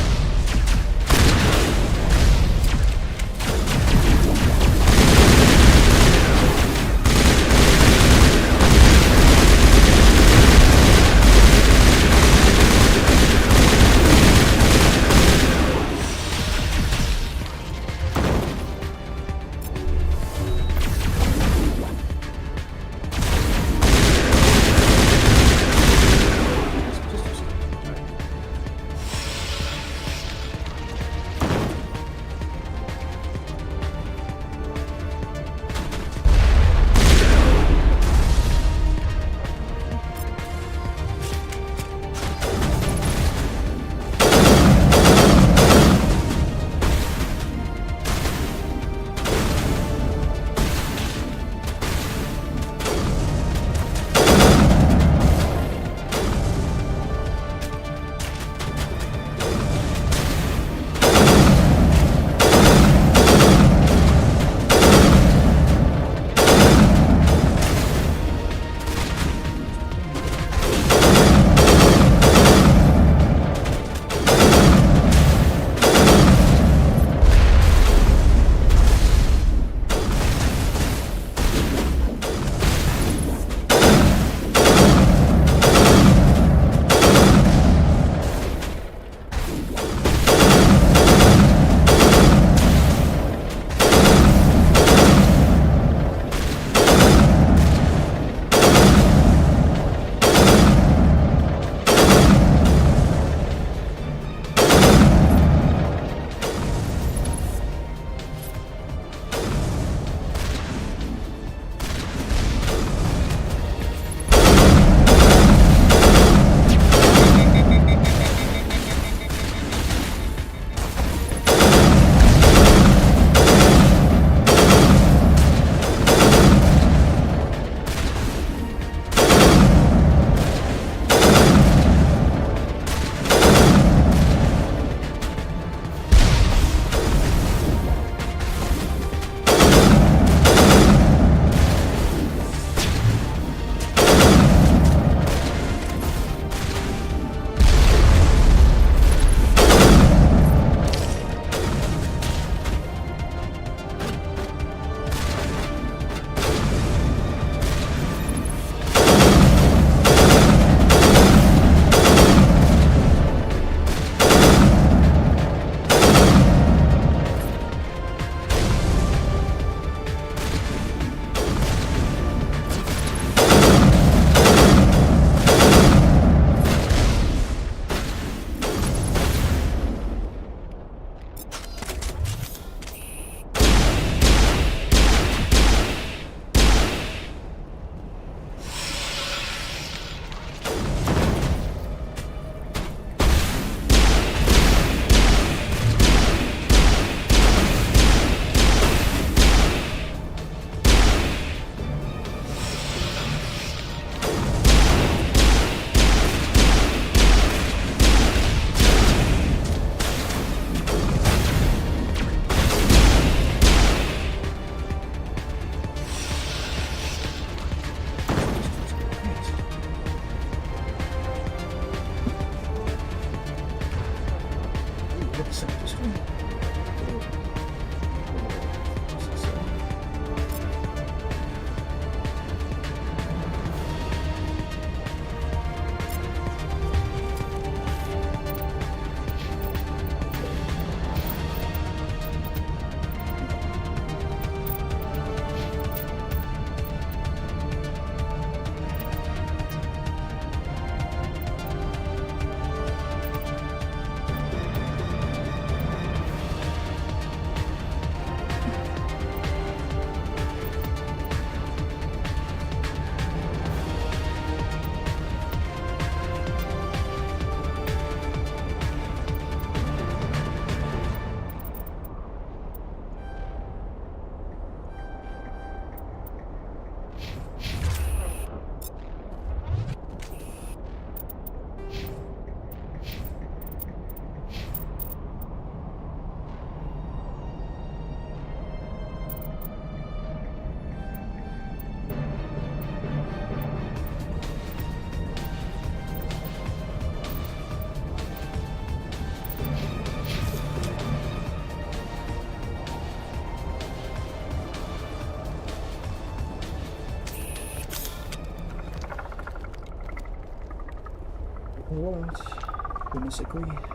Alright. Goodness agree.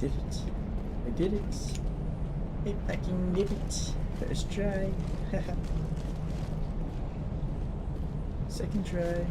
did it. I did it. I fucking did it. First try. Second try.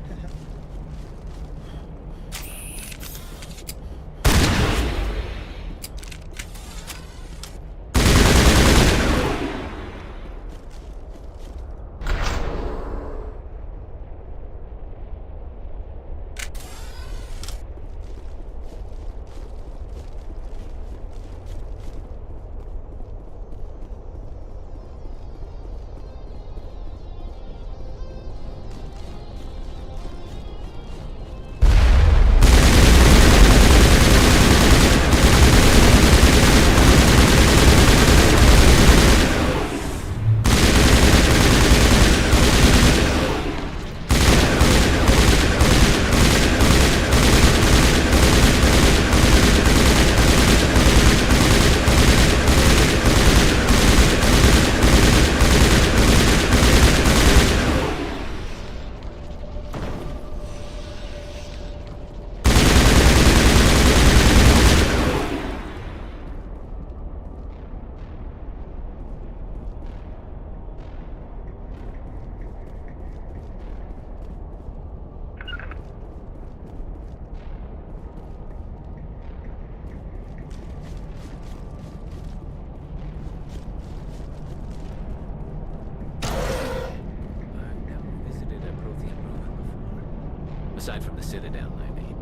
Aside from the Citadel, I mean.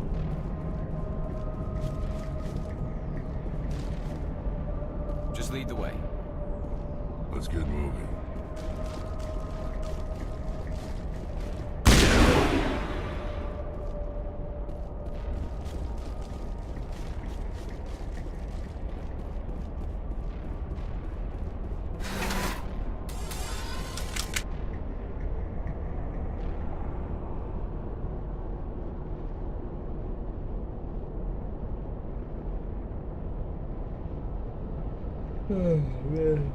Just lead the way. Let's get moving. Oh, man.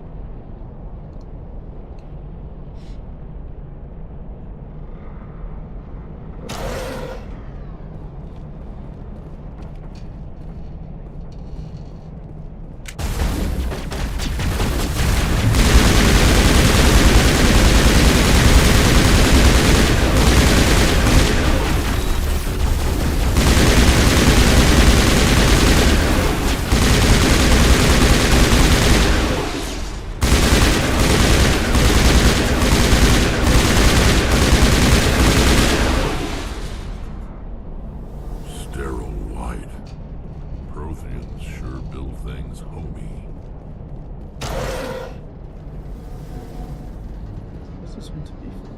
This meant to be for?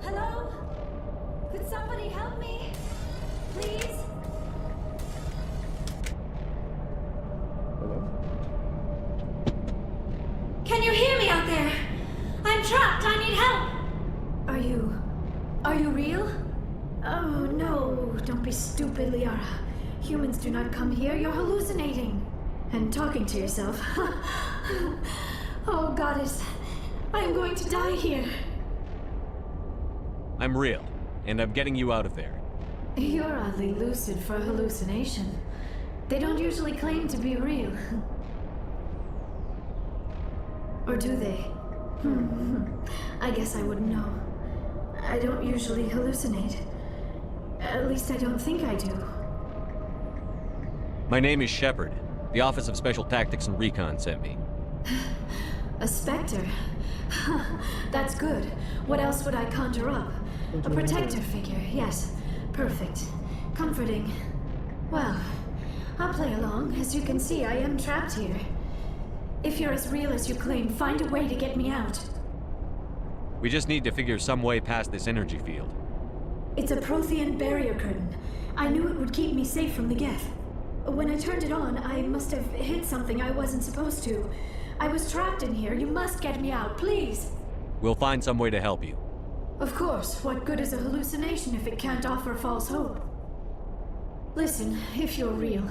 Hello? Could somebody help me? Please? Can you hear me out there? I'm trapped. I need help. Are you real? Oh, no. Don't be stupid, Liara. Humans do not come here. You're hallucinating. And talking to yourself. Oh, goddess. I'm going to die here. I'm real, and I'm getting you out of there. You're oddly lucid for a hallucination. They don't usually claim to be real. Or do they? I guess I wouldn't know. I don't usually hallucinate. At least I don't think I do. My name is Shepard. The Office of Special Tactics and Recon sent me. A specter? That's good. What else would I conjure up? A protector figure, yes. Perfect. Comforting. Well, I'll play along. As you can see, I am trapped here. If you're as real as you claim, find a way to get me out. We just need to figure some way past this energy field. It's a Prothean barrier curtain. I knew it would keep me safe from the Geth. When I turned it on, I must have hit something I wasn't supposed to. I was trapped in here. You must get me out, please. We'll find some way to help you. Of course. What good is a hallucination if it can't offer false hope? Listen, if you're real,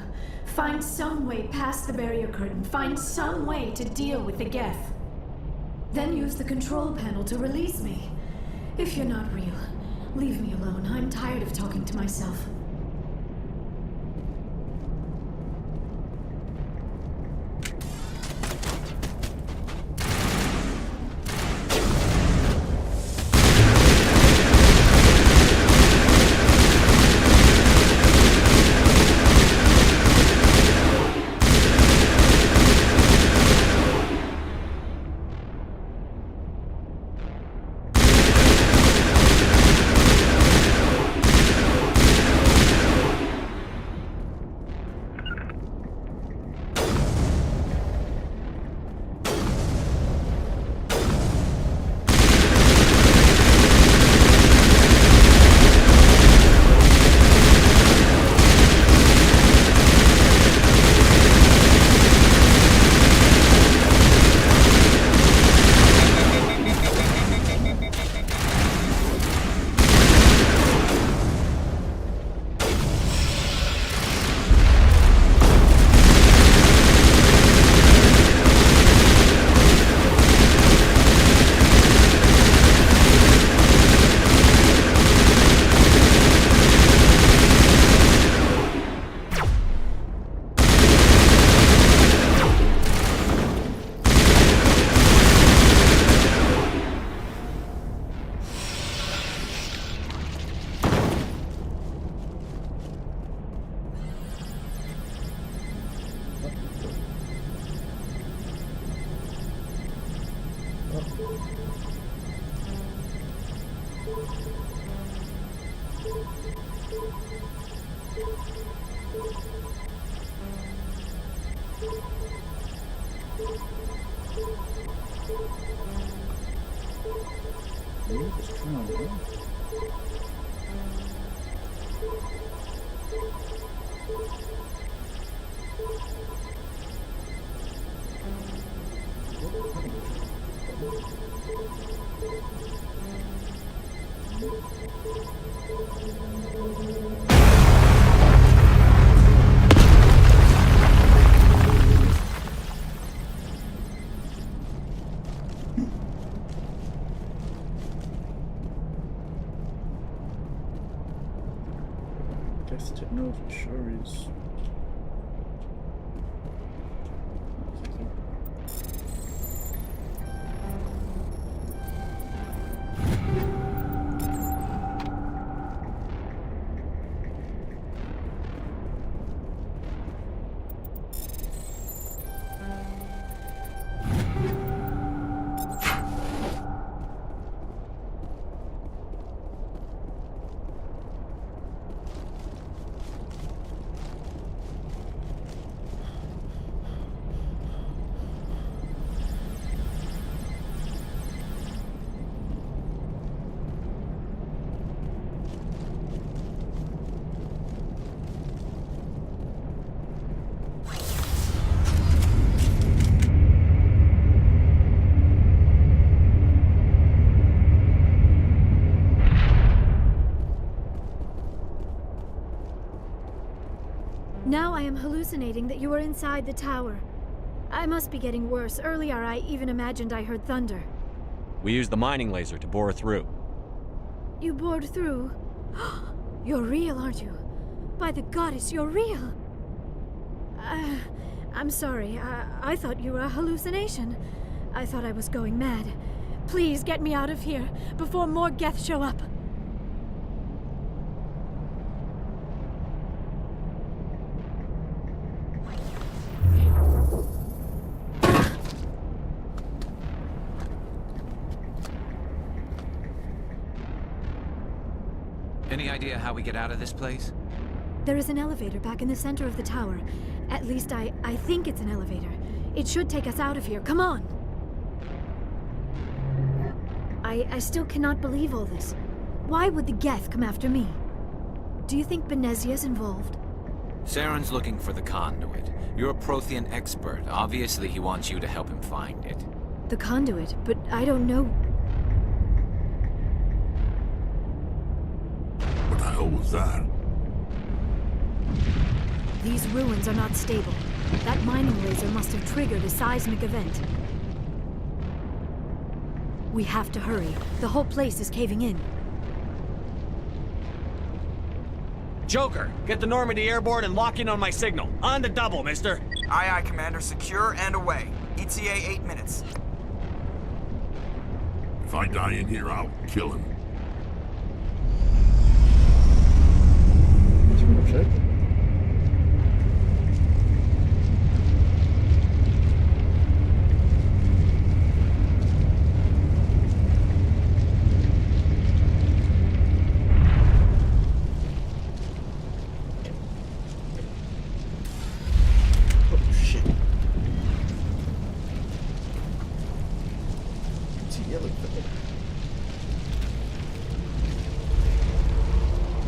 find some way past the barrier curtain. Find some way to deal with the Geth. Then use the control panel to release me. If you're not real, leave me alone. I'm tired of talking to myself. Guess technology sure is. Now I am hallucinating that you are inside the tower. I must be getting worse. Earlier I even imagined I heard thunder. We used the mining laser to bore through. You bored through? You're real, aren't you? By the goddess, you're real! I'm sorry. I thought you were a hallucination. I thought I was going mad. Please get me out of here before more Geth show up. Any idea how we get out of this place? There is an elevator back in the center of the tower. At least I think it's an elevator. It should take us out of here. Come on! I still cannot believe all this. Why would the Geth come after me? Do you think Benezia's involved? Saren's looking for the conduit. You're a Prothean expert. Obviously, he wants you to help him find it. The conduit, but I don't know. What the hell was that? These ruins are not stable. That mining laser must have triggered a seismic event. We have to hurry. The whole place is caving in. Joker, get the Normandy airborne and lock in on my signal. On the double, mister. Aye, aye, Commander. Secure and away. ETA 8 minutes. If I die in here, I'll kill him. Check.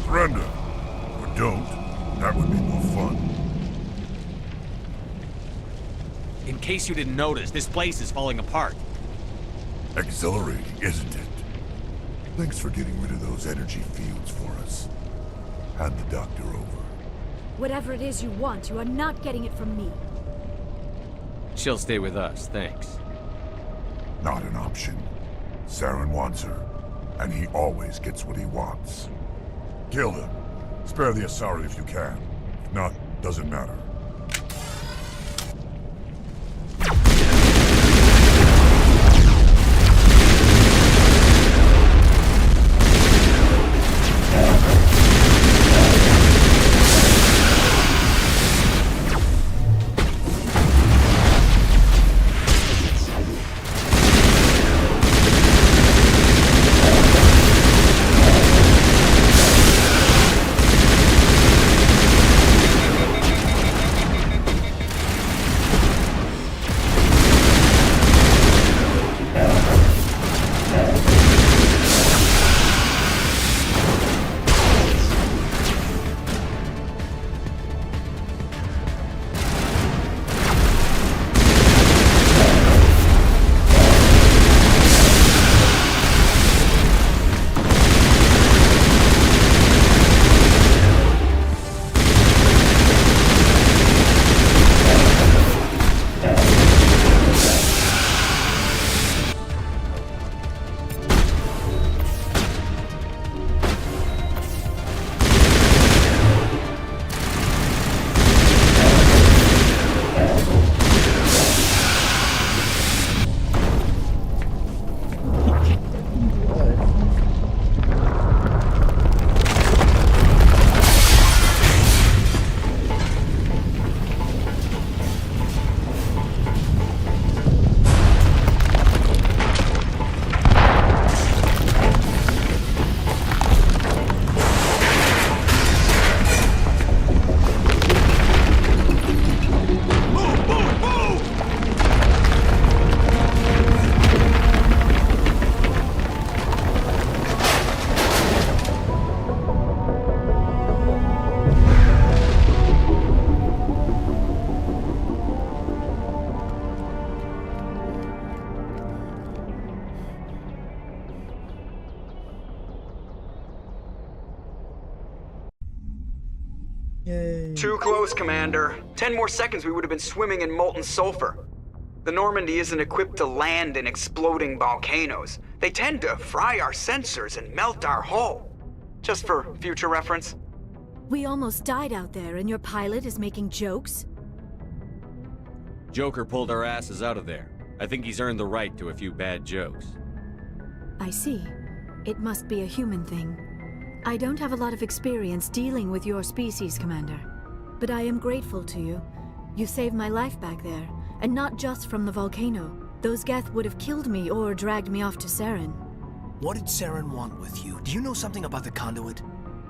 Surrender. Or don't. That would be more fun. In case you didn't notice, this place is falling apart. Exhilarating, isn't it? Thanks for getting rid of those energy fields for us. Hand the doctor over. Whatever it is you want, you are not getting it from me. She'll stay with us, thanks. Not an option. Saren wants her, and he always gets what he wants. Kill him. Spare the Asari if you can. If not, doesn't matter. Yay. Too close, Commander. 10 more seconds we would have been swimming in molten sulfur. The Normandy isn't equipped to land in exploding volcanoes. They tend to fry our sensors and melt our hull. Just for future reference. We almost died out there, and your pilot is making jokes? Joker pulled our asses out of there. I think he's earned the right to a few bad jokes. I see. It must be a human thing. I don't have a lot of experience dealing with your species, Commander. But I am grateful to you. You saved my life back there, and not just from the volcano. Those Geth would have killed me or dragged me off to Saren. What did Saren want with you? Do you know something about the conduit?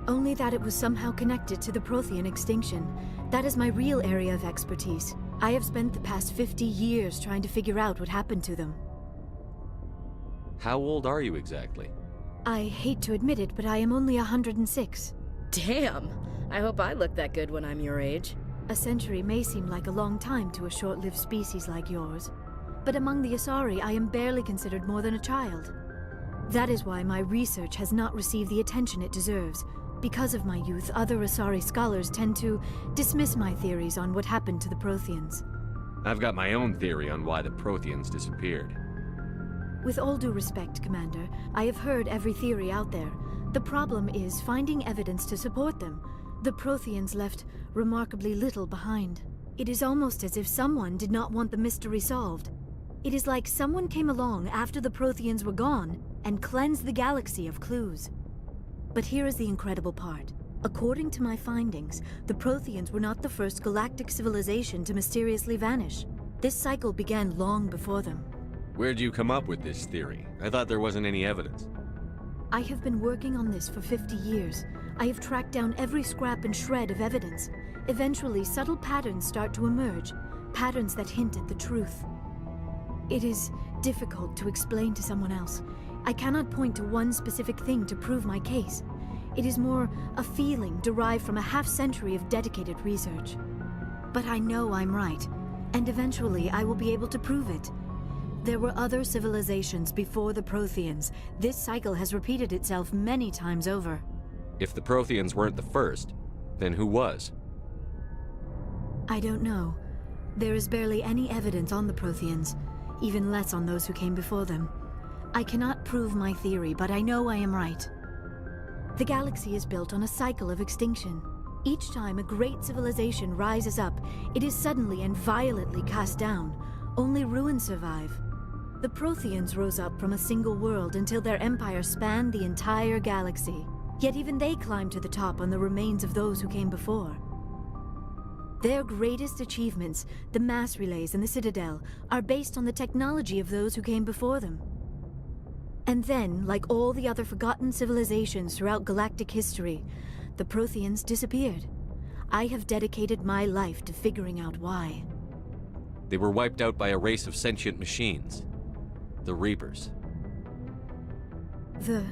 Only that it was somehow connected to the Prothean extinction. That is my real area of expertise. I have spent the past 50 years trying to figure out what happened to them. How old are you exactly? I hate to admit it, but I am only 106. Damn! I hope I look that good when I'm your age. A century may seem like a long time to a short-lived species like yours, but among the Asari, I am barely considered more than a child. That is why my research has not received the attention it deserves. Because of my youth, other Asari scholars tend to dismiss my theories on what happened to the Protheans. I've got my own theory on why the Protheans disappeared. With all due respect, Commander, I have heard every theory out there. The problem is finding evidence to support them. The Protheans left remarkably little behind. It is almost as if someone did not want the mystery solved. It is like someone came along after the Protheans were gone and cleansed the galaxy of clues. But here is the incredible part. According to my findings, the Protheans were not the first galactic civilization to mysteriously vanish. This cycle began long before them. Where'd you come up with this theory? I thought there wasn't any evidence. I have been working on this for 50 years. I have tracked down every scrap and shred of evidence. Eventually, subtle patterns start to emerge, patterns that hint at the truth. It is difficult to explain to someone else. I cannot point to one specific thing to prove my case. It is more a feeling derived from a half-century of dedicated research. But I know I'm right, and eventually I will be able to prove it. There were other civilizations before the Protheans. This cycle has repeated itself many times over. If the Protheans weren't the first, then who was? I don't know. There is barely any evidence on the Protheans, even less on those who came before them. I cannot prove my theory, but I know I am right. The galaxy is built on a cycle of extinction. Each time a great civilization rises up, it is suddenly and violently cast down. Only ruins survive. The Protheans rose up from a single world until their empire spanned the entire galaxy. Yet even they climbed to the top on the remains of those who came before. Their greatest achievements, the mass relays and the Citadel, are based on the technology of those who came before them. And then, like all the other forgotten civilizations throughout galactic history, the Protheans disappeared. I have dedicated my life to figuring out why. They were wiped out by a race of sentient machines. The Reapers. The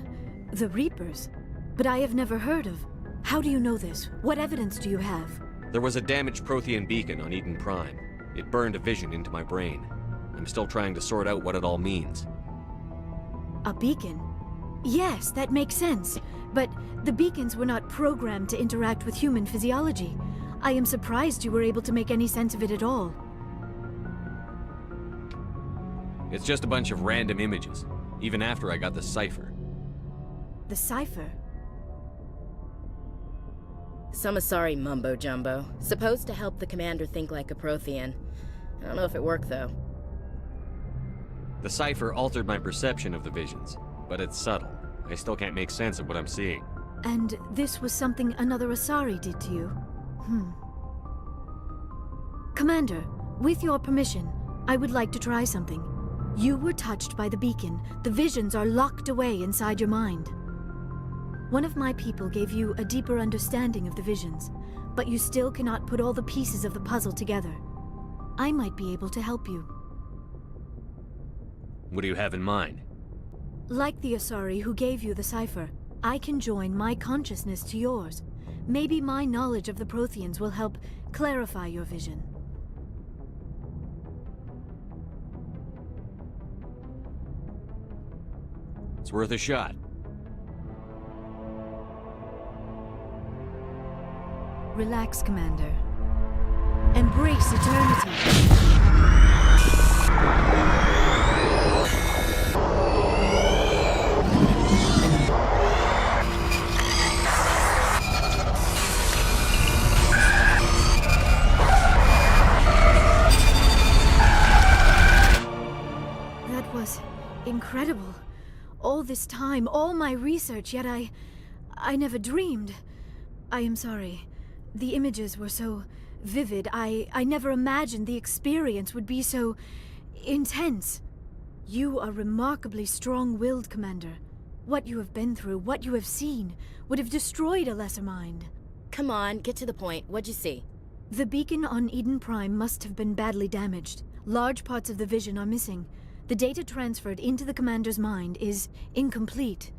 Reapers? But I have never heard of. How do you know this? What evidence do you have? There was a damaged Prothean beacon on Eden Prime. It burned a vision into my brain. I'm still trying to sort out what it all means. A beacon? Yes, that makes sense. But the beacons were not programmed to interact with human physiology. I am surprised you were able to make any sense of it at all. It's just a bunch of random images, even after I got the cipher. The cipher? Some Asari mumbo-jumbo, supposed to help the commander think like a Prothean. I don't know if it worked, though. The cipher altered my perception of the visions, but it's subtle. I still can't make sense of what I'm seeing. And this was something another Asari did to you? Commander, with your permission, I would like to try something. You were touched by the beacon. The visions are locked away inside your mind. One of my people gave you a deeper understanding of the visions, but you still cannot put all the pieces of the puzzle together. I might be able to help you. What do you have in mind? Like the Asari who gave you the cipher, I can join my consciousness to yours. Maybe my knowledge of the Protheans will help clarify your vision. It's worth a shot. Relax, Commander. Embrace eternity. That was incredible. All this time, all my research, yet I never dreamed. I am sorry. The images were so vivid. I never imagined the experience would be so intense. You are remarkably strong-willed, Commander. What you have been through, what you have seen, would have destroyed a lesser mind. Come on, get to the point. What'd you see? The beacon on Eden Prime must have been badly damaged. Large parts of the vision are missing. The data transferred into the Commander's mind is incomplete.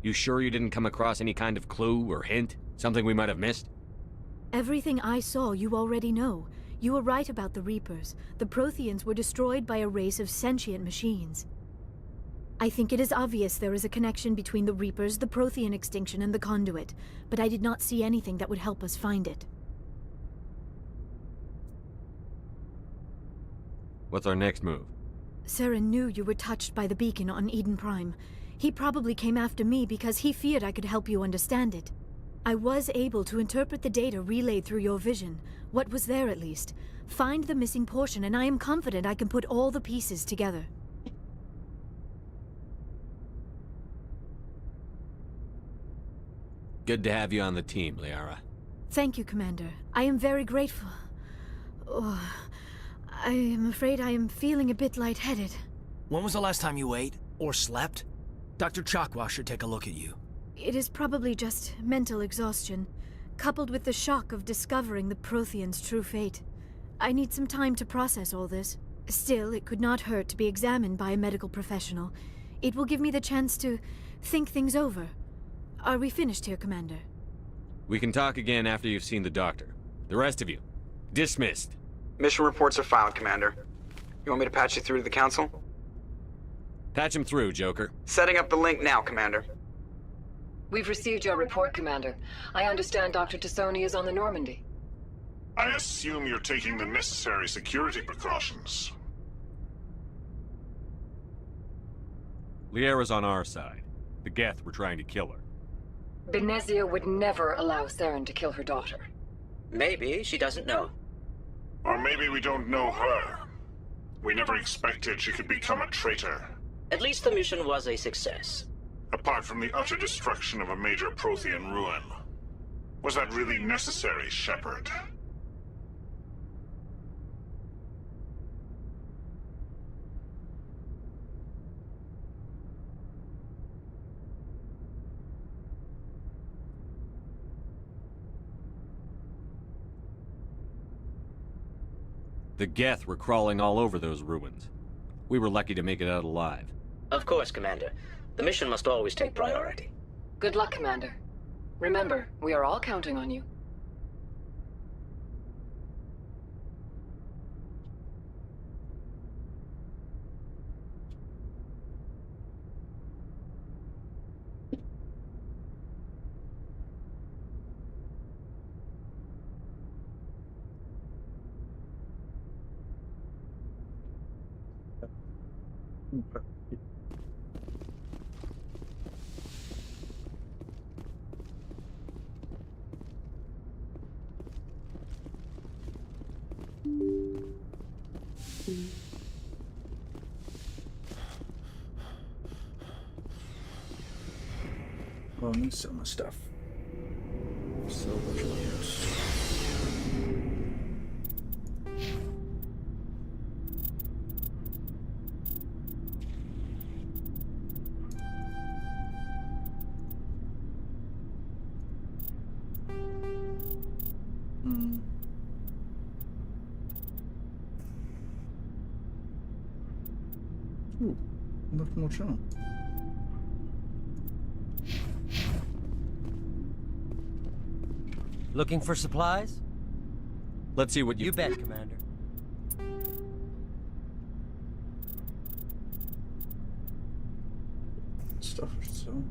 You sure you didn't come across any kind of clue or hint? Something we might have missed? Everything I saw you already know. You were right about the Reapers. The Protheans were destroyed by a race of sentient machines. I think it is obvious there is a connection between the Reapers, the Prothean extinction, and the Conduit, but I did not see anything that would help us find it. What's our next move? Saren knew you were touched by the beacon on Eden Prime. He probably came after me because he feared I could help you understand it. I was able to interpret the data relayed through your vision, what was there at least, find the missing portion, and I am confident I can put all the pieces together. Good to have you on the team, Liara. Thank you, Commander. I am very grateful. Oh, I am afraid I am feeling a bit lightheaded. When was the last time you ate? Or slept? Dr. Chakwa should take a look at you. It is probably just mental exhaustion, coupled with the shock of discovering the Protheans' true fate. I need some time to process all this. Still, it could not hurt to be examined by a medical professional. It will give me the chance to think things over. Are we finished here, Commander? We can talk again after you've seen the doctor. The rest of you, dismissed. Mission reports are filed, Commander. You want me to patch you through to the Council? Patch him through, Joker. Setting up the link now, Commander. We've received your report, Commander. I understand Dr. Tassoni is on the Normandy. I assume you're taking the necessary security precautions. Liara's on our side. The Geth were trying to kill her. Benezia would never allow Saren to kill her daughter. Maybe she doesn't know. Or maybe we don't know her. We never expected she could become a traitor. At least the mission was a success. Apart from the utter destruction of a major Prothean ruin. Was that really necessary, Shepard? The Geth were crawling all over those ruins. We were lucky to make it out alive. Of course, Commander. The mission must always take priority. Good luck, Commander. Remember, we are all counting on you. Well, I need some of my stuff. So much loot. Ooh, much more charm. Looking for supplies? Let's see what You bet, Commander. Stuff so.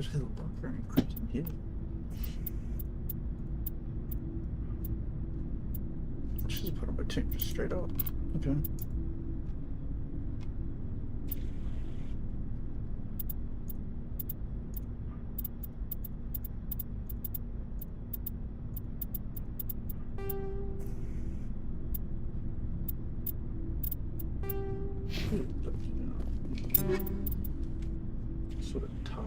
Jagged Hill, Barbarian Crimson Hill. She's put on my tank just straight up. Okay. Sort of tough.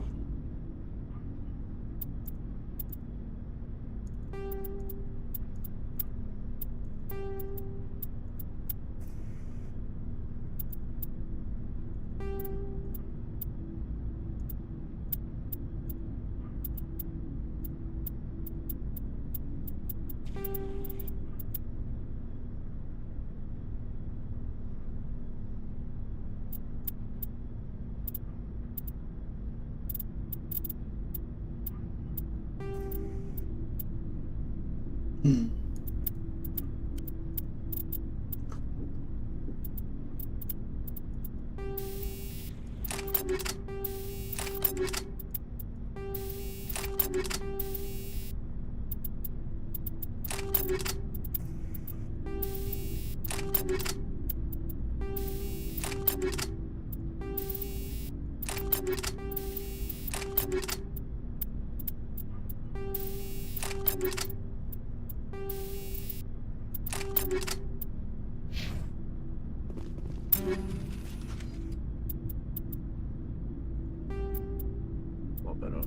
Lot better.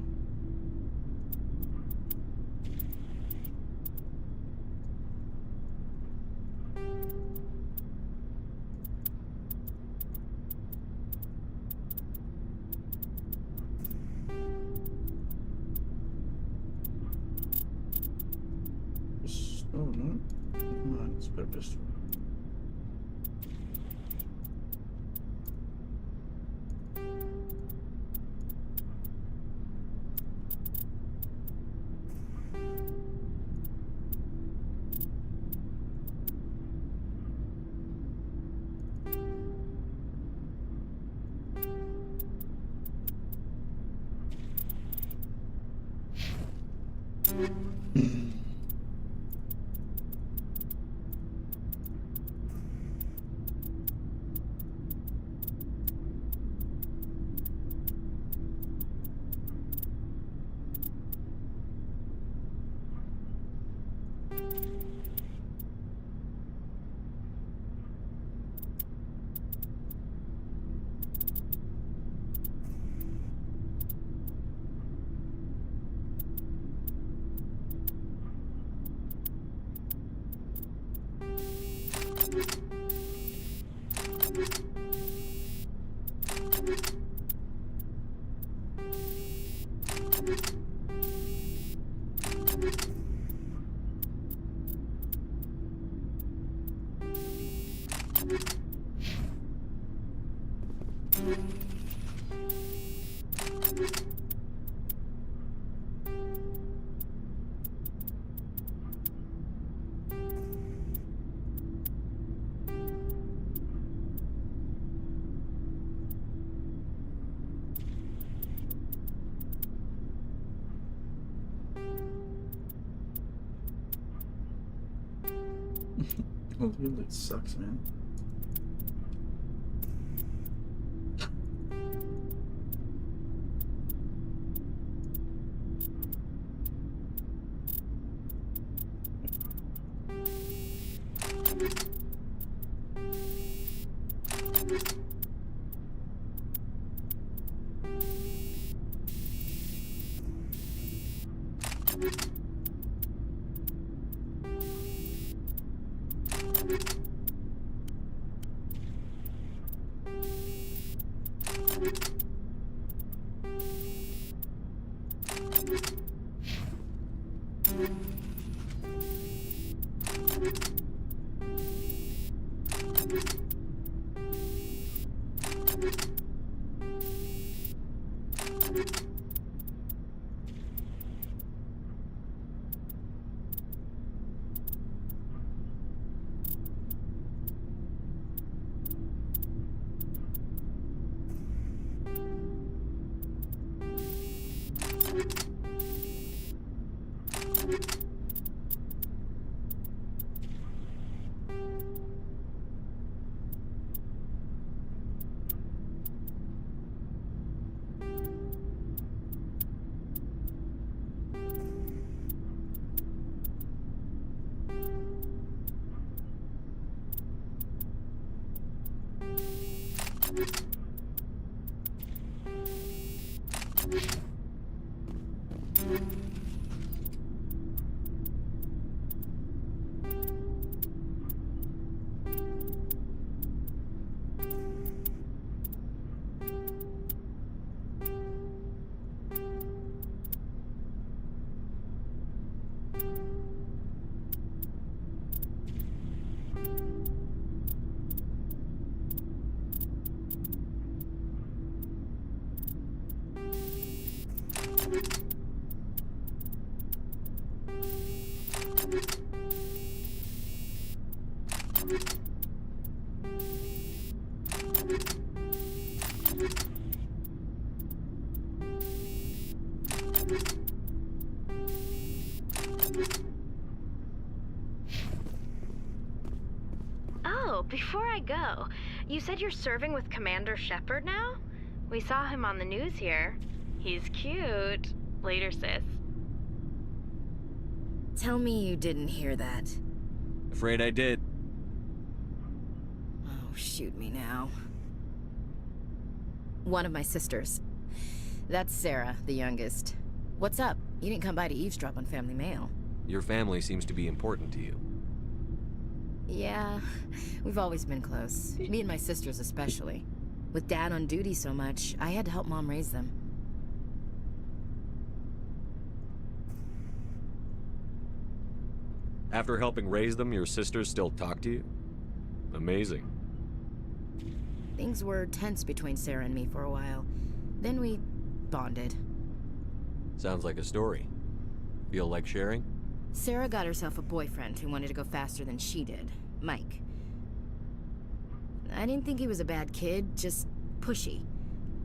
Oh no, no, it's better pistol. Oh, really sucks, man. Oh, before I go, you said you're serving with Commander Shepard now? We saw him on the news here. He's cute. Later, sis. Tell me you didn't hear that. Afraid I did. Oh, shoot me now. One of my sisters. That's Sarah, the youngest. What's up? You didn't come by to eavesdrop on family mail. Your family seems to be important to you. Yeah, we've always been close. Me and my sisters especially. With Dad on duty so much, I had to help Mom raise them. After helping raise them, your sisters still talk to you? Amazing. Things were tense between Sarah and me for a while. Then we bonded. Sounds like a story. Feel like sharing? Sarah got herself a boyfriend who wanted to go faster than she did, Mike. I didn't think he was a bad kid, just pushy.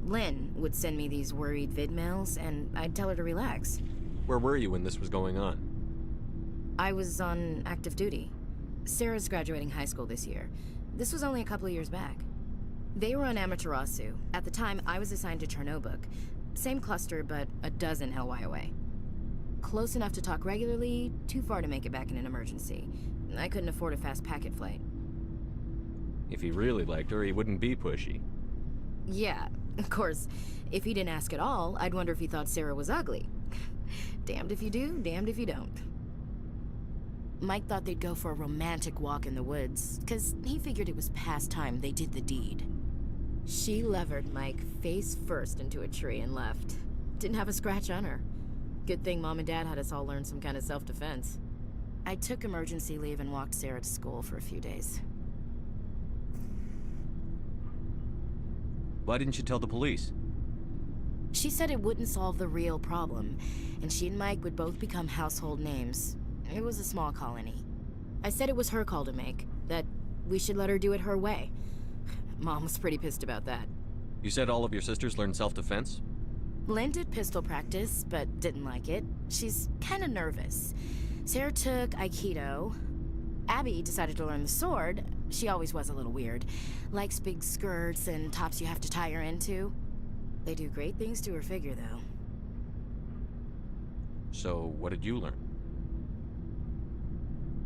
Lynn would send me these worried vid mails, and I'd tell her to relax. Where were you when this was going on? I was on active duty. Sarah's graduating high school this year. This was only a couple of years back. They were on Amaterasu. At the time, I was assigned to Chernobog. Same cluster, but a dozen LY away. Close enough to talk regularly, too far to make it back in an emergency. I couldn't afford a fast packet flight. If he really liked her, he wouldn't be pushy. Yeah, of course. If he didn't ask at all, I'd wonder if he thought Sarah was ugly. Damned if you do, damned if you don't. Mike thought they'd go for a romantic walk in the woods, because he figured it was past time they did the deed. She levered Mike face first into a tree and left. Didn't have a scratch on her. Good thing Mom and Dad had us all learn some kind of self-defense. I took emergency leave and walked Sarah to school for a few days. Why didn't you tell the police? She said it wouldn't solve the real problem, and she and Mike would both become household names. It was a small colony. I said it was her call to make, that we should let her do it her way. Mom was pretty pissed about that. You said all of your sisters learned self-defense? Lynn did pistol practice, but didn't like it. She's kind of nervous. Sarah took Aikido. Abby decided to learn the sword. She always was a little weird. Likes big skirts and tops you have to tie her into. They do great things to her figure, though. So, what did you learn?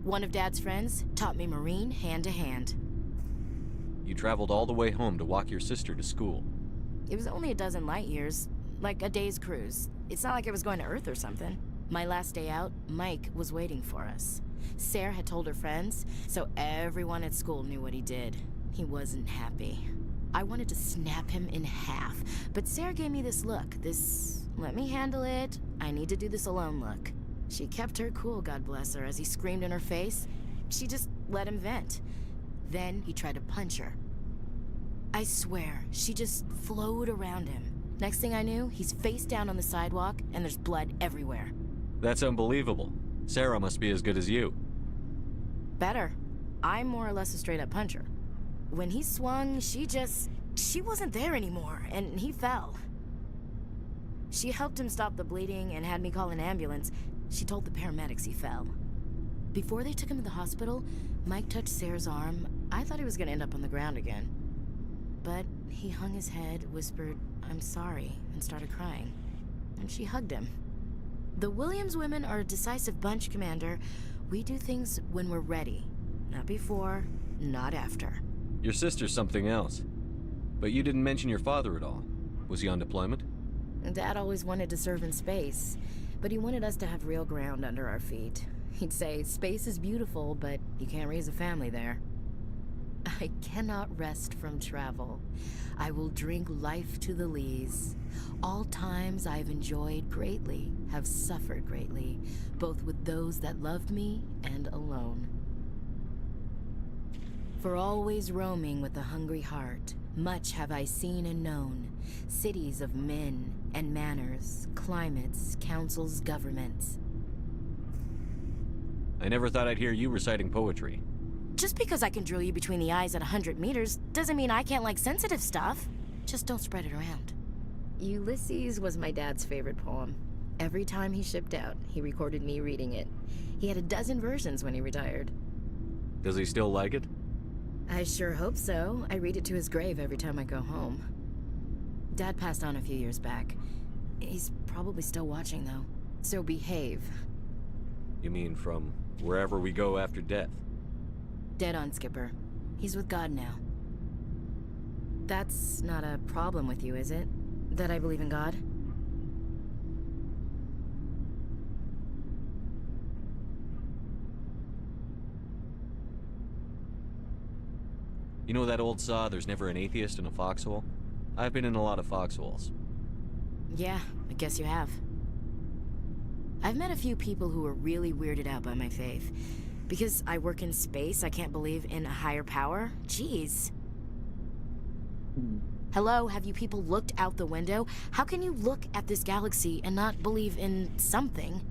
One of Dad's friends taught me Marine hand to hand. You traveled all the way home to walk your sister to school. It was only a dozen light years, like a day's cruise. It's not like I was going to Earth or something. My last day out, Mike was waiting for us. Sarah had told her friends, so everyone at school knew what he did. He wasn't happy. I wanted to snap him in half, but Sarah gave me this look, this let me handle it, I need to do this alone look. She kept her cool, God bless her, as he screamed in her face. She just let him vent. Then he tried to punch her. I swear, she just flowed around him. Next thing I knew, he's face down on the sidewalk, and there's blood everywhere. That's unbelievable. Sarah must be as good as you. Better. I'm more or less a straight-up puncher. When he swung, she wasn't there anymore, and he fell. She helped him stop the bleeding and had me call an ambulance. She told the paramedics he fell. Before they took him to the hospital, Mike touched Sarah's arm. I thought he was gonna end up on the ground again. But he hung his head, whispered, "I'm sorry," and started crying. And she hugged him. The Williams women are a decisive bunch, Commander. We do things when we're ready. Not before, not after. Your sister's something else. But you didn't mention your father at all. Was he on deployment? Dad always wanted to serve in space, but he wanted us to have real ground under our feet. He'd say, space is beautiful, but you can't raise a family there. I cannot rest from travel. I will drink life to the lees. All times I have enjoyed greatly, have suffered greatly, both with those that loved me and alone. For always roaming with a hungry heart, much have I seen and known, cities of men and manners, climates, councils, governments. I never thought I'd hear you reciting poetry. Just because I can drill you between the eyes at 100 meters doesn't mean I can't like sensitive stuff. Just don't spread it around. Ulysses was my dad's favorite poem. Every time he shipped out, he recorded me reading it. He had a dozen versions when he retired. Does he still like it? I sure hope so. I read it to his grave every time I go home. Dad passed on a few years back. He's probably still watching, though. So behave. You mean from wherever we go after death? Dead on, Skipper. He's with God now. That's not a problem with you, is it? That I believe in God? You know that old saw, there's never an atheist in a foxhole? I've been in a lot of foxholes. Yeah, I guess you have. I've met a few people who are really weirded out by my faith. Because I work in space, I can't believe in a higher power? Jeez. Hello, have you people looked out the window? How can you look at this galaxy and not believe in something?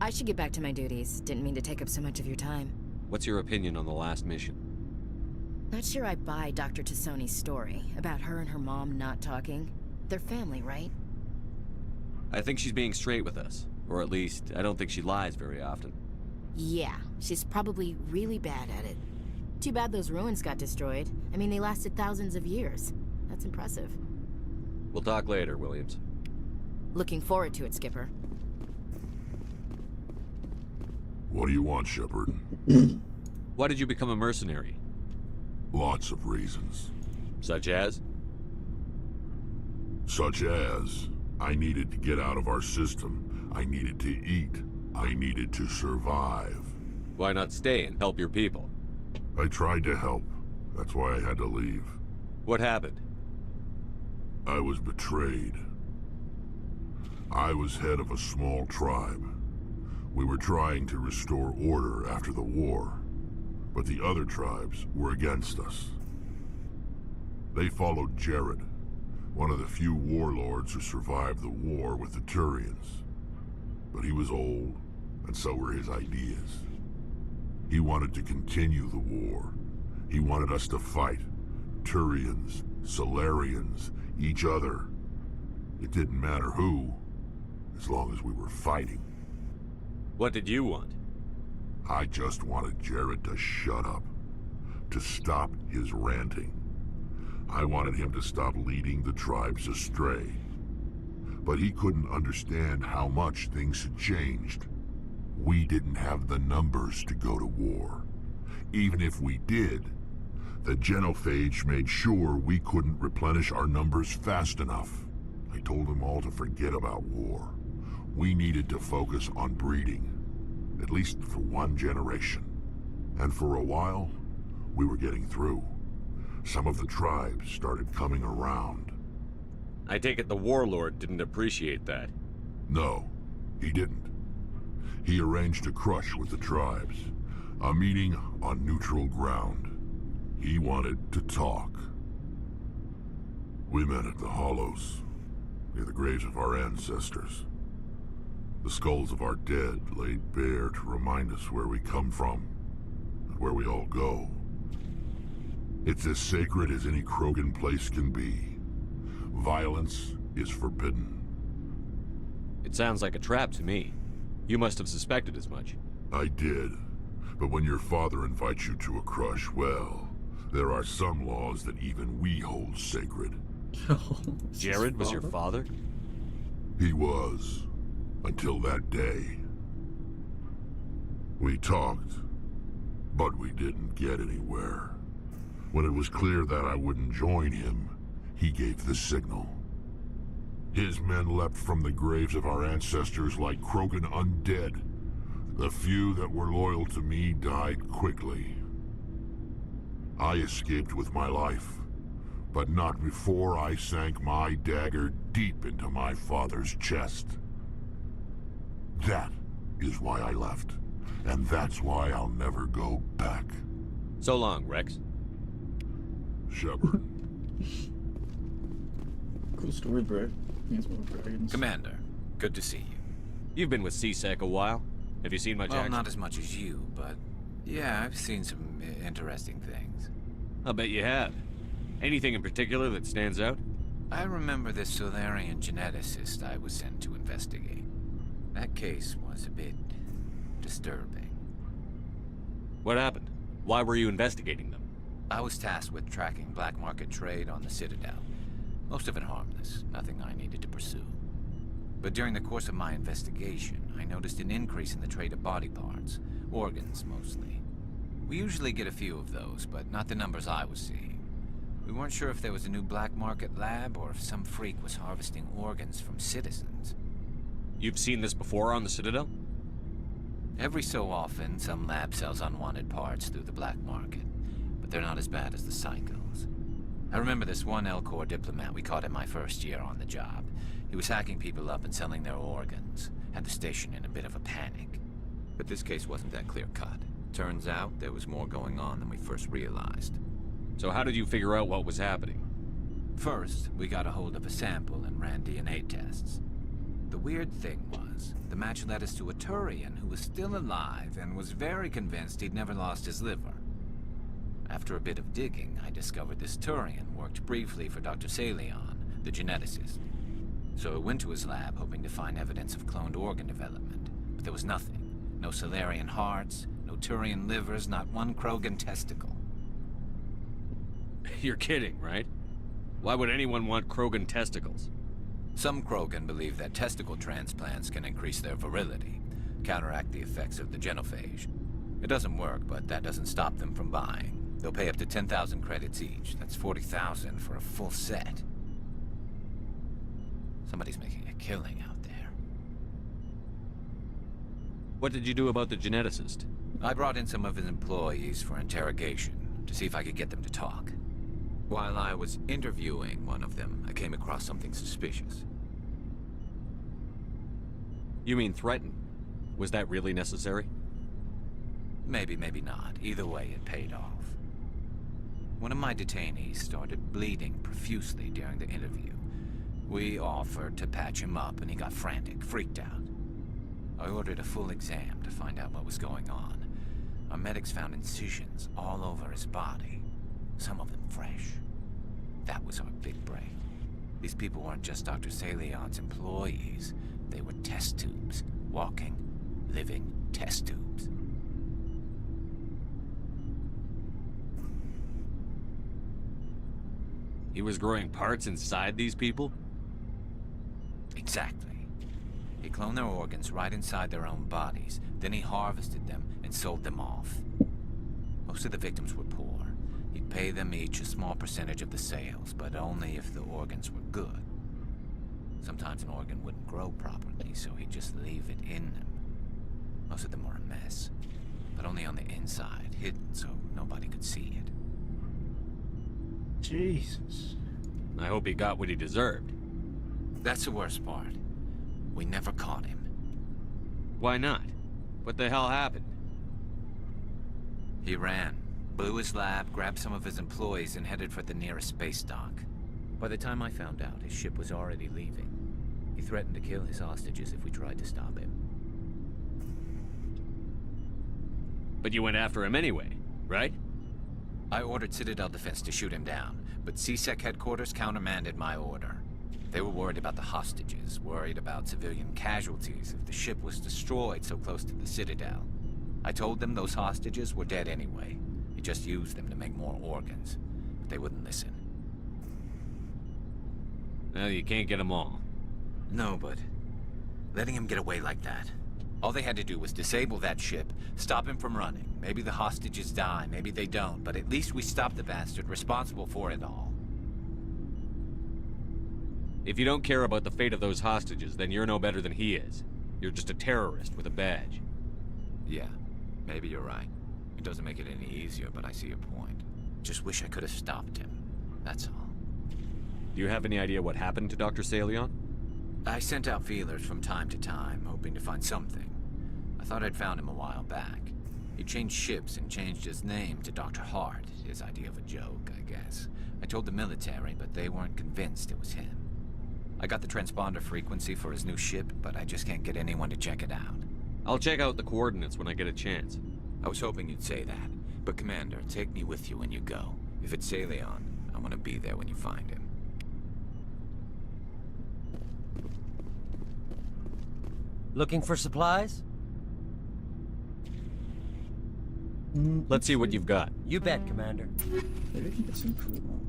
I should get back to my duties. Didn't mean to take up so much of your time. What's your opinion on the last mission? Not sure I buy Dr. Tassoni's story about her and her mom not talking. They're family, right? I think she's being straight with us. Or at least, I don't think she lies very often. Yeah, she's probably really bad at it. Too bad those ruins got destroyed. I mean, they lasted thousands of years. That's impressive. We'll talk later, Williams. Looking forward to it, Skipper. What do you want, Shepard? Why did you become a mercenary? Lots of reasons. Such as? Such as, I needed to get out of our system. I needed to eat. I needed to survive. Why not stay and help your people? I tried to help. That's why I had to leave. What happened? I was betrayed. I was head of a small tribe. We were trying to restore order after the war, but the other tribes were against us. They followed Jared, one of the few warlords who survived the war with the Turians. But he was old, and so were his ideas. He wanted to continue the war. He wanted us to fight. Turians, Solarians, each other. It didn't matter who, as long as we were fighting. What did you want? I just wanted Jared to shut up, to stop his ranting. I wanted him to stop leading the tribes astray. But he couldn't understand how much things had changed. We didn't have the numbers to go to war. Even if we did, the genophage made sure we couldn't replenish our numbers fast enough. I told them all to forget about war. We needed to focus on breeding, at least for one generation. And for a while, we were getting through. Some of the tribes started coming around. I take it the warlord didn't appreciate that. No, he didn't. He arranged a crush with the tribes, a meeting on neutral ground. He wanted to talk. We met at the Hollows, near the graves of our ancestors. The skulls of our dead laid bare to remind us where we come from, and where we all go. It's as sacred as any Krogan place can be. Violence is forbidden. It sounds like a trap to me. You must have suspected as much. I did. But when your father invites you to a crush, well, there are some laws that even we hold sacred. Jared was your father? He was. Until that day. We talked, but we didn't get anywhere. When it was clear that I wouldn't join him, he gave the signal. His men leapt from the graves of our ancestors like Krogan undead. The few that were loyal to me died quickly. I escaped with my life, but not before I sank my dagger deep into my father's chest. That is why I left, and that's why I'll never go back. So long, Rex. Shepard. Cool story, bro. Commander, good to see you. You've been with CSEC a while. Have you seen much Well, action? not as much as you, but yeah, I've seen some interesting things. I'll bet you have. Anything in particular that stands out? I remember this Solarian geneticist I was sent to investigate. That case was a bit disturbing. What happened? Why were you investigating them? I was tasked with tracking black market trade on the Citadel. Most of it harmless, nothing I needed to pursue. But during the course of my investigation, I noticed an increase in the trade of body parts, organs mostly. We usually get a few of those, but not the numbers I was seeing. We weren't sure if there was a new black market lab or if some freak was harvesting organs from citizens. You've seen this before on the Citadel? Every so often, some lab sells unwanted parts through the black market, but they're not as bad as the psychos. I remember this one L-Corps diplomat we caught in my first year on the job. He was hacking people up and selling their organs, had the station in a bit of a panic. But this case wasn't that clear-cut. Turns out there was more going on than we first realized. So how did you figure out what was happening? First, we got a hold of a sample and ran DNA tests. The weird thing was, the match led us to a Turian who was still alive and was very convinced he'd never lost his liver. After a bit of digging, I discovered this Turian worked briefly for Dr. Salion, the geneticist. So I went to his lab hoping to find evidence of cloned organ development, but there was nothing. No Solarian hearts, no Turian livers, not one Krogan testicle. You're kidding, right? Why would anyone want Krogan testicles? Some Krogan believe that testicle transplants can increase their virility, counteract the effects of the genophage. It doesn't work, but that doesn't stop them from buying. They'll pay up to 10,000 credits each. That's 40,000 for a full set. Somebody's making a killing out there. What did you do about the geneticist? I brought in some of his employees for interrogation, to see if I could get them to talk. While I was interviewing one of them, I came across something suspicious. You mean threaten? Was that really necessary? Maybe, maybe not. Either way, it paid off. One of my detainees started bleeding profusely during the interview. We offered to patch him up, and he got frantic, freaked out. I ordered a full exam to find out what was going on. Our medics found incisions all over his body, some of them fresh. That was our big break. These people weren't just Dr. Salion's employees. They were test tubes. Walking, living test tubes. He was growing parts inside these people? Exactly. He cloned their organs right inside their own bodies. Then he harvested them and sold them off. Most of the victims were poor. He'd pay them each a small percentage of the sales, but only if the organs were good. Sometimes an organ wouldn't grow properly, so he'd just leave it in them. Most of them were a mess, but only on the inside, hidden so nobody could see it. Jesus. I hope he got what he deserved. That's the worst part. We never caught him. Why not? What the hell happened? He ran, blew his lab, grabbed some of his employees, and headed for the nearest space dock. By the time I found out, his ship was already leaving. He threatened to kill his hostages if we tried to stop him. But you went after him anyway, right? I ordered Citadel Defense to shoot him down, but CSEC headquarters countermanded my order. They were worried about the hostages, worried about civilian casualties if the ship was destroyed so close to the Citadel. I told them those hostages were dead anyway. He just used them to make more organs, but they wouldn't listen. Well, you can't get them all. No, but letting him get away like that. All they had to do was disable that ship, stop him from running. Maybe the hostages die, maybe they don't, but at least we stopped the bastard responsible for it all. If you don't care about the fate of those hostages, then you're no better than he is. You're just a terrorist with a badge. Yeah, maybe you're right. It doesn't make it any easier, but I see your point. Just wish I could have stopped him. That's all. Do you have any idea what happened to Dr. Salion? I sent out feelers from time to time, hoping to find something. I thought I'd found him a while back. He changed ships and changed his name to Dr. Hart, his idea of a joke, I guess. I told the military, but they weren't convinced it was him. I got the transponder frequency for his new ship, but I just can't get anyone to check it out. I'll check out the coordinates when I get a chance. I was hoping you'd say that. But Commander, take me with you when you go. If it's Saleon, I want to be there when you find him. Looking for supplies? Let's see what you've got. You bet, Commander. Maybe we can get some cool one.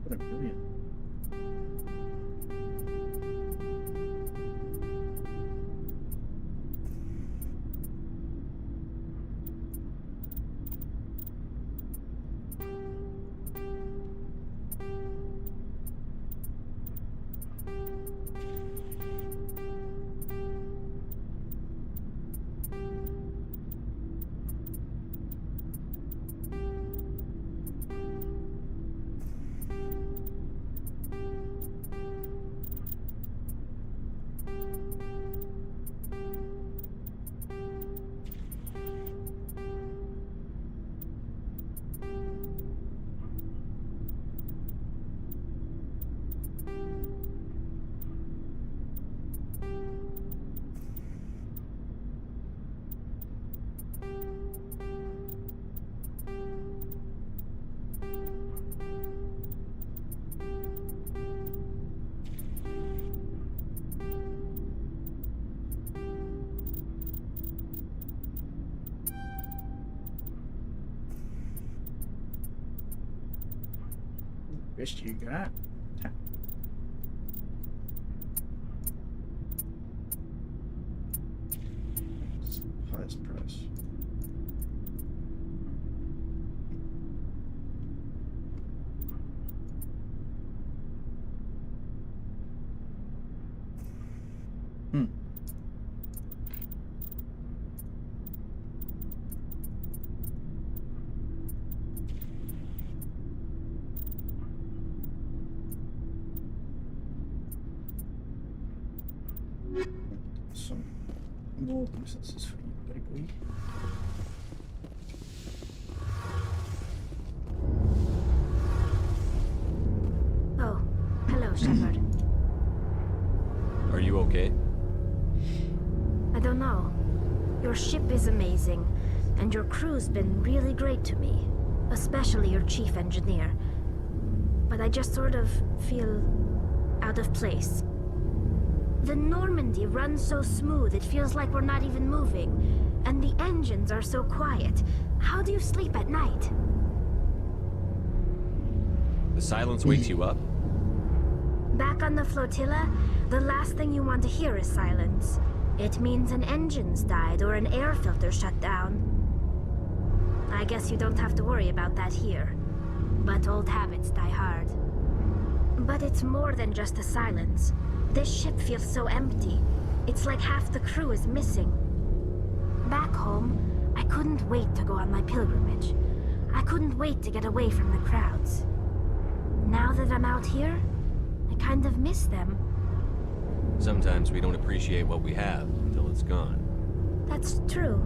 What a brilliant. Best you got. Highest price. Some more licenses for you, baby. Oh, hello, Shepard. Are you okay? I don't know. Your ship is amazing, and your crew's been really great to me, especially your chief engineer. But I just sort of feel out of place. The Normandy runs so smooth it feels like we're not even moving, and the engines are so quiet. How do you sleep at night? The silence wakes you up? Back on the flotilla, the last thing you want to hear is silence. It means an engine's died or an air filter shut down. I guess you don't have to worry about that here. But old habits die hard. But it's more than just a silence. This ship feels so empty. It's like half the crew is missing. Back home, I couldn't wait to go on my pilgrimage. I couldn't wait to get away from the crowds. Now that I'm out here, I kind of miss them. Sometimes we don't appreciate what we have until it's gone. That's true.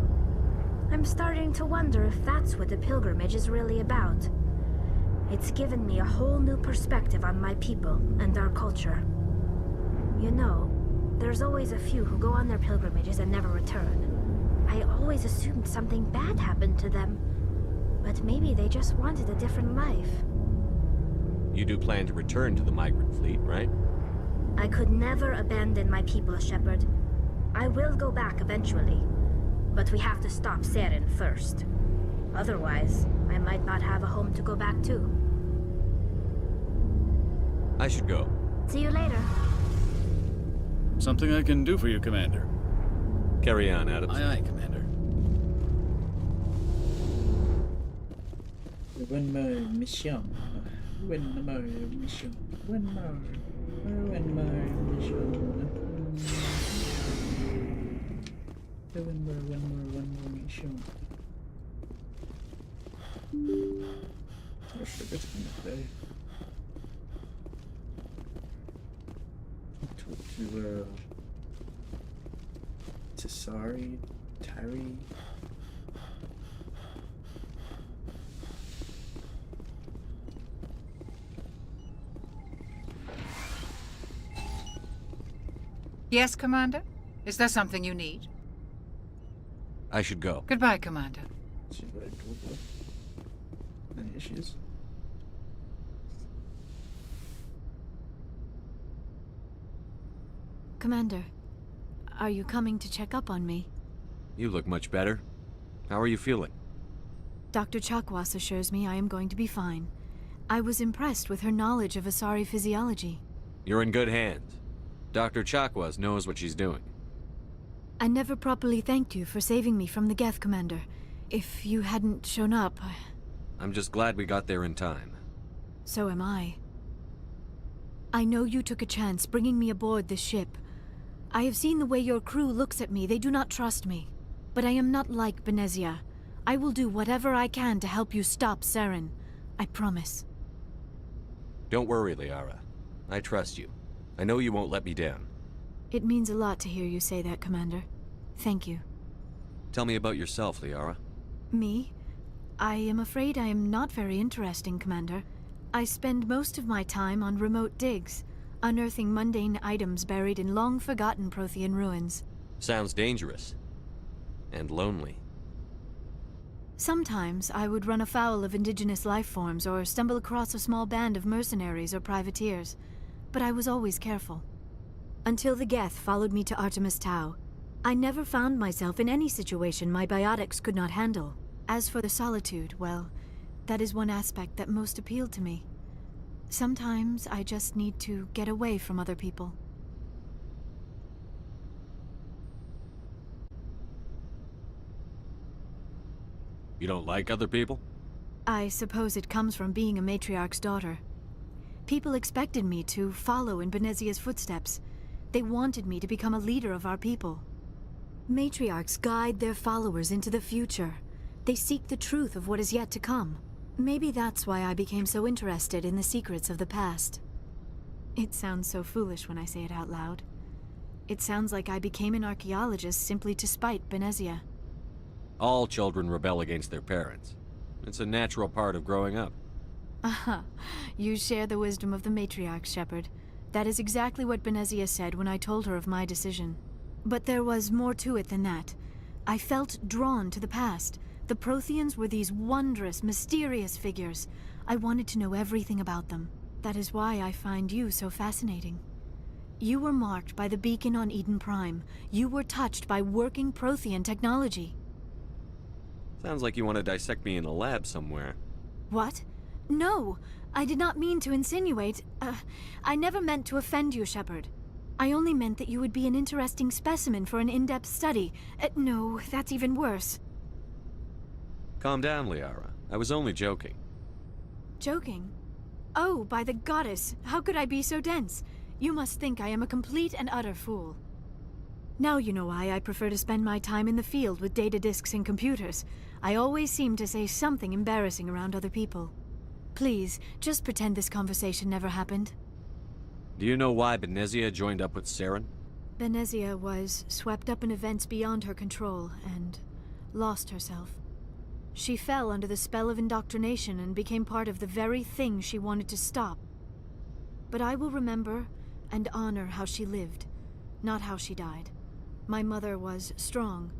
I'm starting to wonder if that's what the pilgrimage is really about. It's given me a whole new perspective on my people and our culture. You know, there's always a few who go on their pilgrimages and never return. I always assumed something bad happened to them. But maybe they just wanted a different life. You do plan to return to the migrant fleet, right? I could never abandon my people, Shepard. I will go back eventually. But we have to stop Saren first. Otherwise, I might not have a home to go back to. I should go. See you later. Something I can do for you, Commander. Carry on, Adams. Aye, aye, Commander. One more mission. One more mission. One more mission. One more mission. I forgot to play. Talk to Tasari, Tyree. Yes, Commander? Is there something you need? I should go. Goodbye, Commander. Any issues? Commander, are you coming to check up on me? You look much better. How are you feeling? Dr. Chakwas assures me I am going to be fine. I was impressed with her knowledge of Asari physiology. You're in good hands. Dr. Chakwas knows what she's doing. I never properly thanked you for saving me from the Geth, Commander. If you hadn't shown up, I'm just glad we got there in time. So am I. I know you took a chance bringing me aboard this ship. I have seen the way your crew looks at me. They do not trust me. But I am not like Benezia. I will do whatever I can to help you stop Saren. I promise. Don't worry, Liara. I trust you. I know you won't let me down. It means a lot to hear you say that, Commander. Thank you. Tell me about yourself, Liara. Me? I am afraid I am not very interesting, Commander. I spend most of my time on remote digs, unearthing mundane items buried in long-forgotten Prothean ruins. Sounds dangerous. And lonely. Sometimes I would run afoul of indigenous life forms or stumble across a small band of mercenaries or privateers, but I was always careful. Until the Geth followed me to Artemis Tau, I never found myself in any situation my biotics could not handle. As for the solitude, well, that is one aspect that most appealed to me. Sometimes I just need to get away from other people. You don't like other people? I suppose it comes from being a matriarch's daughter. People expected me to follow in Benezia's footsteps. They wanted me to become a leader of our people. Matriarchs guide their followers into the future. They seek the truth of what is yet to come. Maybe that's why I became so interested in the secrets of the past. It sounds so foolish when I say it out loud. It sounds like I became an archaeologist simply to spite Benezia. All children rebel against their parents. It's a natural part of growing up. Aha, you share the wisdom of the matriarch, Shepard. That is exactly what Benezia said when I told her of my decision. But there was more to it than that. I felt drawn to the past. The Protheans were these wondrous, mysterious figures. I wanted to know everything about them. That is why I find you so fascinating. You were marked by the beacon on Eden Prime. You were touched by working Prothean technology. Sounds like you want to dissect me in a lab somewhere. What? No! I did not mean to insinuate. I never meant to offend you, Shepard. I only meant that you would be an interesting specimen for an in-depth study. No, that's even worse. Calm down, Liara. I was only joking. Joking? Oh, by the goddess, how could I be so dense? You must think I am a complete and utter fool. Now you know why I prefer to spend my time in the field with data disks and computers. I always seem to say something embarrassing around other people. Please, just pretend this conversation never happened. Do you know why Benezia joined up with Saren? Benezia was swept up in events beyond her control and lost herself. She fell under the spell of indoctrination and became part of the very thing she wanted to stop. But I will remember and honor how she lived, not how she died. My mother was strong,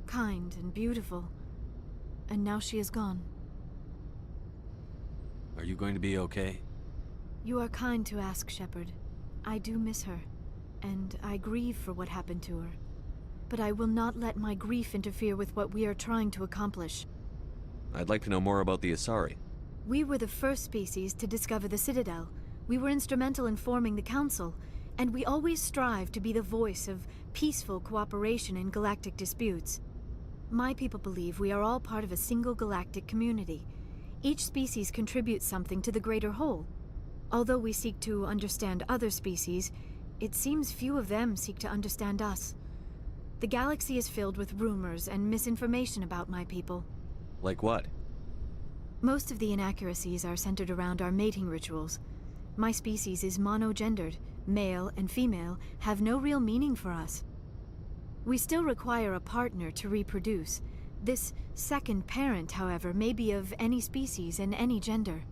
kind, and beautiful, and now she is gone. Are you going to be okay? You are kind to ask, Shepard. I do miss her, and I grieve for what happened to her. But I will not let my grief interfere with what we are trying to accomplish. I'd like to know more about the Asari. We were the first species to discover the Citadel. We were instrumental in forming the Council, and we always strive to be the voice of peaceful cooperation in galactic disputes. My people believe we are all part of a single galactic community. Each species contributes something to the greater whole. Although we seek to understand other species, it seems few of them seek to understand us. The galaxy is filled with rumors and misinformation about my people. Like what? Most of the inaccuracies are centered around our mating rituals. My species is monogendered. Male and female have no real meaning for us. We still require a partner to reproduce. This second parent, however, may be of any species and any gender.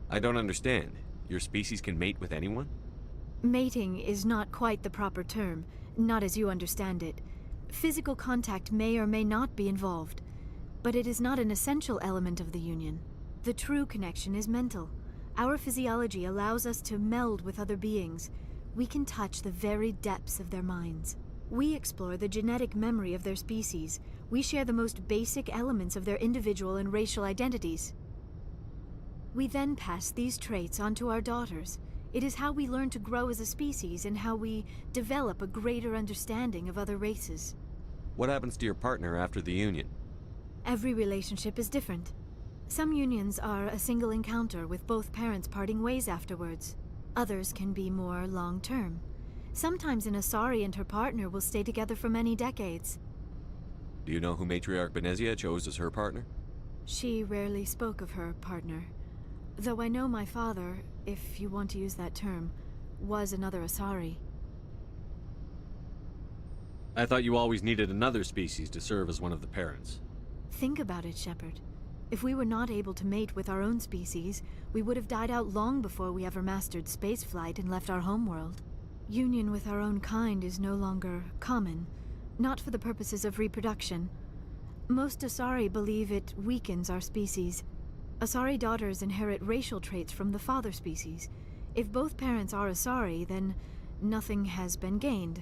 I don't understand. Your species can mate with anyone? Mating is not quite the proper term, not as you understand it. Physical contact may or may not be involved, but it is not an essential element of the union. The true connection is mental. Our physiology allows us to meld with other beings. We can touch the very depths of their minds. We explore the genetic memory of their species. We share the most basic elements of their individual and racial identities. We then pass these traits on to our daughters. It is how we learn to grow as a species and how we develop a greater understanding of other races. What happens to your partner after the union? Every relationship is different. Some unions are a single encounter with both parents parting ways afterwards. Others can be more long-term. Sometimes an Asari and her partner will stay together for many decades. Do you know who Matriarch Benezia chose as her partner? She rarely spoke of her partner. Though I know my father, if you want to use that term, was another Asari. I thought you always needed another species to serve as one of the parents. Think about it, Shepard. If we were not able to mate with our own species, we would have died out long before we ever mastered spaceflight and left our homeworld. Union with our own kind is no longer common, not for the purposes of reproduction. Most Asari believe it weakens our species. Asari daughters inherit racial traits from the father species. If both parents are Asari, then nothing has been gained,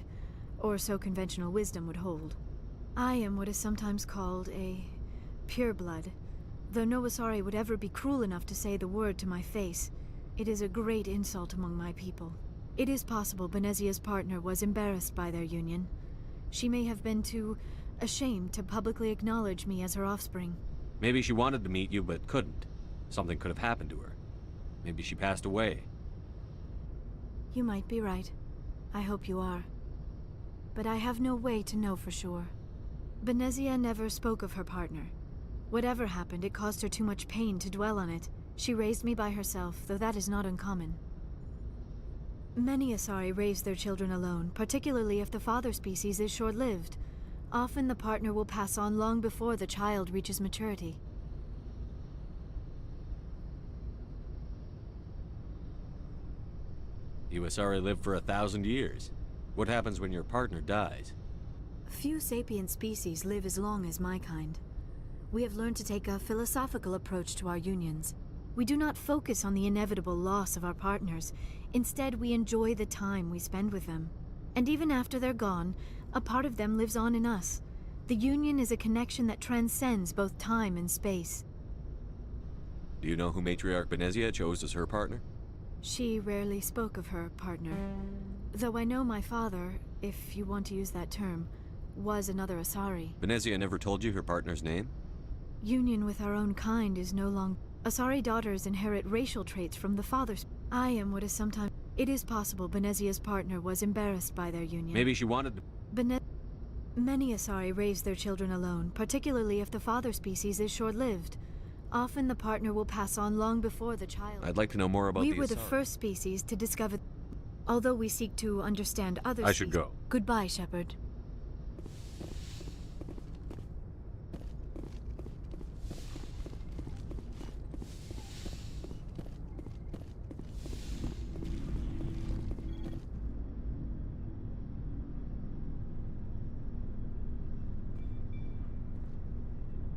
or so conventional wisdom would hold. I am what is sometimes called a pureblood. Though no Asari would ever be cruel enough to say the word to my face, it is a great insult among my people. It is possible Benezia's partner was embarrassed by their union. She may have been too ashamed to publicly acknowledge me as her offspring. Maybe she wanted to meet you, but couldn't. Something could have happened to her. Maybe she passed away. You might be right. I hope you are. But I have no way to know for sure. Benezia never spoke of her partner. Whatever happened, it caused her too much pain to dwell on it. She raised me by herself, though that is not uncommon. Many Asari raise their children alone, particularly if the father species is short-lived. Often the partner will pass on long before the child reaches maturity. You Asari live for 1,000 years. What happens when your partner dies? Few sapient species live as long as my kind. We have learned to take a philosophical approach to our unions. We do not focus on the inevitable loss of our partners. Instead, we enjoy the time we spend with them. And even after they're gone, a part of them lives on in us. The union is a connection that transcends both time and space. Do you know who Matriarch Benezia chose as her partner? She rarely spoke of her partner. Though I know my father, if you want to use that term, was another Asari. Benezia never told you her partner's name? Union with our own kind is no longer... Asari daughters inherit racial traits from the fathers. I am what is sometimes... It is possible Benezia's partner was embarrassed by their union. Maybe she wanted to... Many Asari raise their children alone, particularly if the father species is short-lived. Often the partner will pass on long before the child. I'd like to know more about the We were the Asari. first species to discover... Although we seek to understand other I should species... go. Goodbye, Shepard.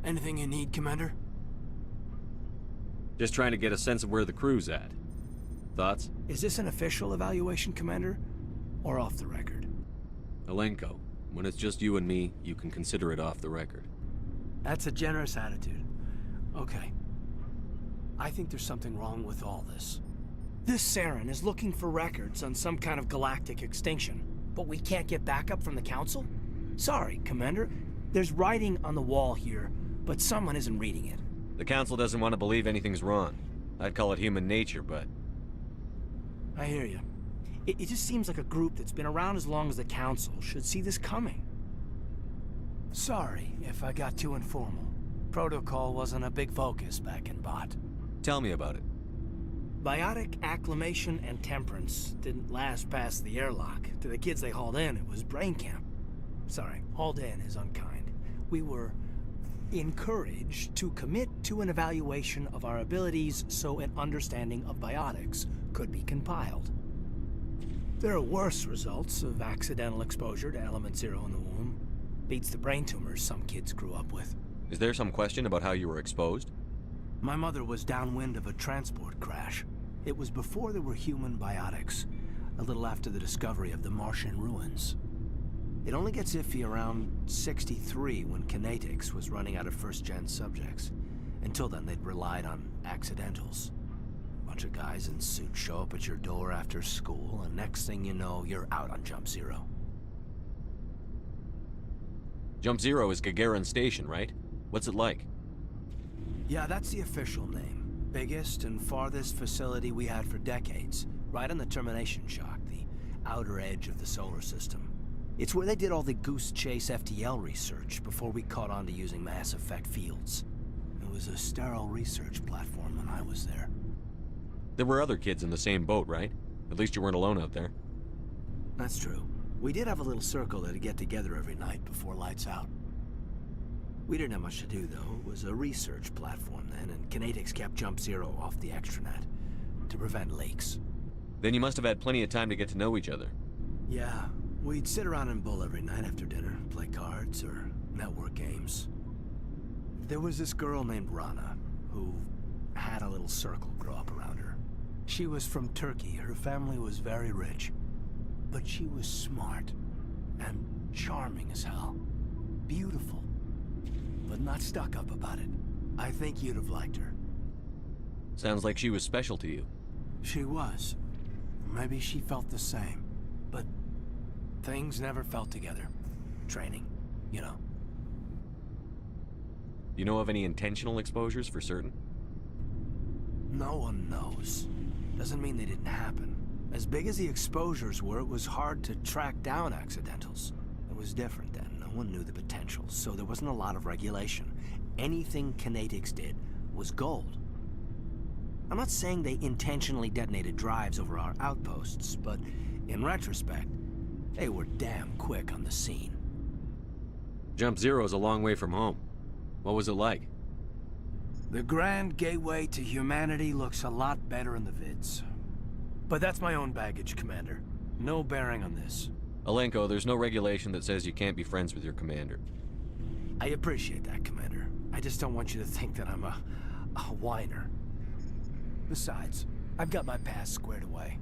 Anything you need, Commander? Just trying to get a sense of where the crew's at. Thoughts? Is this an official evaluation, Commander? Or off the record? Alenko, when it's just you and me, you can consider it off the record. That's a generous attitude. Okay. I think there's something wrong with all this. This Saren is looking for records on some kind of galactic extinction, but we can't get backup from the Council? Sorry, Commander. There's writing on the wall here, but someone isn't reading it. The Council doesn't want to believe anything's wrong. I'd call it human nature, but... I hear you. It just seems like a group that's been around as long as the Council should see this coming. Sorry if I got too informal. Protocol wasn't a big focus back in Bot. Tell me about it. Biotic acclimation and temperance didn't last past the airlock. To the kids they hauled in, it was brain camp. Sorry, hauled in is unkind. We were encouraged to commit to an evaluation of our abilities so an understanding of biotics could be compiled. There are worse results of accidental exposure to Element Zero in the womb. Beats the brain tumors some kids grew up with. Is there some question about how you were exposed? My mother was downwind of a transport crash. It was before there were human biotics, a little after the discovery of the Martian ruins. It only gets iffy around 63 when Kinetics was running out of first-gen subjects. Until then, they'd relied on accidentals. A bunch of guys in suits show up at your door after school, and next thing you know, you're out on Jump Zero. Jump Zero is Gagarin Station, right? What's it like? Yeah, that's the official name. Biggest and farthest facility we had for decades. Right on the termination shock, the outer edge of the solar system. It's where they did all the Goose Chase FTL research before we caught on to using mass effect fields. It was a sterile research platform when I was there. There were other kids in the same boat, right? At least you weren't alone out there. That's true. We did have a little circle that'd get together every night before lights out. We didn't have much to do, though. It was a research platform then, and Kinetics kept Jump Zero off the extranet to prevent leaks. Then you must have had plenty of time to get to know each other. Yeah, we'd sit around and bull every night after dinner, play cards or network games. There was this girl named Rana, who had a little circle grow up around her. She was from Turkey. Her family was very rich. But she was smart and charming as hell. Beautiful, but not stuck up about it. I think you'd have liked her. Sounds like she was special to you. She was. Maybe she felt the same. But things never felt together. Training, you know. You know of any intentional exposures for certain? No one knows. Doesn't mean they didn't happen. As big as the exposures were, it was hard to track down accidentals. It was different then. No one knew the potential, so there wasn't a lot of regulation. Anything Kinetics did was gold. I'm not saying they intentionally detonated drives over our outposts, but in retrospect, they were damn quick on the scene. Jump Zero's a long way from home. What was it like? The grand gateway to humanity looks a lot better in the vids. But that's my own baggage, Commander. No bearing on this. Alenko, there's no regulation that says you can't be friends with your commander. I appreciate that, Commander. I just don't want you to think that I'm a whiner. Besides, I've got my past squared away.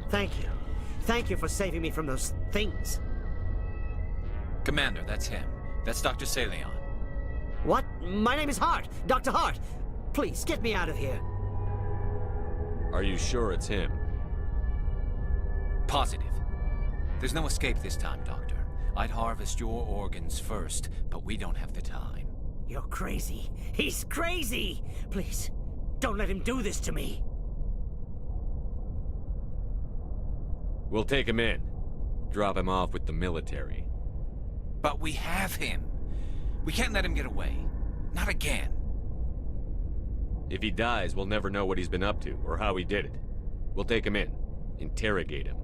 Thank you. Thank you for saving me from those things. Commander, that's him. That's Dr. Saleon. What? My name is Hart. Dr. Hart. Please, get me out of here. Are you sure it's him? Positive. There's no escape this time, Doctor. I'd harvest your organs first, but we don't have the time. You're crazy. He's crazy! Please, don't let him do this to me. We'll take him in. Drop him off with the military. But we have him. We can't let him get away. Not again. If he dies, we'll never know what he's been up to, or how he did it. We'll take him in, interrogate him,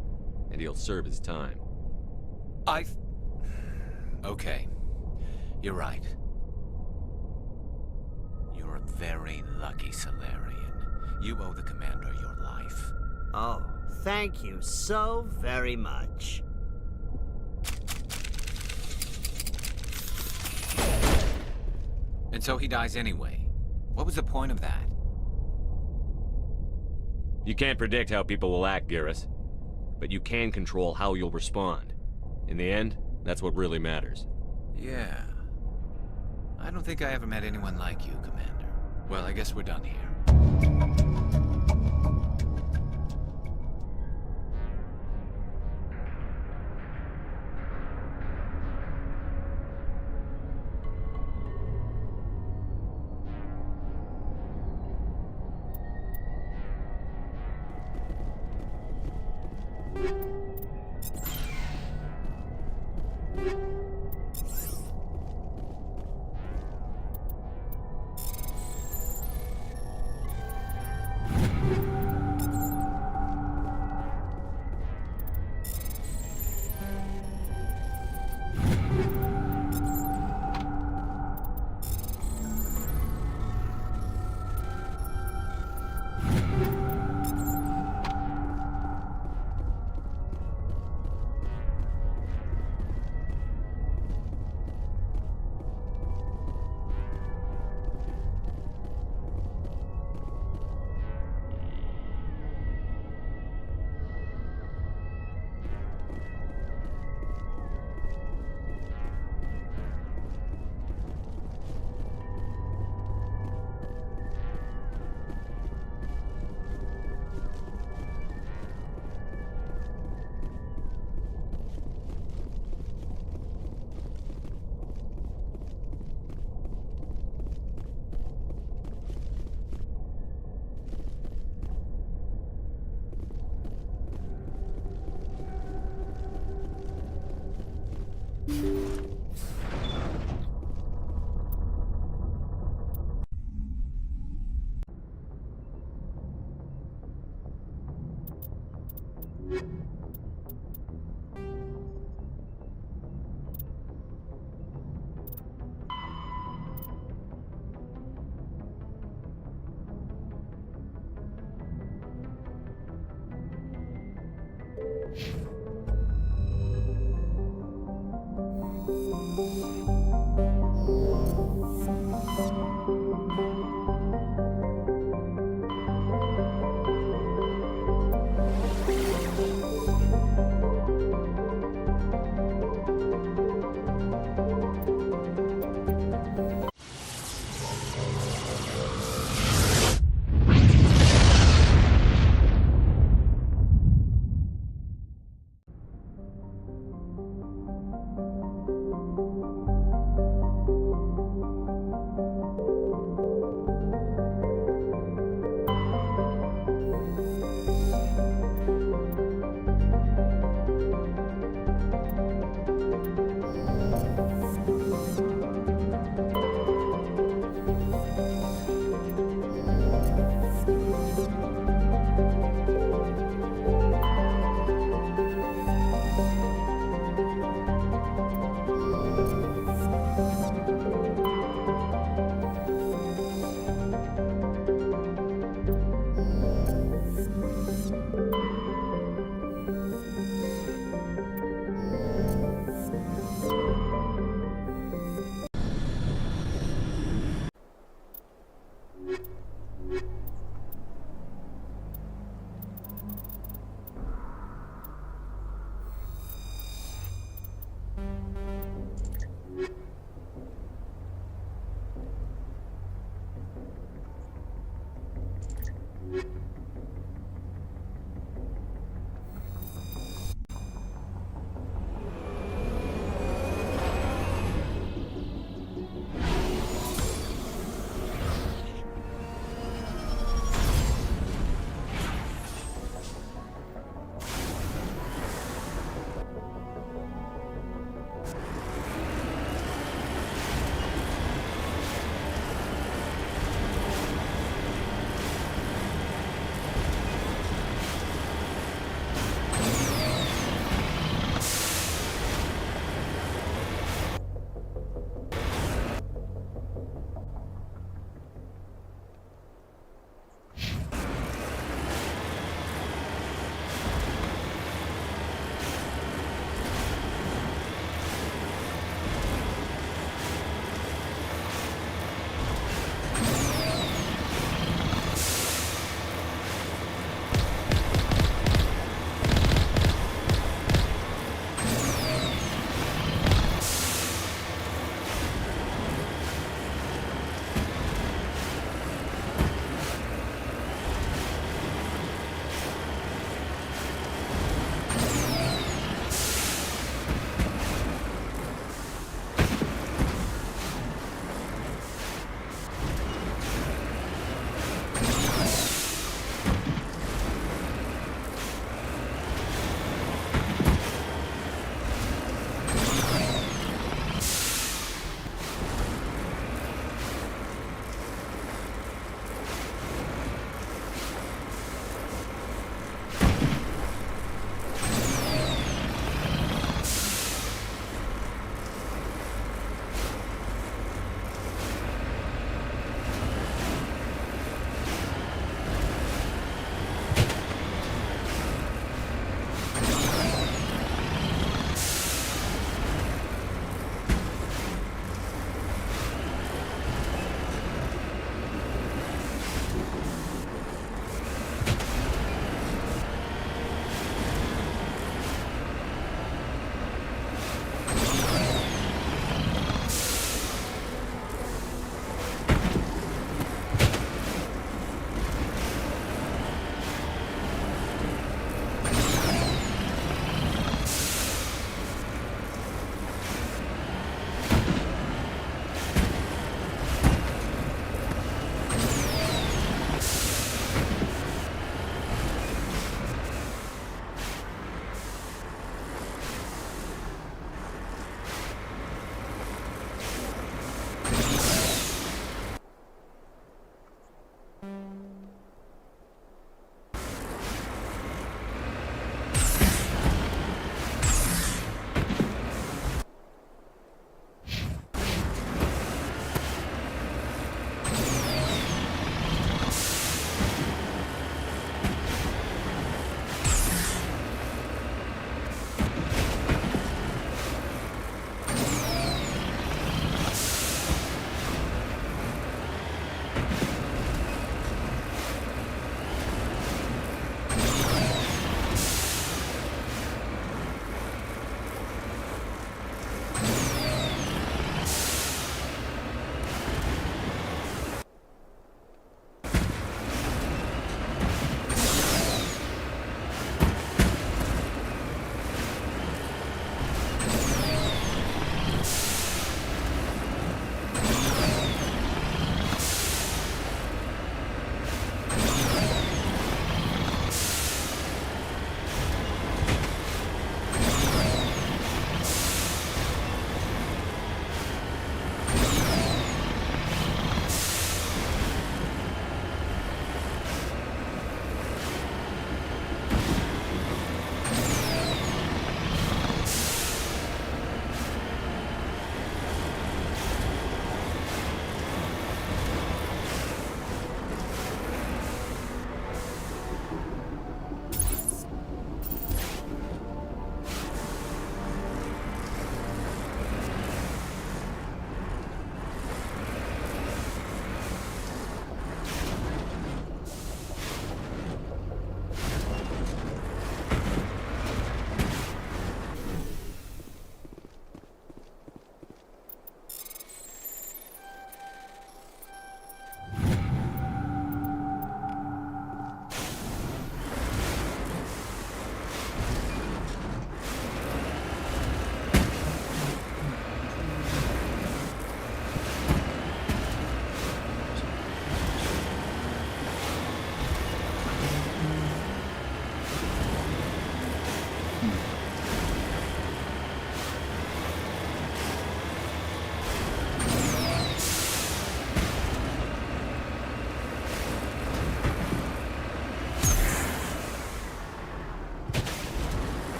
and he'll serve his time. Okay. You're right. You're a very lucky Solarian. You owe the Commander your life. Oh, thank you so very much. And so he dies anyway. What was the point of that? You can't predict how people will act, Garrus. But you can control how you'll respond. In the end, that's what really matters. Yeah. I don't think I ever met anyone like you, Commander. Well, I guess we're done here.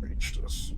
Reached us.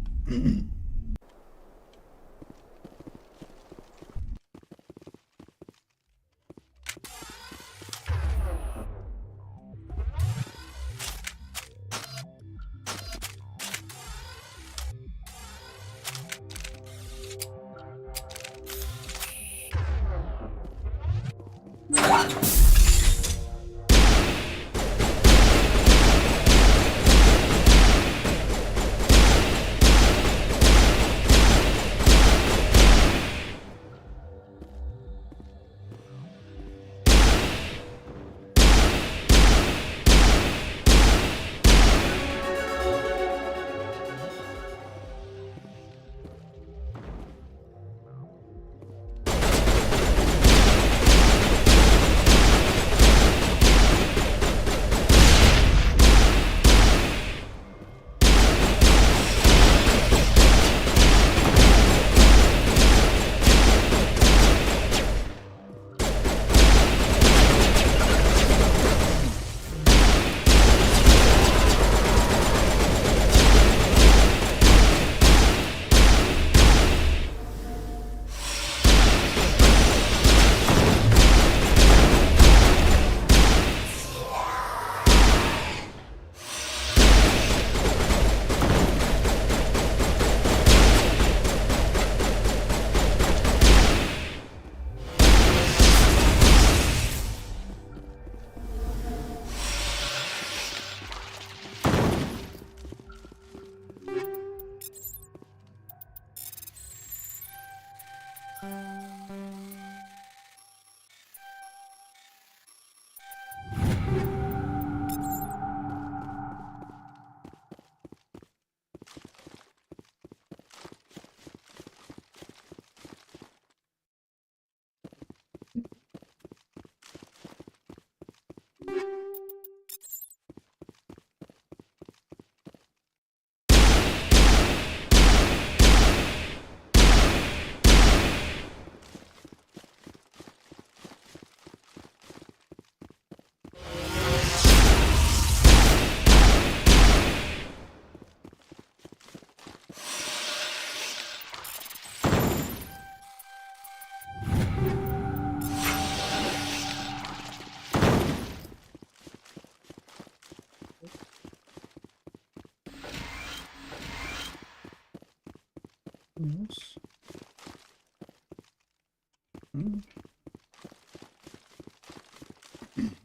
Yes.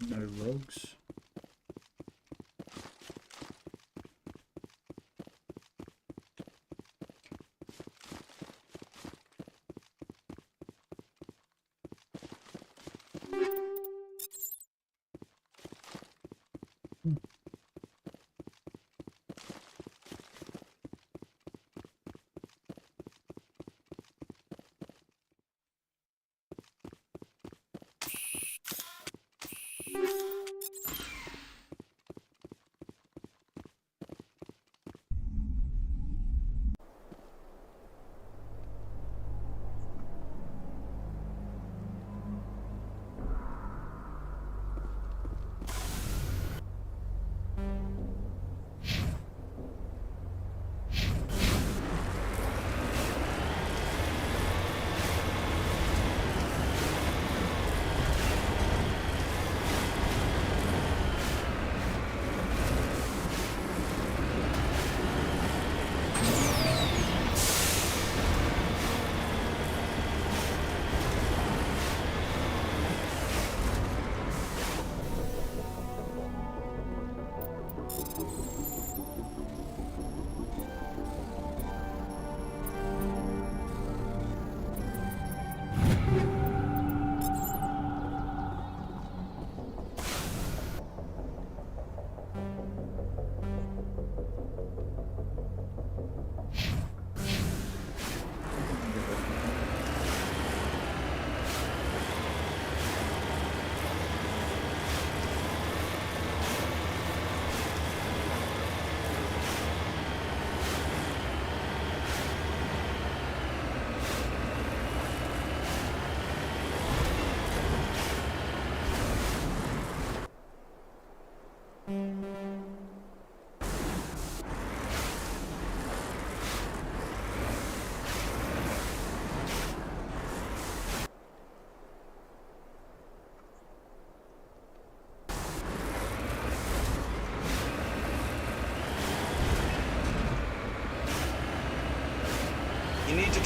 No logs.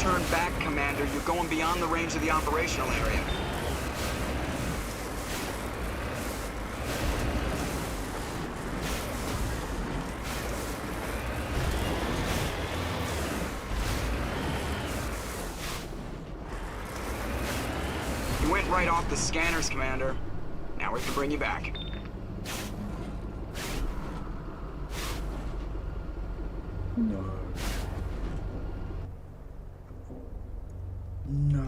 turn back, Commander. You're going beyond the range of the operational area. You went right off the scanners, Commander. Now we can bring you back. No. No.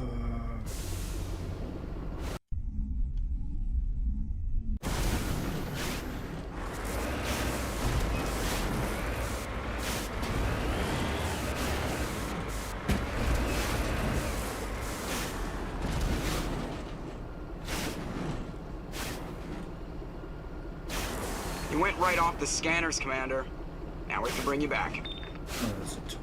You went right off the scanners, Commander. Now we can bring you back. Oh, that's a timer.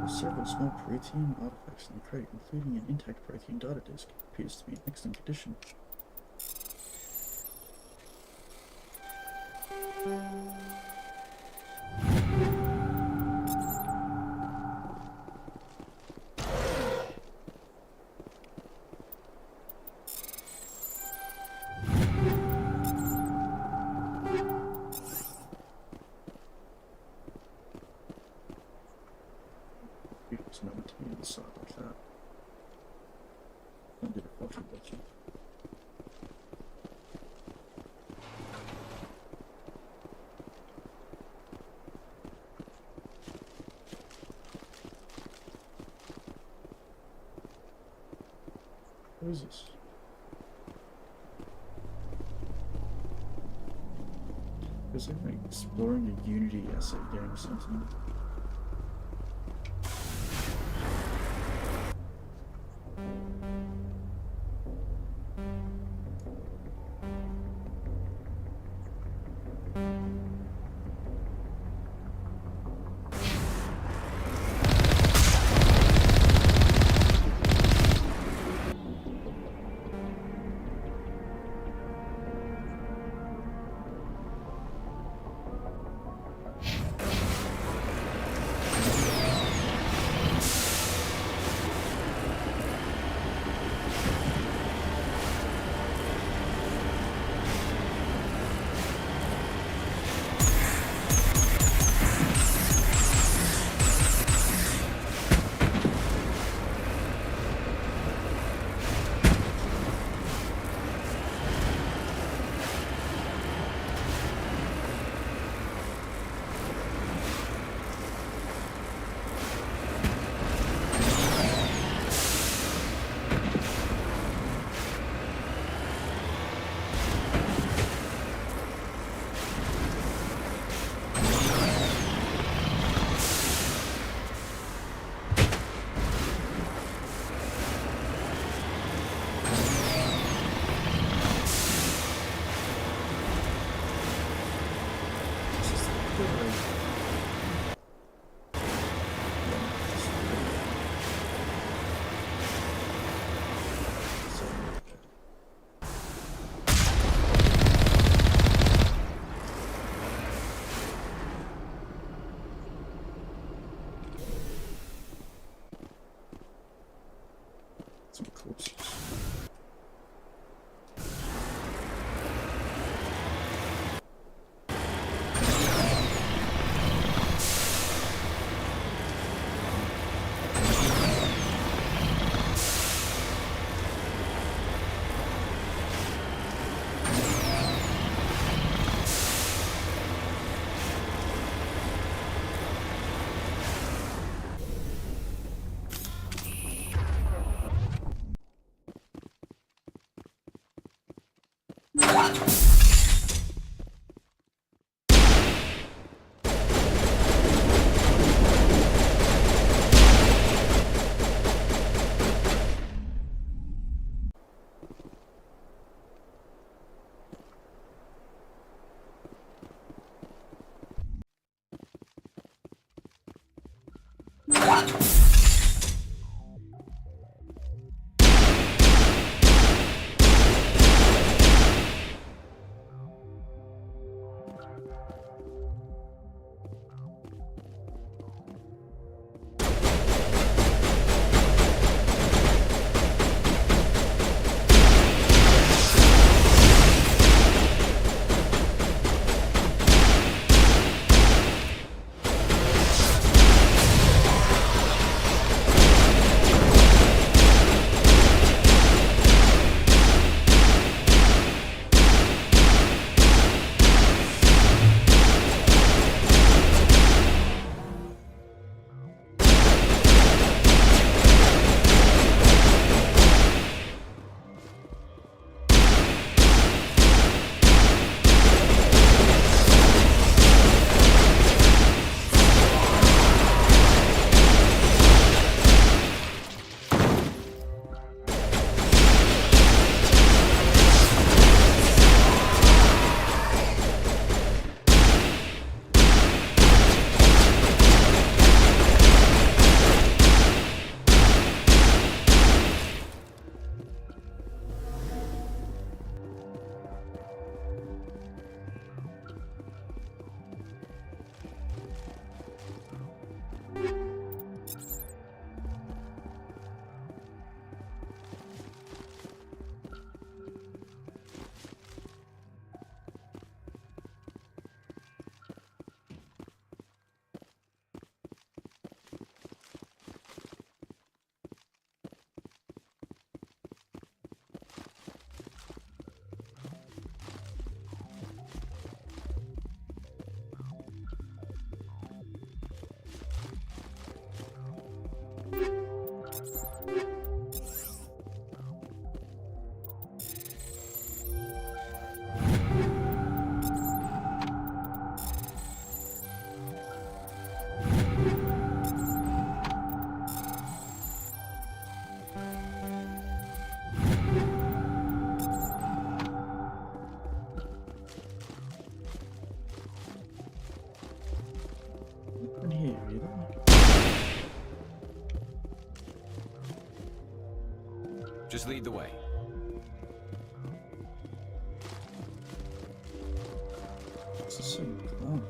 Several small protein artifacts in the crate, including an intact protein data disk. Appears to be in excellent condition. It's not meant to be inside like that. I did a fucking butcher. What is this? Is it like exploring a Unity asset game or something? Just lead the way. This is so long.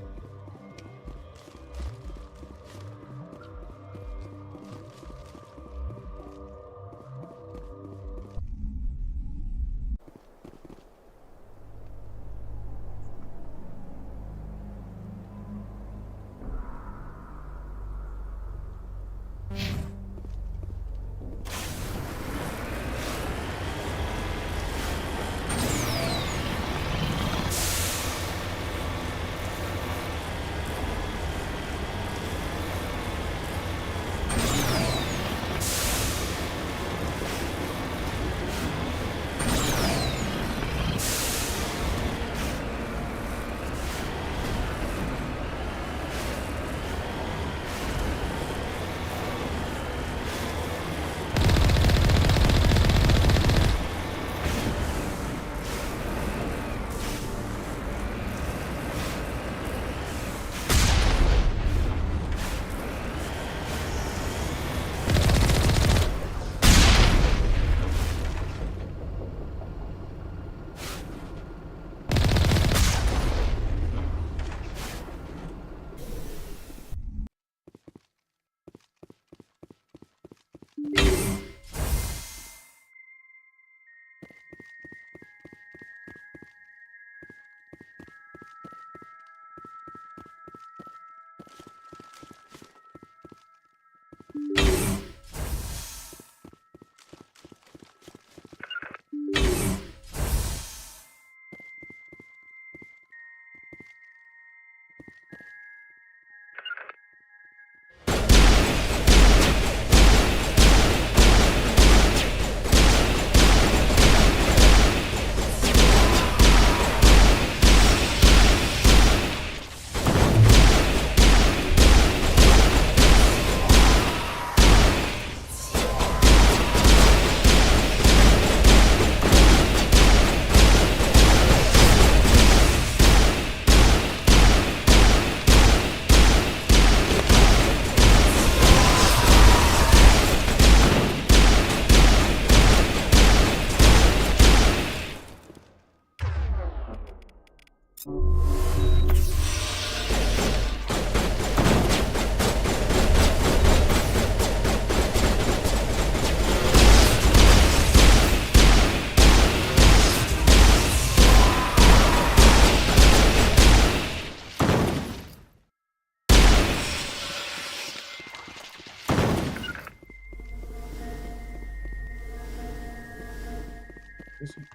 crazy.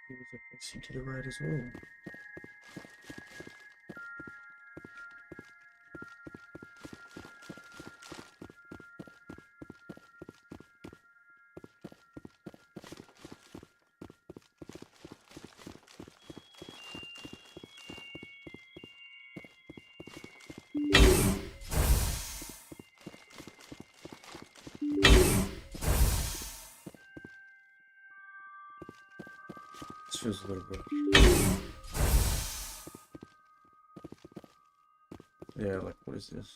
There's a exit to the right as well. This feels a little bit. Yeah, like, what is this?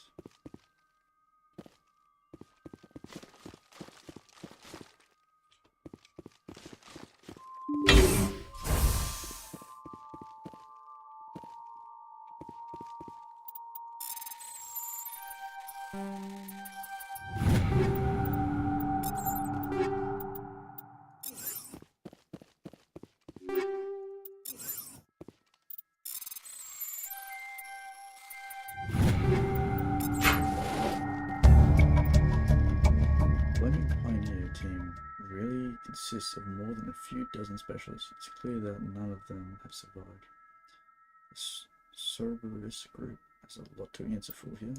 Fleming Pioneer team really consists of more than a few dozen specialists. It's clear that none of them have survived. This Cerberus group has a lot to answer for here.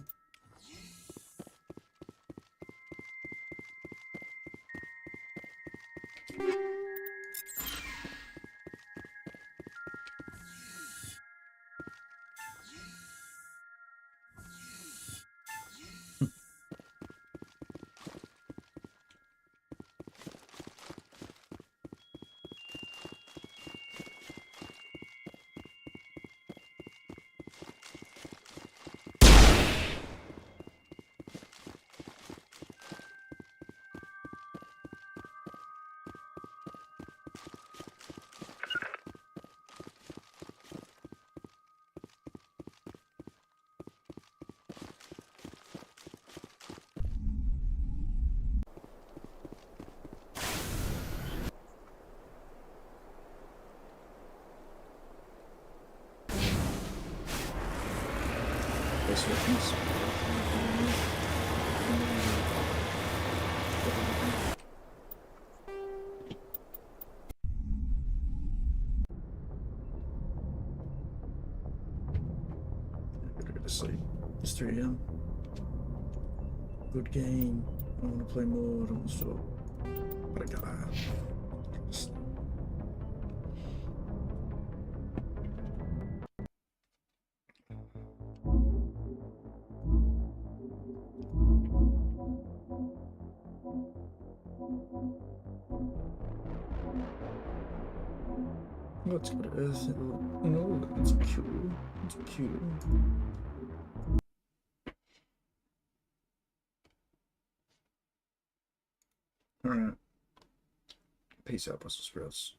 Base weapons. I better go to sleep. It's 3 AM. Good game. I want to play more. I don't want to stop. But I gotta sleep. Oh, it's got Earth. No, it's cute. It's cute. Alright. Peace out, Brussels sprouts.